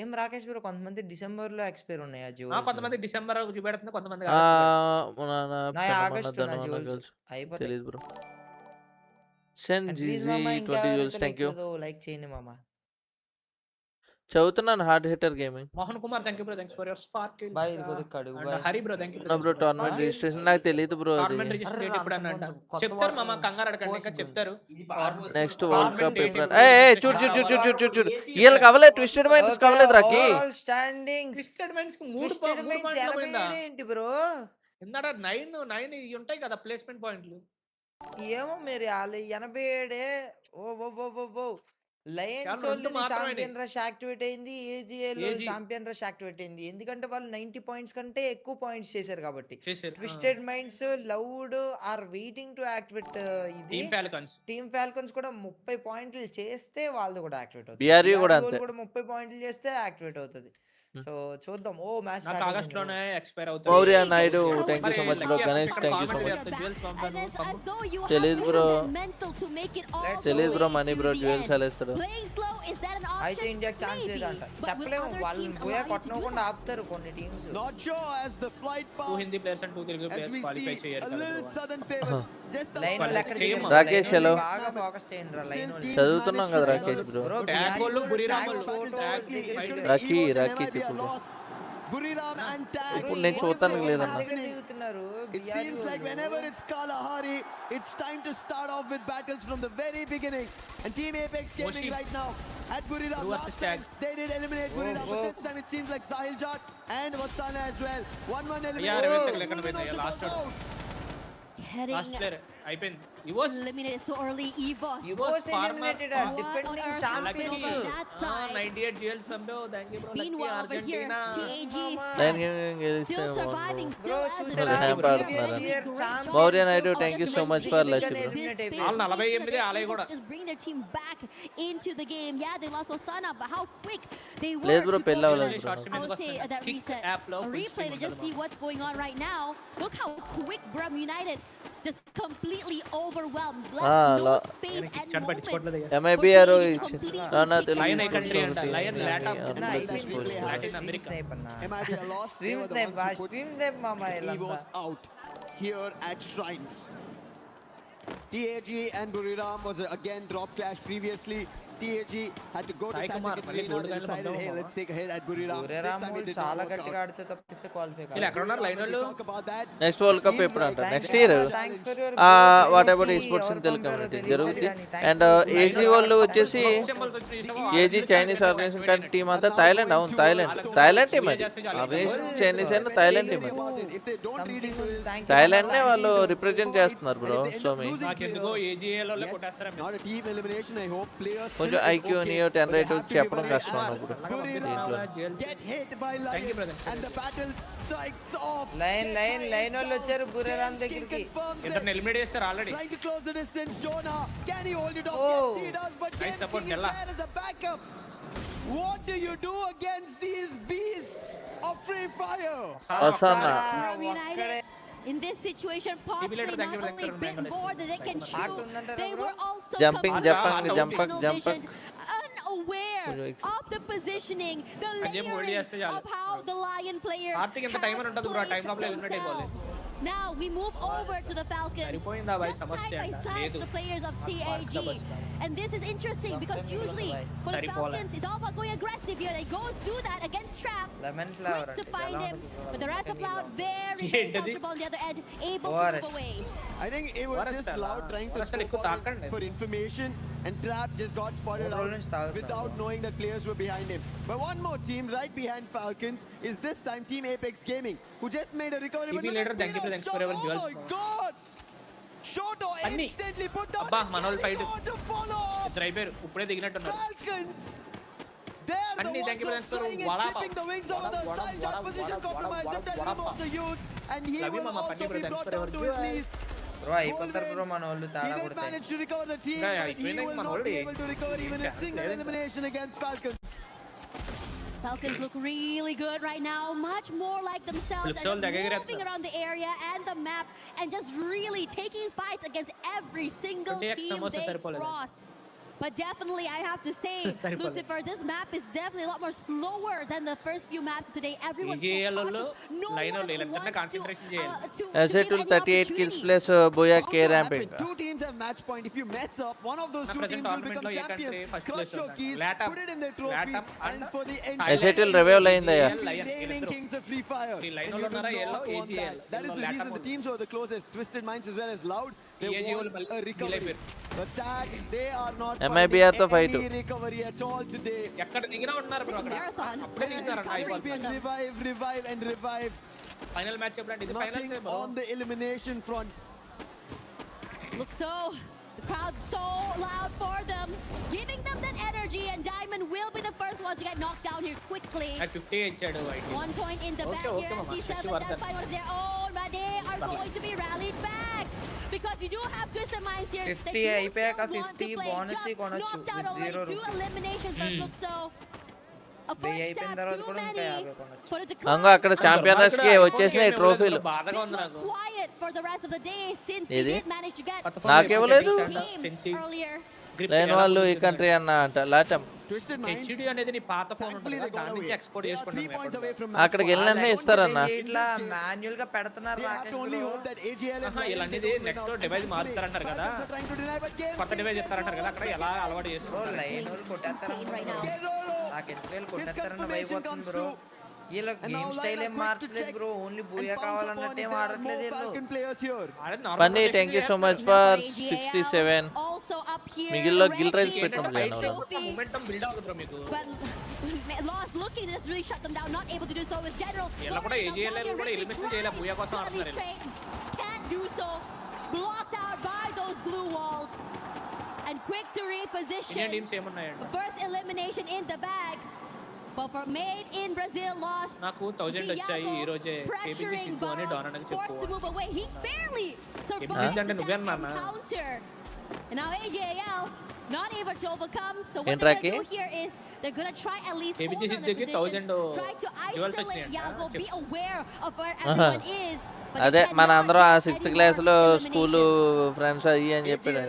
ఏం రాకేష్ బ్రో కొంతమంది డిసెంబర్ లో ఎక్స్పైర్ ఉన్నాయి ఆ జ్యువెల్స్. కొంతమంది డిసెంబర్ చూపెడుతుంది కొంతమంది ఆగస్ట్ నా జ్యువెల్స్ అయిపోతాయి. తెలియదు బ్రో. సెన్ జీజీ 20 జ్యువెల్స్ థాంక్యూ. లైక్ చేయండి మామ. చదువుతున్నాను hard hitter gaming. Mohan Kumar thank you bro. Thanks for your sparkles. Bye ఇది కడుగు bye. Hari bro thank you bro. Tournament registration నాకు తెలియదు బ్రో. టోర్నమెంట్ రిజిస్ట్రేషన్ డేట్ ఎప్పుడు అన్న చెప్తారు మామ. కంగారు అడకండి ఇంకా చెప్తారు. నెక్స్ట్ వరల్డ్ కప్ ఎప్పుడు. చూడు వీళ్ళకి అవలేదు. ట్విస్టెడ్ మైండ్స్ కవలేదు రాకి. స్టాండింగ్స్ ట్విస్టెడ్ మైండ్స్ కి 3 పాయింట్లు పోయిందా ఏంటి బ్రో? ఇందాడ 9 ఉంటాయి కదా ప్లేస్మెంట్ పాయింట్లు. ఏమో మీరు 87 ఓ లయన్స్ ఛాంపియన్ రష్ యాక్టివేట్ అయింది. ఏజీఏల్ ఛాంపియన్ రష్ యాక్టివేట్ అయింది. ఎందుకంటే వాళ్ళు 90 పాయింట్స్ కంటే ఎక్కువ పాయింట్స్ చేశారు కాబట్టి. Twisted minds Loud are waiting to activate. ఇది టీమ్ ఫాల్కన్స్ కూడా 30 పాయింట్లు చేస్తే వాళ్ళది కూడా యాక్టివేట్ అవుతుంది. BRIO కూడా 30 పాయింట్లు చేస్తే యాక్టివేట్ అవుతుంది. సో చూద్దాం. మ్యాచ్ ఆగస్ట్ లోనే ఎక్స్పైర్ అవుతుంది. Maurya Naidu thank you so much bro. Ganesh thank you so much. తెలియదు బ్రో మనీ బ్రో జ్యువెల్స్ అలేస్తాడు. అయితే ఇండియాకి ఛాన్స్ లేదంట. చెప్పలేము. వాళ్ళని పోయా కొట్టనకుండా ఆపుతారు కొన్ని teams. Not sure as the flight path. 2 Hindi players and 2 Telugu players qualify చేయాలి. A little southern favor. Just line లెక్క రాకేష్ హలో. బాగా ఫోకస్ చేయండి రా లైన్. చదువుతున్నాం కదా రాకేష్ బ్రో. ట్యాగ్ వాళ్ళు బురిరామలు రాకీ Buriram and Tag. ఇప్పుడు నేను చూడటానికి లేదన్నా. It seems like whenever it's Kalahari, it's time to start off with battles from the very beginning. And Team Apex gaming right now at Buriram. Last time they did eliminate Buriram, but this time it seems like Sahil Jat and Vatsana as well. 1-1 elimination. Last player అయిపోయింది. EWC eliminated so early. EWC eliminated a defending champions. 98 duels పంపావు. Thank you bro. Meanwhile over here TAG line gaming గెలిస్తే still surviving Bro, still చూసారా Maurya Naidu thank you so much for like bro. వాళ్ళు 48 ఆలయ కూడా just bring their team back into the game. Yeah, they lost Osana, but how quick they were. లేదు bro పెళ్ళి అవ్వలేదు I would say that reset replay to just see what's going on right now. Look how quick Brum United just completely overwhelmed. No space and moment. MIBRO నానా line Telugu country అంట. Line Latin America. MIB a loss. Stream snipe మామ He was out here at Shrines. TAG and Buriram was again drop clash previously. TAG had to go to Sandvik Arena. They decided, hey, let's take a hit at Buriram. This time it did చాలా not work గట్టిగా out. ఆడితే తప్పిస్తే qualify కాదు. ఇలా ఎక్కడ ఉన్నారు line వాళ్ళు? Talk about that. Next world cup ఎప్పుడు అంట? నెక్స్ట్ ఇయర్ వాట్ అబౌట్ ఈ స్పోర్ట్స్ ఇన్ తెలుగు కమ్యూనిటీ జరుగుతుంది. అండ్ ఏజీ వాళ్ళు వచ్చేసి ఏజీ చైనీస్ ఆర్గనైజేషన్ కానీ టీం అంతా థాయిలాండ్. అవును థాయిలాండ్ టీం అది. ఆర్గనైజేషన్ చైనీస్ అయినా థాయిలాండ్ టీం అది. థాయిలాండ్ నే వాళ్ళు రిప్రజెంట్ చేస్తున్నారు బ్రో. సో మీ నాకెందుకో ఏజీఏలో కొట్టేస్తారా? Not a team elimination. I hope players కొంచెం ఐక్యూ నియో 10 రేట్ చెప్పడం కష్టం అన్నప్పుడు. get hit by Lion and the battle strikes off. Line వాళ్ళు వచ్చారు బురేరామ్ దగ్గరికి. ఇద్దరిని ఎలిమినేట్ చేశారు already. Trying to close the distance. Jonah, can he hold it off? Yes, he does, but Nice support, Gensky is Jella. there as a backup. What do you do against these beasts of Free Fire? Osana. In this situation, possibly not only bit more that they can chew, they were also Jumping, unaware of the positioning, the layering of how the Lion players have placed themselves. Now we move over to the Falcons. Just side by side the players of TAG. And this is interesting because usually for the Falcons, it's all about going aggressive here. They go do that against Trap. Lemon flower. Quick to find him. But the rest of Loud very comfortable on the other end, able to move away. I think it was just Loud trying to scope for information, and Trap just got spotted out without knowing that players were behind him. But one more team right behind Falcons is this time Team Apex Gaming, who just made a recovery. TP later, thank you for Oh my God! Shoto instantly put down. అబ్బా మనోళ్ళు fight ఇద్దరు అయిపోయారు ఇప్పుడే దిగినట్టున్నారు Falcons. They're the ones who are flying and clipping the wings over the side jump position compromise. Snapdragon also used, and he will also be brought down to his knees. Bro, అయిపోతారు bro మనోళ్ళు తాడా He did కొడతాయి. manage to recover the team, but he will not be able to recover even a single elimination against Falcons. Falcons look really good right now, much more like themselves, and just moving around the area and the map, and just really taking fights against every single team they cross. But definitely, I have to say, Lucifer, this map is definitely a lot more slower than the first few maps today. Everyone's so cautious. No one wants to Azetul 38 kills plus Boya K ramping. Two teams have match point. If you mess up, one of those two teams will become champions. Crush your keys, put it in their trophy, and for the end, Azetul revive అయిందయ్యా. reigning kings of Free Fire. That is the reason the teams who are the closest, Twisted Minds as well as Loud, they want a recovery. But tag, they are not MIBR తో fight. any recovery at all today. ఎక్కడ దిగినా ఉన్నారు bro అప్పుడే దిగారు Revive and revive. Final match చెప్పండి ఇది final Nothing on the elimination front. Looks so. The crowd's so loud for them, giving them that energy, and Diamond will be the first one to get knocked down here quickly. at 50 ఇచ్చాడు 1 point in the back here. C7 does find one of their own, but they are going to be rallied back. Because we do have Twisted Minds here. 50 అయిపోయాక 50 bonus కొనొచ్చు. Knocked out already, 2 eliminations from Luxo. A first step too many for it to climb. అంగో అక్కడ champions కి వచ్చేసినాయి ట్రోఫీలు. బాధగా ఉంది నాకు. Quiet for the rest of the day since they did manage to get నాకేవలేదు earlier. లేని వాళ్ళు ఈ కంట్రీ అన్న అంట లాటం. హెచ్డి అనేది నీ పాత ఫోన్ ఉంటుంది కదా దాని నుంచి ఎక్స్పోర్ట్ చేసుకుంటాను అక్కడికి వెళ్ళినన్నే ఇస్తారన్న. ఇట్లా మాన్యువల్ గా పెడుతున్నారు ఇలాంటిది నెక్స్ట్ డివైస్ మారుతారంటారు కదా కొత్త డివైస్ ఇస్తారంటారు కదా అక్కడ ఎలా అలవాటు చేసుకోవాలి లైన్ వాళ్ళు కొట్టేస్తారని నాకు ఎందుకు కొట్టేస్తారని భయపోతుంది బ్రో. వీళ్ళ గేమ్ స్టైల్ ఏం మార్చలేదు బ్రో, ఓన్లీ బూయా కావాలన్నట్టు ఏం ఆడట్లేదు వీళ్ళు. పన్నీ thank you so much for 67. మిగిలిలో గిల్ రైల్స్ పెట్టడం లేదు. మొమెంటం బిల్డ్ అవుతుంది బ్రో మీకు. Lost looking to really shut them down, not able to do so with General. ఇలా కూడా ఏజీఎల్ కూడా ఎలిమినేషన్ చేయలే బూయా కోసం ఆడుతున్నారు. Can't do so. Blocked out by those glue walls. And quick to reposition. Indian teams ఏమున్నాయండి? First elimination in the bag. But for made in Brazil loss. నాకు 1000 వచ్చాయి ఈ రోజే కేబీసీ సిద్ధు అని డాన్ అన్నకి చెప్పు. Forced to move away. He barely survived the counter. And now AJL not able to overcome. So what they're going to do here is they're going to try at least hold on the position. Try to isolate Yago. Be aware of where everyone is. అదే మన అందరం ఆ 6th class లో school friends అయ్యి అని చెప్పాడు.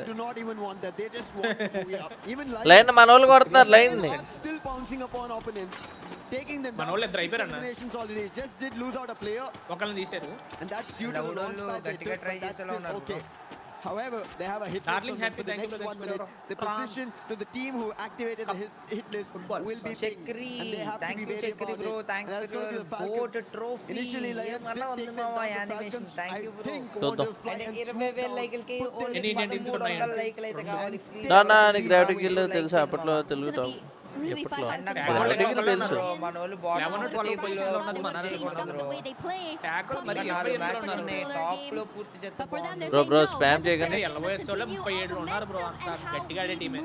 Line మన వాళ్ళు కొడుతున్నారు లైన్ ని. మనోళ్ళు ఇద్దరు అయిపోయారన్న. ఒకళ్ళని తీశారు. గట్టిగా ట్రై చేసేలా ఉన్నారు. However, they have a hit list for the next 1 minute. The position to the team who activated the hit list will be Chakri. and they have Thank to be you, wary Chakri about bro. it. Thanks That is for going to your be the Falcons. vote trophy. Initially, Lions did take them down to the Falcons. Thank you, I bro. think want to fly and swoop down. Only 1300 లైక్లు అయితే కావాలి. నానా నీకు gravity kill తెలుసా అప్పట్లో Telugu top ఎప్పట్లో gravity kill తెలుసు. మన వాళ్ళు బాడీ పొజిషన్ ఉన్నది మనల్ని కొడతారు. ట్యాకల్ మరి టాప్ లో పూర్తి చేస్తారు. బ్రో స్పామ్ చేయగానే LOS వాళ్ళు 37 ఉన్నారు బ్రో. అంత గట్టిగా ఆడే టీమే.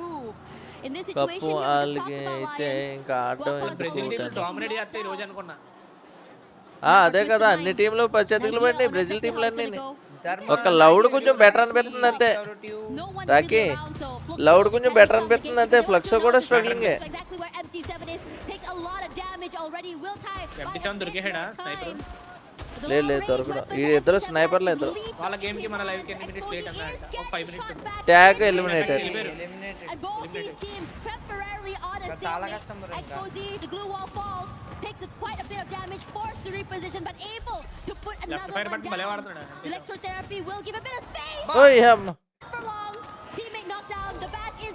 కప్పు వాళ్ళకి అయితే ఇంకా ఆడడం బ్రెజిల్ టీం డామినేట్ చేస్తే ఈ రోజు అనుకున్నా. అదే కదా అన్ని టీంలు 10 పడినాయి బ్రెజిల్ టీంలన్నీ. ఒక లౌడ్ కొంచెం బెటర్ అనిపిస్తుంది అంతే. రాకీ లౌడ్ కొంచెం బెటర్ అనిపిస్తుంది అంతే. ఫ్లక్స్ కూడా స్ట్రగ్లింగ్. దొరికేడా స్నైపర్? లేదు దొరకడం. ఈ ఇద్దరు స్నైపర్లు ఇద్దరు. వాళ్ళ గేమ్ కి మన లైవ్ కి ఎన్ని మినిట్స్ లేట్ అన్నమాట. ఒక 5 మినిట్స్ ట్యాగ్ ఎలిమినేటెడ్. చాలా కష్టం bro. Takes quite a bit of damage, forced to reposition, but able to put another one down. Electrotherapy will give a bit of space. Oh yeah. For long, teammate knocked down. The bat is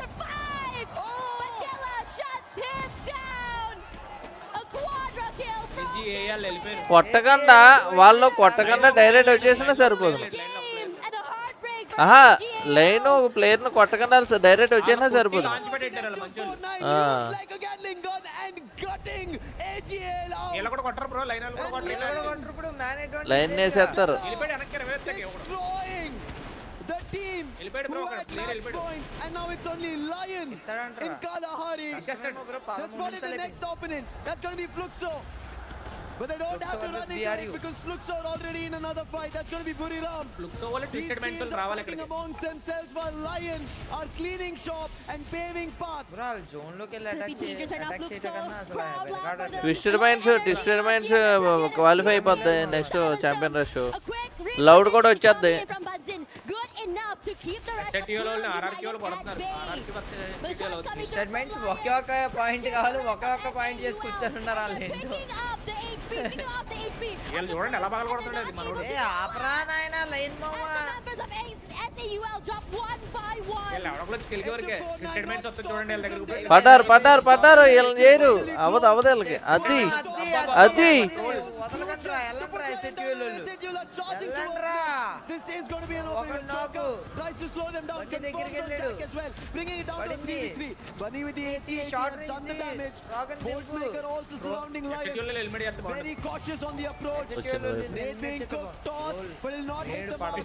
survive. But Dilla shuts him down. A quadra kill from కొట్టకుండా వాళ్ళు కొట్టకుండా direct వచ్చేసినా సరిపోదు. and a heartbreak ఆహా GIGABYTE. Line ఒక player ను కొట్టకుండా direct వచ్చేనా సరిపోదు. లైన్ వేసేస్తారు. The team who had match point, and now it's only Lion in Kalahari. That's what is the next opponent. That's going to be Fluxo. But they don't have to run into it because Fluxo are already in another fight. That's going to be Buriram. These teams are fighting amongst themselves while Lion are cleaning shop and paving path. Twisted minds qualify అయిపోద్ది next champion rush. Loud కూడా వచ్చేద్ది. ఒకే ఒక point కావాలి, ఒకే ఒక point చేసి కూర్చొని ఉన్నారు వాళ్ళు. చూడండి ఎలా పగల కొడుతుండేది మనోడు. ఆపరా నాయన లైన్ మామ. పడ్డారు వీళ్ళని చేయరు. అవదు వీళ్ళకి. అది This is going to be an opening. Joker tries to slow them down. Controls on Jack as well, bringing it down to 3v3. Bunny with the AC has done the damage. Boltmaker also surrounding Lion. Very cautious on the approach. Nate being tossed, but will not hit the mark.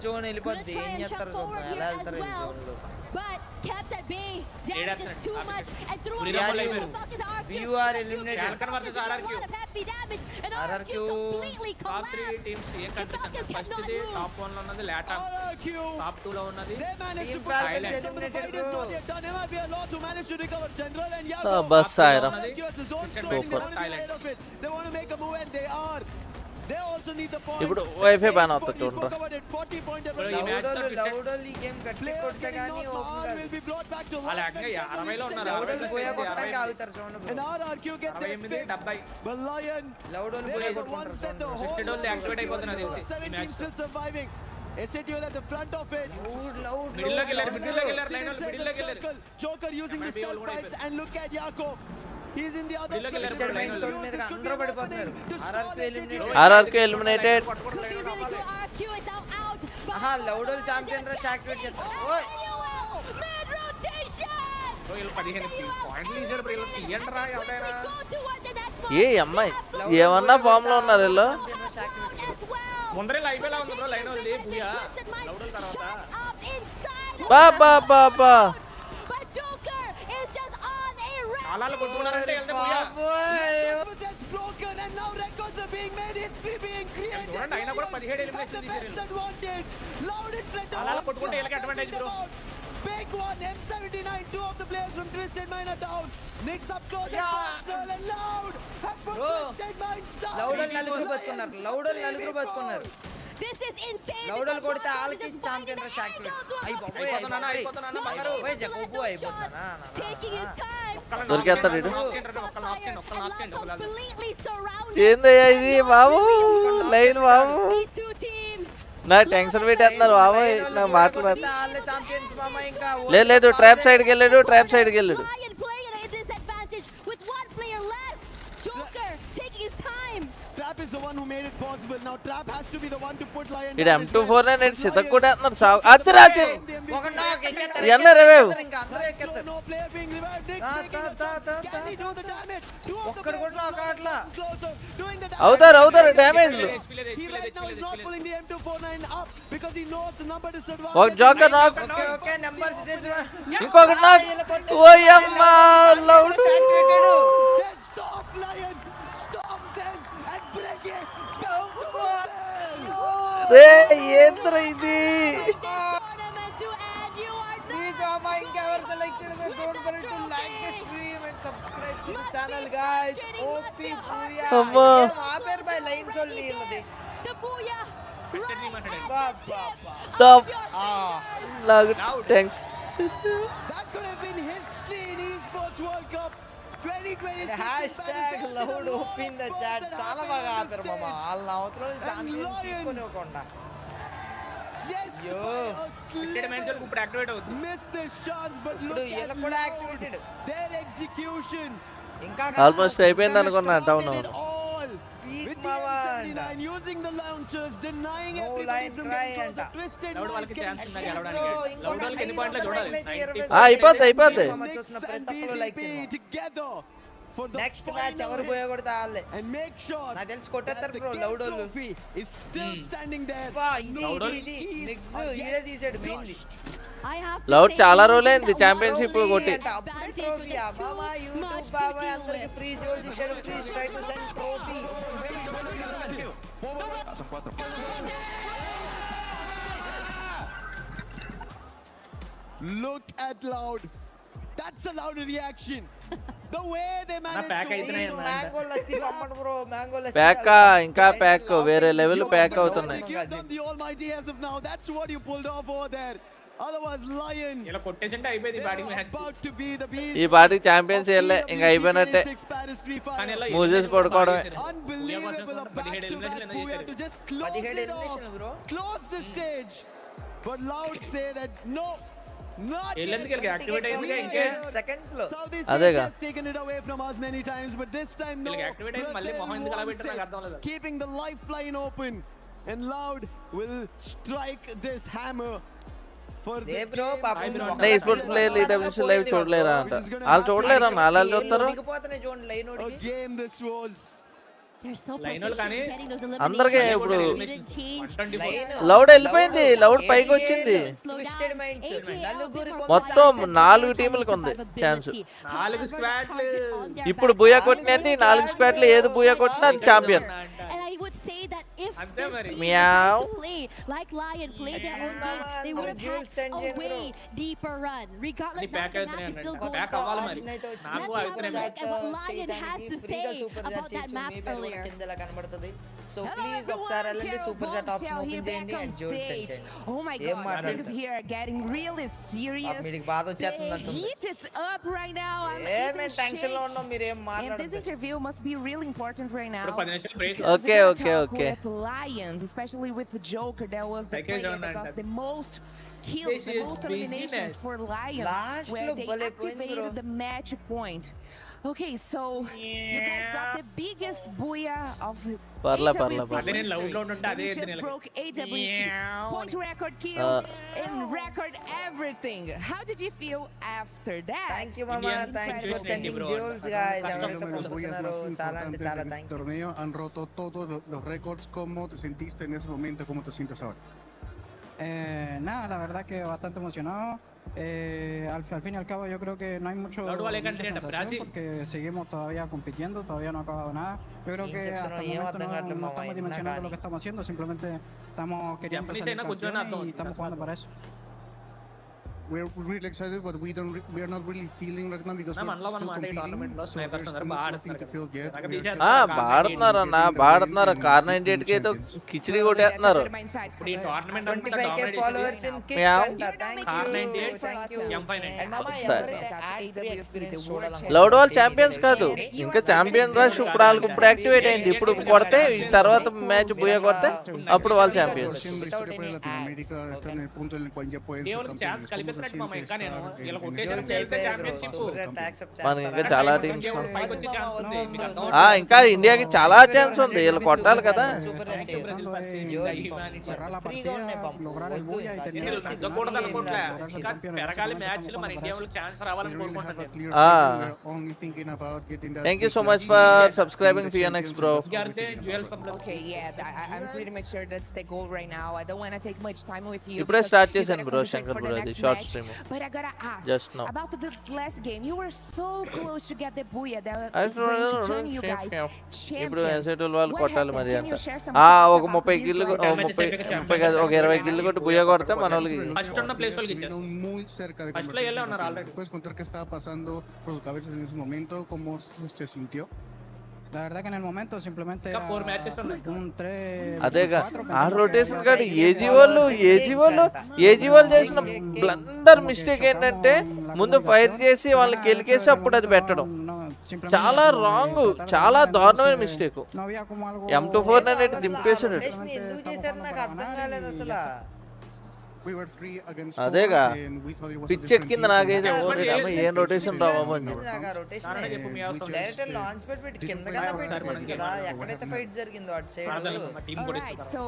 Zone వెళ్ళిపోద్ది. ఏం చేస్తారు చూద్దాం ఎలా వెళ్తారు ఈ zone లో. But kept at bay. Damage is too much and through BRIO are eliminated. Falcon versus RRQ. RRQ completely collapsed. teams ఏ condition first the top 1 లో ఉన్నది లాటమ్, టాప్ 2 లో ఉన్నది టీమ్ Falcon eliminated. బస్ సాయరా. They want to make a move and they are. They also need the points. ఇప్పుడు wifi ban అవుతుంది చూడండి. లౌడల్ ఈ గేమ్ గట్టి కొడితే గానీ ఓపెన్ కాదు. Will be brought back to అలా అక్క 60 లో ఉన్నారు. లౌడల్ పోయా కొట్టడానికి ఆగుతారు చూడండి bro. and RRQ get their 70. but Lion లౌడల్ పోయా కొట్టుకుంటారు. సిస్టడోల్ యాక్టివేట్ అయిపోతున్నది ఈ 17 match. still surviving. SATL at the front of it. Middle లోకి వెళ్ళారు లైన్ వాళ్ళు మిడిల్ లోకి వెళ్ళారు. Joker using the stealth bites and look at Yako. He's in the other side. అందరూ పడిపోతున్నారు. RRQ eliminated. ఆహా లౌడల్ ఛాంపియన్ రష్ యాక్టివేట్ చేస్తారు. ఓయ్ వీళ్ళు 15 పాయింట్లు ఇచ్చారు బ్రో. వీళ్ళు తీయండి రా ఎవరైనా. ఏ అమ్మాయి ఏమన్నా ఫామ్ లో ఉన్నారు వీళ్ళు. ముందరే లైవ్ ఎలా ఉంది బ్రో లైన్ వదిలి బుయా లౌడల్ తర్వాత. బా అలాల కొట్టుకున్నారంటే వెళ్తే బుయా. Just broken and now records are being made. History being created. చూడండి అయినా కూడా 17 ఎలిమినేషన్ తీశారు. Advantage. Loud in front of. అలాల కొట్టుకుంటే వీళ్ళకి advantage bro. Big one. M79. Two of the players from Twisted Mind are down. Mix up close and Loud. Twisted Mind stop. లౌడల్ నలుగురు బతుకున్నారు. This is insane. లౌడల్ కొడితే ఆల్కి champion rush activate. అయిపోతానా బంగారు. ఓయ్ జకోబు అయిపోతానా. Taking his time. దొరికేస్తాడు ఇడు. ఏందయ్యా ఇది బాబు line బాబు. నాకు tension పెట్టేస్తున్నారు బాబు. నాకు మాటలు లేదు. ట్రాప్ సైడ్కి వెళ్ళాడు. Trap is the one who made it possible. Now Trap has to be the one to put Lion. ఇది M24 నే నేను సిద్ధకు కొట్టేస్తున్నారు. సాగు అది రాచి ఒక నాక్ ఎక్కేస్తారు. ఎన్న రేవేవ్ ఇంకా అందరూ ఎక్కేస్తారు. No player being revived. Can he do the damage? ఒక్కడు కూడా ఒక అట్లా doing the అవుతారు డ్యామేజ్లు. He right now is not pulling the M249 up because he knows the number disadvantage. ఒక జోకర్ నాక్. ఓకే నంబర్స్ ఇంకొకటి నాక్. ఓయమ్మా LOUD. Stop Lion. Stop them and break it. రే ఏంద్రా ఇది. ఇంకెవరు సెలెక్ట్ చేయలేదు. Don't forget to like the stream and subscribe to the channel guys. OP booyah. అమ్మా ఆపేర్ బై లైన్ సోల్ నీళ్ళది. టాప్ లాగ్ thanks. That could have been history in Esports World Cup 2026. #loud open the chat. చాలా బాగా ఆపారు మామ. వాళ్ళ అవతల ఛాంపియన్ తీసుకొనివ్వకుండా. ఇప్పుడు యాక్టివేట్ అవుతుంది. Missed this chance but ఇప్పుడు ఇలా కూడా యాక్టివేటెడ్. their execution. ఇంకా ఆల్మోస్ట్ అయిపోయింది అనుకున్నా town. with the M79 using the launchers, denying everybody from getting close. A twisted minds getting అయిపోద్ది together for the next match ఎవరు పోయకూడదు వాళ్ళే and make sure నాకు తెలిసి కొట్టేస్తారు బ్రో the లౌడ్ వాళ్ళు trophy is still standing there. ఇది next ఈడే తీసాడు మెయిన్లీ లౌడ్ చాలా రోజులైంది ఛాంపియన్షిప్ కొట్టి ట్రోఫీ మామా యూట్యూబ్ బాబాయ్ అందరికి ఫ్రీ జోన్స్ ఇచ్చాడు please try to send trophy Look at Loud. That's a Loud reaction. The way they managed to mango lassi పంపండి బ్రో మ్యాంగో లస్సీ ప్యాక్ ఇంకా ప్యాక్ వేరే లెవెల్ ప్యాక్ అవుతున్నాయి. give them the almighty as of now. That's what you pulled off over there. Otherwise Lion ఇలా కొట్టేసింటే అయిపోయింది batting match. about to be the beast. ఈ party champions వెళ్ళే ఇంకా అయిపోయినట్టే మూజెస్ పడుకోవడమే. Unbelievable a back-to-back who had to just close the stage. But Loud say that no. Activate అయింది ఇంకా seconds లో అదేగా has taken it away from us many times, but this time no. Activate అయింది మళ్ళీ మొహం ఎందుకు అలా పెట్టారో నాకు అర్థం లేదు. Keeping the lifeline open and Loud will strike this hammer for the bro పాపం నే స్పోర్ట్స్ ప్లేయర్ EWC లైవ్ చూడలేరా అంట. వాళ్ళు చూడలేరా వాళ్ళు చూస్తారు. దిగిపోతనే చూడండి line a ఓడికి game this was. అందరికీ ఇప్పుడు లౌడ్ వెళ్ళిపోయింది, లౌడ్ పైకి వచ్చింది. మొత్తం 4 టీములకు ఉంది ఛాన్స్. 4 స్క్వాడ్లు ఇప్పుడు బూయా కొట్టినది 4 స్క్వాడ్లు ఏది బూయా కొట్టినా అది champion. Meow. Like Lion play their own game, they would have had a way deeper run. Regardless, now the map is still going on. Let's have a look at what Lion has to say about that map earlier. కిందలా కనబడుతది. So please ఒకసారి వెళ్ళండి super chat option open చేయండి and zone set చేయండి. Oh my god, things here are getting really serious. మీకు బాధ వచ్చేస్తుంది అంటుంది. Heat it up right now. మేము tension లో ఉన్నాం, మీరు ఏం And మాట్లాడొద్దు. this interview must be really important right now. 10 నిమిషాలు break. Okay, okay, okay. With Lions, especially with the Joker, that was the player that got the most kills, This the is most eliminations for Lions, Last where lo they bale activated point, the match point. Okay, so you guys got the biggest booyah of Parla. అదే నేను loud లో ఉంటే అదే you just broke AWC point record kill and record everything. How did you feel after that? Thank you mama, thanks for sending jewels guys. Uno de los boyas más importantes de este torneo han roto todos los récords. ¿Cómo te sentiste en ese momento? ¿Cómo te sientes ahora? Nada, la verdad que bastante emocionado. Al fin y al cabo yo creo que no hay mucha sensación porque seguimos todavía compitiendo, todavía no ha acabado nada. Yo creo que hasta el momento no estamos dimensionando lo que estamos haciendo, simplemente estamos queriendo ser campeones y estamos jugando para eso. We're really excited, but we are not really feeling right now because we're still competing. So there's nothing to feel yet. బాడుతున్నారు car 98 కి అయితే కిచిడి కొట్టేస్తున్నారు. ఇప్పుడు ఈ tournament అంతా 25k followers in kick car 98 loud వాళ్ళు champions కాదు, ఇంకా ఛాంపియన్ రష్ ఇప్పుడు వాళ్ళకి ఇప్పుడు యాక్టివేట్ అయింది. ఇప్పుడు కొడితే ఈ తర్వాత మ్యాచ్ బూయా కొడితే అప్పుడు వాళ్ళు ఛాంపియన్స్. మనకి ఇంకా చాలా టీమ్స్, ఇంకా ఇండియాకి చాలా ఛాన్స్ ఉంది, వీళ్ళు కొట్టాలి కదా. Thank you so much for subscribing to Phoenix bro. Okay, yeah, I'm pretty much sure that's the goal right now. I don't want to take much time with you. ఇప్పుడే start చేశాను bro Shankar bro, అది short stream. But I gotta ask Just now. about this last game. You were so close to get the booyah that was going to turn you guys ఇప్పుడు champions. ఎన్సెటల్ వాళ్ళు What కొట్టాలి happened? మరి Can అంట. you share some ఒక thoughts 30 about గిల్లు this last 30 కాదు, ఒక 20 గిల్లు కొట్టి బుయ్య కొడితే మన వాళ్ళకి ఫస్ట్ ఉన్న ప్లేస్ వాళ్ళకి ఇచ్చారు. Muy cerca de ఫస్ట్ లో వెళ్ళే ఉన్నారు already. ¿Puedes contar qué estaba pasando por sus cabezas en ese momento? ¿Cómo se sintió? La verdad que en el momento simplemente ఇంకా 4 మ్యాచెస్ ఉన్నాయి. un 3 అదేగా ఆ రొటేషన్ కాదు. ఏజీ వాళ్ళు చేసిన బ్లండర్ మిస్టేక్ ఏంటంటే ముందు ఫైర్ చేసి వాళ్ళని గెలికేసి అప్పుడు అది పెట్టడం చాలా రాంగ్, చాలా దారుణమైన మిస్టేక్. M24 అనేది దింపేసాడు. ఎందుకు చేశారు నాకు అర్థం కాలేదు అసలు. we were 3 against 4 అదేగా and we thought it was a pitch different కింద team. నాకైతే We ఓడి had రామ some ఏం patience రొటేషన్ in రావా our మంది rounds, కారణం చెప్పు మీ and అవసరం we డైరెక్ట్ just లాంచ్ పెట్టి didn't కిందగా play well పెట్టచ్చు and కదా what ఎక్కడైతే happened. ఫైట్ జరిగిందో అటు సైడ్ టీం All కూడా right, so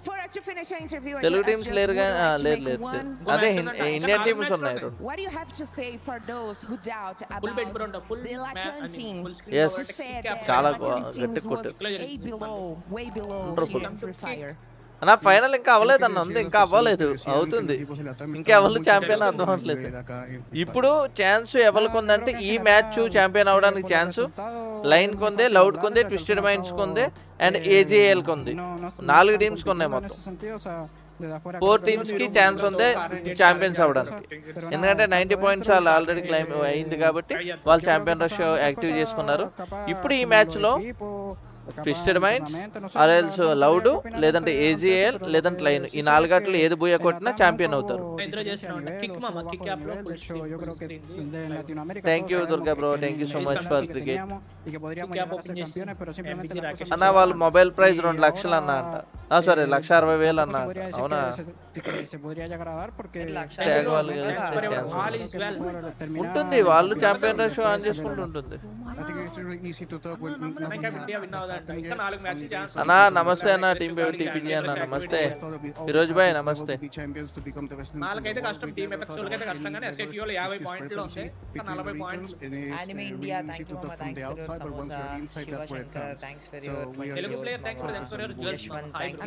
for us to finish our interview, I Telugu just teams would లేరుగా like to లేదు make లేదు one అదే match ఇండియన్ ఉన్నాయి. టీమ్స్ ఇంకా ఉన్నాయి 4 రెండు What do you have to say for those who doubt full bet bro about full the Latin teams? Yes. Who said that చాలా Latin గట్టి teams was కొట్టారు. way below Wonderful. in Free Fire? అన్న final ఇంకా అవ్వలేదు అన్న ఉంది ఇంకా అవ్వలేదు అవుతుంది ఇంకా ఎవరు ఛాంపియన్ అర్థం అవ్వట్లేదు ఇప్పుడు ఛాన్స్ ఎవరికి ఉందంటే ఈ మ్యాచ్ ఛాంపియన్ అవడానికి ఛాన్స్ లైన్ కొంది లౌడ్ కొంది ట్విస్టెడ్ మైండ్స్ కొంది అండ్ ఏజేఎల్ కొంది 4 టీమ్స్ ఉన్నాయి మొత్తం 4 టీమ్స్ కి ఛాన్స్ ఉంది ఛాంపియన్స్ అవడానికి ఎందుకంటే 90 పాయింట్స్ వాళ్ళు ఆల్రెడీ క్లైమ్ అయింది కాబట్టి వాళ్ళు ఛాంపియన్ రష్ యాక్టివ్ చేసుకున్నారు ఇప్పుడు ఈ మ్యాచ్ లో ట్విస్టెడ్ మైండ్స్ ఆర్ఎల్స్ లౌడ్ లేదంటే ఏజీఎల్ లేదంటే లైన్ ఈ 4 గంటలు ఏది బూయ కొట్టినా ఛాంపియన్ అవుతారు thank you Durga bro thank you so much for cricket అన్న వాళ్ళు మొబైల్ ప్రైస్ 2 లక్షలు అన్న అంట సారీ 1,60,000 అన్న అవునా ట్యాగ్ వాళ్ళు ఉంటుంది వాళ్ళు ఛాంపియన్ రష్ ఆన్ చేసుకుంటూ ఉంటుంది I think it's really easy to talk when nothing happens. అన్నా నమస్తే అన్న టీమ్ టీపీజీ అన్న నమస్తే ఫిరోజ్ భాయ్ నమస్తే నాలుగైతే కష్టం టీం ఎఫెక్ట్స్ వాళ్ళకైతే కష్టం కానీ ఎస్ఏటీఓ లో 50 పాయింట్లు ఉంది 40 points Anime India, thank you Mama, thanks for your samosa. Shiva Shankar, thanks for your Telugu player thanks for your jewels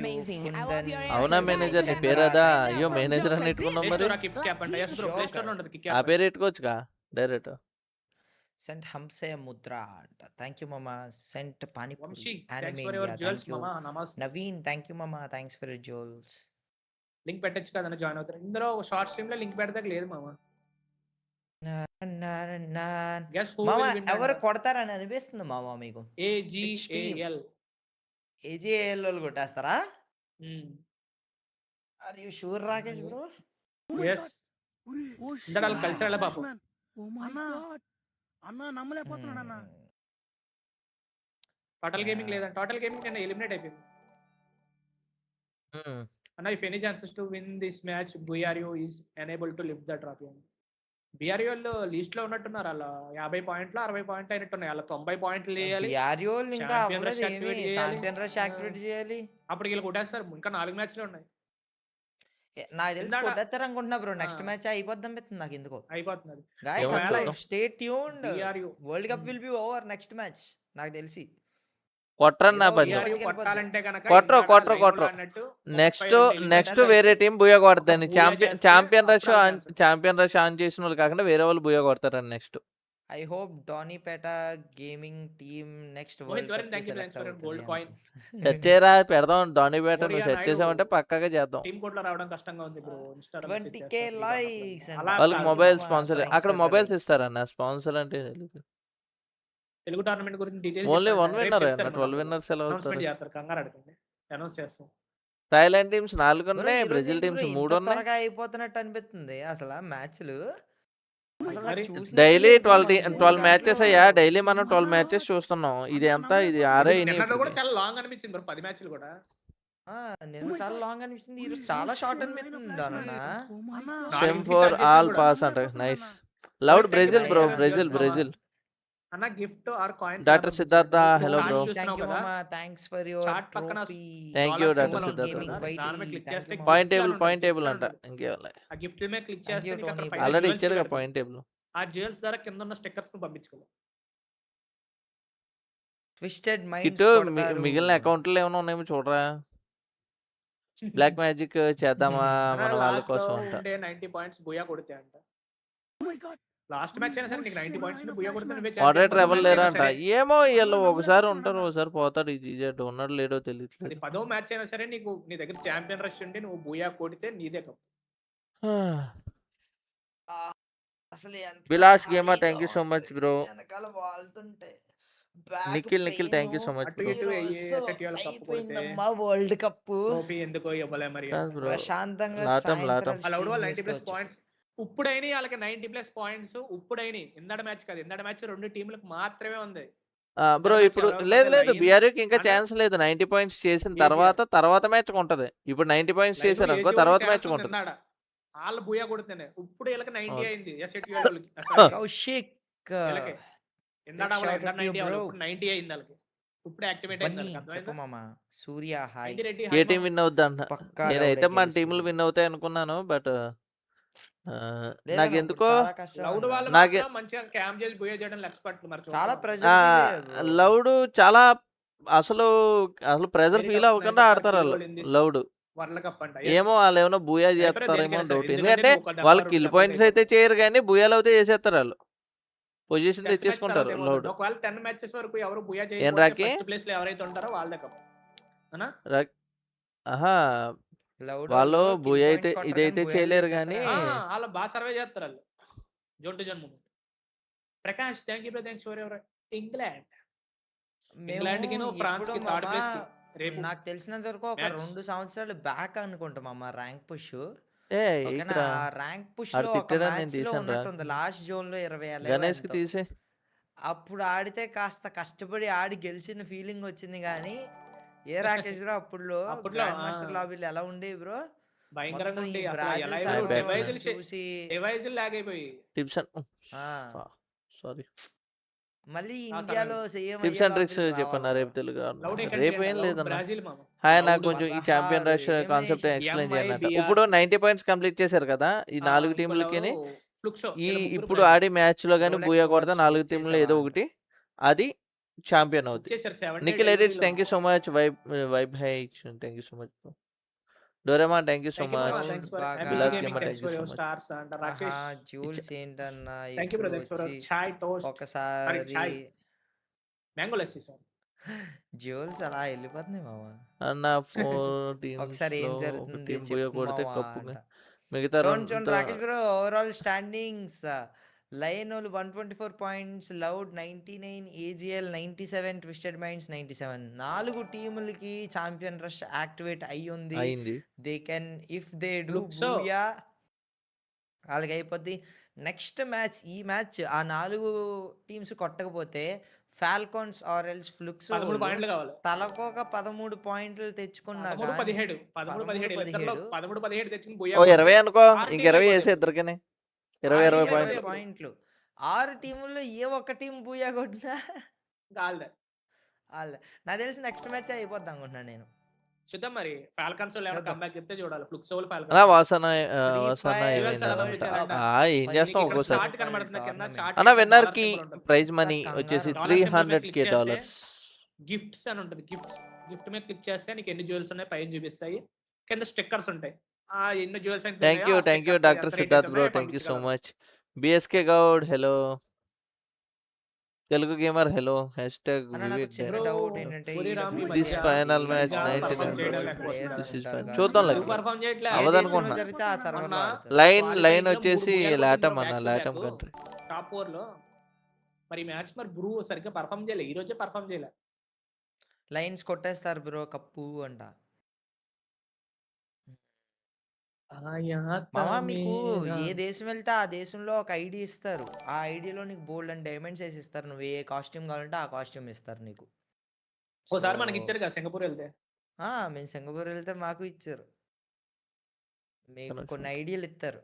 Amazing. I love your అవునా మేనేజర్ నీ పేరదా అయ్యో మేనేజర్ అని పెట్టుకున్నాం మరి కిక్ క్యాప్ అంటే yes bro ప్లే స్టోర్ లో ఉంటది kick ఆ క్యాప్ పేరు పెట్టుకోవచ్చుగా డైరెక్ట్ సెంట్ హంసే ముద్ర అంట థ్యాంక్ యూ మమా సెంట్ పానీపూరి Vamshi Anime thanks for your India, jewels thank you. మామా నమస్తే నవీన్ థ్యాంక్ యూ మమా thanks for your jewels link పెట్టొచ్చు కదన్న జాయిన్ అవుతారు ఇందులో షార్ట్ స్ట్రీమ్ లో లింక్ పెడతాక లేదు మామా గెస్ హూ మామ విల్ విన్ ఎవరు కొడతారని అనిపిస్తుంది మామ మీకు ఏజిఏఎల్ ఏజీఏఎల్ వాళ్ళు కొట్టేస్తారా are you sure Rakesh bro yes ఇందడాలు కలిసి వెళ్ళ పాపం అన్న నమ్మలేకపోతున్నాడు అన్న టోటల్ గేమింగ్ లేదంట టోటల్ గేమింగ్ కన్నా ఎలిమినేట్ అయిపోయింది అన్న if any chances to win this match BRIO is enable to lift the trophy అని BRIO లిస్ట్ లో ఉన్నట్టున్నారు అలా 50 పాయింట్లు 60 పాయింట్లు అయినట్టున్నాయి అలా 90 పాయింట్లు వేయాలి యారియోల్ ఇంకా Champion అవ్వలేదు rush ఏమి activate చేయాలి. ఛాంపియన్ రష్ యాక్టివేట్ చేయాలి అప్పుడు వీళ్ళు కొట్టేస్తారు ఇంకా 4 మ్యాచ్లు ఉన్నాయి నాకు తెలిసి ఇందాక- కొట్టేస్తారు అనుకుంటున్నా బ్రో నెక్స్ట్ మ్యాచ్ అయిపోద్ది అనిపిస్తుంది నాకు ఎందుకో అయిపోతున్నది గైస్ ఒకవేళ stay tuned BRIO world cup will be over next match నాకు తెలిసి కొట్రన్నా ఏదో బండి BRIO కొట్టాలంటే కనుక కొట్రో ఇందాక కొట్రో లైన్లో కొట్రో అన్నట్టు నెక్స్ట్ 35 నెక్స్ట్ ఎలిమినేట్ వేరే టీం బుయ్య కొడతాను బూయా చేస్తే ఛాంపియన్ రష్ అప్పుడు ఛాన్స్ ఛాంపియన్ రష్ ఆన్ చేసిన వాళ్ళు కాకుండా వేరే వాళ్ళు బుయ్య కొడతారని నెక్స్ట్ ఐ హోప్ డానీపేట gaming team next Mohit world Varun cup thank you select for gold అవుతుంది కాయిన్ సెట్ చేయరా పెడదాం డానీ బేట నువ్వు కొరియా సెట్ నాయుడు చేసావంటే పక్కాగా చేద్దాం టీం కోడ్ లో రావడం కష్టంగా ఉంది బ్రో 20k likes and అలా వాళ్ళకి కాదు. మొబైల్ Mama, స్పాన్సర్ thanks అక్కడ for మొబైల్స్ ఇస్తారన్న స్పాన్సర్ అంటే తెలీదు తెలుగు టోర్నమెంట్ గురించి డీటెయిల్స్ ఓన్లీ 1 విన్నర్ అన్న 12 విన్నర్స్ ఎలా అనౌన్స్మెంట్ అవుతారు చేస్తారు కంగారు అడగండి అనౌన్స్ చేస్తాం థాయిలాండ్ టీమ్స్ 4 బ్రో ఉన్నాయి ఈ రోజు బ్రెజిల్ ఏంటి టీమ్స్ బ్రో 3 ఇంత ఉన్నాయి త్వరగా అయిపోతున్నట్టు అనిపిస్తుంది అసలు మ్యాచ్లు అసలు నాకు మరి చూసినట్టే డైలీ లేదు 12 మ్యాచెస్ అయ్యా డైలీ మనం 12 మ్యాచెస్ చూస్తున్నాం ఇది ఎంత ఇది 6 నిన్నటి కూడా చాలా లాంగ్ అనిపించింది బ్రో 10 మ్యాచ్లు కూడా నిన్న చాలా లాంగ్ అనిపించింది ఈరోజు చాలా షార్ట్ అనిపిస్తుంది అన్న సెమ్ ఫర్ ఆల్ పాస్ అంట nice LOUD Brazil bro Brazil అన్న gift or coins doctor Siddhartha hello bro thank you మామా థ్యాంక్స్ ఫర్ యువర్ చాట్ పక్కన థ్యాంక్ యూ డాక్టర్ సిద్ధార్థ దాని మీద క్లిక్ చేస్తే పాయింట్ టేబుల్ అంట ఇంకేవాళ్ళ ఆ గిఫ్ట్ మీద క్లిక్ చేస్తే నీకు అక్కడ పైన ఆల్రెడీ jewels ఇచ్చారు పెడతారు. పాయింట్ టేబుల్ ఆ జ్యువెల్స్ ద్వారా కింద ఉన్న స్టిక్కర్స్ ను పంపించుకోవాలి ట్విస్టెడ్ ఇటు మైండ్స్ మిగిలిన అకౌంట్లు ఏమైనా ఉన్నాయేమో చూడరా బ్లాక్ మ్యాజిక్ చేద్దామా మన వాళ్ళ కోసం అంట 90 పాయింట్స్ బుయా కొడితే అంట లాస్ట్ మ్యాచ్ అయినా సరే నీకు 90 పాయింట్స్ బుయా కొడితే నువ్వే మోడరేటర్ ఎవరు లేరా అంట ఏమో వీళ్ళు ఒకసారి ఉంటారు ఒకసారి పోతాడు ఈ జీజెట్ ఉన్నాడు లేడో తెలియట్లేదు అది 10వ మ్యాచ్ అయినా సరే నీకు నీ దగ్గర ఛాంపియన్ రష్ ఉండి నువ్వు బుయా కొడితే నీదే కప్ అసలు Vilas gamer thank you so much bro వెనకాల వాళ్తుంటే Nikhil thank you so much అటు బ్రో ఇటు సెట్ చేయాలి కప్ కొడితే వరల్డ్ కప్ ట్రోఫీ ఎందుకో ఇవ్వలే మరి బ్రో ప్రశాంతంగా లాటం అలా కూడా 90 పాయింట్స్ ఇప్పుడైనా వాళ్ళకి 90 పాయింట్స్ ఇప్పుడైనా ఇందడ మ్యాచ్ కాదు ఇందడ మ్యాచ్ 2 టీంలకు మాత్రమే ఉంది బ్రో ఇప్పుడు లేదు బీఆర్యూకి ఇంకా ఛాన్స్ లేదు. 90 పాయింట్స్ చేసిన తర్వాత మ్యాచ్ ఉంటది. ఇప్పుడు 90 పాయింట్స్ చేశారు అనుకో, తర్వాత మ్యాచ్ ఉంటది. వాళ్ళు బూయా కొడుతూనే ఇప్పుడు వీళ్ళకి 90 అయింది. కౌశిక్ ఇందాడ 90 అయింది వాళ్ళకి. ఇప్పుడు యాక్టివేట్ అయింది. చెప్పమమ్మా సూర్య హాయ్. ఏ టీం విన్ అవుద్ది అంట? నేనైతే మన టీములు విన్ అవుతాయి అనుకున్నాను. బట్ నాకెందుకో మంచిగా క్యాంప్ చేసి బూయా చేయడం ఎక్స్పర్ట్. లౌడ్ చాలా అసలు ప్రెజర్ ఫీల్ అవ్వకుండా ఆడతారు వాళ్ళు. లౌడ్ ఏమో వాళ్ళు ఏమో బూయా చేస్తారేమో డౌట్. ఎందుకంటే వాళ్ళు కిల్ పాయింట్స్ అయితే చేయరు కానీ బూయాలు అయితే చేసేస్తారు. వాళ్ళు పొజిషన్ తెచ్చేసుకుంటారు. లౌడ్ ఒకవేళ 10 మ్యాచెస్ వరకు ఎవరు బూయా ఏం చేయకపోతే రాకి ఫస్ట్ ప్లేస్ లో ఎవరైతే ఉంటారో వాళ్ళదే కప్. ఆహా వాళ్ళు బూయా అయితే ఇదైతే చేయలేరు కానీ వాళ్ళు బాగా సర్వే చేస్తారు. వాళ్ళు zone to zone movement. Prakash thank you thanks for ever England. England కి ఫ్రాన్స్ కి థర్డ్ ప్లేస్ కి రేపు నాకు తెలిసినంత వరకు ఒక 2 సంవత్సరాలు బ్యాక్ అనుకుంటామమ్మా ర్యాంక్ పుష్. ర్యాంక్ పుష్ లో ఒక మ్యాచ్ లో ఉన్నట్టుంది. లాస్ట్ జోన్ లో 20 గణేష్ కి తీసే అప్పుడు ఆడితే కాస్త కష్టపడి ఆడి గెలిచిన ఫీలింగ్ వచ్చింది కానీ ఏ రాకేష్ బ్రో అప్పుడు గ్రాండ్ మాస్టర్ లాబీలు ఎలా ఉండేవి బ్రో? భయంకరంగా ఉండి చూసి డివైజులు లాగ్ అయిపోయి సారీ మళ్ళీ ఇండియాలో టిప్స్ అండ్ ట్రిక్స్ చెప్పన్నా రేపు తెలుగు రేపు ఏం లేదన్నా. హాయ్ నాకు కొంచెం ఈ ఛాంపియన్ రష్ కాన్సెప్ట్ ఎక్స్ప్లెయిన్ చేయండి. ఇప్పుడు 90 పాయింట్స్ కంప్లీట్ చేశారు కదా ఈ 4 టీంలకి. ఈ ఇప్పుడు ఆడి మ్యాచ్ లో కానీ బూయా కొడతా 4 టీంలో ఏదో ఒకటి అది ఛాంపియన్ అవుతుంది. Nikhil edits thank you so much. Vibe high thank you so much. డోరేమా thank you so much. Bilas gamer thank you so much. Jewels ఏంటన్నా ఒకసారి మ్యాంగో లస్సీ సార్ జూల్స్ అలా వెళ్ళిపోతుంది మామ అన్న 4 టీమ్స్ ఒకసారి ఏం జరుగుతుంది బూయా కొడితే కప్పు మిగతా Rakesh bro overall standings Line 124 points, LOUD 99, AGL 97, twisted minds 97. 4 టీములకి ఛాంపియన్ రష్ యాక్టివేట్ అయ్యింది. They can if they do booyah వాళ్ళకి అయిపోద్ది. నెక్స్ట్ మ్యాచ్ ఈ మ్యాచ్ ఆ 4 టీమ్స్ కొట్టకపోతే ఫాల్కాన్స్ ఆర్ ఎల్స్ ఫ్లుక్స్ తలకొక 13 పాయింట్లు తెచ్చుకున్నా 17 తెచ్చుకుని 20 అనుకో ఇంక 20 వేసే ఇద్దరికనే 20 పాయింట్లు. 6 టీముల్లో ఏ ఒక్క టీం బూయా కొట్టినా నాకు తెలిసి నెక్స్ట్ మ్యాచ్ అయిపోద్ది అనుకుంటున్నాను నేను. చూద్దాం మరి ఫాల్కన్స్ కంబ్యాక్ చెప్తే చూడాలి. ఫ్లుక్స్ ఏం చేస్తాం ఒక్కోసారి అన్న. విన్నర్ కి ప్రైజ్ మనీ వచ్చేసి $300,000 గిఫ్ట్స్ అని ఉంటుంది. గిఫ్ట్ మీద క్లిక్ చేస్తే నీకు ఎన్ని జ్యువెల్స్ ఉన్నాయి పైన చూపిస్తాయి. కింద స్టిక్కర్స్ ఉంటాయి. ఎన్ని jewels thank you doctor Siddharth bro thank you so much. BSK Goud hello. Telugu gamer hello. Hashtag Vivek this final match 99 this is fine. చూద్దాం అవదనుకుంటున్నా. లైన్ వచ్చేసి లాటమ్ అన్న, లాటమ్ కంట్రీ టాప్ 4 లో. మరి మ్యాచ్ మరి బ్రూ సరిగ్గా పర్ఫామ్ చేయలే. ఈ రోజే పర్ఫామ్ చేయలే. లైన్స్ కొట్టేస్తారు బ్రో కప్పు అంట. మామా మీకు ఏ దేశం వెళ్తే ఆ దేశంలో ఒక ఐడి ఇస్తారు. ఆ ఐడిలో నీకు బోల్డ్ అండ్ డైమండ్స్ వేసి ఇస్తారు. నువ్వు ఏ కాస్ట్యూమ్ కావాలంటే ఆ కాస్ట్యూమ్ ఇస్తారు నీకు. ఒకసారి మనకి ఇచ్చారు కదా సింగపూర్ వెళ్తే. మేము సింగపూర్ వెళ్తే మాకు ఇచ్చారు. మీకు కొన్ని ఐడియాలు ఇస్తారు.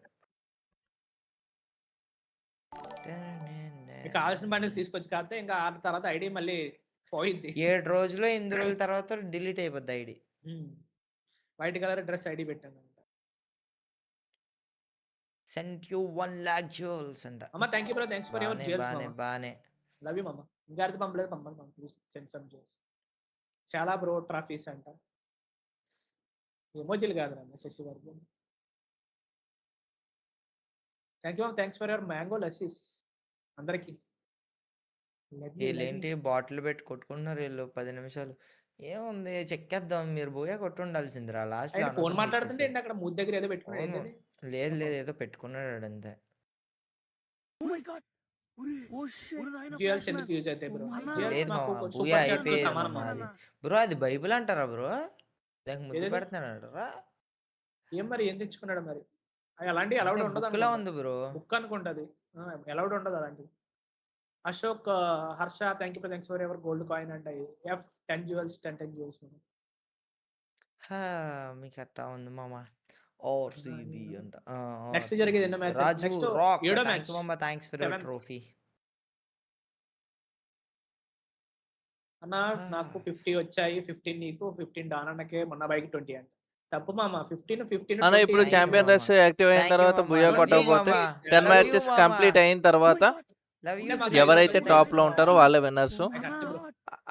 కావాల్సిన బండిల్స్ తీసుకొచ్చి కాస్తే ఇంకా ఆ తర్వాత ఐడి మళ్ళీ పోయింది. 7 రోజులు 8 రోజుల తర్వాత డిలీట్ అయిపోద్ది ID. White colour dress ID పెట్టాను. సెంట్ యూ 1 lakh jewels అంట. అమ్మ thank you bro thanks for your jewels మామ. బానే లవ్ యూ మామ. ఇంకా అర్థం పంపలేదు ప్లీజ్ సెండ్ సమ్ jewels. చాలా బ్రో ట్రాఫీస్ అంట. ఎమోజిలు కాదు నా శశి గారు. థ్యాంక్ యూ మామ thanks for your mango lassis అందరికి. వీళ్ళేంటి బాటిల్ పెట్టి కొట్టుకుంటున్నారు వీళ్ళు 10 నిమిషాలు. ఏముంది చెక్కేద్దాం. మీరు బోయా కొట్టుండాల్సిందిరా లాస్ట్ లో. ఫోన్ మాట్లాడుతుంటే ఏంటి అక్కడ మూతి దగ్గర ఏదో పెట్టుకున్నాడు. లేదు ఏదో పెట్టుకున్నాడు అంతే. బ్రో అది బైబిల్ అంటారా బ్రో? దానికి ముద్దు పెడుతున్నాడు రా. ఏం మరి ఏం తెచ్చుకున్నాడు మరి? అలాంటి అలౌడ్ ఉండదు ఉంది బ్రో. బుక్ అనుకుంటది. అలౌడ్ ఉండదు అలాంటి. Ashok, Harsha, thank you for your gold coin and F 10 jewels, 10 jewels. మీకు అట్టా ఉంది మామ. ఆర్‌సీబీ అంట. నెక్స్ట్ జరిగేది ఎన్నో మ్యాచ్? రాజు నెక్స్ట్ రాక్ ఏడో థాంక్ మ్యాచ్. యూ మామ. Thanks for your 7th. Trophy. అన్న నాకు 50 వచ్చాయి. 15 నీకు, 15 డానన్నకే, మొన్న బైక్ 20 అంట. తప్పు మామ. 15 అన్న 20 ఇప్పుడు థాంక్ యూ ఛాంపియన్ మామ. రష్ యాక్టివ్ అయిన థాంక్ యూ తర్వాత మామ. బుయా లవ్ యూ కొట్టకపోతే మామ. 10 లవ్ యూ మ్యాచెస్ మామ. కంప్లీట్ అయిన తర్వాత లవ్ యూ. మాకు ఎవరైతే ఐదు టాప్ లో వచ్చాయి. ఉంటారో వాళ్ళే విన్నర్స్.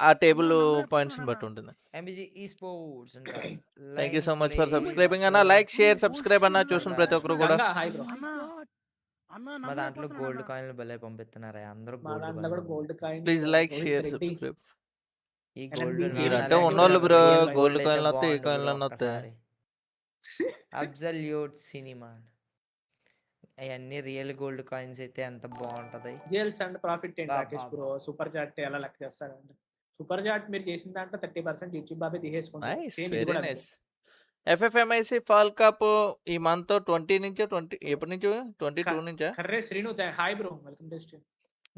ఆ టేబుల్ నమ్మలేకపోతున్నా పాయింట్స్ అన్న. బట్టి ఉంటుంది. ఎంబీజీ ఈ స్పోర్ట్స్ అంట. Thank you line so much for play subscribing అన్న. లైక్ షేర్ సబ్స్క్రైబ్ అన్న చూసిన ప్రతి ఒక్కరు కూడా. Ganga hi bro. మా దాంట్లో గోల్డ్ కాయిన్లు భలే పంపిస్తున్నారా అందరూ. మా గోల్డ్ దాంట్లో కూడా gold coins. Please like share Reddy subscribe. ఈ గోల్డ్ మీరంటే ఉన్నోళ్ళు బ్రో. గోల్డ్ కాయిన్లు వస్తాయి, ఈ కాయిన్లు వస్తాయి. Absolute cinema. అవన్నీ రియల్ గోల్డ్ కాయిన్స్ అయితే ఎంత బాగుంటది. జేల్స్ అండ్ ప్రాఫిట్ ఏంటి బా, రాకేష్ బా, బ్రో? సూపర్ చాట్ ఎలా లెక్క చేస్తారంటే, సూపర్ చాట్ మీరు చేసిన దాంట్లో 30% యూట్యూబ్ బాబే తీసేసుకుంటారు. నైస్, సేమ్ ఇది వెరీ కూడా అంతే. నైస్. FFMIC ఫాల్ కప్ ఈ మంత్ 20 నుంచి 20 ఎప్పటి నుంచి 22 నుంచా? Karre Srinu hi bro, welcome to stream.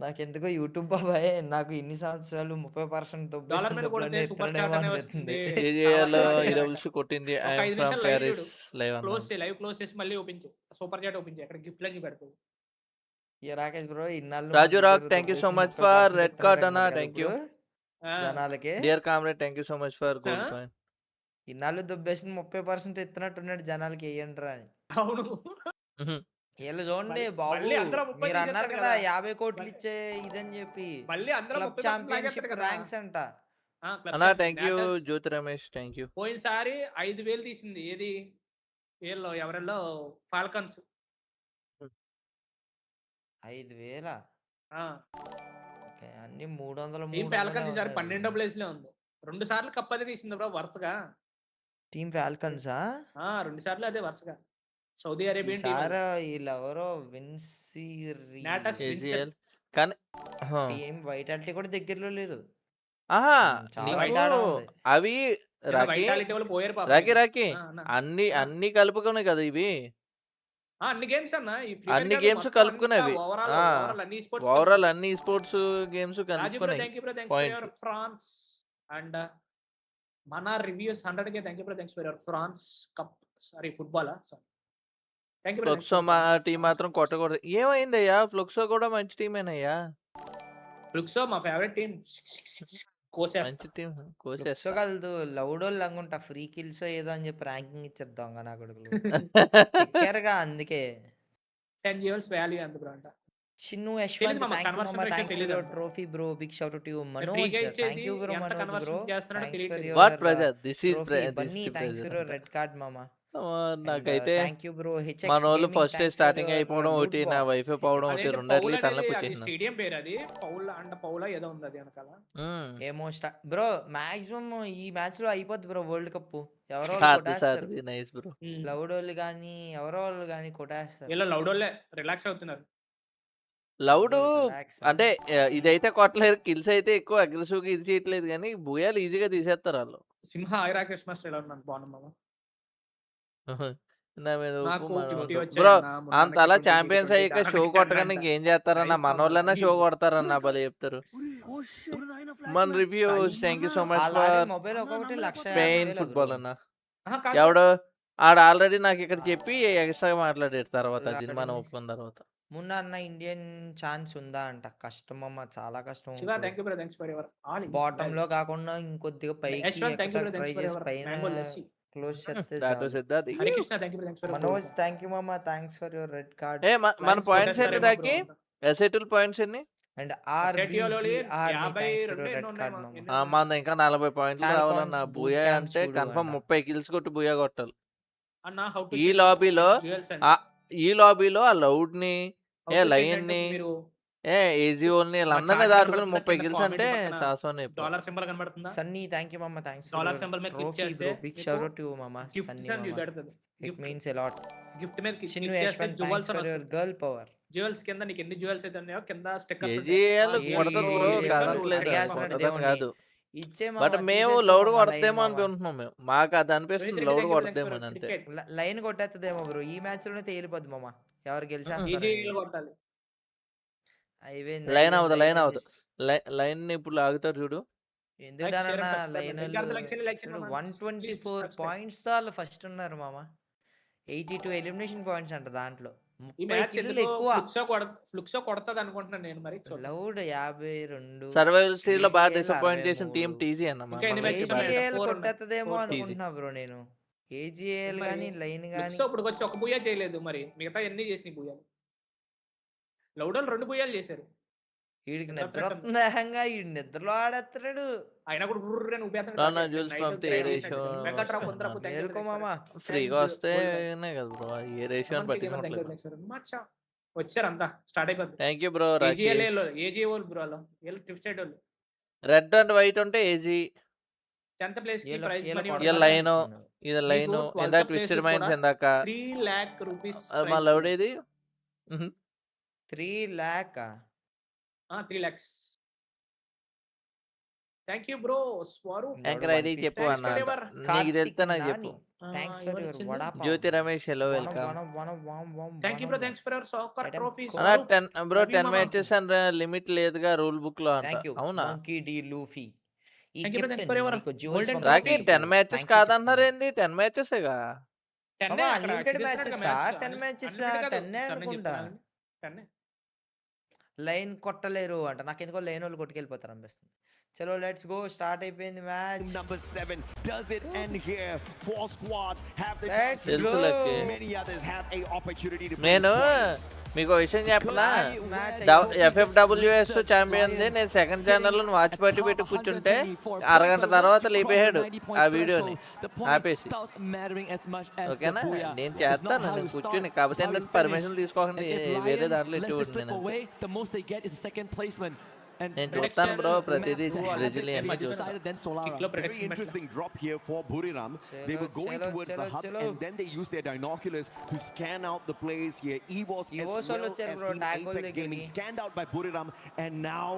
నాకెందుకో యూట్యూబ్ బాబాయ్ నాకు ఇన్ని సంవత్సరాలు 30% డాలర్ మీద కొడితే సూపర్ చాట్ అనే వస్తుంది. KJL EWC కొట్టింది. ఒక ఐ యామ్ 5 ఫ్రమ్ నిమిషాలు లైవ్ ప్యారిస్ చూడు. లైవ్ లైవ్ క్లోజ్ చేసి మళ్ళీ ఓపెన్ చేయి. సూపర్ చాట్ ఓపెన్ చేయి. అక్కడ గిఫ్ట్ లన్నీ పెడతావు. రాకేష్ బ్రో ఇన్నాళ్ళు Raju rock thank you so much for red card అన్న. థ్యాంక్ యూ జనాలకి. Dear comrade thank you so much for gold coin. ఇన్నాళ్ళు దుబ్బేసిన 30% ఇస్తున్నట్టున్నాడు జనాలకి వేయండిరా అని. అవును. వీళ్ళు చూడండి బాబు, మళ్ళీ అందరూ 30 మీరు అన్నారు తీసేస్తారు కదా కదా. 50 కోట్లు ఇచ్చే ఇదని చెప్పి. మళ్ళీ అందరూ క్లబ్ 30% ఛాంపియన్షిప్ లాగేస్తారు కదా. ర్యాంక్స్ అంట. అన్న thank you Jyothi Ramesh thank you. పోయినసారి 5,000 తీసింది. ఏది వీళ్ళు ఎవరెల్లో ఫాల్కన్స్ 5,000 అన్ని 300 టీమ్ ఫాల్కన్స్ ఈసారి 12వ ప్లేస్ లో ఉంది. 2 సార్లు కప్ అదే తీసింది బ్రో వరుసగా. టీమ్ ఫాల్కన్సా? 2 సార్లు అదే వరుసగా. సౌదీ అరేబియన్ టీం సారా వీళ్ళెవరో విన్సిరి కానీ టీమ్ వైటాలిటీ కూడా దగ్గరలో లేదు. ఆహా చాలా నీకు తేడా ఉంది. అవి రాకి వైటాలిటీ వాళ్ళు పోయారు పాపం. రాకి అన్ని కలుపుకునే కదా ఇవి. అన్ని గేమ్స్ అన్న. అన్ని గేమ్స్ కలుపుకునేవి. ఓవరాల్ అన్ని స్పోర్ట్స్ గేమ్స్ కలుపుకునే పాయింట్స్. ఫ్రాన్స్ అండ్ మన reviews 100K. Thank you bro. Thanks for your France cup. Sorry football sorry. Thank you bro. ఫ్లక్సో మా టీం మాత్రం కొట్టకూడదు. ఏమైందయ్యా? ఫ్లక్సో కూడా మంచి టీమేనయ్యా. ఫ్లక్సో మా ఫేవరెట్ టీం. మంచి టీం కోసేస్తా. ఫ్లక్సోగలదు లౌడోళ్ళు అనుకుంటా ఫ్రీ కిల్స్ ఏదో అని చెప్పి ర్యాంకింగ్ ఇచ్చారు దొంగ నా కొడుకులు. చెక్కారుగా అందుకే. 10 జెవెల్స్ వాల్యూ ఎంత బ్రో అంట. చిన్ను యశ్వంత్ థాంక్ యూ మామ. Thanks for your trophy bro. Big shout to you Manoj. Thank you bro Manoj bro. Thanks for your what pressure this is Bunny. Thanks for your red card మామ. నాకైతే థాంక్ యూ బ్రో. మన వాళ్ళు first day starting అయిపోవడం ఒకటి, నా wife పోవడం ఒకటి, రెండేళ్ళు తలనొప్పి వచ్చేసింది. స్టేడియం పేరు అది పౌలా ఏదో ఉంది అది వెనకాల. ఏమో బ్రో మాక్సిమం ఈ మ్యాచ్ లో అయిపోద్ది బ్రో వరల్డ్ కప్. ఎవరో నైస్ బ్రో. లౌడోళ్ళు గానీ ఎవరో వాళ్ళు గానీ కొట్టేస్తారు. ఇలా లౌడోళ్ళే రిలాక్స్ అవుతున్నారు. లౌడ్ అంటే ఇదైతే కొట్టలేరు. కిల్స్ అయితే ఎక్కువ అగ్రెసివ్ గా ఇది చేయట్లేదు కానీ బూయాలు ఈజీగా తీసేస్తారు వాళ్ళు. సింహ రాకేష్ మాస్టర్ ఎలా ఉన్నాను బాగున్నామా? బ్రో అంతలా ఛాంపియన్స్ అయ్యాక షో కొట్టగానే ఇంకేం చేస్తారన్న? మన వాళ్ళైనా షో కొడతారన్న భలే చెప్తారు. మన reviews thank you so much for Spain football అన్న. ఎవడు ఆడ ఆల్రెడీ నాకు ఇక్కడ చెప్పి ఎక్స్ట్రా మాట్లాడారు తర్వాత దీన్ని మనం ఒప్పుకున్న తర్వాత. మున్నా అన్న ఇండియన్ ఛాన్స్ ఉందా అంట. కష్టం అమ్మ చాలా కష్టం. బాటమ్ లో కాకుండా ఇంకొద్దిగా పైకి ట్రై చేసి పైన క్లోజ్ చేస్తే మనోజ్ థ్యాంక్ యూ మామ. Thanks for your red card. మన పాయింట్స్ ఎన్ని రాకి? ఎసెటిల్ పాయింట్స్ ఎన్ని? అండ్ మన ఇంకా 40 పాయింట్లు రావాలన్న. బూయా అంటే కన్ఫర్మ్ 30 కిల్స్ కొట్టి బూయా కొట్టాలి. ఈ లాబీలో ఆ లౌడ్ ని లైన్ ని ఏజీఓల్ని వీళ్ళందరినీ దాటుకుని 30 కిల్స్ అంటే సాసోనే. డాలర్ సింబల్ కనబడుతుందా? సన్నీ థాంక్ యూ మమ్మ. థాంక్స్ డాలర్ సింబల్ మీద క్లిక్ చేస్తే బిగ్ షౌట్ అవుట్ టు మమ్మ. సన్నీ చూపెడుతుంది. It means a lot. Gift మీద క్లిక్ చిన్ను చేస్తే jewels for your girl power. Jewels కింద నీకు ఎన్ని జువెల్స్ అయితే ఉన్నాయో కింద స్టిక్కర్స్ ఏజీఎల్ కొడతది బ్రో. కాదు ఇచ్చే బట్ మేము లౌడ్ కొడతామో అనుకుంటున్నాం. మేము మాకు అది అనిపిస్తుంది లౌడ్ కొడతామో అంతే. లైన్ కొట్టేస్తుందేమో బ్రో. ఈ మ్యాచ్ లోనే తేలిపోద్ది మామ ఎవరు గెలిచేస్తారు. అయిపోయింది లైన్ అయిపోయింది లైన్ అయిపోయింది అవుతుంది లైన్ ఇప్పుడు ఆగుతారు చూడు. ఎందుకన్నా లైన్ లైక్ 124 పాయింట్స్ తో వాళ్ళు ఫస్ట్ ఉన్నారు మామ. 82 ఎలిమినేషన్ పాయింట్స్ అంట దాంట్లో. ఈ 30 మ్యాచ్ కిల్లులు ఎందుకో ఎక్కువ. ఫ్లుక్సో కొడతది అనుకుంటున్నాను నేను మరి. లౌడ్ 52. సర్వైవల్ స్టేజ్ లో బాగా AGL డిసప్పాయింట్ చేసిన టీం 63. టీజీ అన్న. ఇంకా ఎన్ని matches ఉన్నాయి? AGL 4 కొట్టేత్తదేమో 4 అనుకుంటున్నా బ్రో నేను. AGL గానీ లైన్ గానీ ఫ్లుక్సో ఇప్పుడు వచ్చి ఒక బూయా చేయలేదు మరి. మిగతా ఎన్ని చేసినాయి బూయాలు. లౌడోలు 2 బూయాలు చేశారు. వీడికి నిద్ర వస్తుంది ఏకంగా. వీడి నిద్రలో ఆడేస్తున్నాడు. అయినా కూడా గుర్రని రానా జూల్స్ పంపితే ఏ రేషియో మేలుకో మామ. ఫ్రీగా వస్తే కదా బ్రో. ఏ రేషియో అని పట్టించుకోవట్లేదు. వచ్చారు అంతా స్టార్ట్ అయిపోతుంది. Thank you bro. ఏజీ వాళ్ళు బ్రో వాళ్ళు ట్రిప్ స్టేట్ వాళ్ళు. రెడ్ అండ్ వైట్ ఉంటే ఏజీ 10th ప్లేస్ కి ప్రైజ్ మనీ ఇది లైన్ ఇది లైన్ ఇందాక ట్విస్టెడ్ మైండ్స్ ఇందాక 3 lakh rupees మా లౌడ్ ఇది 3 lakh 3 lakhs. Thank you bro. Swaroop anchor ID చెప్పు అన్న. నీకు తెలిస్తే నాకు చెప్పు. Thanks for your vada pav. Jyothi Ramesh hello welcome. Thank you bro. Thanks for your soccer trophies. అన్న 10 బ్రో 10 మ్యాచెస్ అండ్ లిమిట్ లేదుగా రూల్ బుక్ లో అంట. అవునా? Monkey D Luffy. ఈ Thank you, thanks for your రాకి 10 మ్యాచెస్ కాదన్నారేంటి? 10 మ్యాచెసేగా. 10 అన్లిమిటెడ్ మ్యాచెస్ 10 మ్యాచెస్ 10 అనుకుంటా. లైన్ కొట్టలేరు అంట. నాకు ఎందుకో లైన్ వాళ్ళు కొట్టుకెళ్ళిపోతారు అనిపిస్తుంది. చలో లెట్స్ గో. స్టార్ట్ అయిపోయింది match. Number 7 does it end here. 4 squads have the Let's chance. go. Many others have a opportunity to నేను మీకు విషయం చెప్పనా? FFWS ఛాంపియన్ ది నేను సెకండ్ ఛానల్ లో వాచ్ పార్టీ పెట్టి కూర్చుంటే అరగంట తర్వాత లేపేయాడు ఆ వీడియోని ఆపేసి. ఓకేనా? నేను చేస్తాను. నేను కూర్చొని కాకపోతే ఏంటంటే పర్మిషన్ తీసుకోకుండా వేరే దాంట్లో ఇచ్చేవాడు నేను. నేను చూస్తాను బ్రో ప్రతిదీ Brazilian interesting drop here for Buriram. They were going towards the hub and then they used their binoculars to scan out the place here. EWOS as well as Team Apex Gaming scanned out by Buriram, and now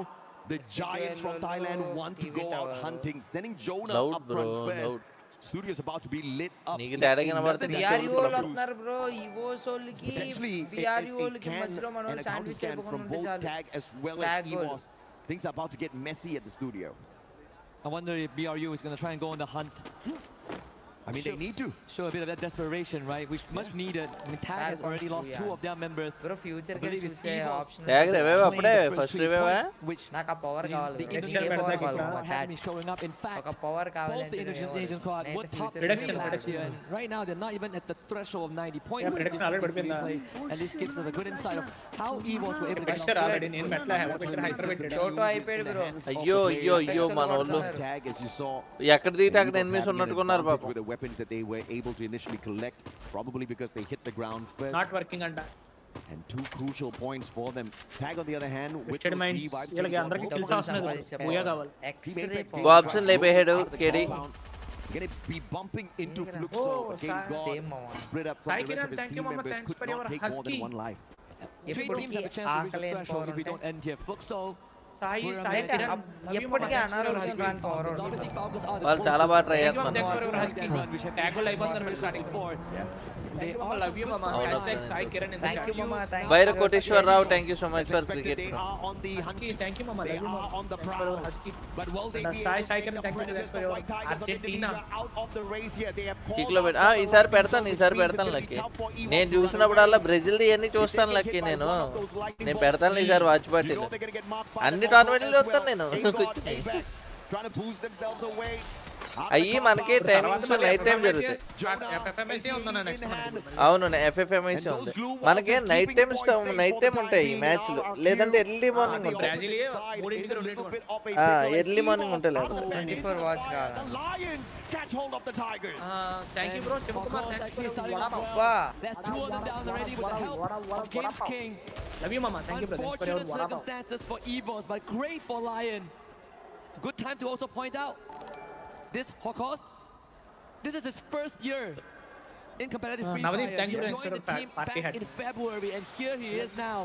the Giants from Thailand want to go out hunting, sending Jonah up front first. Studio is about to be lit up. నీకు తేడా కనబడితే BRIO వాళ్ళు వస్తున్నారు bro. EWOS వాళ్ళకి BRIO వాళ్ళకి మధ్యలో మనం sandwich చేయకుండా tag as well as EWOS. Things are about to get messy at the studio. I wonder if BRU is going to try and go on the hunt. I mean, they need to show a bit of that desperation, right? Which much needed. I mean, Tag has already lost 2 of their members. Bro, future ke chuse option. Tag revive appude first revive which naka power kavali. The Indonesian squad had been showing up. In fact, oka power kavali. Both the Indonesian squad were top last year, and right now they're not even at the threshold of 90 points. And this gives us a good insight of how EVOS were able to get already in metla hyper Choto అయిపోయాడు bro. అయ్యో మనోళ్ళు tag as you saw ఎక్కడ దిగితే అక్కడ enemies ఉన్నట్టుకున్నారు పాపం. with the weapons that they were able to initially collect, probably because they hit the ground first. Not working anda. And 2 crucial points for them. Tag on the other hand with those revives. Ilage andarki kills avasnadu. Booya kavali. Bobson లేపేయాడు కేడి. Gonna be bumping into Fluxo. Again God split up from the rest of his team members. Could not take more than 1 life. 3 teams have a chance to reach the threshold if we don't end here. Fluxo ఎప్పటికీ అనారోగ్యం రాని power వాళ్ళు చాలా బాగా try చేస్తున్నారు. వైర Koteswararao thank you so much for cricket. ఈసారి పెడతాను లక్కీ. నేను చూసినప్పుడల్లా బ్రెజిల్ ఇవన్నీ చూస్తాను లక్కీ. నేను పెడతాను ఈసారి వాచ్ పార్టీలో. అన్ని టోర్నమెంట్లు చూస్తాను నేను. అయ్యి మనకి టైమింగ్స్ నైట్ టైం జరుగుతాయి. అవును FFMIC ఉంది మనకి నైట్ టైం ఉంటాయి మ్యాచ్లు. లేదంటే ఎర్లీ మార్నింగ్ ఉంటాయి. ఎర్లీ మార్నింగ్ ఉంటాయి. Unfortunate circumstances for EVOS, but great for Lion. Good time to also point out this Hokos. This is his first year in competitive Free Fire. He joined the team back in February, and here he is now.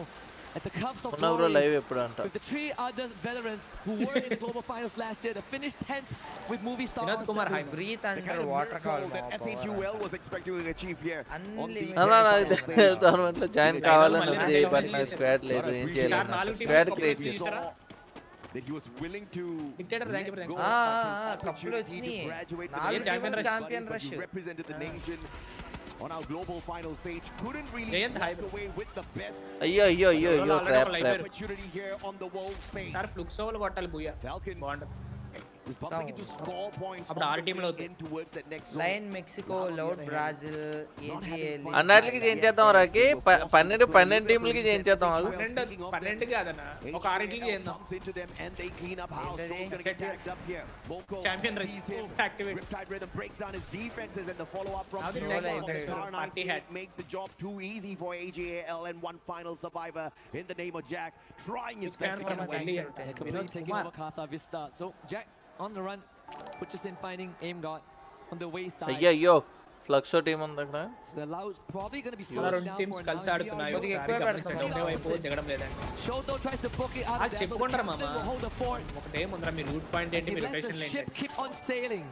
at the cuffs of Munna bro glory live eppudu anta with the 3 other veterans who were in the global finals last year. They finished 10th with movie star. Breathe The kind under of water miracle that SAQL was expecting to achieve here on the tournament lo join kavalani ఉంది but నా squad లేదు ఏం చేయాలి squad create చేసా that he was willing to కప్పులు వచ్చినాయి 4 champion rush represented the nation on our global final stage, couldn't really walk away with the best. అయ్యో trap Opportunity here on the world stage. Sir Flux over కొట్టాలి booyah Falcons is bumping into small points అప్పుడు or team లో in towards that next zone. Line Mexico LOUD Brazil AGL అన్నిటికి change చేద్దాం రాకి 12 టీంలకి change చేద్దాం 12 కాదన్న ఒక ఆరింటికి చేద్దాం into them and they clean up house. Those gonna get tagged up here. Boko Champion race activate. Riptide Rhythm breaks down his defenses and the follow up from Party hat makes the job too easy for AJAL and one final survivor in the name of Jack trying his best to get away. Taking over Casa Vista. So Jack on the run, puts us in finding aim got on the wayside. అయ్యో ఫ్లక్సో team ఉంది అక్కడ So the Laos probably going to be slowed down teams for కలిసి now. ఆడుతున్నాయి ఒకటే వైపు దిగడం లేదండి Shoto tries to book it out of అది there, but the చెప్పుకుంటారా captain మామ will hold the fort. ఒకటే ముందర మీ రూట్ పాయింట్ As ఏంటి he me lets location the ఏంటి ship keep on sailing.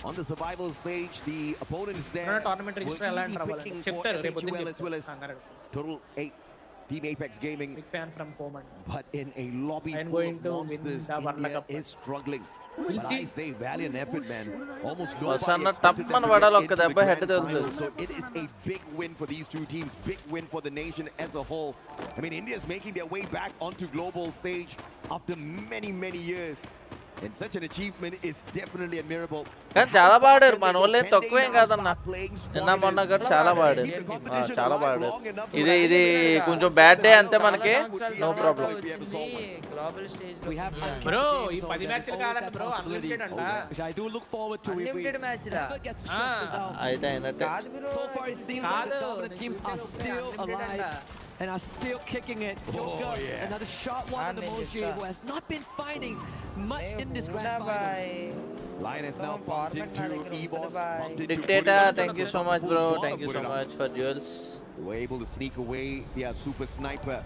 On the survival stage, the opponents there tournament were register ఎలా easy enter picking for చెప్తారు రేపు SHUL as well as Total 8 Team Apex Gaming. Big fan from పోమన్ But in a lobby I'm full going of to win monsters, the World India Cup. is struggling. We'll But see. I say valiant effort, man. Almost Vasanna nobody expected them టప్పని to పడాలి get ఒక్క into the దెబ్బ grand head తగులుతుంది final. So it is a big win for these two teams, big win for the nation as a whole. I mean, India is making their way back onto global stage after many years. And such an achievement is definitely admirable. కానీ చాలా బాడారు మన వాళ్ళే తక్కువేం కాదన్న నిన్న మొన్న కూడా చాలా బాడారు చాలా బాడారు ఇది కొంచెం బ్యాడ్ డే అంతే మనకి no problem global stage bro ఈ 10 మ్యాచ్లు కాదంట బ్రో అన్లిమిటెడ్ అంట Which I do look forward to. Unlimited match లా అయితే అయినట్టే కాదు bro So far it seems like the dominant teams are still alive and are still kicking it. Joker, another shot one on the Moshi, who has not been finding much in this grand final. Lion has now bumped into EVOS. Dictator, thank you so much bro, thank you so much for duels. They were able to sneak away their super sniper.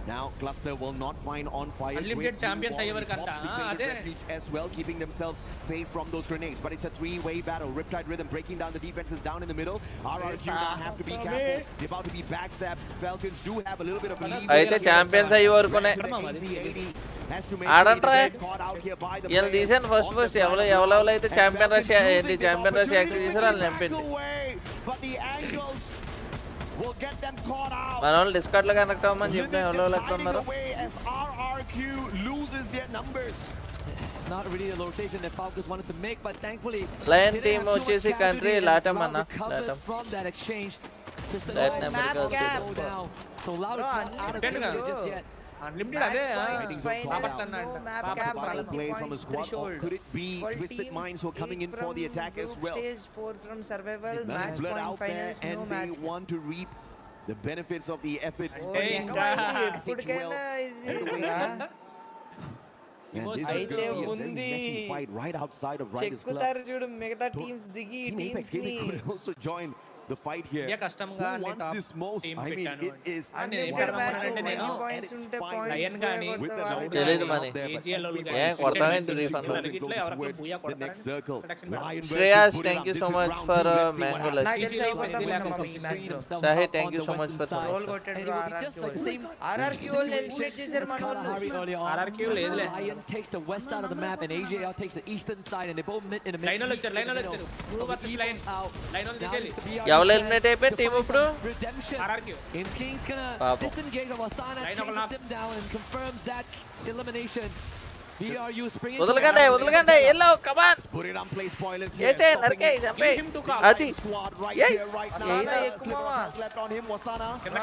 Now Cluster will not find on fire. Unlimited champions అయ్యేవారు కంట అదే as well, keeping themselves safe from those grenades. But it's a three-way battle. Riptide Rhythm breaking down the defenses down in the middle. RRQ now have to be careful. They're about to be backstabbed. Falcons do have a little bit of lead. అయితే champions అయ్యే వరకునే ఆడంట్రా ఈయన తీసాను first ఎవరెవరు అయితే champion Russia ఏంటి champion Russia active చేశారు వాళ్ళు నింపింది మన వాళ్ళు డిస్కార్డ్ లో కనెక్ట్ అవ్వమని చెప్పిన ఎవరెవరు ఎక్కడ ఉన్నారు Not really the rotation that Falcons wanted to make, but thankfully Lion team వచ్చేసి కంట్రీ లాటం అన్న లాటం from that exchange. Just the Latin America go down. So Loud is not out of danger just yet. Unlimited అదే play from a squad, or could it be Twisted Minds who are coming in for the attack as well? Stage 4 from survival, They match blood point out there finals, no and match. they want to reap the benefits of the efforts. ఎప్పటికైనా ఇది And this is going to be a very messy fight right outside of Riders Club. చెక్కుతారు చూడు మిగతా teams దిగి Team Apex teams ని Gaming could also join the fight here. India కష్టంగా Who wants this most? I mean, it is unlimited match points ఉంటే lion గాని with the loud తెలీదు మరి AGL ఏ కొడతామేంటి refund ఇట్లా ఎవరికి Booyah the next circle. Lion Shreyas versus thank you Buddha. So This is much round for two. Let's see mango what లస్ నాకు తెలిసి అయిపోతాం ఈ మ్యాచ్ లో Sahi, thank you so much for the role కొట్టాడు RRQ వాళ్ళు eliminate చేశారు మన వాళ్ళు ఆర్ఆర్క్యూ లేదులే Lion takes the west side of the map and AJL takes the eastern side, and they both meet in the line లో middle. వచ్చారు blue versus line line లో తీసేయాలి ఎవరు ఎలిమినేట్ అయిపోయి టీం ఇప్పుడు Redemption. ఆర్ఆర్క్యూ Ames King's gonna Papa. disengage of Wasana, Line up chases him down and confirms that elimination. BRU springing వదలకండి వదలకండి yellow come on Put it on play spoilers ఏ here. చే Stopping నరకే it. చంపే him to call. అది Squad right Yay. here, right now. Wasana Slip ఎక్కువ of tongue left on him. Wasana. కింద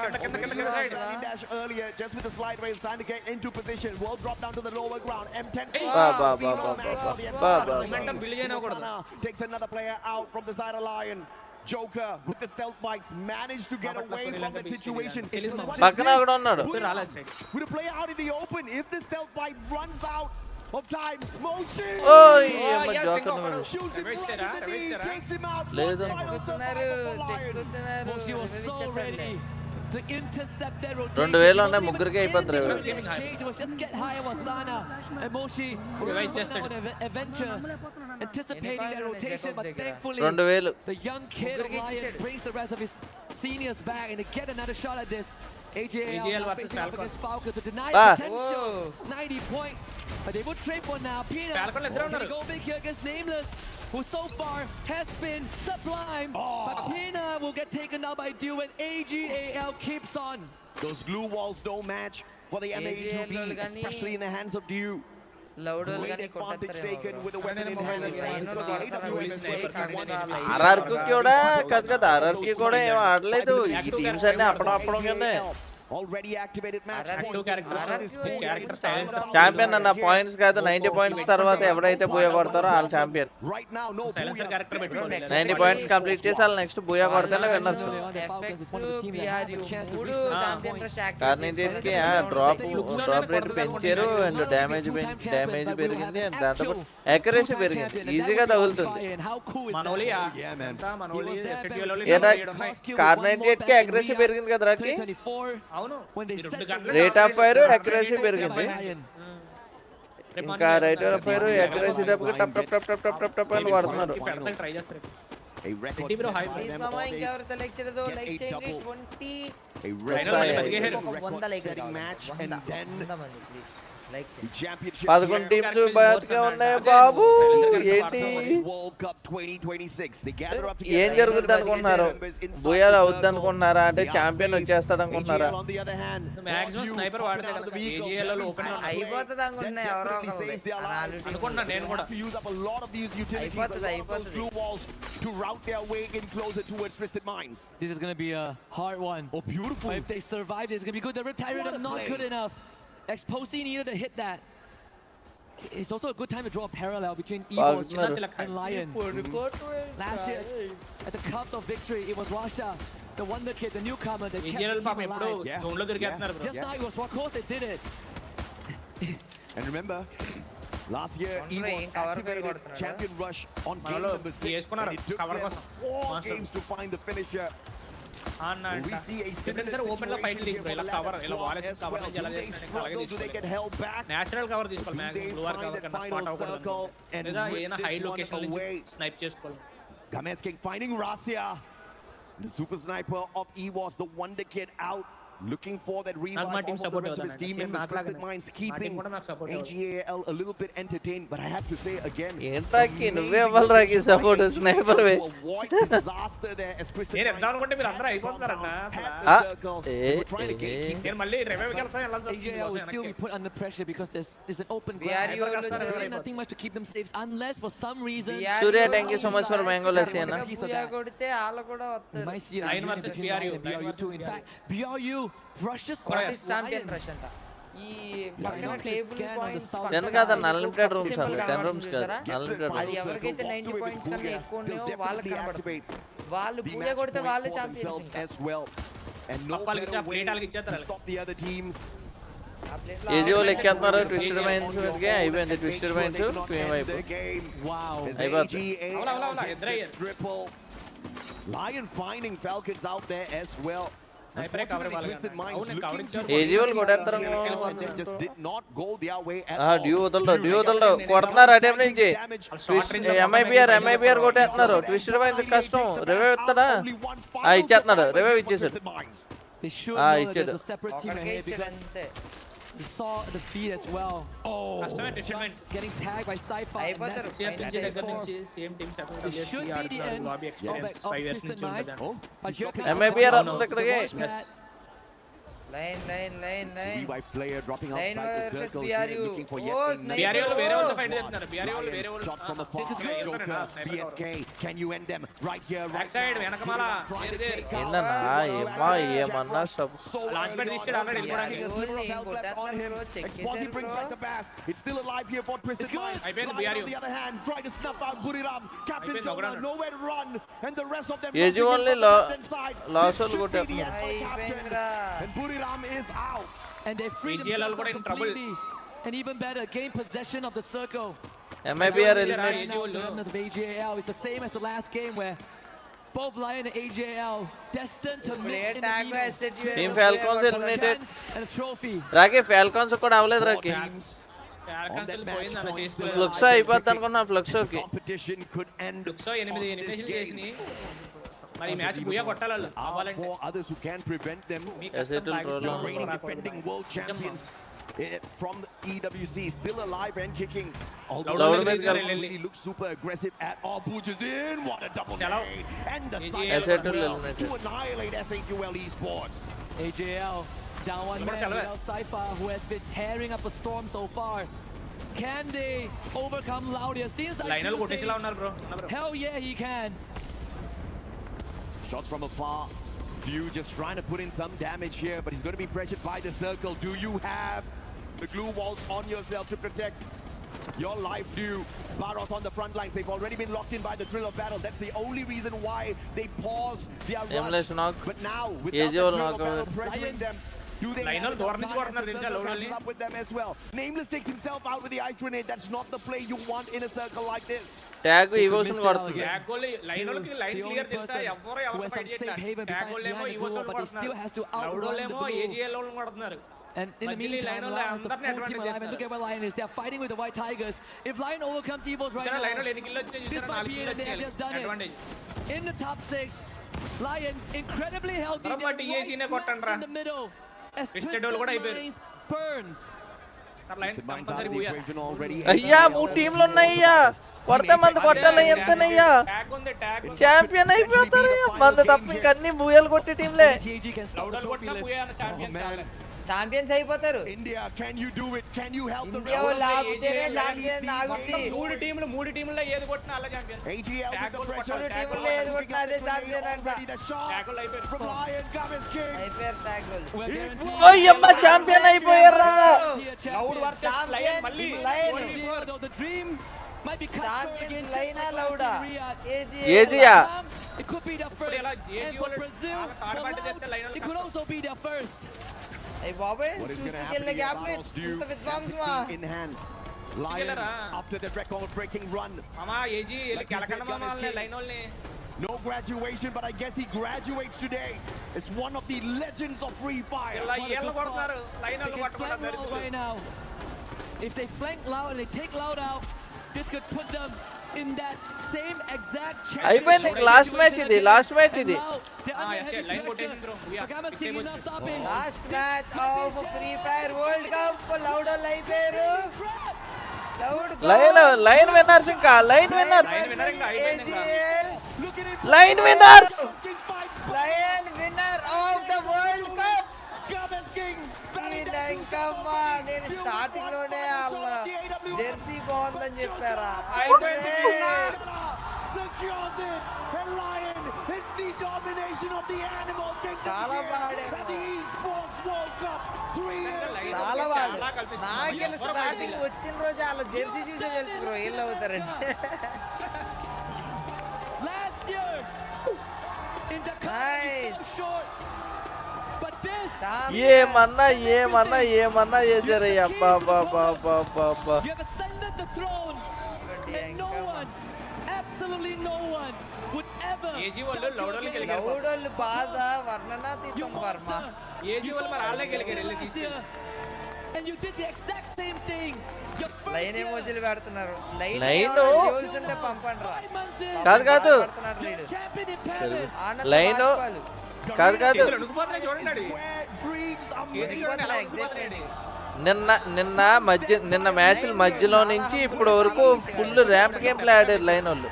side. Running dash earlier, just with the slide wave, trying to get into position. Will drop down to the lower ground. M10. Momentum build చేయనకూడదు. Wasana takes another player out from the side of Lion. Joker with the stealth bikes managed to get away from that situation. పక్కన కూడా ఉన్నాడు With a player out in the open, if the stealth bike runs out of time, motion. ఓయ్ అమ్మ joker Shoots him right in the knee, takes him out. లేదు Moshi was so ready to to intercept their rotation. 2000 ఉన్నాయి ముగ్గురికి అయిపోద్ది It was just get higher on Sana and Moshi were on an adventure anticipating their rotation, but thankfully 2000 the young kid of Lion brings the rest of his seniors back and they get another shot at this. AJL versus Falcons to deny Ah. potential 90 point, but they would trade for now. Pina gonna go big here against Nameless, who so far has been sublime, but Pina will get taken down by Douwan. AGAL keeps on. Those glue walls don't match for the MA2B, especially in the hands of Dew. Great advantage taken with a weapon in hand. ఆర్ఆర్కి కూడా కాదు కదా ఆర్ఆర్కి కూడా ఏం ఆడలేదు ఈ teams అన్ని అప్పడం కిందే Already activated match. Champion అన్న పాయింట్స్ కాదు 90 పాయింట్స్ తర్వాత ఎవరైతే బూయా కొడతారో వాళ్ళు champion Right now, no. 90 points complete చేసి వాళ్ళు నెక్స్ట్ బూయా కొడితేనే విన్నర్స్ కార్నిటీకి డ్రాప్ రేట్ పెంచారు అండ్ డ్యామేజ్ పెరిగింది అండ్ దాంతో యాక్యురసీ పెరిగింది ఈజీగా తగులుతుంది కార్నైట్ కి యాక్యురసీ పెరిగింది కదా రాకి రేట్ ఆఫ్ ఫైర్ యాక్యురసీ పెరిగింది ఇంకా రేట్ ఆఫ్ ఫైర్ యాక్యురసీ తప్పకి టప్ టప్ టప్ టప్ టప్ టప్ టప్ అని కొడుతున్నారు A record match and then championship 11 teams బయటగా ఉన్నాయి బాబు ఏంటి World Cup 2026. They gather up ఏం జరుగుద్ది అనుకుంటున్నారు బూయాలు అవుద్ది అనుకుంటున్నారా అంటే ఛాంపియన్ వచ్చేస్తాడు అనుకుంటున్నారా on the other hand, maximum sniper వాడితే కదా AGL లో ఓపెన్ అయిపోతది అనుకుంటున్నా ఎవరో అనుకుంటున్నా నేను కూడా use up a lot of these utilities along those glue walls to route their way in closer towards Twisted Minds. This is going to be a hard one. Oh, beautiful. But if they survive, it's going to be good. The Riptide Rhythm not good enough. Exposé needed to hit that. It's also a good time to draw a parallel between EVOS and Lion. Last year, at the cups of victory, it was Rasha, the wonder kid, the newcomer that kept the team alive. Just now it was Wakos that did it. And remember, last year EVOS activated Champion Rush on game number 6 and it took them 4 games to find the finisher. We see a similar open లో fight league ఇలా cover ఇలా Wallace cover నుంచి ఎలా చేస్తాను అలాగే తీసుకోవాలి natural cover తీసుకోవాలి maximum blue or cover కన్నా స్పాట్ అవ్వకూడదు లేదా ఏదైనా హై లొకేషన్ నుంచి స్నైప్ చేసుకోవాలి Games King finding Rasya, the super sniper of EVOS, the wonder kid out. Looking for that revive of the rest of his team members. Twisted Minds keeping AGAL a little bit entertained, but I have to say again, ఏంటాకి నువ్వే ఇవ్వాలరాకి support sniper వే avoid disaster there as Twisted నేను Minds ఎంత అనుకుంటే మీరు అందరూ అయిపోతారన్న నేను మళ్ళీ రివైవ్ కలిసా ఎలా AGL will still be put under pressure because there's an open ground. There's really nothing much to keep them safe unless for some reason Surya, thank you so much for mango lassi అన్న కొడితే ఆళ్ళ కూడా వస్తారు might see it versus BRU too. In fact, BRU brushes past champion rush అంట ఈ పక్కన table points 10 కాదన్న unlimited rooms అన్న 10 రూమ్స్ కాదు అన్లిమిటెడ్ అది ఎవరికైతే 90 పాయింట్స్ కన్నా ఎక్కువ ఉన్నాయో వాళ్ళకి కనబడతాయి వాళ్ళు పూజ కొడితే వాళ్ళే champions as well, and no better way to stop the other teams. ఏజీఓ లెక్కేస్తున్నారు ట్విస్టెడ్ మైండ్స్ మీదకి అయిపోయింది ట్విస్టెడ్ మైండ్స్ క్వీమ్ అయిపోయింది Triple Lion finding Falcons out there as well. Twisted Minds looking to ఏజీఓలు కొడేస్తారు and they just did not go their way at ఆ all. Due వదలడు కొడుతున్నారు ఆ time నుంచి ఎంఐబిఆర్ కొట్టేస్తున్నారు ట్విస్టెడ్ మైండ్స్ కష్టం రివైవ్ ఇస్తాడా ఇచ్చేస్తున్నాడు రివైవ్ ఇచ్చేసాడు they should know that ఇచ్చాడు there's a separate team ahead because they saw the feed as well. Getting tagged by Sci-Fi. Same teams It should be the end of Twisted Minds. But here comes ఎంఐబిఆర్ వస్తుంది ఇక్కడికి line Revive player dropping Line outside the versus circle BRU. here, looking for Oh, yet sniper. BRU లో వేరే వాళ్ళు fight చేస్తున్నారు BRU లో వేరే వాళ్ళు shots from the far side. Joker, BSK, can you end them right here, back right side now? వెనకమాల ఏందన్నా ఏమా ఏమన్నా లాంచ్ ప్యాడ్ తీసాడు already Exposé brings back the bass. It's still alive here for Twisted Minds. అయిపోయింది Lion, BRU. on the other hand, trying to snuff out Buriram. Captain Joker, nowhere to run, and the rest of them AG rushing in only from the left-hand side. Loss This వాళ్ళు should be the కొట్టేస్తున్నారు end for Captain. And Buriram is out. and they freed AGL themselves కూడా up in trouble. completely. And even better, gain possession of the circle. ఎంఐబిఆర్ Now the remnants of AGAL is the same as the last game where both Lion and AJL destined to meet in the middle. Team Falcons eliminated. And a trophy. రాకే Falcons కూడా అవలేదు రాకే. ఫ్లక్సో అయిపోద్ది అనుకున్నా ఫ్లక్సోకి. ఫ్లక్సో 8 elimination చేసినాయి. మరి match బుయా కొట్టాలి వాళ్ళు అవ్వాలంటే. For others who can prevent them. Your reigning defending world champions from the EWC still alive and kicking. Although really looks super aggressive at all. Push is in. What a double nade. And the side to annihilate SAQL Esports. AJL Douwan without Cypher, who has been tearing up a storm so far. Can they overcome Laudia? Seems like hell yeah he can. Shots from afar. View just trying to put in some damage here, but he's going to be pressured by the circle. Do you have the glue walls on yourself to protect your life? Do Baros on the front lines? They've already been locked in by the thrill of battle. That's the only reason why they paused their rush. But now, without the thrill of battle pressuring them, do they have up with them as well? Nameless takes himself out with the ice grenade. That's not the play you want in a circle like this. Tag ఇవోషన్ కొడుతుంది. Tag goal Line వాళ్ళకి Line clear తెలుసా? ఎవరు fight చేయట్లేదు. Tag goal ఏమో ఇవోషన్ కొడుతున్నారు. లౌడోలేమో AGL వాళ్ళు కొడుతున్నారు. And in the meantime, Lion has the full team alive, and look at where Lion is. They are fighting with the White Tigers. If Lion overcomes Evos right now, this might be it, and they have just done it. In the top 6, Lion incredibly healthy. They're right in the middle as Twisted Minds burns. అయ్యా 3 టీంలు ఉన్నాయ్యా. కొడితే మంది కొట్టాలి ఎంతనయ్యా. Champion అయిపోతారు. మంది తప్ప ఇంక అన్ని బూయలు కొట్టే టీంలే. ఛాంపియన్స్ అయిపోతారు. India can you do it? Can you help the champion ఆగుతుంది. 3 టీంలలో ఏది కొట్టినా అలా champion. AGL with the pressure. టీంలలో ఏది కొట్టినా అదే ఛాంపియన్ అంట. ట్యాగుల్ అయిపోయారు. From Lion Gavis King. అయిపోయారు ట్యాగుల్. ఓయమ్మ ఛాంపియన్ అయిపోయారా. లౌడ్ వర్సెస్ లయన్ మళ్ళీ. The dream might be cut short again. లైనా లౌడా. ఏజియా. It could be their first. And for Brazil, it could also be their first. Hey Bobby, what is going to happen in hand? Lion after the record-breaking run. Mama, AG, no graduation, but I guess he graduates today. It's one of the legends of Freefire. Right now, if they flank Loud and they take Loud out, this could put them in that same exact chance. అయిపోయింది. Last match ఇది. Last match of Freefire World Cup. Loud అయిపోయారు. Line winners ఇంకా line winners. Line winners. Lion winner of the world cup. నేను starting లోనే Jersey బాగుందని చెప్పారా? చాలా చాలా బాగా నాకు స్టార్టింగ్ వచ్చిన రోజు అలా జెర్సీ చూసే తెలుసు బ్రో ఏళ్ళు అవుతారండి. ఏమన్నా ఏమన్నా ఏమన్నా చేశారయ్యా. అబ్బా లౌడోళ్ళు బాధ వర్ణనాతీతం వర్మ. లైన్ ఎమోజీలు పెడుతున్నారు. లైన్ ఉంటే పంపండి రా. కాదు లైన్ కాదు నిన్న మ్యాచ్ల మధ్యలో నుంచి ఇప్పుడు వరకు ఫుల్ ర్యాంప్ గేమ్ ప్లే ఆడారు లైన్ వాళ్ళు.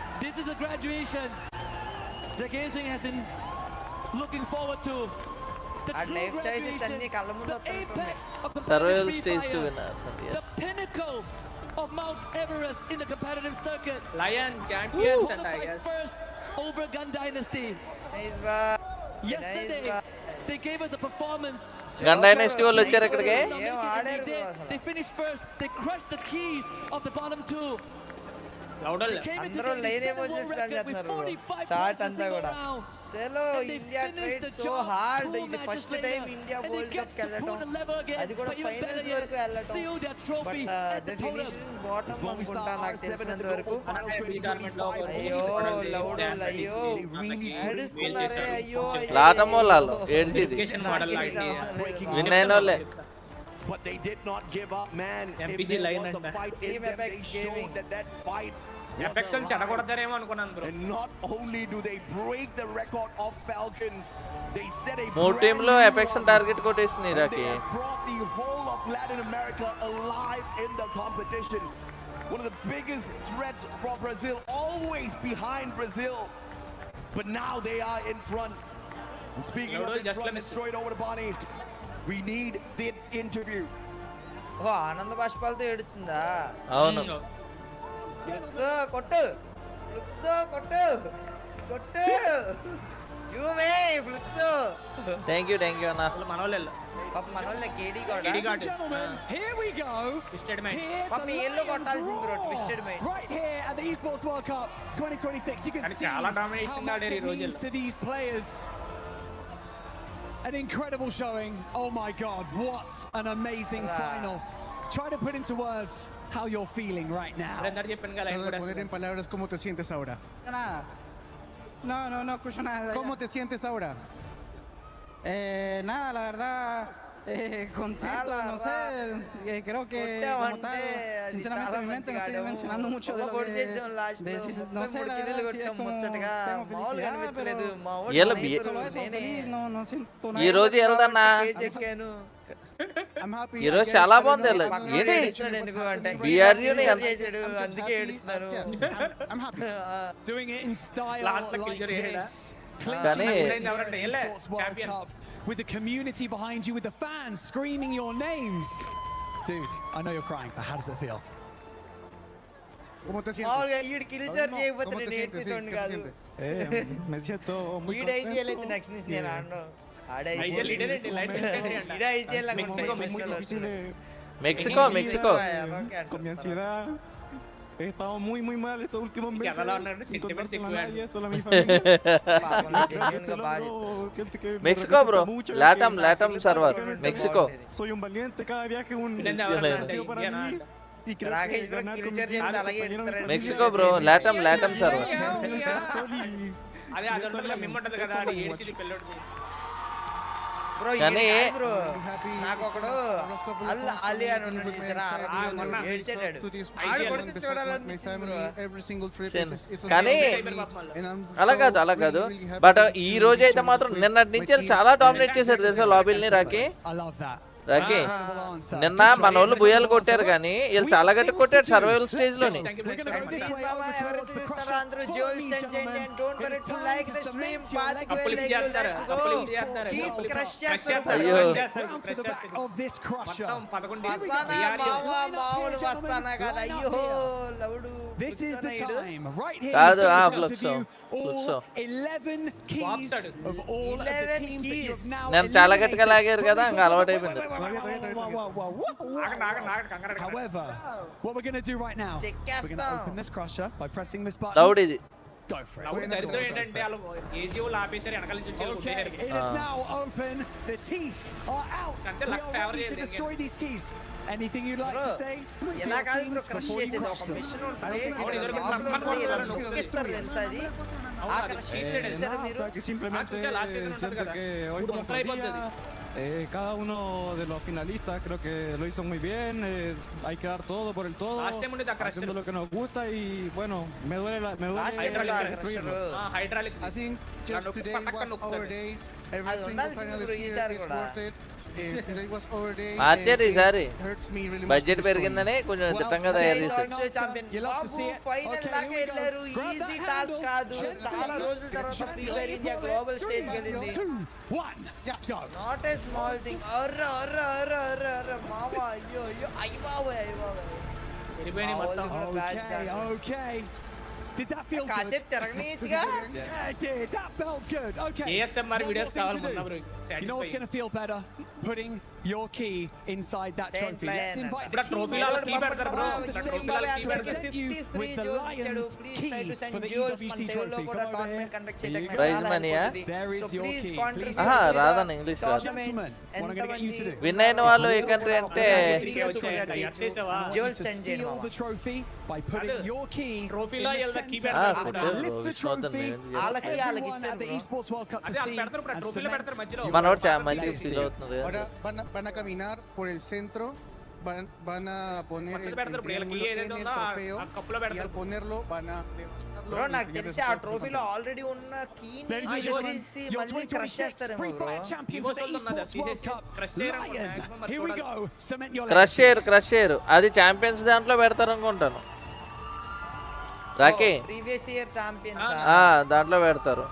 Survival stage 2 winners. Of Mount Everest in the competitive circuit. Lion champions and I guess over Gun Dynasty. Yesterday they gave us a performance. Gun Dynasty వాళ్ళు వచ్చారు ఇక్కడికి. They finished first. They crushed the keys of the bottom 2. అందరూ line emojis spam చేస్తున్నారు chat అంతా కూడా చలో India tried so hard ఇది first time India world cup కి వెళ్ళటం అది కూడా ఫైనల్స్ వరకు వెళ్ళటం బట్ ద ఫినిష్ బాటమ్ అనుకుంటా నాకు తెలిసినంత వరకు అయ్యో లౌడ్ అయ్యో ఏడుస్తున్నారే అయ్యో లాటమోలాలో ఏంటిది విన్ అయిన వాళ్ళే But they did not give up, man. MPG If there line was a and fight in them, they showed that fight. And not only do they break the record of Falcons, they set a మూడు టీంలో apex target కొట్టేసింది and ఇరాకి they have brought the whole of Latin America alive in the competition. One of the biggest threats for Brazil, always behind Brazil, but now they are in front. And speaking of in front, it's straight over to Bonnie. We need the interview. ఓ ఆనంద బాష్పాలతో ఏడుతుందా అవును కొట్టు కొట్టు కొట్టు Jhoome ఫ్లుక్స్ thank you అన్న మనోళ్ళ కేడీ కూడా Here we go. పాపి yellow కొట్టాల్సింది bro twisted mind Right here at the Esports World Cup 2026 you can see how much it means to these players. An incredible showing. Oh my God, what an amazing final. Try to put into words how you're feeling right now. Poner en palabras cómo te sientes ahora. No escucho nada. ¿Cómo te sientes ahora? Nada, la verdad, contento, no sé, creo que como tal, sinceramente mi mente no estoy mencionando mucho de lo que, no sé, la verdad, sí es como, tengo felicidad, pero solo eso, feliz, no siento nada. ఈ రోజు వెళ్దన్నా ఈ రోజు చాలా బాగుంది ఏంటి BRU అందుకే ఏడుస్తున్నారు Doing it in style like this. కానీ Esports World Cup with the community behind you, with the fans screaming your names. Dude, I know you're crying, but how does it feel? ¿Cómo te sientes? మామూలుగా ఈడు kill charge చేయకపోతే ¿Cómo te నేను sientes? ఏడ్చేటోడిని ¿Qué se కాదు siente? Me siento muy ఈడు contento. IGL అయితే next నుంచి నేను ఆడను Mexico Con mi ansiedad. He estado muy mal estos últimos meses. Sin contárselo a nadie, solo a mi familia. Siento que me Mexico bro representa mucho, LATAM server Mexico Soy un valiente, cada viaje es un desafío para mí. Y creo que ganar con mis compañeros Mexico bro LATAM server కానీ నాకు ఒకడు అల్లి అని ఉన్నాడు చూసారా ఏడ్చేటాడు ఆడు కొడితే చూడాలనిపిస్తుంది కానీ అలా కాదు బట్ ఈ రోజు అయితే మాత్రం నిన్నటి నుంచి చాలా డామినేట్ చేశారు తెలుసా లాబీల్ని రాకి నిన్న మన వాళ్ళు బుయ్యాలు కొట్టారు కానీ వీళ్ళు చాలా గట్టి కొట్టారు సర్వైవల్ స్టేజ్ లోని This is the time, right here. కాదు All 11 keys of all of the teams that you've now నేను చాలా గట్టిగా లాగారు కదా ఇంకా అలవాటు అయిపోయింది However, what we're going to do right now, we're going to open this crusher by pressing this button. Loud ఇది Go for it. Okay, it is now open. The teeth are out. We are ready to destroy these keys. Anything you'd like to say to your teams before you crush them? simplemente siento que hoy como cada uno de los finalistas creo que lo hizo muy bien, hay que dar todo por el todo, haciendo lo que nos gusta y bueno, me duele destruirlo. I think just today was our day, every single finalist here is worth it. Today was our day. మార్చారు ఈసారి Hurts me really much. Budget పెరిగిందని కొంచెం దిట్టంగా తయారు చేశారు global stage వెళ్ళింది not a small thing మామ అయ్యో అయ్యో బాబోయ్ Okay. Did that feel good? Yeah, it did. That felt good. Okay. ASMR videos కావాలి You know what's going to feel better? Putting your key inside that trophy. Let's invite the trophy key la master key పెడతారు bro. to the stage to present you with the Lions key for the EWC trophy. Come over here. Here you go. Prize money, There is your key. Please రాదని English రాదు. gentlemen, what I'm going to get you to do. Win అయిన వాళ్ళు ఏ country అంటే Seal the trophy by putting your key Trophy in లో the వీళ్ళ key center పెడతారు and కూడా. lift the trophy. Everyone at the esports World Cup to అదే see పెడతారు and trophy లో పెడతారు cement మధ్యలో. మనోడు మంచి ఫీల్ అవుతున్నారు కదా. Van a caminar por el centro, van a poner el triángulo en el trofeo y al ponerlo van a bro నాకు తెలిసి ఆ ట్రోఫీలో ఆల్రెడీ ఉన్న కీని తీసి మళ్ళీ క్రష్ చేస్తారేమో బ్రో. క్రష్ చేయరు అది ఛాంపియన్స్ దాంట్లో పెడతారు అనుకుంటాను. రాకీ ప్రీవియస్ ఇయర్ ఛాంపియన్స్ దాంట్లో పెడతారు.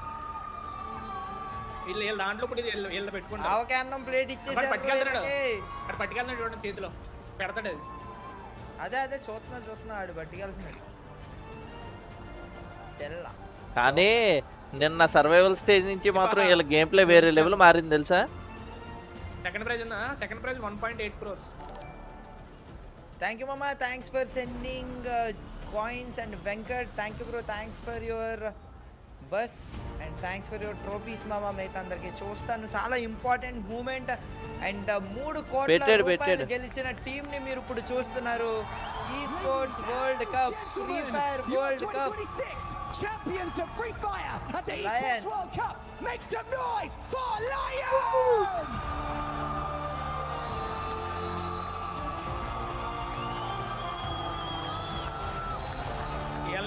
వీళ్ళు దాంట్లో కూడా వీళ్ళు పెట్టుకుంటారు. ఆవకాన్నం ప్లేట్ ఇచ్చేసారు. పట్టుకెళ్తాడు చూడండి చేతిలో పెడతాడు అది. అదే చూస్తున్నా ఆడు పట్టుకెళ్తున్నాడు. కానీ నిన్న సర్వైవల్ స్టేజ్ నుంచి మాత్రం వీళ్ళ గేమ్ ప్లే వేరే లెవెల్ మారింది తెలుసా. Second prize 1.8 crores. Thank you మామా, thanks for sending coins and Venkat, thank you bro, thanks for your bus and thanks for your trophies mama. Maitha andarki chustanu chaala important moment and 3 కోట్ల రూపాయలు గెలిచిన team ని మీరు ఇప్పుడు చూస్తున్నారు. esports world cup, free fire world cup, champions of free fire at the esports world cup. Make some noise for Lions.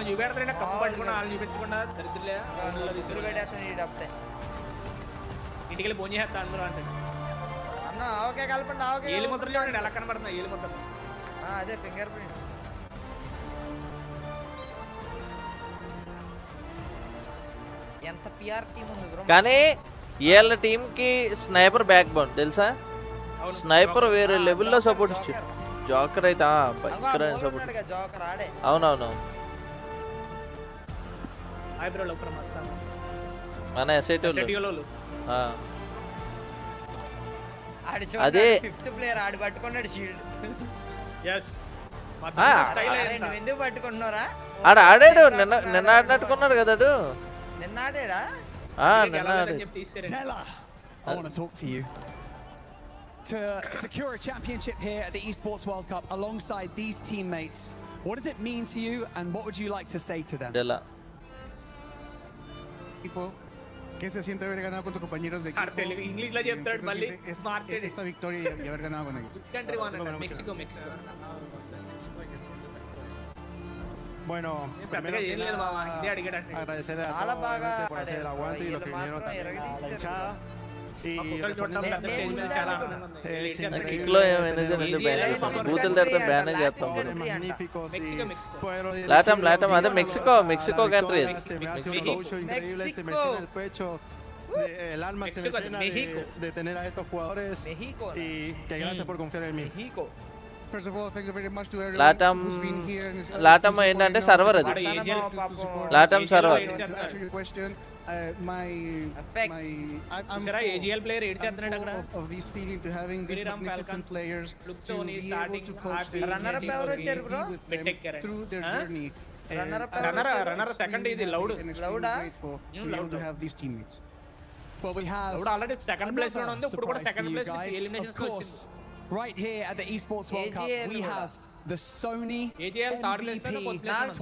చూపెడతారంటే cup పట్టుకున్నా వాళ్ళు చూపించకుండా దరిద్రులే ఇంటికి ఫోన్ చేస్తా అందరూ అంటే అన్న ఓకే కలపండి. ఓకే ఏలి ముద్రలు చూడండి ఎలా కనబడుతున్నాయి ఏలి ముద్రలు. అదే ఫింగర్ ప్రింట్స్. ఎంత పిఆర్ టీం ఉంది బ్రో. కానీ వీళ్ళ టీం కి స్నైపర్ బ్యాక్ బోన్ తెలుసా. స్నైపర్ వేరే లెవెల్లో సపోర్ట్ ఇచ్చారు. జోకర్ అయితే భయంకరమైన సపోర్ట్. అవునవును మన ఎస్ఐటీ అదే ఫిఫ్త్ ప్లేయర్ ఆడి పట్టుకున్నాడు షీల్డ్. ఎందుకు పట్టుకున్నారా? ఆడాడు నిన్న ఆడినట్టుకున్నాడు కదా. నిన్న ఆడాడా? I want to talk to you. To secure a championship here at the Esports World Cup alongside these teammates, what does it mean to you and what would you like to say to them? ¿Qué se siente haber ganado con tus compañeros de equipo? Esta victoria y haber ganado con ellos. Which country won? Mexico. Bueno, primero que nada, agradecer a todos por hacer el aguante y los que vinieron también a la hinchada. లాటం అదే Mexico country. Increíble, se me llena el pecho, el alma se me llena de tener a estos jugadores y que gracias por confiar en mí. First of all, thank you very much to everyone who's been here in this లాటం ఏంటంటే server అది. లాటం server. To answer your question, I'm AGL player full of this feeling to having these magnificent players to be able to coach them runner up with them through their journey. Runner second is loud. Grateful to be able to have these teammates. Well, we have already second place lo undi, ippudu kuda second place elimination of course. Right here at the Esports World Cup, we have the Sony AGL MVP tournament to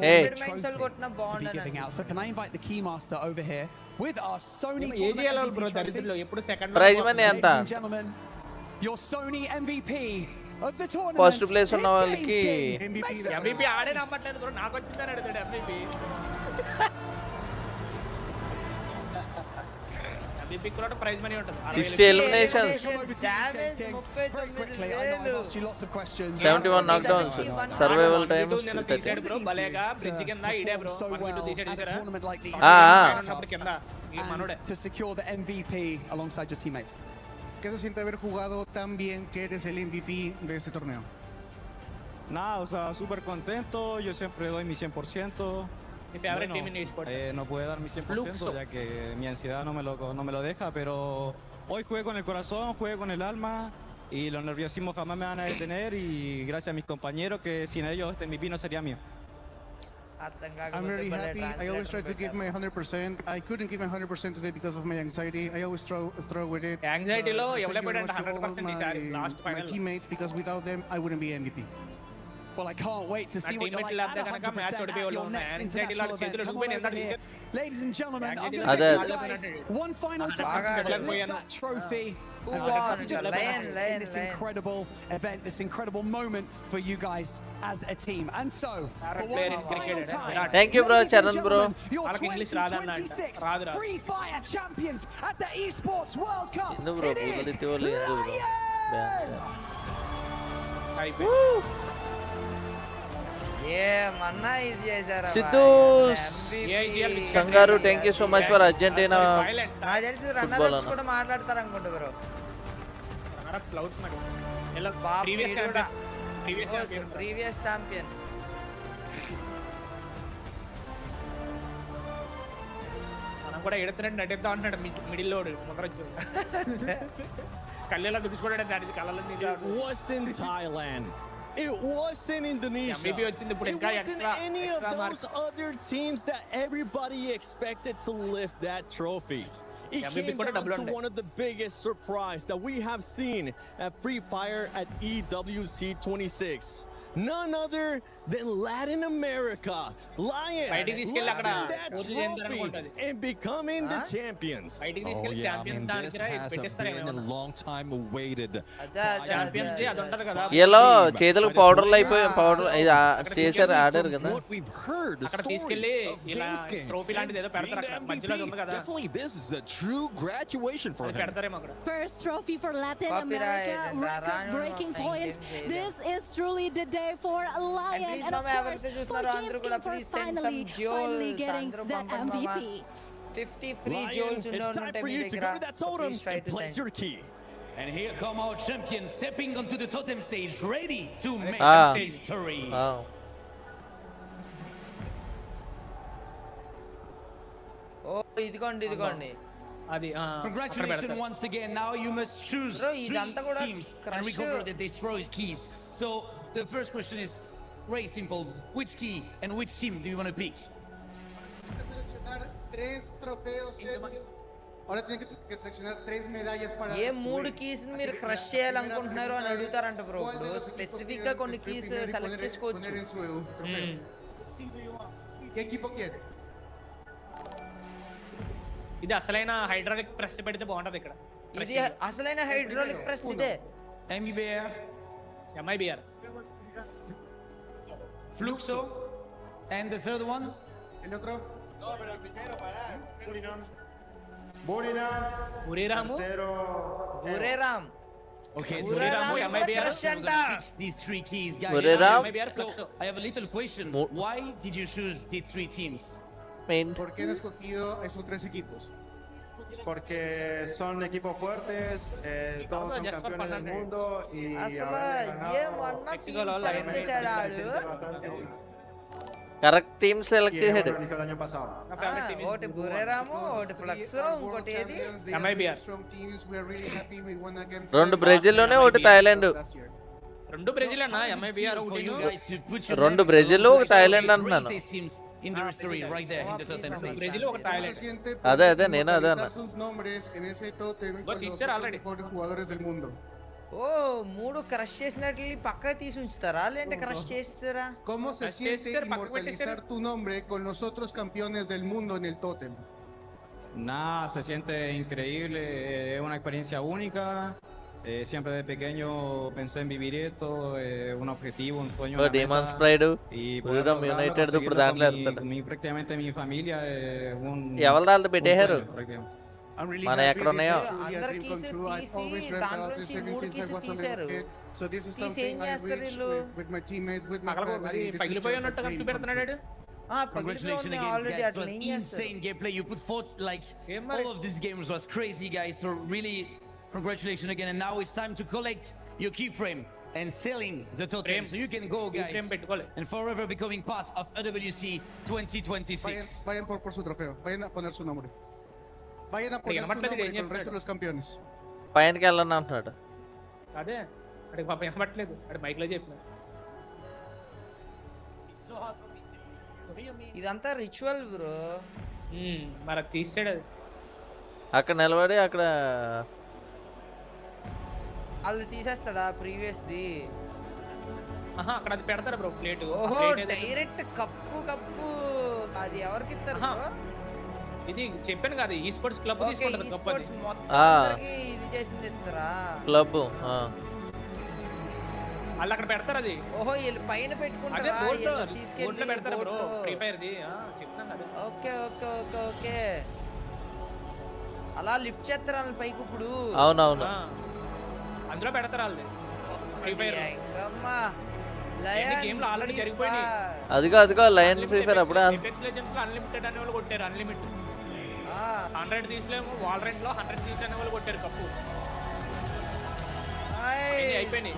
be giving out. So can I invite the Keymaster over here with our Sony AGL MVP bro trophy? daridrilo eppudu second prize money anta. Ladies and gentlemen, your Sony MVP of the tournament. First place ఉన్న వాళ్ళకి MVP ఆడే నమ్మట్లేదు bro. నాకు వచ్చిందని అడుగుతాడు MVP. MVP కూడా prize money ఉంటుంది. 60 eliminations, 71 knockdowns, survival times 30. Bro బలేగా బ్రిడ్జ్ కింద ఇడే బ్రో 1v2 తీసాడు చూసారా. కింద ఈ మనోడే to secure the MVP alongside your teammates. ¿Qué se siente haber jugado tan bien que eres el MVP de este torneo? Nada, o sea, súper contento. Yo siempre doy mi 100%. Mi favorite team in esports. No pude dar mi 100% ya que mi ansiedad no me lo deja, pero hoy jugué con el corazón, jugué con el alma y los nerviosismos jamás me van a detener y gracias a mis compañeros que sin ellos este MVP no sería mío. I'm very happy. I always try to give my 100%. I couldn't give my 100% today because of my anxiety. I always throw with it. Anxiety lo Thank you evle very much to all 100% of isari last my final. teammates, because without them, I wouldn't be MVP. Well, I can't wait to see what you're like at 100% at your next international event. Come on over here. Ladies and gentlemen, I'm going to give you guys one final chance to lift that trophy and to just relax in this incredible event, this incredible moment for you guys as a team. And so, for one final time, Thank you, bro. ladies and Charan, bro. gentlemen, your 2026 Free Fire champions at the Esports World Cup. It is Sidhu Sangaru, thank you so much for Argentina football. కూడా మాట్లాడతారు అనుకుంటా bro. Previous champion. మనం కూడా ఎడుతున్నట్టు నటిద్దాం అంటున్నాడు middle load ముద్రొచ్చు కళ్ళెలా దుడుచుకోవడం దానికి కళ్ళలో It was in Thailand. It was in Indonesia. MVP వచ్చింది ఇప్పుడు ఇంకా It wasn't any of those other teams that everybody expected to lift that trophy. It came down to one of the biggest surprise that we have seen at Free Fire at EWC 26. None other than Latin America, Lion, lifting that trophy and becoming the champions. Oh yeah, I mean, this has been a long time awaited. Yellow చేతులకు పౌడర్లు అయిపోయి powder చేశారు ఆడారు కదా. What we've heard, the story of Games Game. Trophy లాంటిది ఏదో పెడతారు అక్కడ మధ్యలో ఉంది కదా. Definitely this is a true graduation for him. పెడతారేమో అక్కడ. First trophy for Latin America, record-breaking points. This is truly the day for Lion, and of course for Games Game for finally getting that MVP. 50 free Lion, jewels it's time for you to go to that totem and place your key. And here come our champions stepping onto the totem stage, ready to make history. Oh, ఇదిగోండి. Congratulations once again. Now you must choose three teams and recover the destroyed keys. So the first question is very simple. Which key and which team do you want to pick? Seleccionar 3 trofeos. Ahora tienen que seleccionar 3 medallas para A 3 keys ని మీరు crush చేయాలనుకుంటున్నారో అని అడుగుతారంట bro. ఇప్పుడు specific గా కొన్ని keys select చేసుకోవచ్చు. ¿Qué equipo quiere? ఇది అసలైన హైడ్రాలిక్ ప్రెస్ పెడితే బాగుంటది ఇక్కడ. ఇది అసలైన హైడ్రాలిక్ ప్రెస్ ఇదే. MIBR. Fluxo. And the third one? El otro. No, pero el primero para Buriram. Buriram. Okay, so MIBR. These 3 keys, guys. Buriram. So I have a little question. Why did you choose these 3 teams? ¿Por qué han escogido esos 3 equipos? Porque son equipos fuertes, todos son campeones del mundo y correct team select చేశాడు. el año pasado. ఒకటి బురేరాము, ఒకటి ఫ్లక్సో, ఇంకోటి ఏది? MIBR. రెండు బ్రెజిల్లోనే ఒకటి Thailand. రెండు Brazil అన్న MIBR రెండు బ్రెజిల్ ఒక థాయిలాండ్ అంటున్నాను. In the story right there in the totem stage. Brazil ఒక థాయిలాండ్. అదే నేను అదే అన్నా. ఓ 3 క్రష్ చేసినట్లు పక్కకి తీసి ఉంచుతారా లేదంటే క్రష్ చేస్తారా? ¿Cómo se siente inmortalizar tu nombre con los otros campeones del mundo en el tótem? Nada, se siente increíble, es una experiencia única. Siempre de pequeño pensé en vivir esto, un objetivo, un sueño. Demons Pride y United prácticamente mi familia un ఎవల్దాల్ది పెట్టేశారు I'm really మన ఎక్కడ ఉన్నాయో అందరికి తీసి దాంట్లో నుంచి 3 keys తీశారు. So this is something I reached with my teammates, with my family. పగిలిపోయినట్టుగా చూపెడుతున్నాడు. Congratulations again, guys. It was insane gameplay. You put forth like all of these games was crazy, guys. So really, congratulations again. And now it's time to collect your keyframe and selling the totem. So you can go, guys, and forever becoming part of EWC 2026. Vayan por su trofeo. Vayan a poner su nombre. Vayan a poner su nombre con el resto de los campeones. పైనకి వెళ్ళండి అంటున్నాడు. అదే అడిగి పాప ఏమట్లేదు అడి మైక్లో చెప్పిన ఇదంతా రిచువల్ బ్రో. మరి అది తీసాడు అది అక్కడ నిలబడి అక్కడ అది తీసేస్తాడా ప్రీవియస్ది? అక్కడ అది పెడతారు బ్రో ప్లేట్. ఓహో డైరెక్ట్ కప్పు అది ఎవరికి ఇస్తారు బ్రో? ఇది చెప్పాను కదా ఈ స్పోర్ట్స్ క్లబ్ తీసుకుంటారు కప్ అది. ఇది చేసింది ఇస్తారా క్లబ్? వాళ్ళు అక్కడ పెడతారు అది. ఓహో వీళ్ళు పైన పెట్టుకుంటారా? బోర్డులో పెడతారు బ్రో ఫ్రీ ఫైర్ ది. చెప్తాను కదా. ఓకే ఓకే ఓకే ఓకే అలా లిఫ్ట్ చేస్తారు వాళ్ళ పైకి ఇప్పుడు. అవునవును అందులో పెడతారు వాళ్ళది ఫ్రీ ఫైర్. గేమ్ లో ఆల్రెడీ జరిగిపోయినాయి. అదిగో లయన్ ఫ్రీ ఫైర్ అప్పుడు ఎపెక్స్ లెజెండ్స్ లో అన్లిమిటెడ్ అనే వాళ్ళు కొట్టారు. అన్లిమిటెడ్ 100 తీసలేము. వాల్రెంట్ లో 100 తీసే వాళ్ళు కొట్టారు కప్పు. అయిపోయినాయి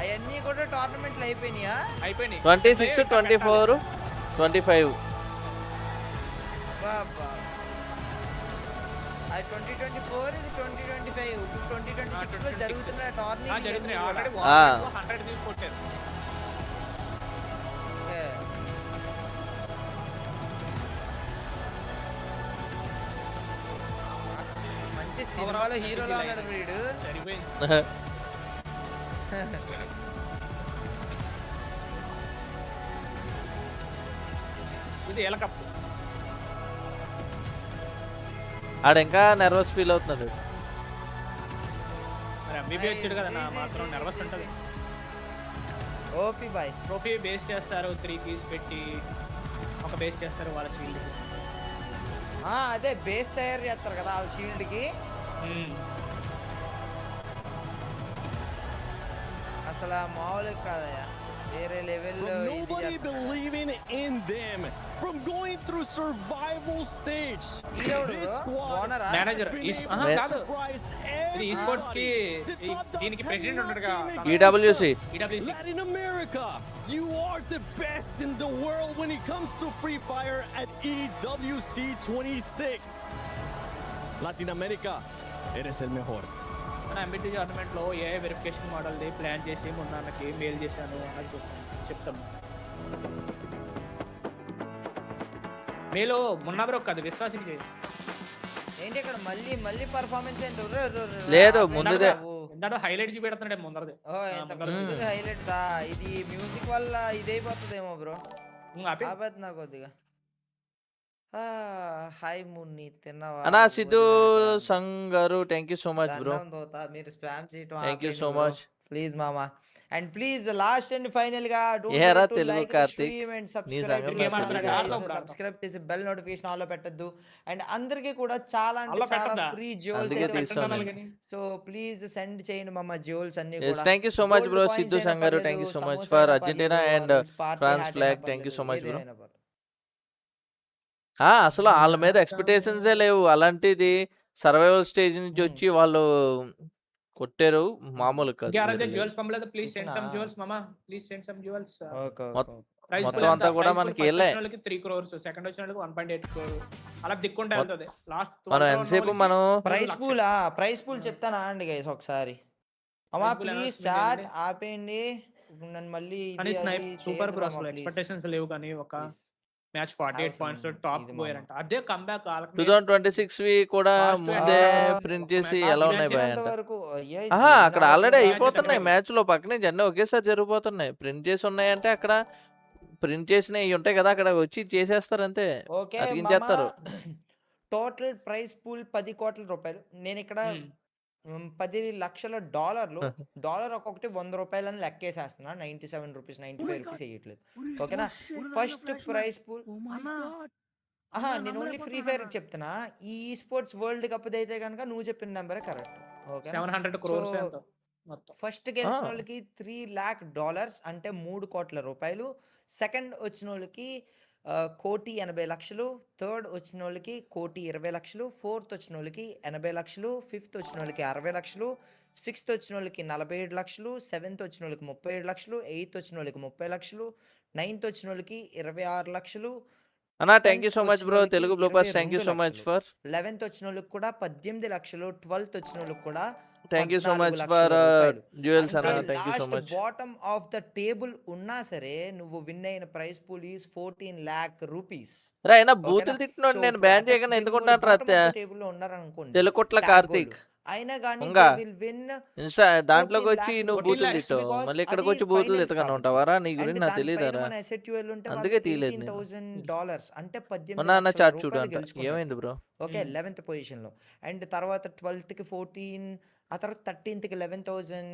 అవన్నీ కూడా టోర్నమెంట్లు అయిపోయినాయా? అయిపోయినాయి. 26, 24, 25. అది 2024 ఇది 2025. 2026 లో జరుగుతున్న టోర్నమెంట్ జరుగుతున్నాయి. ఆల్రెడీ వాల్రెంట్ లో 100 తీసి కొట్టారు. మంచి సినిమాలో హీరోలో ఉన్నాడు వీడు. సరిపోయింది. ఇది ఎలా కప్పు ఆడ ఇంకా నర్వస్ ఫీల్ అవుతున్నాడు. మరి ఎంబీబీ వచ్చాడు కదా నా మాత్రం నర్వస్ ఉంటుంది. ఓపీ బాయ్ ట్రోఫీ బేస్ చేస్తారు 3 పీస్ పెట్టి ఒక బేస్ చేస్తారు వాళ్ళ షీల్డ్ కి. అదే బేస్ తయారు చేస్తారు కదా వాళ్ళ షీల్డ్ కి. అసలు మామూలు కాదయ్యా వేరే level. Nobody believing in them from going through survival stage. This squad manager esports ki దీనికి president ఉంటాడుగా EWC. Latin America, you are the best in the world when it comes to Free Fire at EWC 26. Latin America, eres el mejor. మన MBT tournament లో ఏ verification model the plan చేసి మొన్న నాకు mail చేశాను అని చెప్తాను. మేలో మొన్న బ్రో కదా విశ్వాసికి చేయి. ఏంటి ఇక్కడ మళ్ళీ పర్ఫార్మెన్స్ ఏంటి? లేదు ముందుదే ఇందాక హైలైట్ చూపెడుతున్నాడే ముందరది. హైలైట్ దా ఇది మ్యూజిక్ వల్ల ఇదైపోతుందేమో బ్రో. ఆపేది నాకు కొద్దిగా. హాయ్ మున్ని తిన్నావా? అన్నా సిద్ధు సంగ్ గారు thank you so much bro. మీరు స్పామ్ చేయటం thank you so much. Please మామా. And please last and final గా ఏరా తెలుగు కార్తిక్ నీ సబ్స్క్రైబ్ చేసి బెల్ నోటిఫికేషన్ ఆల్ లో పెట్టద్దు. అండ్ అందరికి కూడా చాలా free jewels. So please send చేయండి మామ జ్యువెల్స్ అన్ని కూడా. Thank you so much bro Siddhu Sang గారు. Thank you so much for Argentina and France flag. Thank you so much bro. అసలు వాళ్ళ మీద ఎక్స్పెక్టేషన్సే లేవు. అలాంటిది సర్వైవల్ స్టేజ్ నుంచి వచ్చి వాళ్ళు కొట్టారు మామూలు కాదు. మొత్తం అంతా కూడా మనకి $3 crores, సెకండ్ వచ్చిన వాళ్ళకి 1.8 crores అలా దిక్కుంటే వెళ్తుంది. లాస్ట్ మనం ఎంతసేపు మనం ప్రైస్ పూల్ చెప్తానా అండి గైస్ ఒకసారి. అమ్మా ప్లీజ్ చాట్ ఆపేయండి. నన్ను మళ్ళీ సూపర్ బ్రో. అసలు ఎక్స్పెక్టేషన్స్ లేవు కానీ ఒక మ్యాచ్ 48 పాయింట్స్ టాప్ పోయారంట. అదే కంబ్యాక్ 2026 వి కూడా ముందే ప్రింట్ చేసి ఎలా ఉన్నాయి భయ్ అంట. అక్కడ ఆల్రెడీ అయిపోతున్నాయి మ్యాచ్ లో పక్కనే జన్ని ఒకేసారి జరిగిపోతున్నాయి. ప్రింట్ చేసి ఉన్నాయంటే అక్కడ ప్రింట్ చేసినవి ఉంటాయి కదా అక్కడ వచ్చి చేసేస్తారు అంతే. అతికించేస్తారు. టోటల్ ప్రైస్ పూల్ 10 కోట్ల రూపాయలు. నేను ఇక్కడ 10 లక్షల డాలర్ ఒక్కొక్కటి $100 అని లెక్కేసేస్తున్నా. 97 రూపీస్ 95 రూపీస్ వేయట్లేదు. ఓకేనా? ఫస్ట్ ప్రైస్ పూల్ నేను ఓన్లీ ఫ్రీ ఫైర్ చెప్తున్నా. ఈ స్పోర్ట్స్ వరల్డ్ కప్ అయితే కనుక నువ్వు చెప్పిన నెంబరే కరెక్ట్. ఓకే 700 crores ఫస్ట్ గెలిచిన వాళ్ళకి $3 lakh అంటే 3 కోట్ల రూపాయలు. సెకండ్ వచ్చిన వాళ్ళకి 1,80,00,000. థర్డ్ వచ్చిన వాళ్ళకి 1,20,00,000. ఫోర్త్ వచ్చిన వాళ్ళకి 80,00,000. ఫిఫ్త్ వచ్చిన వాళ్ళకి 60,00,000. సిక్స్త్ వచ్చిన వాళ్ళకి 47,00,000. సెవెంత్ వచ్చిన వాళ్ళకి 37,00,000. ఎయిత్ వచ్చిన వాళ్ళకి 30,00,000. నైన్త్ వచ్చిన వాళ్ళకి 26,00,000. అన్నా thank you so much bro. Telugu bloopers thank you so much for. 11th వచ్చిన వాళ్ళకి కూడా 18,00,000. 12th వచ్చిన వాళ్ళకి కూడా థ్యాంక్ యూ సో 14 మచ్ లక్షల ఫర్ రూపాయలు. జ్యువెల్స్ అంటే అన్న. Thank you so last much. Bottom of the table ఉన్నా సరే నువ్వు విన్ అయిన prize pool is 14 lakh rupees. రా అయినా ఓకేనా? బూతులు తిట్టినోడు సో నేను బ్యాన్ అపెక్స్ చేయకుండా గేమింగ్ వాళ్ళు ఎందుకుంటాను రా బాటమ్ ఆఫ్ ద టేబుల్ లో ఉన్నారనుకోండి తెలుగుట్ల ట్యాగ్ వాళ్ళు. కార్తీక్ అయినా కానీ ఉంగా దే విల్ విన్ దాంట్లోకి 14 వచ్చి lakh నువ్వు rupees బూతులు తిట్టావు, because మళ్ళీ ఇక్కడికి అది వచ్చి బూతులు ఫైనల్స్ తిట్టకుండా కాబట్టి. ఉంటావారా? నీ అండ్ గురించి నాకు దానిపైన తెలియదారా? మన SATUL ఉంటే అందుకే తీయలేదు నేను. $18,000 అంటే 18 మొన్న అన్న లక్షల చాట్ చూడు రూపాయలు అంట. గెలుచుకున్నట్టు. ఏమైంది బ్రో? ఓకే 11th పొజిషన్ లో. అండ్ తర్వాత 12th కి 14, ఆ తర్వాత 13th కి 11,000,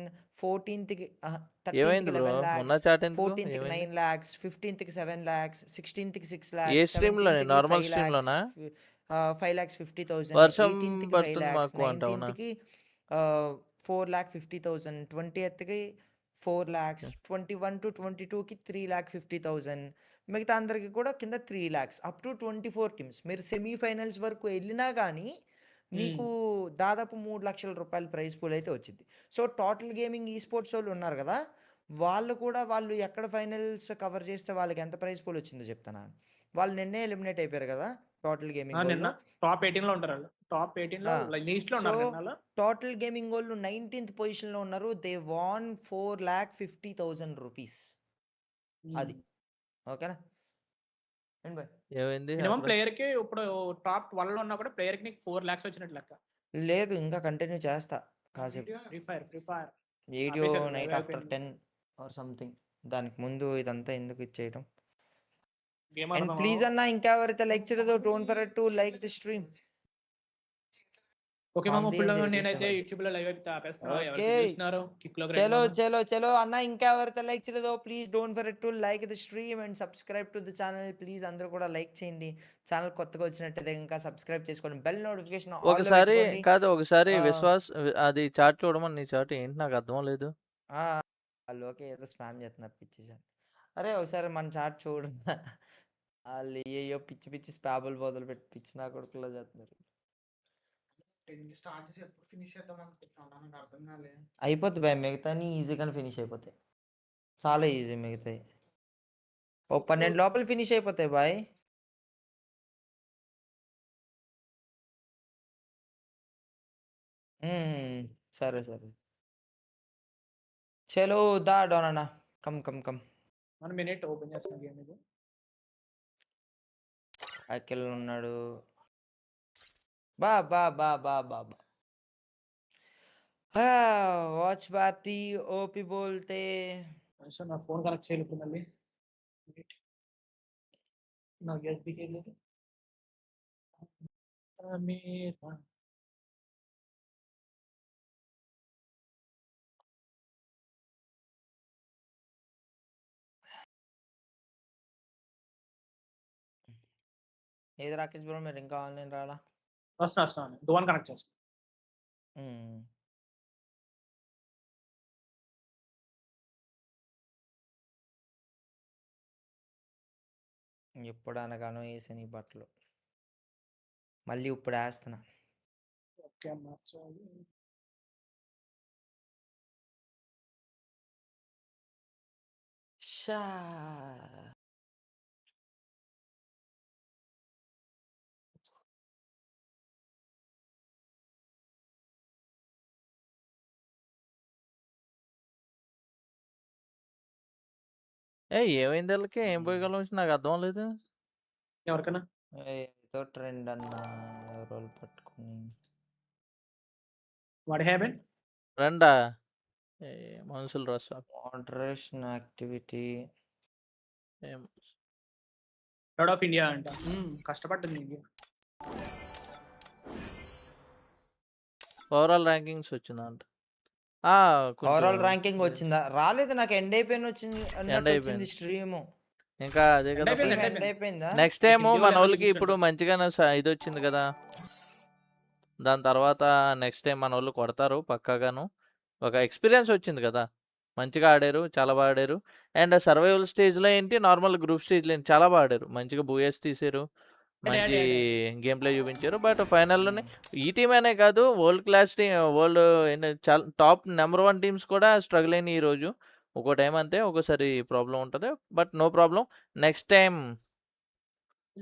14th కి 13th ఏమైంది కి బ్రో? 11 మొన్న lakhs, చాట్ ఎందుకు? 14th కి ఏమైంది? 9 lakhs, 15th కి 7 lakhs, 16th కి 6 ఏ lakhs, స్ట్రీమ్ 17th లోనే? కి నార్మల్ 5 స్ట్రీమ్ lakhs, లోనా? 5,50,000, వర్షం 18th కి 5 పడుతుంది lakhs, మాకు అంట. అవునా? 19th కి 4,50,000, 20th కి 4 lakhs, 21 to 22 కి 3,50,000, మిగతా అందరికి కూడా కింద 3 lakhs, అప్ టు 24 టీమ్స్. మీరు సెమీఫైనల్స్ వరకు వెళ్ళినా కానీ మీకు దాదాపు 3 లక్షల రూపాయల ప్రైజ్ పూల్ అయితే వచ్చింది. సో టోటల్ గేమింగ్ ఈ స్పోర్ట్స్ వాళ్ళు ఉన్నారు కదా, వాళ్ళు ఎక్కడ ఫైనల్స్ కవర్ చేస్తే వాళ్ళకి ఎంత ప్రైజ్ పూల్ వచ్చిందో చెప్తాను. వాళ్ళు నిన్నే ఎలిమినేట్ అయిపోయారు కదా టోటల్ గేమింగ్ నిన్న వాళ్ళు. టాప్ 18 లో ఉంటారు వాళ్ళు. టాప్ 18 లో లీస్ట్ లో ఉన్నారు నిన్న. టోటల్ గేమింగ్ వాళ్ళు 19th పొజిషన్ లో ఉన్నారు. They won 4,50,000 rupees. అది ఓకేనా? ఏమైంది? మినిమం ప్లేయర్ కి ఇప్పుడు టాప్ 12 లో ఉన్నా కూడా ప్లేయర్ కి నీకు 4 lakhs వచ్చినట్టు లెక్క. లేదు ఇంకా కంటిన్యూ చేస్తా కాసేపు. Free Fire video night after 10 or something. దానికి ముందు ఇదంతా ఎందుకు ఇచ్చేయటం? అండ్ ప్లీజ్ అన్న ఇంకెవరైతే లైక్ చేయలేదో don't forget to like the stream. Okay మామ, ఇప్పుడు నేనైతే యూట్యూబ్ లో లైవ్ అయితే ఆపేస్తున్నా. ఎవరైతే చూస్తున్నారు కిక్ లో చలో అన్న ఇంకెవరైతే లైక్ చేయలేదో please don't forget to like the stream and subscribe to the channel. Please అందరూ కూడా లైక్ చేయండి. ఛానల్ కొత్తగా వచ్చినట్టయితే ఇంకా సబ్స్క్రైబ్ చేసుకోండి. బెల్ నోటిఫికేషన్ ఒకసారి కాదు, ఒకసారి విశ్వాస్ అది చాట్ చూడమని. నీ చాట్ ఏంటి నాకు అర్థం లేదు. వాళ్ళు ఓకే ఏదో స్పామ్ చేస్తున్నారు పిచ్చి. అరే ఒకసారి మన చాట్ చూడు. వాళ్ళు ఏయో పిచ్చి పిచ్చి స్పాబుల్ బదులు పెట్టి పిచ్చి నా కొడుకులో చేస్తున్నారు. అయిపోద్ది బాయ్, మిగతాని ఈజీగానే ఫినిష్ అయిపోతాయి. చాలా ఈజీ మిగతాయి. ఓ 12 లోపల ఫినిష్ అయిపోతాయి బాయ్. సరే చలో దా డోన్ కమ్ 1 minute ఓపెన్ చేస్తాను గేమ్. ఇది అఖిల్ ఉన్నాడు. బా వాచ్ పార్టీ ఓపి బోల్తే. నా ఫోన్ కనెక్ట్ చేయాలి ఇప్పుడు మళ్ళీ. నా ఎస్బికే లేదు. ఏది రాకేష్ బ్రో మీరు ఇంకా ఆన్లైన్ రాలా? వస్తున్నా దువాన్ కనెక్ట్ చేస్తా. ఎప్పుడు అనగానో వేసాను ఈ బట్టలు, మళ్ళీ ఇప్పుడు వేస్తున్నా. ఓకే మార్చాలి. ఏమైంది వాళ్ళకి? ఏం పోయగలం నాకు అర్థం లేదు. ఎవరికైనా ఏదో ట్రెండ్ అన్న ఎవరో పట్టుకుని వాట్ హ్యాపెన్? రండా మనుషులు రసా moderation activity proud of India అంట. కష్టపడ్డది ఇండియా. ఓవరాల్ ర్యాంకింగ్స్ వచ్చిందంట. ఓవరాల్ ర్యాంకింగ్ వచ్చిందా? రాలేదు నాకు. ఎండ్ అయిపోయిన వచ్చింది స్ట్రీమ్. ఇంకా అదే కదా అయిపోయిందా? నెక్స్ట్ టైం మన వాళ్ళకి ఇప్పుడు మంచిగానే ఇది వచ్చింది కదా, దాని తర్వాత నెక్స్ట్ టైం మన వాళ్ళు కొడతారు పక్కాగాను. ఒక ఎక్స్పీరియన్స్ వచ్చింది కదా, మంచిగా ఆడారు, చాలా బాగా ఆడారు. అండ్ సర్వైవల్ స్టేజ్లో ఏంటి, నార్మల్ గ్రూప్ స్టేజ్లో ఏంటి చాలా బాగా ఆడారు. మంచిగా బూయస్ తీసారు, మంచి గేమ్ ప్లే చూపించారు. బట్ ఫైనల్లోనే ఈ టీం అనే కాదు, వరల్డ్ క్లాస్ టీం, వరల్డ్ చాలా టాప్ నెంబర్ 1 టీమ్స్ కూడా స్ట్రగుల్ అయినాయి ఈరోజు. ఒక్కో టైం అంతే, ఒక్కోసారి ప్రాబ్లం ఉంటుంది. But no problem, next time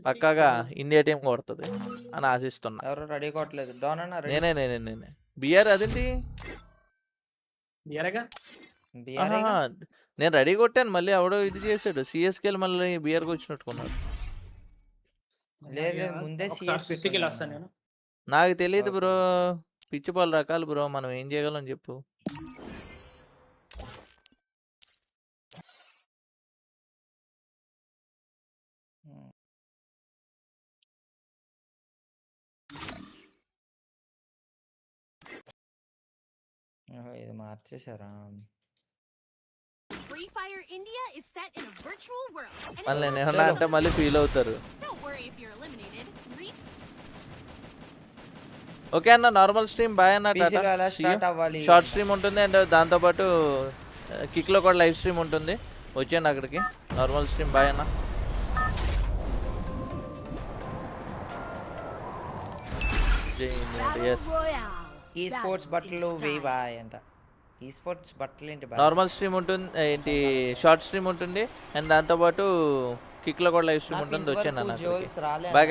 పక్కాగా ఇండియా టీం కొడుతుంది అని ఆశిస్తున్నా. ఎవరు రెడీ కొట్టలేదు. డోన్ అన్న నేనే బిఆర్ అదేంటి బిఆర్గా నేను రెడీ కొట్టాను మళ్ళీ ఎవడో ఇది చేశాడు సిఎస్కేలు మళ్ళీ బిఆర్కి వచ్చినట్టుకున్నాడు లేదు ముందే ఫిజికల్ వస్తాను నేను నాకు తెలియదు బ్రో పిచ్చి పాలు రకాలు బ్రో మనం ఏం చేయగలం చెప్పు ఇది మార్చేశారా Freefire India is set in a virtual world. మళ్ళీ నేను అంటే మళ్ళీ ఫీల్ అవుతారు Don't worry if you're eliminated. Okay అన్న నార్మల్ స్ట్రీమ్ బాయ్ అన్న షార్ట్ స్ట్రీమ్ ఉంటుంది అండ్ దాంతోపాటు కిక్లో కూడా లైవ్ స్ట్రీమ్ ఉంటుంది వచ్చాను అక్కడికి నార్మల్ స్ట్రీమ్ బాయ్ అన్న ఈ స్పోర్ట్స్ బట్టలు వేయి బాయ్ అంట ఈ స్పోర్ట్స్ బట్టలు ఏంటి నార్మల్ స్ట్రీమ్ ఉంటుంది ఏంటి షార్ట్ స్ట్రీమ్ ఉంటుంది అండ్ దాంతోపాటు కిక్లో కూడా లైవ్ స్ట్రీమ్ ఉంటుంది వచ్చాను అన్న బాయ్.